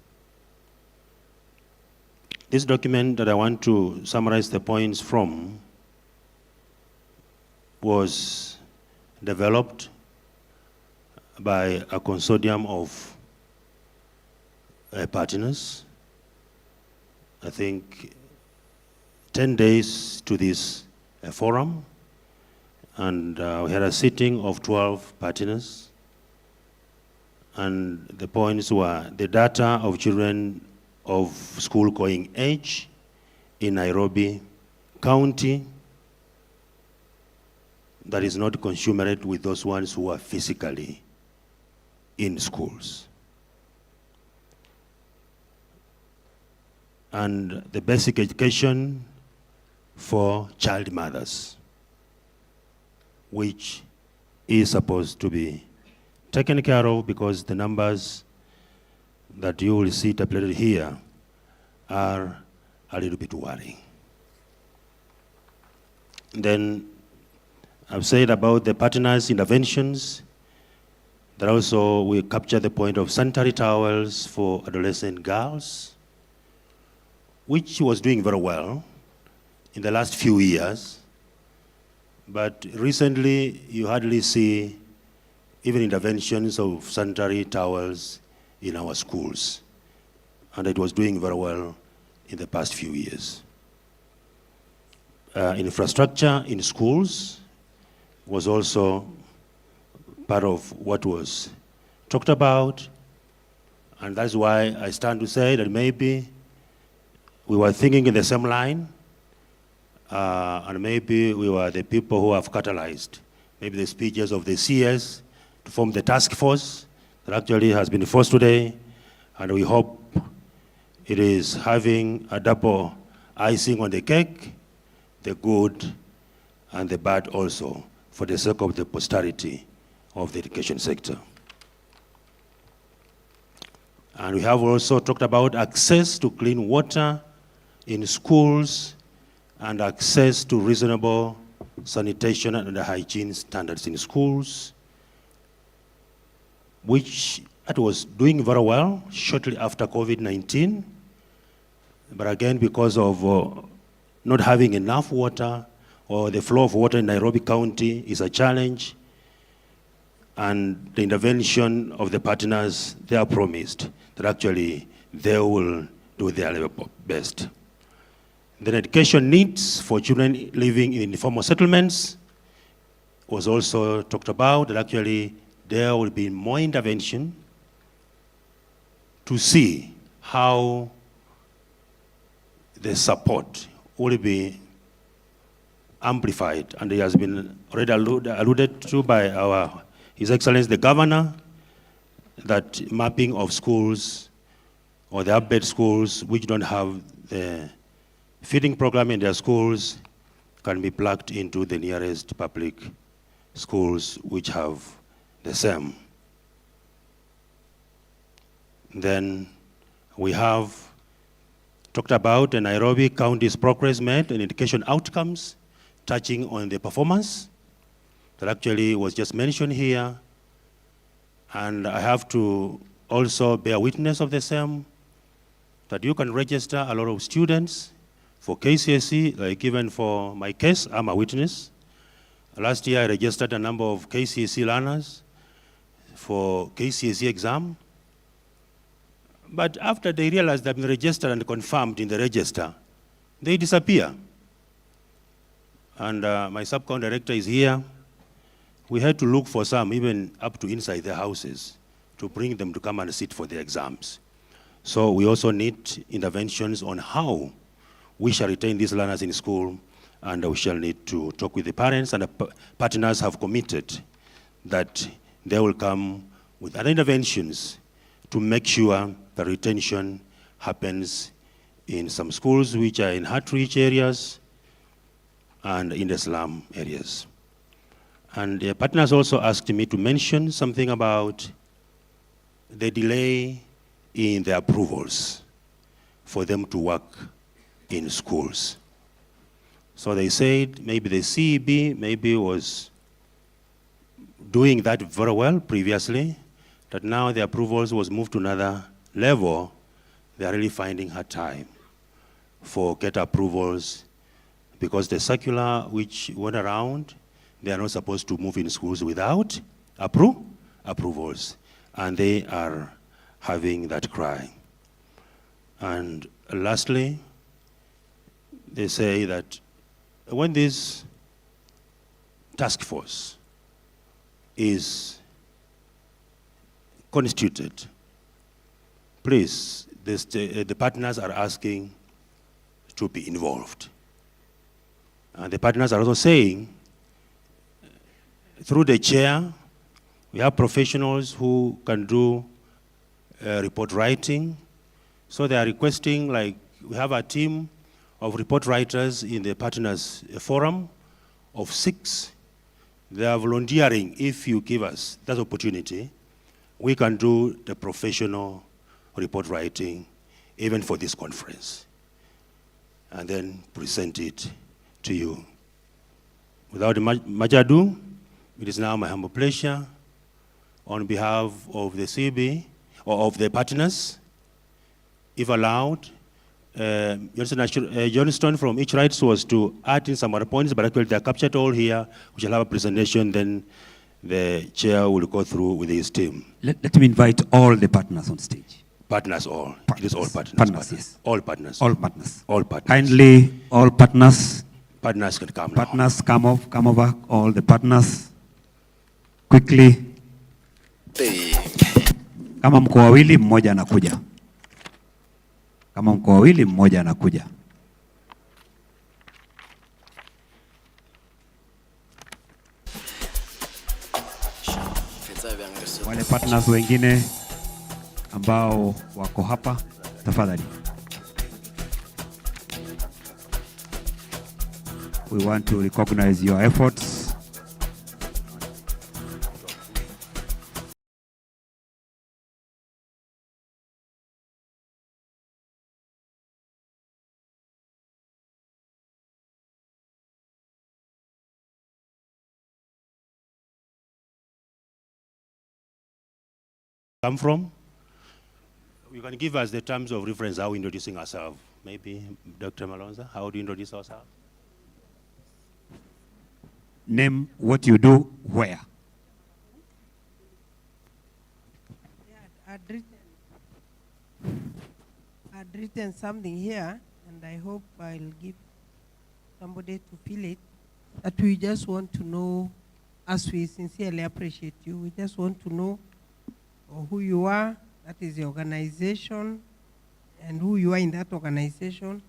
This document that I want to summarize the points from was developed by a consortium of partners. I think 10 days to this forum, and we had a sitting of 12 partners, and the points were the data of children of school-going age in Nairobi County that is not commensurate with those ones who are physically in schools. And the basic education for child mothers, which is supposed to be taken care of because the numbers that you will see tabulated here are a little bit worrying. Then I've said about the partners' interventions, that also we capture the point of sanitary towels for adolescent girls, which was doing very well in the last few years. But recently, you hardly see even interventions of sanitary towels in our schools. And it was doing very well in the past few years. Infrastructure in schools was also part of what was talked about. And that's why I stand to say that maybe we were thinking in the same line, and maybe we were the people who have catalyzed maybe the speeches of the CS to form the task force that actually has been forced today, and we hope it is having a double icing on the cake, the good and the bad also, for the sake of the posterity of the education sector. And we have also talked about access to clean water in schools and access to reasonable sanitation and hygiene standards in schools, which it was doing very well shortly after COVID-19. But again, because of not having enough water, or the flow of water in Nairobi County is a challenge, and the intervention of the partners, they are promised that actually they will do their level best. The education needs for children living in informal settlements was also talked about, that actually there will be more intervention to see how the support will be amplified, and it has been already alluded to by His Excellency the Governor, that mapping of schools or the upbed schools which don't have the feeding program in their schools can be plugged into the nearest public schools which have the same. Then we have talked about the Nairobi County's progress made and education outcomes touching on the performance that actually was just mentioned here. And I have to also bear witness of the same, that you can register a lot of students for KCSE, like even for my case, I'm a witness. Last year I registered a number of KCSE learners for KCSE exam. But after they realize they've been registered and confirmed in the register, they disappear. And my sub-county director is here. We had to look for some, even up to inside their houses, to bring them to come and sit for the exams. So we also need interventions on how we shall retain these learners in school, and we shall need to talk with the parents, and the partners have committed that they will come with other interventions to make sure the retention happens in some schools which are in hard-to-reach areas and in the slum areas. And the partners also asked me to mention something about the delay in the approvals for them to work in schools. So they said maybe the CEB maybe was doing that very well previously, that now the approvals was moved to another level. They are really finding hard time for get approvals because the circular which went around, they are not supposed to move in schools without approvals. And they are having that cry. And lastly, they say that when this task force is constituted, please, the partners are asking to be involved. And the partners are also saying, through the chair, we have professionals who can do report writing. So they are requesting, like, we have a team of report writers in the partners forum of 6. They are volunteering. If you give us that opportunity, we can do the professional report writing even for this conference and then present it to you. Without much ado, it is now my humble pleasure on behalf of the CB, or of the partners, if allowed, Johnston from each rights was to add in some other points, but actually they are captured all here. We shall have a presentation, then the chair will go through with his team. Let me invite all the partners on stage. Partners all. It is all partners. Partners, yes. All partners. All partners. All partners. Kindly, all partners. Partners can come Partners, now. Come over, all the partners. Quickly. Kama mko wawili, mmoja anakuja. Kama mko wawili, mmoja anakuja. Wale partners wengine ambao wako hapa, tafadhali. We want to recognize your efforts. Come from? You can give us the terms of reference, how we're introducing ourselves. Maybe Dr. Malonza, how do you introduce ourselves? Name, what you do, where. I'd written something here, and I hope I'll give somebody to fill it, that we just want to know, as we sincerely appreciate you, we just want to know who you are, that is the organization, and who you are in that organization.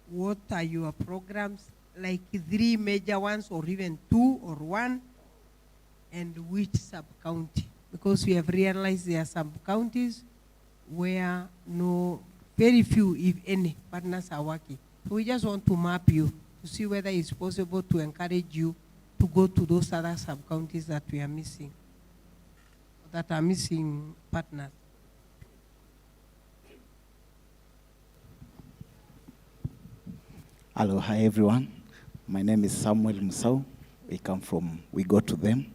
What are your programs, like 3 major ones, or even 2 or 1, and which sub-county? Because we have realized there are some counties where very few, if any, partners are working. So we just want to map you to see whether it's possible to encourage you to go to those other sub-counties that we are missing, that are missing partners. Hello, hi everyone. My name is Samuel Musau. We go to them.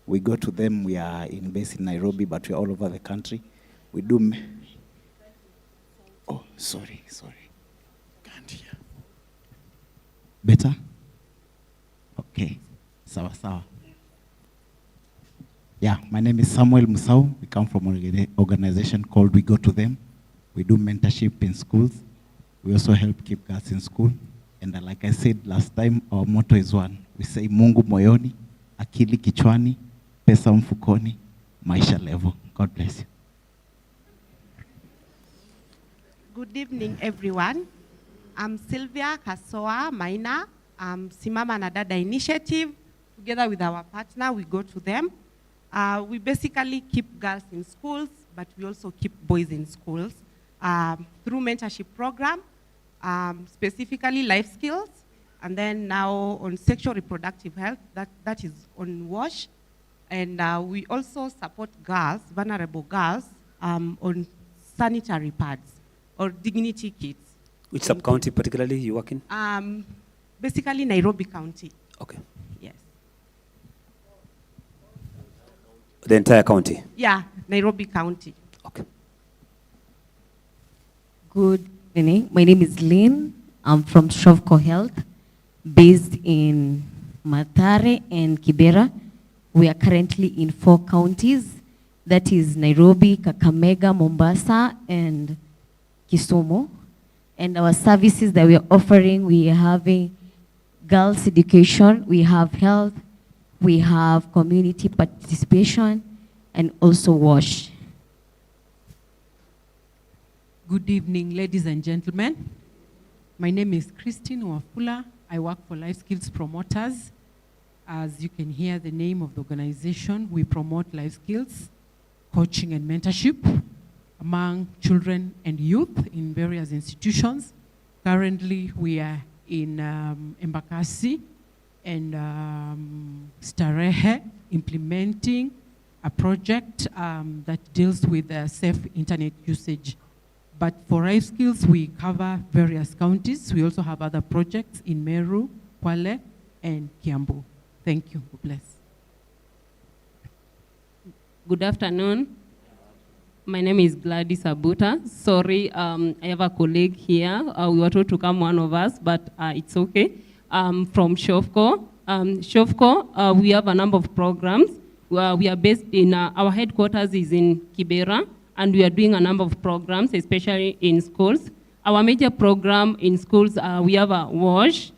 We go to them, we are based in Nairobi, but we are all over the country. We do, oh, sorry. Can't hear. Better? Okay, sawa. Yeah, my name is Samuel Musau. We come from an organization called We Go to Them. We do mentorship in schools. We also help keep girls in school. And like I said last time, our motto is one. We say Mungu moyoni, akili kichwani, pesa mfukoni, maisha level. God bless you. Good evening, everyone. I'm Sylvia Kasoa Maina. I'm Simama na Dada Initiative. Together with our partner, We Go to Them. We basically keep girls in schools, but we also keep boys in schools through mentorship program, specifically life skills, and then now on sexual reproductive health, that is on WASH. And we also support girls, vulnerable girls, on sanitary pads or dignity kits. Which sub-county particularly you work in? Basically Nairobi County. Okay. Yes. The entire county? Yeah, Nairobi County. Okay. Good evening. My name is Lynn. I'm from Shovco Health, based in Mathare and Kibera. We are currently in 4 counties. That is Nairobi, Kakamega, Mombasa, and Kisumu. And our services that we are offering, we are having girls' education, we have health, we have community participation, and also WASH. Good evening, ladies and gentlemen. My name is Christine Wafula. I work for Life Skills Promoters. As you can hear the name of the organization, we promote life skills, coaching and mentorship among children and youth in various institutions. Currently, we are in Embakasi and Starehe, implementing a project that deals with safe internet usage. But for life skills, we cover various counties. We also have other projects in Meru, Kwale, and Kiambu. Thank you. God bless. Good afternoon. My name is Gladys Abuta. Sorry, I have a colleague here. We were told to come, one of us, but it's okay. From Shovco. Shovco, we have a number of programs. We are based in, our headquarters is in Kibera, and we are doing a number of programs, especially in schools. Our major program in schools, we have a WASH.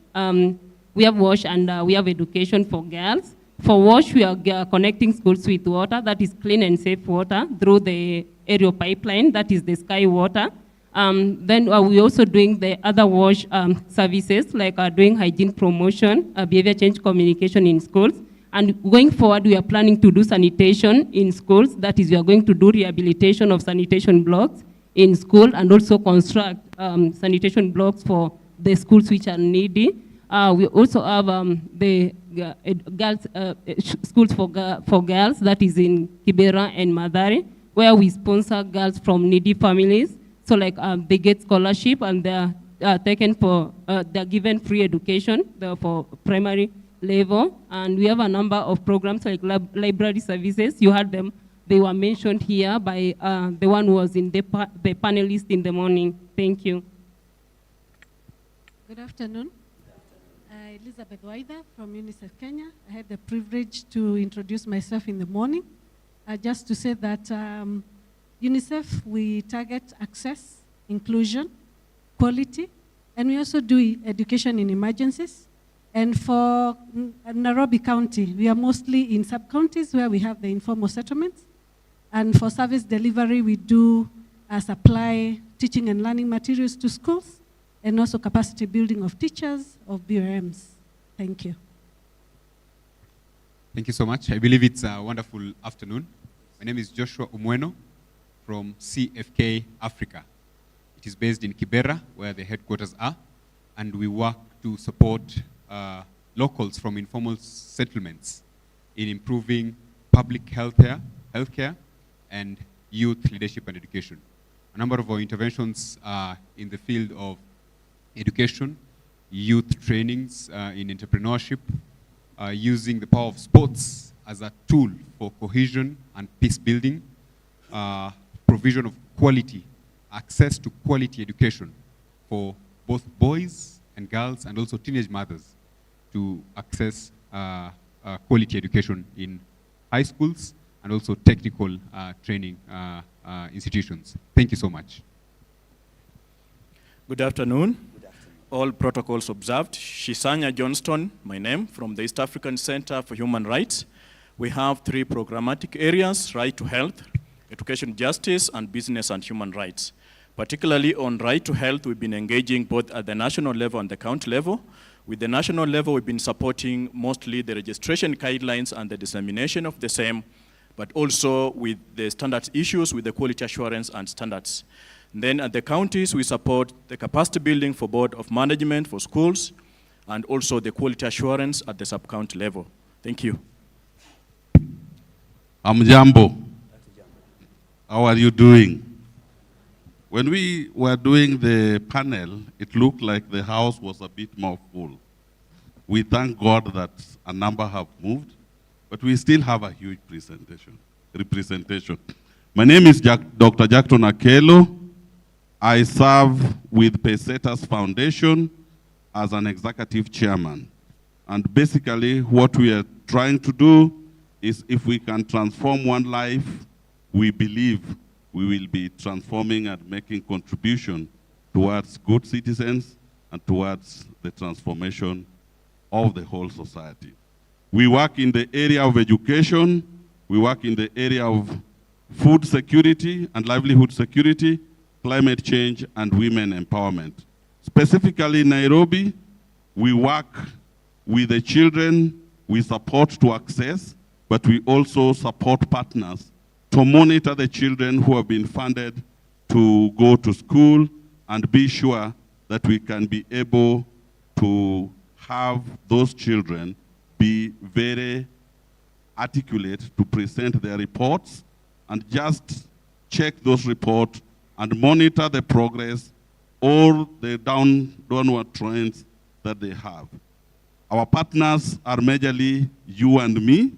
We have WASH and we have education for girls. For WASH, we are connecting schools with water, that is clean and safe water, through the aerial pipeline, that is the Sky Water. Then we're also doing the other WASH services, like doing hygiene promotion, behavior change communication in schools. And going forward, we are planning to do sanitation in schools. That is, we are going to do rehabilitation of sanitation blocks in school and also construct sanitation blocks for the schools which are needy. We also have the girls, schools for girls, that is in Kibera and Mathare, where we sponsor girls from needy families. So like they get scholarship and they're taken for, they're given free education for primary level. And we have a number of programs like library services. You had them, they were mentioned here by the one who was in the panelist in the morning. Thank you. Good afternoon. Elizabeth Waida from UNICEF Kenya. I had the privilege to introduce myself in the morning. Just to say that UNICEF, we target access, inclusion, quality, and we also do education in emergencies. And for Nairobi County, we are mostly in sub-counties where we have the informal settlements. And for service delivery, we do supply teaching and learning materials to schools, and also capacity building of teachers, of BRMs. Thank you. Thank you so much. I believe it's a wonderful afternoon. My name is Joshua Umweno from CFK Africa. It is based in Kibera, where the headquarters are, and we work to support locals from informal settlements in improving public healthcare and youth leadership and education. A number of our interventions are in the field of education, youth trainings in entrepreneurship, using the power of sports as a tool for cohesion and peace building, provision of quality, access to quality education for both boys and girls and also teenage mothers to access quality education in high schools and also technical training institutions. Thank you so much. Good afternoon. All protocols observed. Shisanya Johnston, my name, from the East African Center for Human Rights. We have 3 programmatic areas: right to health, education justice, and business and human rights. Particularly on right to health, we've been engaging both at the national level and the county level. With the national level, we've been supporting mostly the registration guidelines and the dissemination of the same, but also with the standards issues with the quality assurance and standards. And then at the counties, we support the capacity building for board of management for schools and also the quality assurance at the sub-county level. Thank you. Amjambo. How are you doing? When we were doing the panel, it looked like the house was a bit more full. We thank God that a number have moved, but we still have a huge representation. My name is Dr. Jackton Akelo. I serve with Pesetas Foundation as an executive chairman. And basically what we are trying to do is, if we can transform one life, we believe we will be transforming and making contribution towards good citizens and towards the transformation of the whole society. We work in the area of education, we work in the area of food security and livelihood security, climate change, and women empowerment. Specifically in Nairobi, we work with the children we support to access, but we also support partners to monitor the children who have been funded to go to school and be sure that we can be able to have those children be very articulate to present their reports and just check those reports and monitor the progress or the downward trends that they have. Our partners are majorly you and me,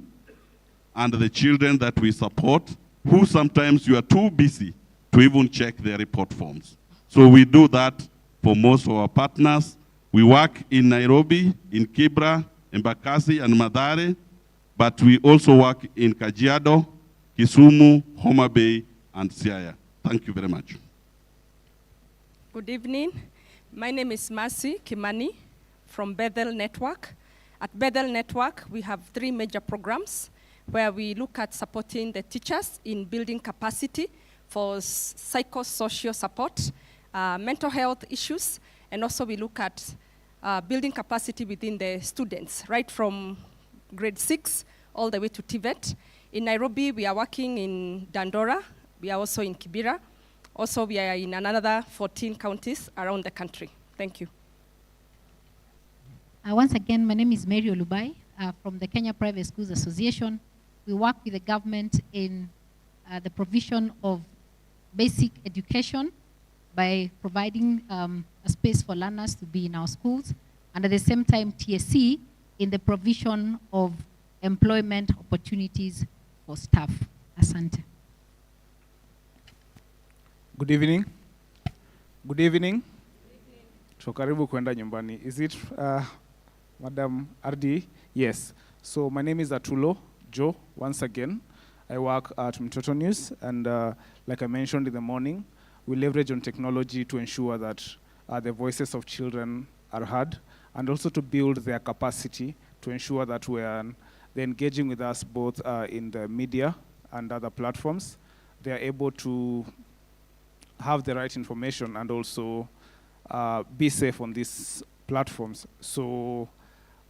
and the children that we support, who sometimes you are too busy to even check their report forms. So we do that for most of our partners. We work in Nairobi, in Kibra, Embakasi, and Mathare, but we also work in Kajiado, Kisumu, Homa Bay, and Siaya. Thank you very much. Good evening. My name is Mercy Kimani from Bethel Network. At Bethel Network, we have 3 major programs where we look at supporting the teachers in building capacity for psychosocial support, mental health issues, and also we look at building capacity within the students, right from grade 6 all the way to TVET. In Nairobi, we are working in Dandora. We are also in Kibera. Also, we are in another 14 counties around the country. Thank you. Once again, my name is Mary Olubai from the Kenya Private Schools Association. We work with the government in the provision of basic education by providing a space for learners to be in our schools, and at the same time TSC in the provision of employment opportunities for staff. Asante. Good evening. Good evening. So karibu kwenda nyumbani. Is it Madam RD? Yes. So my name is Atulo Joe. Once again, I work at Mtoto News, and like I mentioned in the morning, we leverage on technology to ensure that the voices of children are heard, and also to build their capacity to ensure that they're engaging with us both in the media and other platforms. They are able to have the right information and also be safe on these platforms. So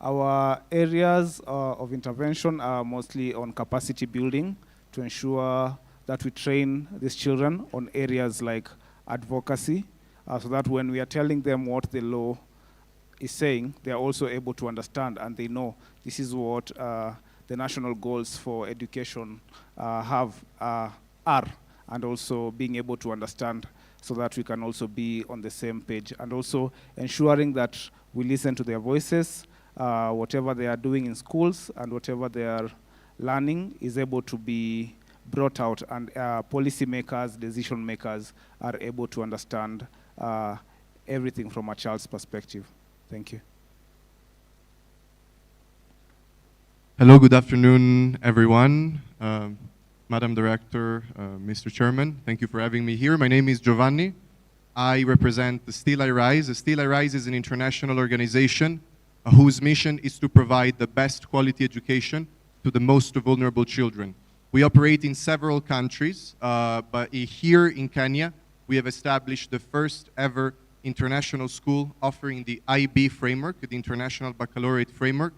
our areas of intervention are mostly on capacity building to ensure that we train these children on areas like advocacy, so that when we are telling them what the law is saying, they are also able to understand and they know this is what the national goals for education are, and also being able to understand so that we can also be on the same page, and also ensuring that we listen to their voices, whatever they are doing in schools and whatever they are learning is able to be brought out, and policy makers, decision makers are able to understand everything from a child's perspective. Thank you. Hello, good afternoon, everyone. Madam Director, Mr. Chairman, thank you for having me here. My name is Giovanni. I represent the Still I Rise. The Still I Rise is an international organization whose mission is to provide the best quality education to the most vulnerable children. We operate in several countries, but here in Kenya, we have established the first ever international school offering the IB framework, the International Baccalaureate Framework,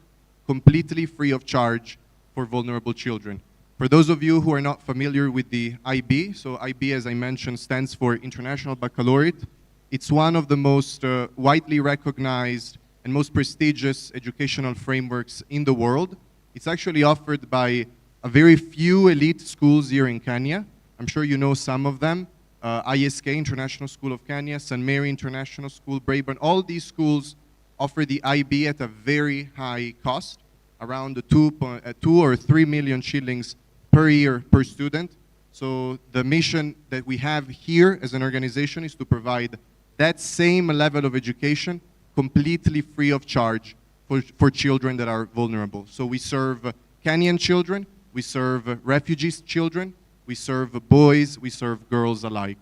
completely free of charge for vulnerable children. For those of you who are not familiar with the IB, so IB, as I mentioned, stands for International Baccalaureate. It's one of the most widely recognized and most prestigious educational frameworks in the world. It's actually offered by a very few elite schools here in Kenya. I'm sure you know some of them. ISK, International School of Kenya, St. Mary International School, Braeburn. All these schools offer the IB at a very high cost, around 2 or 3 million shillings per year per student. So the mission that we have here as an organization is to provide that same level of education completely free of charge for children that are vulnerable. So we serve Kenyan children, we serve refugees children, we serve boys, we serve girls alike.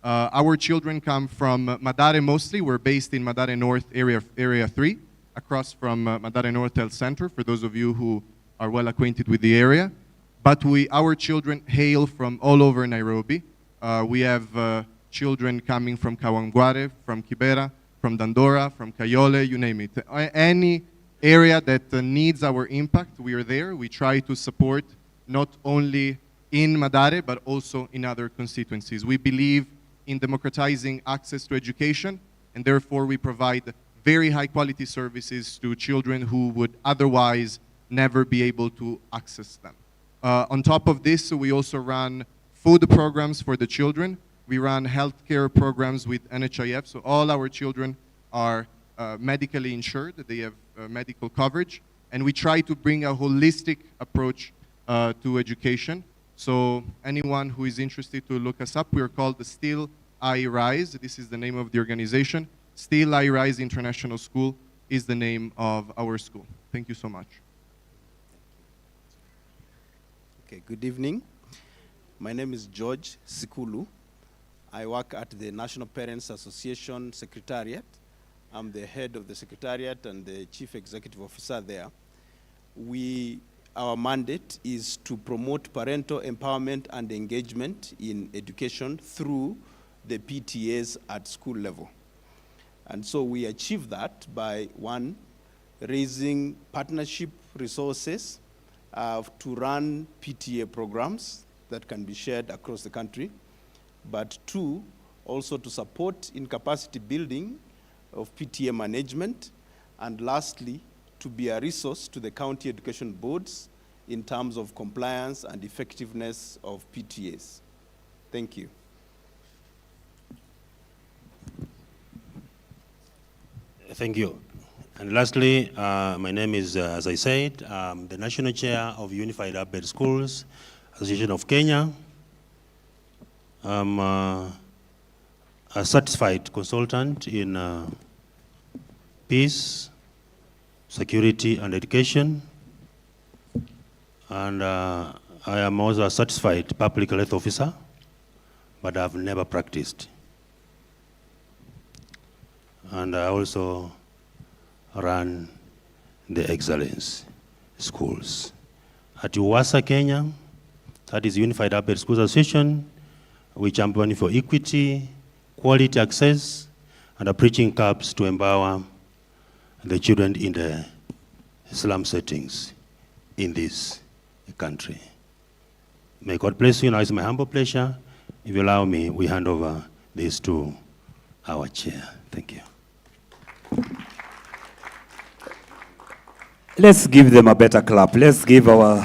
Our children come from Mathare mostly. We're based in Mathare North area 3, across from Mathare North Health Center, for those of you who are well acquainted with the area. But our children hail from all over Nairobi. We have children coming from Kawangware, from Kibera, from Dandora, from Kayole, you name it. Any area that needs our impact, we are there. We try to support not only in Mathare, but also in other constituencies. We believe in democratizing access to education, and therefore we provide very high quality services to children who would otherwise never be able to access them. On top of this, we also run food programs for the children. We run healthcare programs with NHIF, so all our children are medically insured, they have medical coverage, and we try to bring a holistic approach to education. So anyone who is interested to look us up, we are called the Still I Rise. This is the name of the organization. Still I Rise International School is the name of our school. Thank you so much. Okay, good evening. My name is George Sikulu. I work at the National Parents Association Secretariat. I'm the head of the Secretariat and the Chief Executive Officer there. Our mandate is to promote parental empowerment and engagement in education through the PTAs at school level. And so we achieve that by, one, raising partnership resources to run PTA programs that can be shared across the country, but two, also to support in capacity building of PTA management, and lastly, to be a resource to the county education boards in terms of compliance and effectiveness of PTAs. Thank you. Thank you. And lastly, my name is, as I said, the National Chair of Unified Upgrade Schools Association of Kenya. I'm a certified consultant in peace, security, and education. And I am also a certified public health officer, but I've never practiced. And I also run the excellence schools. At UWASA Kenya, that is Unified Upgrade Schools Association, we champion for equity, quality access, and are preaching cups to empower the children in the slum settings in this country. May God bless you. Now it's my humble pleasure. If you allow me, we hand over this to our chair. Thank you. Let's give them a better clap. Let's give our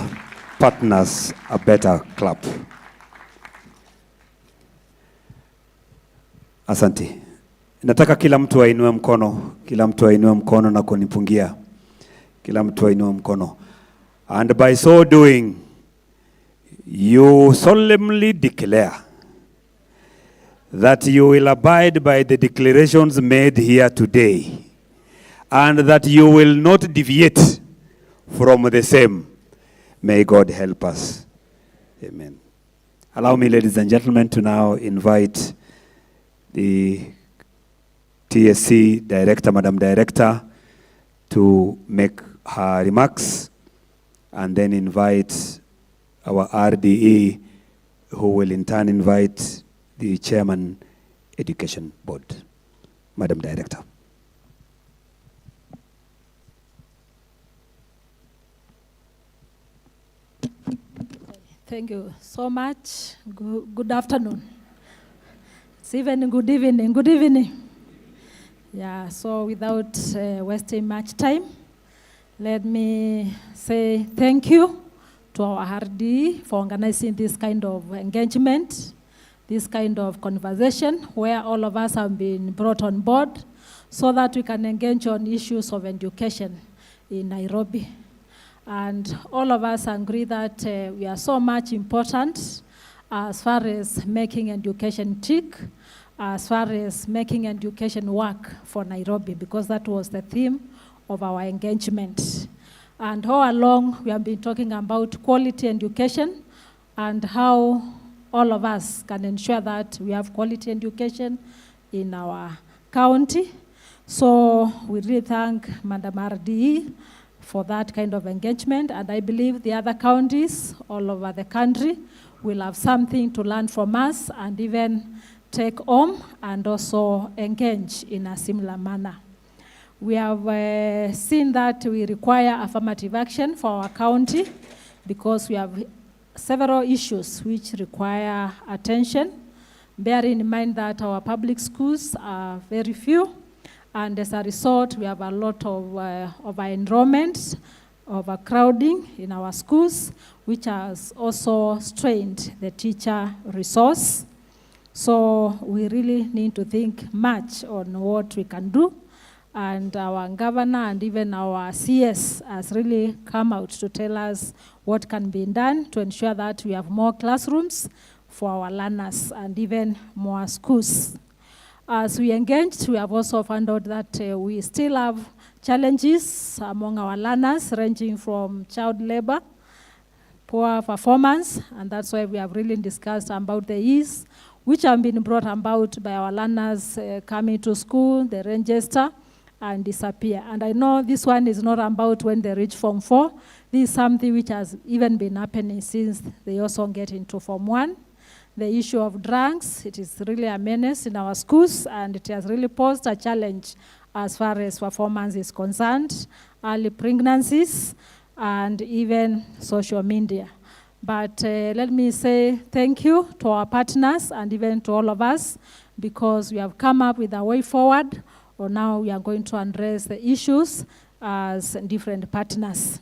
partners a better clap. Asante. Nataka kila mtu ainue mkono, kila mtu ainue mkono na kunipungia. Kila mtu ainue mkono. And by so doing, you solemnly declare that you will abide by the declarations made here today, and that you will not deviate from the same. May God help us. Amen. Allow me, ladies and gentlemen, to now invite the TSC Director, Madam Director, to make her remarks, and then invite our RDE, who will in turn invite the Chairman, Education Board. Madam Director. Thank you so much. Good afternoon. It's even good evening. Good evening. Yeah, so without wasting much time, let me say thank you to our RD for organizing this kind of engagement, this kind of conversation where all of us have been brought on board so that we can engage on issues of education in Nairobi. And all of us agree that we are so much important as far as making education tick, as far as making education work for Nairobi, because that was the theme of our engagement. And all along, we have been talking about quality education and how all of us can ensure that we have quality education in our county. So we really thank Madam RDE for that kind of engagement, and I believe the other counties all over the country will have something to learn from us and even take home and also engage in a similar manner. We have seen that we require affirmative action for our county because we have several issues which require attention, bearing in mind that our public schools are very few, and as a result, we have a lot of enrollment, overcrowding in our schools, which has also strained the teacher resource. So we really need to think much on what we can do. And our governor and even our CS has really come out to tell us what can be done to ensure that we have more classrooms for our learners and even more schools. As we engaged, we have also found out that we still have challenges among our learners ranging from child labor, poor performance, and that's why we have really discussed about the ease, which have been brought about by our learners coming to school, they register and disappear. And I know this one is not about when they reach Form 4. This is something which has even been happening since they also get into Form 1. The issue of drugs, it is really a menace in our schools, and it has really posed a challenge as far as performance is concerned, early pregnancies, and even social media. But let me say thank you to our partners and even to all of us, because we have come up with a way forward, or now we are going to address the issues as different partners.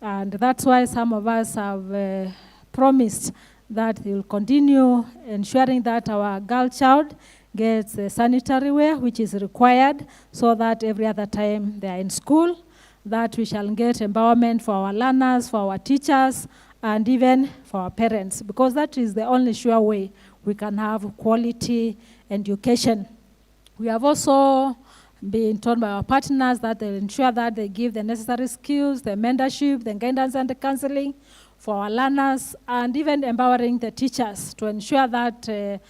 And that's why some of us have promised that they will continue ensuring that our girl child gets the sanitary wear which is required, so that every other time they are in school, that we shall get empowerment for our learners, for our teachers, and even for our parents, because that is the only sure way we can have quality education. We have also been told by our partners that they'll ensure that they give the necessary skills, the mentorship, the guidance and the counseling for our learners, and even empowering the teachers to ensure that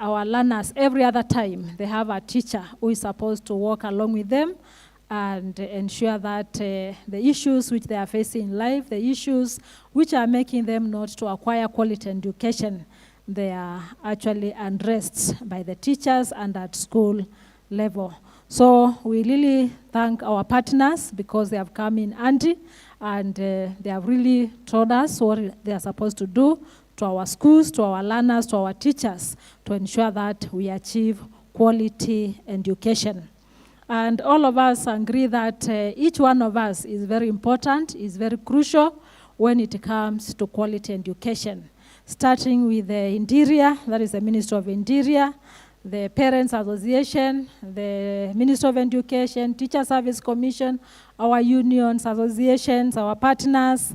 our learners, every other time, they have a teacher who is supposed to walk along with them and ensure that the issues which they are facing in life, the issues which are making them not to acquire quality education, they are actually addressed by the teachers and at school level. So we really thank our partners because they have come in handy, and they have really told us what they are supposed to do to our schools, to our learners, to our teachers, to ensure that we achieve quality education. And all of us agree that each one of us is very important, is very crucial when it comes to quality education. Starting with the Interior, that is the Ministry of Interior, the Parents Association, the Ministry of Education, Teacher Service Commission, our unions, associations, our partners,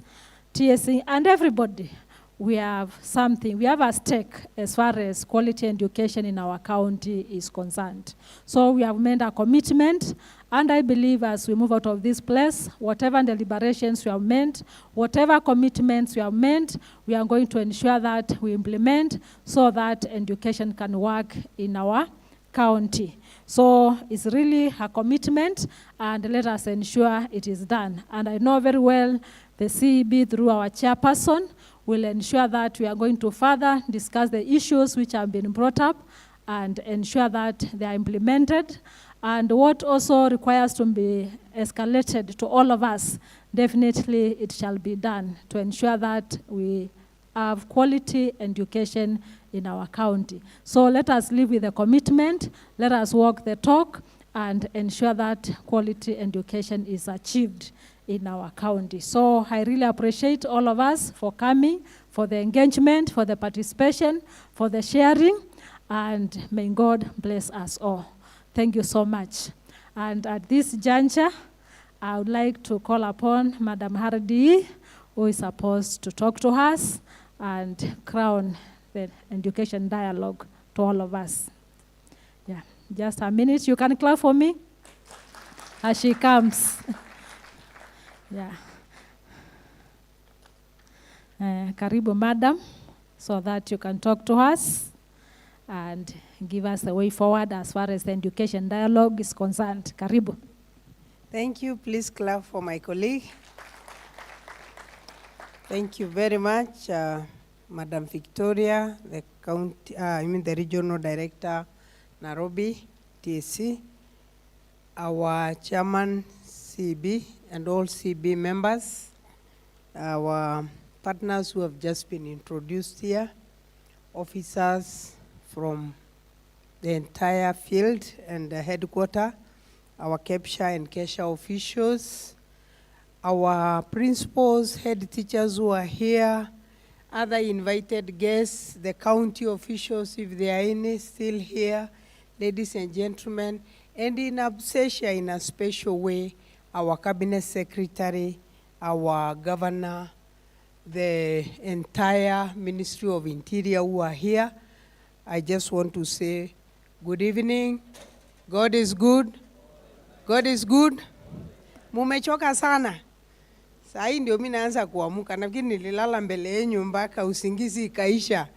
TSC, and everybody. We have something, we have a stake as far as quality education in our county is concerned. So we have made a commitment, and I believe as we move out of this place, whatever deliberations we have made, whatever commitments we have made, we are going to ensure that we implement so that education can work in our county. So it's really a commitment, and let us ensure it is done. And I know very well the CEB, through our chairperson, will ensure that we are going to further discuss the issues which have been brought up and ensure that they are implemented. And what also requires to be escalated to all of us, definitely it shall be done to ensure that we have quality education in our county. So let us live with the commitment, let us walk the talk, and ensure that quality education is achieved in our county. So I really appreciate all of us for coming, for the engagement, for the participation, for the sharing, and may God bless us all. Thank you so much. And at this juncture, I would like to call upon Madam Hardy, who is supposed to talk to us and crown the education dialogue to all of us. Yeah, just a minute. You can clap for me as she comes. Yeah. Karibu, madam, so that you can talk to us and give us the way forward as far as the education dialogue is concerned. Karibu. Thank you. Please clap for my colleague. Thank you very much, Madam Victoria, the county, the regional director, Nairobi, TSC, our chairman, CB, and all CB members, our partners who have just been introduced here, officers from the entire field and the headquarters, our CAPTCHA and CASHA officials, our principals, head teachers who are here, other invited guests, the county officials, if there are any still here, ladies and gentlemen, and in absentia, in a special way, our cabinet secretary, our governor, the entire Ministry of Interior who are here. I just want to say good evening. God is good. God is good. Mumechoka sana. Saa hii ndio mimi naanza kuamuka. Nafikiri nililala mbele yenu mpaka usingizi ikaisha.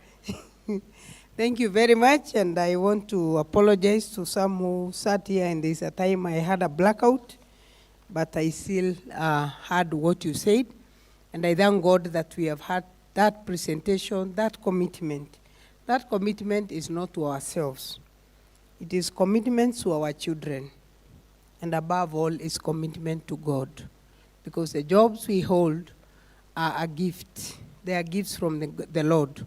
Thank you very much, and I want to apologize to some who sat here and there's a time I had a blackout, but I still heard what you said, and I thank God that we have had that presentation, that commitment. That commitment is not to ourselves. It is commitment to our children, and above all is commitment to God, because the jobs we hold are a gift. They are gifts from the Lord.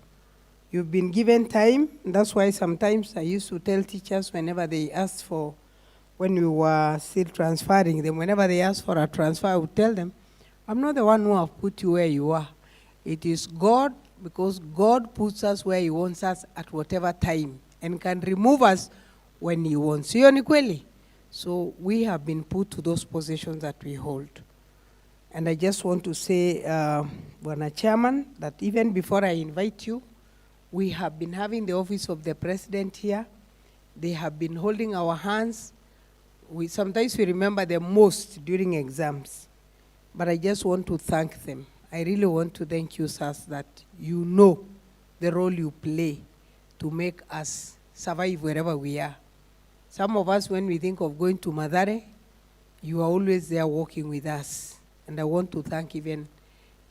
You've been given time, and that's why sometimes I used to tell teachers whenever they asked for, when we were still transferring them, whenever they asked for a transfer, I would tell them, I'm not the one who have put you where you are. It is God, because God puts us where He wants us at whatever time, and can remove us when He wants. Hiyo ni kweli? So we have been put to those positions that we hold. And I just want to say, Bwana Chairman, that even before I invite you, we have been having the office of the president here. They have been holding our hands. Sometimes we remember them most during exams, but I just want to thank them. I really want to thank you, sirs, that you know the role you play to make us survive wherever we are. Some of us, when we think of going to Mathare, you are always there working with us. And I want to thank even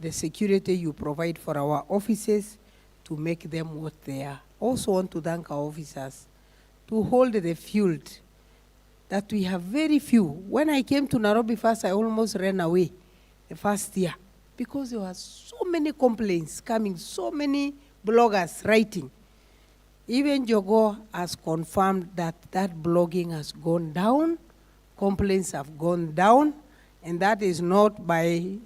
the security you provide for our offices to make them what they are. Also want to thank our officers to hold the field that we have very few. When I came to Nairobi first, I almost ran away the first year because there were so many complaints coming, so many bloggers writing. Even Jogo has confirmed that that blogging has gone down, complaints have gone down, and that is not by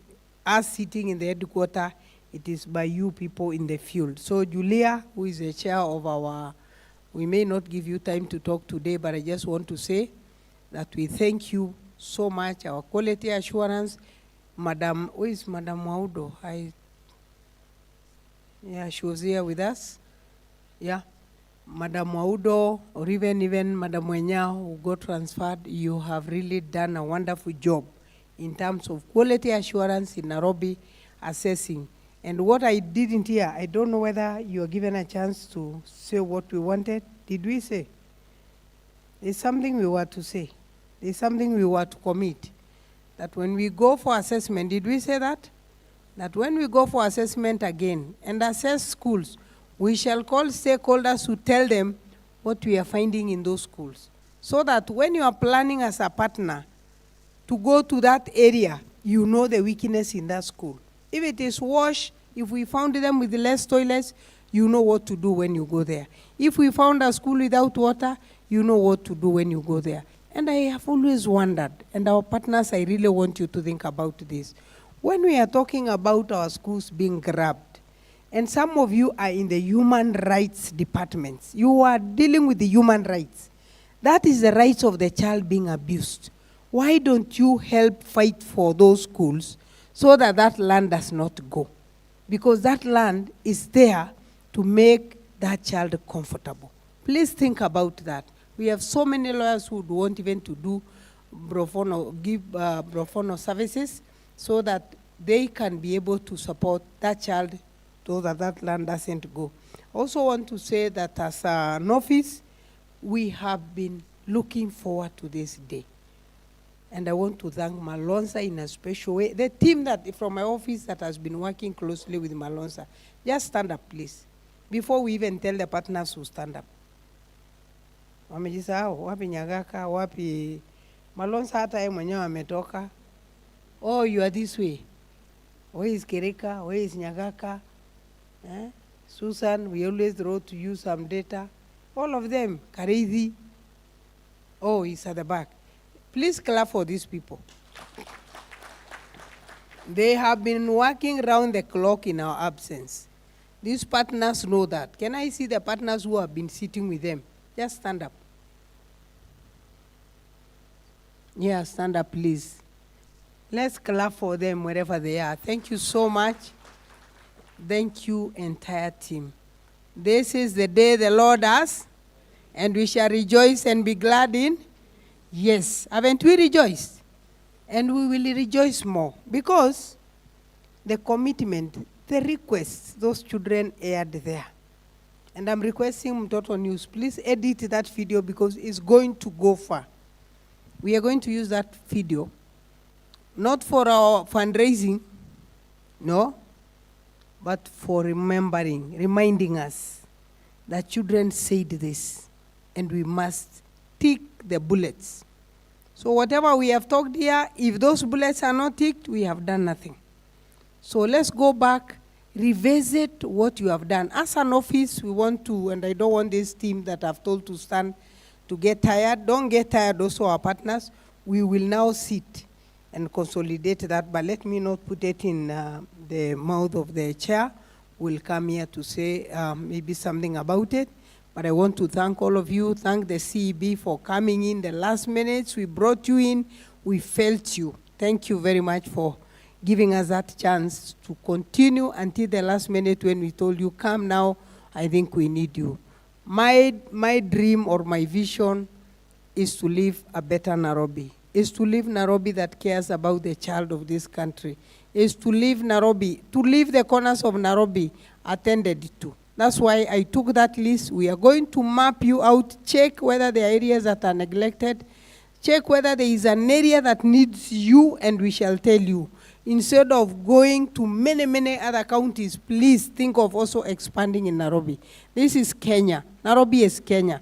us sitting in the headquarters, it is by you people in the field. So Julia, who is the chair of our, we may not give you time to talk today, but I just want to say that we thank you so much, our quality assurance. Madam, who is Madam Maudo? Yeah, she was here with us. Yeah. Madam Maudo, or even Madam Wenya, who got transferred, you have really done a wonderful job in terms of quality assurance in Nairobi assessing. And what I didn't hear, I don't know whether you were given a chance to say what we wanted. Did we say? There's something we were to say. There's something we were to commit. That when we go for assessment, did we say that? That when we go for assessment again and assess schools, we shall call stakeholders to tell them what we are finding in those schools. So that when you are planning as a partner to go to that area, you know the weakness in that school. If it is wash, if we found them with less toilets, you know what to do when you go there. If we found a school without water, you know what to do when you go there. And I have always wondered, and our partners, I really want you to think about this. When we are talking about our schools being grabbed, and some of you are in the human rights departments, you are dealing with the human rights. That is the rights of the child being abused. Why don't you help fight for those schools so that that land does not go? Because that land is there to make that child comfortable. Please think about that. We have so many lawyers who want even to do pro bono services so that they can be able to support that child so that that land doesn't go. I also want to say that as an office, we have been looking forward to this day. And I want to thank Malonza in a special way. The team that from my office that has been working closely with Malonza, just stand up, please, before we even tell the partners to stand up. Wamejisahau, wapi Nyagaka, wapi Malonza, hata yeye mwenyewe ametoka. Oh, you are this way. Where is Kereka? Where is Nyagaka? Susan, we always wrote to you some data. All of them, Kareithi. Oh, he's at the back. Please clap for these people. They have been working round the clock in our absence. These partners know that. Can I see the partners who have been sitting with them? Just stand up. Yeah, stand up, please. Let's clap for them wherever they are. Thank you so much. Thank you, entire team. This is the day the Lord has, and we shall rejoice and be glad in. Yes, haven't we rejoiced? And we will rejoice more because the commitment, the requests, those children aired there. And I'm requesting Mtoto News, please edit that video because it's going to go far. We are going to use that video, not for our fundraising, no, but for reminding us that children said this, and we must tick the bullets. So whatever we have talked here, if those bullets are not ticked, we have done nothing. So let's go back, revisit what you have done. As an office, we want to, and I don't want this team that I've told to stand to get tired. Don't get tired, also our partners. We will now sit and consolidate that, but let me not put it in the mouth of the chair. We'll come here to say maybe something about it. But I want to thank all of you, thank the CEB for coming in the last minutes. We brought you in, we felt you. Thank you very much for giving us that chance to continue until the last minute when we told you, come now, I think we need you. My dream or my vision is to live a better Nairobi, is to live Nairobi that cares about the child of this country, is to live Nairobi, to live the corners of Nairobi attended to. That's why I took that list. We are going to map you out, check whether there are areas that are neglected, check whether there is an area that needs you, and we shall tell you. Instead of going to many, many other counties, please think of also expanding in Nairobi. This is Kenya. Nairobi is Kenya.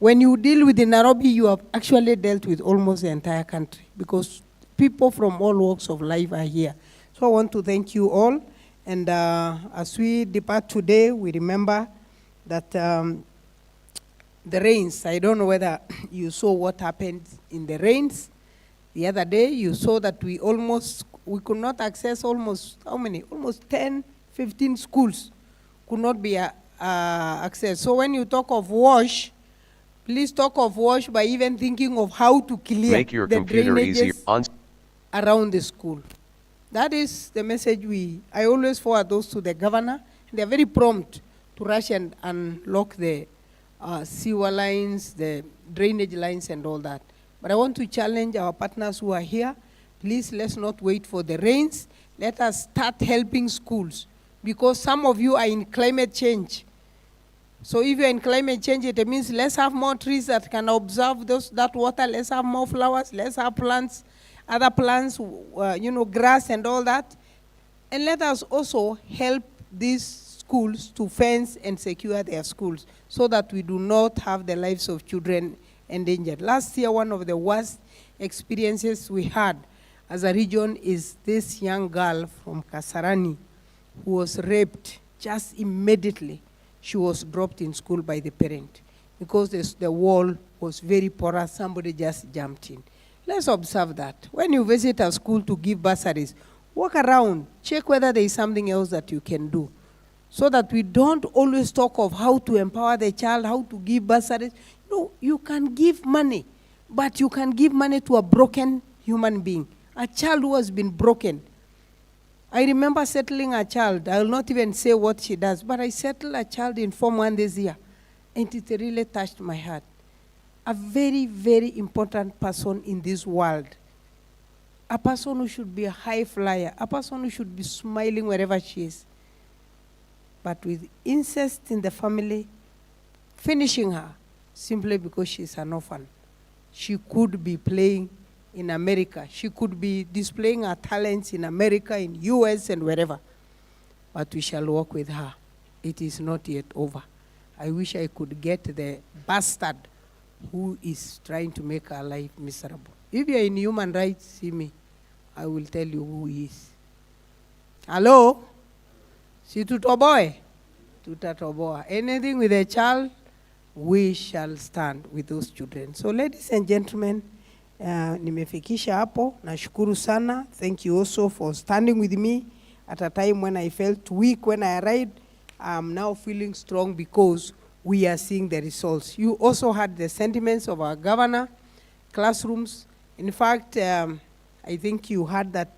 When you deal with the Nairobi, you have actually dealt with almost the entire country because people from all walks of life are here. So I want to thank you all. And as we depart today, we remember that the rains, I don't know whether you saw what happened in the rains. The other day, you saw that we could not access almost, how many? Almost 10, 15 schools could not be accessed. So when you talk of wash, please talk of wash by even thinking of how to clear Make your the computer easier. drainages around the school. That is the message I always forward those to the governor. They're very prompt to rush and unlock the sewer lines, the drainage lines and all that. But I want to challenge our partners who are here. Please, let's not wait for the rains. Let us start helping schools, because some of you are in climate change. So if you're in climate change, it means let's have more trees that can absorb that water, let's have more flowers, let's have plants, other plants, grass and all that. And let us also help these schools to fence and secure their schools so that we do not have the lives of children endangered. Last year, one of the worst experiences we had as a region is this young girl from Kasarani who was raped just immediately. She was dropped in school by the parent because the wall was very porous, somebody just jumped in. Let's observe that. When you visit a school to give bursaries, walk around, check whether there is something else that you can do, so that we don't always talk of how to empower the child, how to give bursaries. No, you can give money, but you can give money to a broken human being, a child who has been broken. I remember settling a child. I will not even say what she does, but I settled a child in Form 1 this year, and it really touched my heart. A very, very important person in this world. A person who should be a high flyer, a person who should be smiling wherever she is. But with incest in the family, finishing her simply because she's an orphan. She could be playing in America. She could be displaying her talents in America, in US, and wherever. But we shall work with her. It is not yet over. I wish I could get the bastard who is trying to make our life miserable. If you're in human rights, see me. I will tell you who he is. Hello? Si tutoboe? Tutatoboa. Anything with a child, we shall stand with those children. So ladies and gentlemen, nimefikisha hapo. Nashukuru sana. Thank you also for standing with me at a time when I felt weak when I arrived. I'm now feeling strong because we are seeing the results. You also had the sentiments of our governor, classrooms. In fact, I think you heard that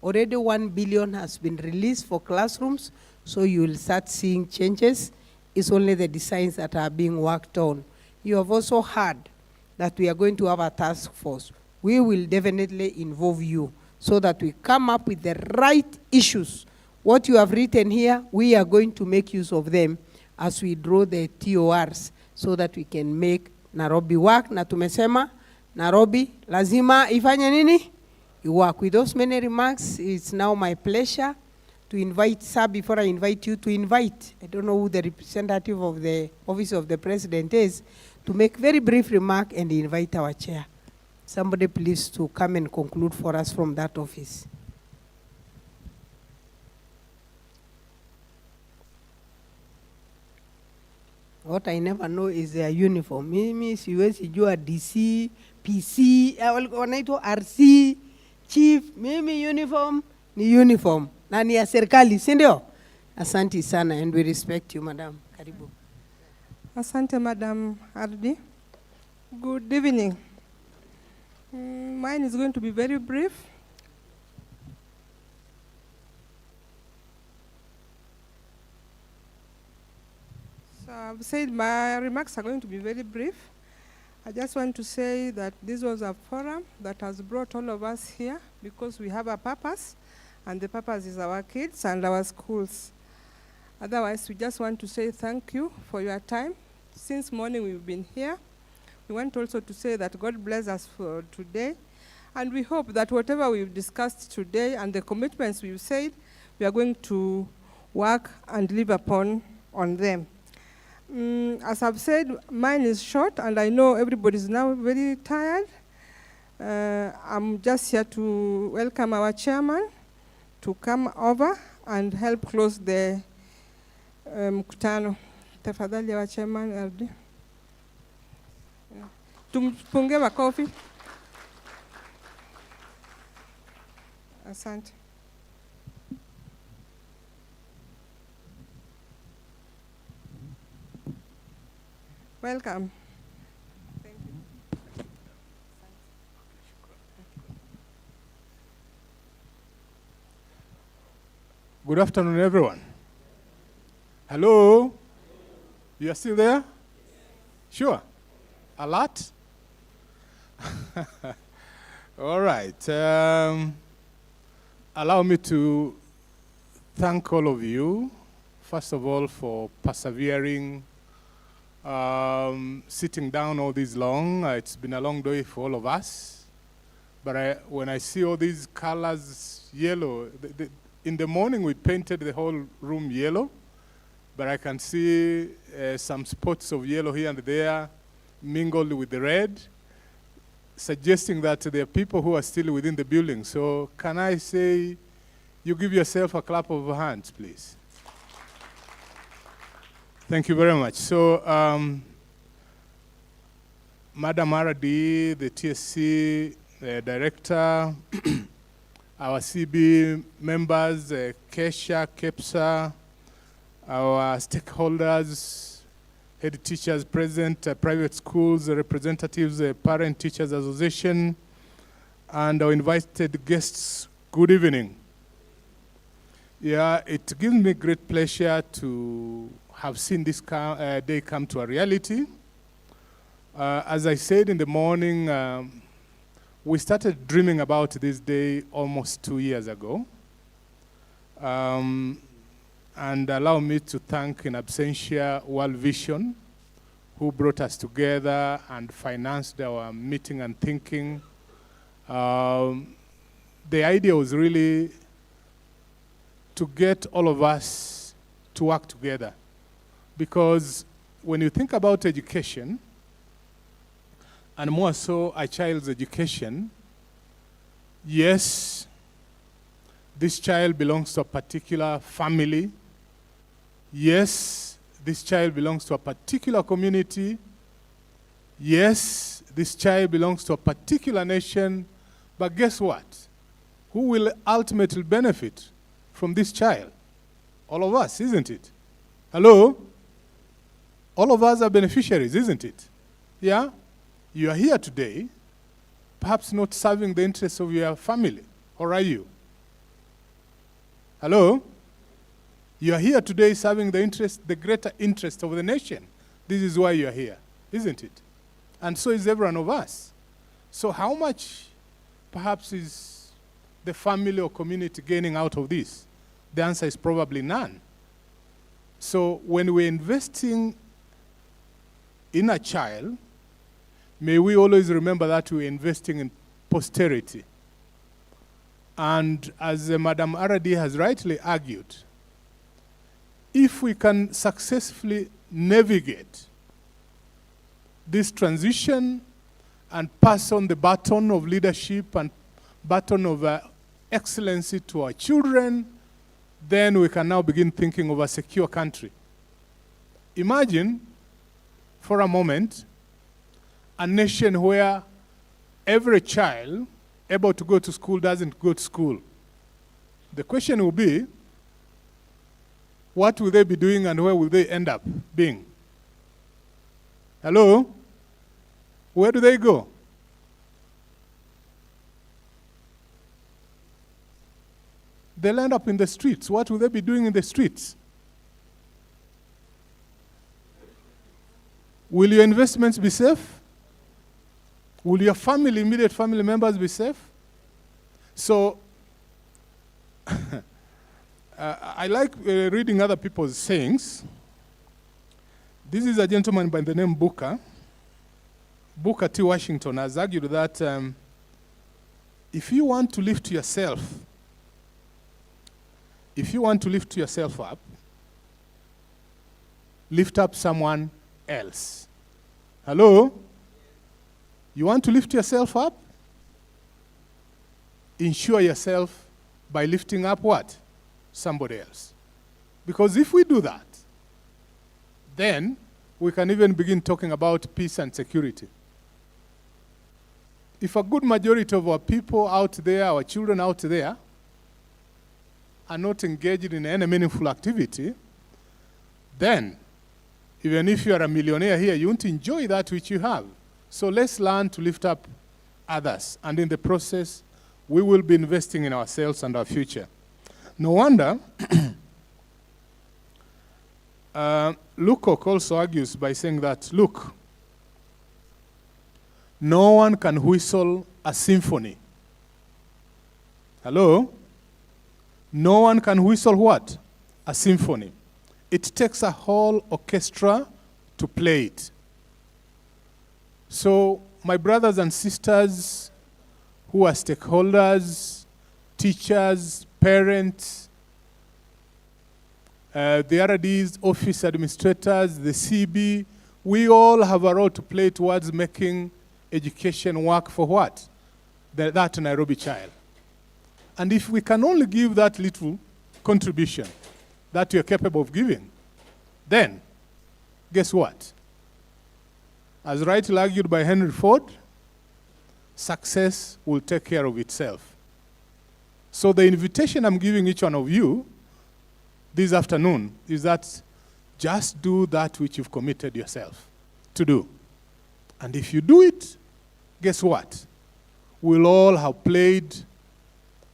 already 1 billion has been released for classrooms, so you will start seeing changes. It's only the designs that are being worked on. You have also heard that we are going to have a task force. We will definitely involve you so that we come up with the right issues. What you have written here, we are going to make use of them as we draw the TORs so that we can make Nairobi work. Na tumesema, Nairobi, lazima ifanye nini? You work. With those many remarks, it's now my pleasure to invite, sir, before I invite you to invite, I don't know who the representative of the Office of the President is, to make very brief remark and invite our chair. Somebody please to come and conclude for us from that office. What I never know is their uniform. Mimi siwezi jua DC, PC, wanaitwa RC, chief. Mimi uniform ni uniform. Na ni ya serikali, si ndio? Asante sana, and we respect you, madam. Karibu. Asante, Madam Ardi. Good evening. Mine is going to be very brief. So I've said my remarks are going to be very brief. I just want to say that this was a forum that has brought all of us here because we have a purpose, and the purpose is our kids and our schools. Otherwise, we just want to say thank you for your time. Since morning we've been here. We want also to say that God bless us for today, and we hope that whatever we've discussed today and the commitments we've said, we are going to work and live upon on them. As I've said, mine is short, and I know everybody is now very tired. I'm just here to welcome our chairman to come over and help close the mkutano. Tafadhali wa chairman RD. Tumpunge makofi. Asante. Welcome. Thank you. Good afternoon, everyone. Hello? You are still there? Sure? A lot? All right. Allow me to thank all of you, first of all, for persevering, sitting down all this long. It's been a long day for all of us. But when I see all these colors, yellow, in the morning we painted the whole room yellow, but I can see some spots of yellow here and there mingled with the red, suggesting that there are people who are still within the building. So can I say, you give yourself a clap of hands, please. Thank you very much. So, Madam Aradi, the TSC director, our CB members, Kesha, KEPSA, our stakeholders, head teachers present, private schools, representatives, Parent Teachers Association, and our invited guests, good evening. Yeah, it gives me great pleasure to have seen this day come to a reality. As I said in the morning, we started dreaming about this day almost 2 years ago. And allow me to thank in absentia World Vision, who brought us together and financed our meeting and thinking. The idea was really to get all of us to work together. Because when you think about education, and more so a child's education, yes, this child belongs to a particular family. Yes, this child belongs to a particular community. Yes, this child belongs to a particular nation. But guess what? Who will ultimately benefit from this child? All of us, isn't it? Hello? All of us are beneficiaries, isn't it? Yeah? You are here today, perhaps not serving the interests of your family. Or are you? Hello? You are here today serving the greater interest of the nation. This is why you are here, isn't it? And so is every one of us. So how much perhaps is the family or community gaining out of this? The answer is probably none. So when we're investing in a child, may we always remember that we're investing in posterity. And as Madam Aradi has rightly argued, if we can successfully navigate this transition and pass on the baton of leadership and baton of excellency to our children, then we can now begin thinking of a secure country. Imagine, for a moment, a nation where every child able to go to school doesn't go to school. The question will be, what will they be doing and where will they end up being? Hello? Where do they go? They'll end up in the streets. What will they be doing in the streets? Will your investments be safe? Will your family, immediate family members be safe? So, I like reading other people's sayings. This is a gentleman by the name Booker. Booker T. Washington has argued that if you want to lift yourself up, lift up someone else. Hello? You want to lift yourself up? Ensure yourself by lifting up what? Somebody else. Because if we do that, then we can even begin talking about peace and security. If a good majority of our people out there, our children out there, are not engaged in any meaningful activity, then even if you are a millionaire here, you won't enjoy that which you have. So let's learn to lift up others. And in the process, we will be investing in ourselves and our future. No wonder, Lukoc also argues by saying that, look, no one can whistle a symphony. Hello? No one can whistle what? A symphony. It takes a whole orchestra to play it. So, my brothers and sisters who are stakeholders, teachers, parents, the RDs, office administrators, the CB, we all have a role to play towards making education work for what? That Nairobi child. And if we can only give that little contribution that we are capable of giving, then guess what? As rightly argued by Henry Ford, success will take care of itself. So the invitation I'm giving each one of you this afternoon is that just do that which you've committed yourself to do. And if you do it, guess what? We'll all have played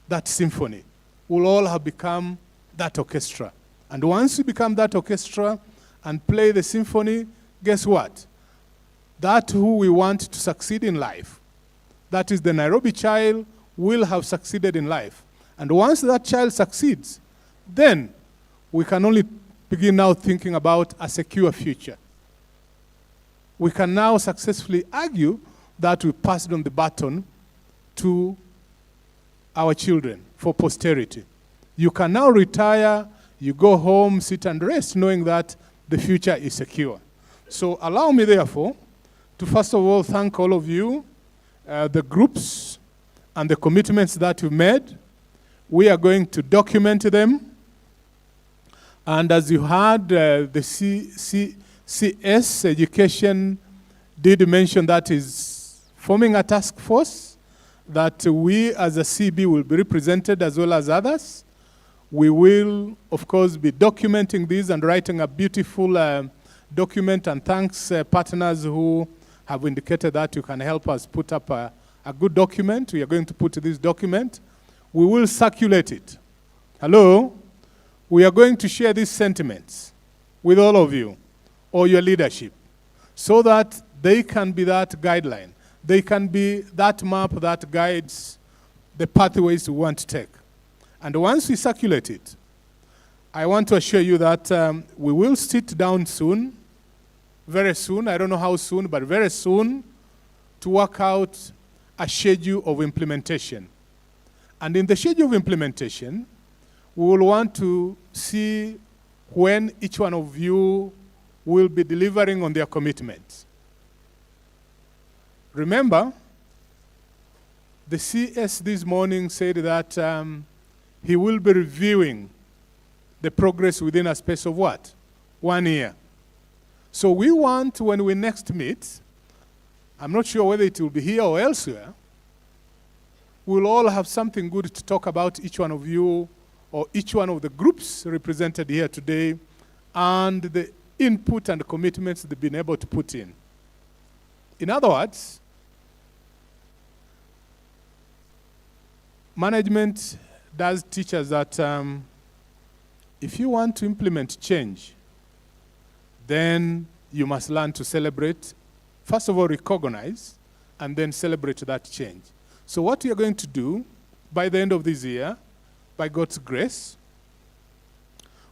that symphony. We'll all have become that orchestra. And once you become that orchestra and play the symphony, guess what? That who we want to succeed in life, that is the Nairobi child, will have succeeded in life. And once that child succeeds, then we can only begin now thinking about a secure future. We can now successfully argue that we passed on the baton to our children for posterity. You can now retire, you go home, sit and rest, knowing that the future is secure. So allow me, therefore, to first of all thank all of you, the groups and the commitments that you've made. We are going to document them. And as you heard, the CS Education did mention that is forming a task force, that we as a CB will be represented as well as others. We will, of course, be documenting this and writing a beautiful document, and thanks partners who have indicated that you can help us put up a good document. We are going to put this document. We will circulate it. Hello? We are going to share these sentiments with all of you or your leadership so that they can be that guideline. They can be that map that guides the pathways we want to take. And once we circulate it, I want to assure you that we will sit down soon, very soon, I don't know how soon, but very soon, to work out a schedule of implementation. And in the schedule of implementation, we will want to see when each one of you will be delivering on their commitments. Remember, the CS this morning said that he will be reviewing the progress within a space of what? 1 year. So we want, when we next meet, I'm not sure whether it will be here or elsewhere, we'll all have something good to talk about, each one of you or each one of the groups represented here today, and the input and the commitments they've been able to put in. In other words, management does teach us that if you want to implement change, then you must learn to celebrate, first of all recognize, and then celebrate that change. So what we are going to do by the end of this year, by God's grace,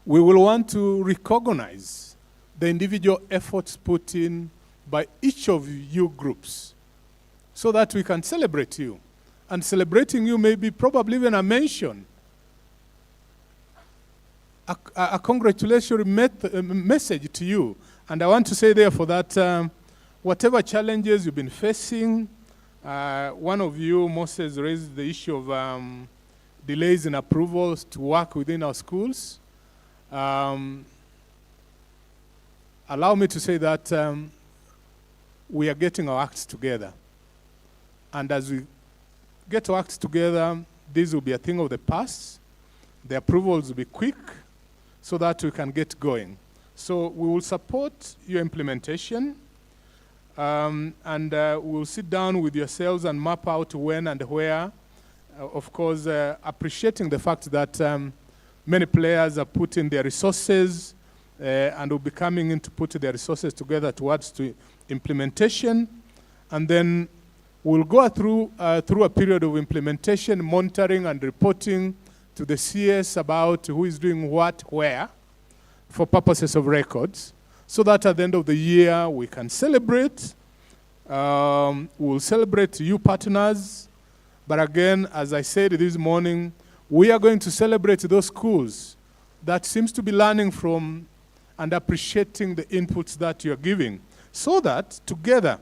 we will want to recognize the individual efforts put in by each of you groups so that we can celebrate you. And celebrating you may be probably even a mention, a congratulatory message to you. And I want to say therefore that whatever challenges you've been facing, one of you, Moses, raised the issue of delays in approvals to work within our schools. Allow me to say that we are getting our acts together. And as we get our acts together, this will be a thing of the past. The approvals will be quick so that we can get going. So we will support your implementation, and we'll sit down with yourselves and map out when and where. Of course, appreciating the fact that many players are putting their resources and will be coming in to put their resources together towards implementation. And then we'll go through a period of implementation, monitoring and reporting to the CS about who is doing what, where, for purposes of records, so that at the end of the year we can celebrate. We'll celebrate you partners. But again, as I said this morning, we are going to celebrate those schools that seems to be learning from and appreciating the inputs that you're giving, so that together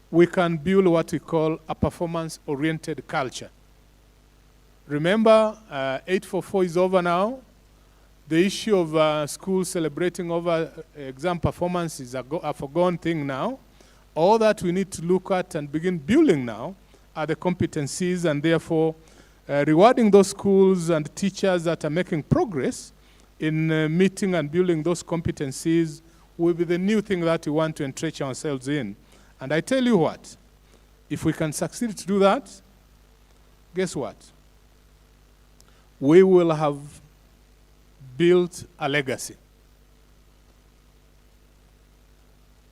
we can build what we call a performance-oriented culture. Remember, 844 is over now. The issue of schools celebrating over exam performance is a forgone thing now. All that we need to look at and begin building now are the competencies, and therefore rewarding those schools and teachers that are making progress in meeting and building those competencies will be the new thing that we want to entrench ourselves in. And I tell you what, if we can succeed to do that, guess what? We will have built a legacy.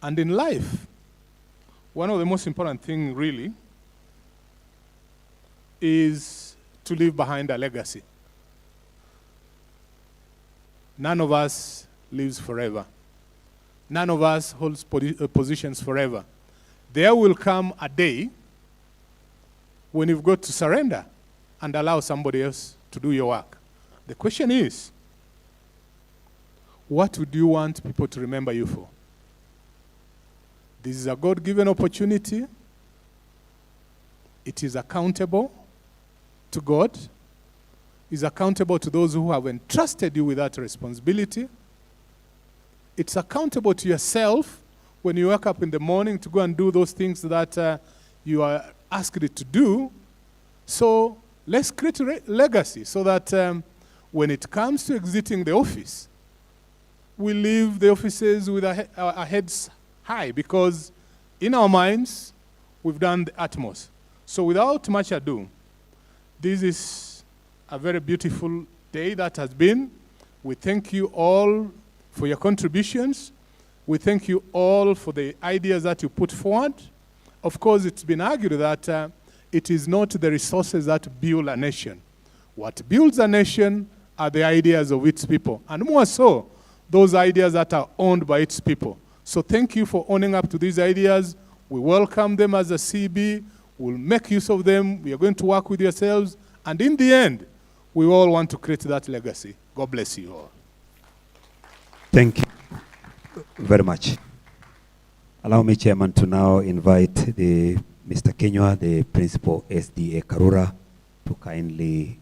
And in life, one of the most important things really is to leave behind a legacy. None of us lives forever. None of us holds positions forever. There will come a day when you've got to surrender and allow somebody else to do your work. The question is, what would you want people to remember you for? This is a God-given opportunity. It is accountable to God. Is accountable to those who have entrusted you with that responsibility. It's accountable to yourself when you wake up in the morning to go and do those things that you are asked to do. So let's create a legacy so that when it comes to exiting the office, we leave the offices with our heads high, because in our minds, we've done the utmost. So without much ado, this is a very beautiful day that has been. We thank you all for your contributions. We thank you all for the ideas that you put forward. Of course, it's been argued that it is not the resources that build a nation. What builds a nation are the ideas of its people, and more so, those ideas that are owned by its people. So thank you for owning up to these ideas. We welcome them as a CB. We'll make use of them. We are going to work with yourselves. And in the end, we all want to create that legacy. God bless you all. Thank you very much. Allow me, Chairman, to now invite Mr. Kenywa, the Principal SDA Karura, to kindly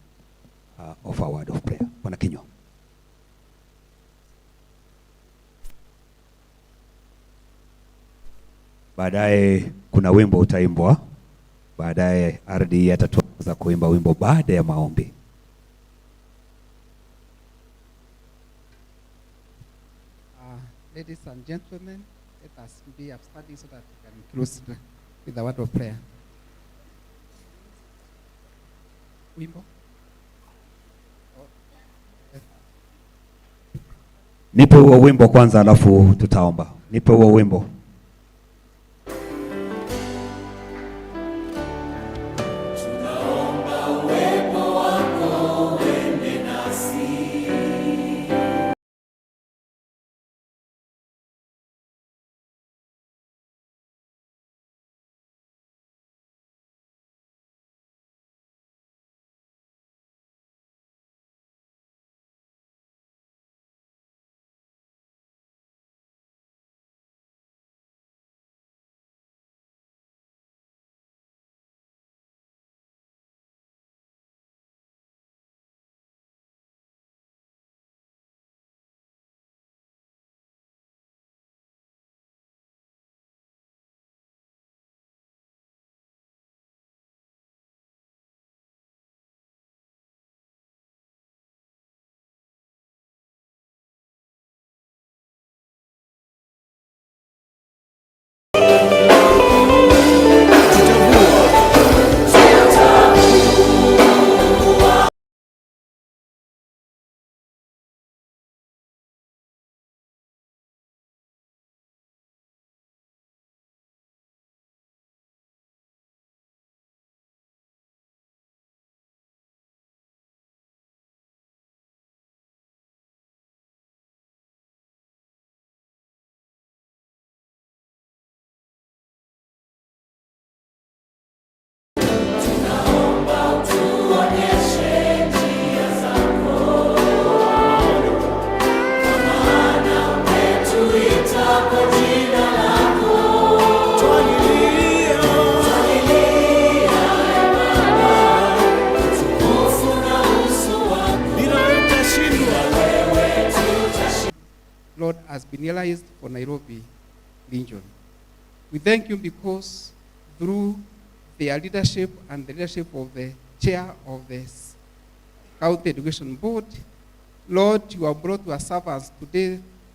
offer a word of prayer. Bwana Kenywa. Baadaye kuna wimbo utaimbwa. Baadaye RD atatuanza kuimba wimbo baada ya maombi. Ladies and gentlemen, let us be upstanding so that we can close with a word of prayer. Wimbo. Nipe huo wimbo kwanza, alafu tutaomba. Nipe huo wimbo. been realized for Nairobi region. We thank you because through their leadership and the leadership of the chair of the County Education Board, Lord, you have brought your servants today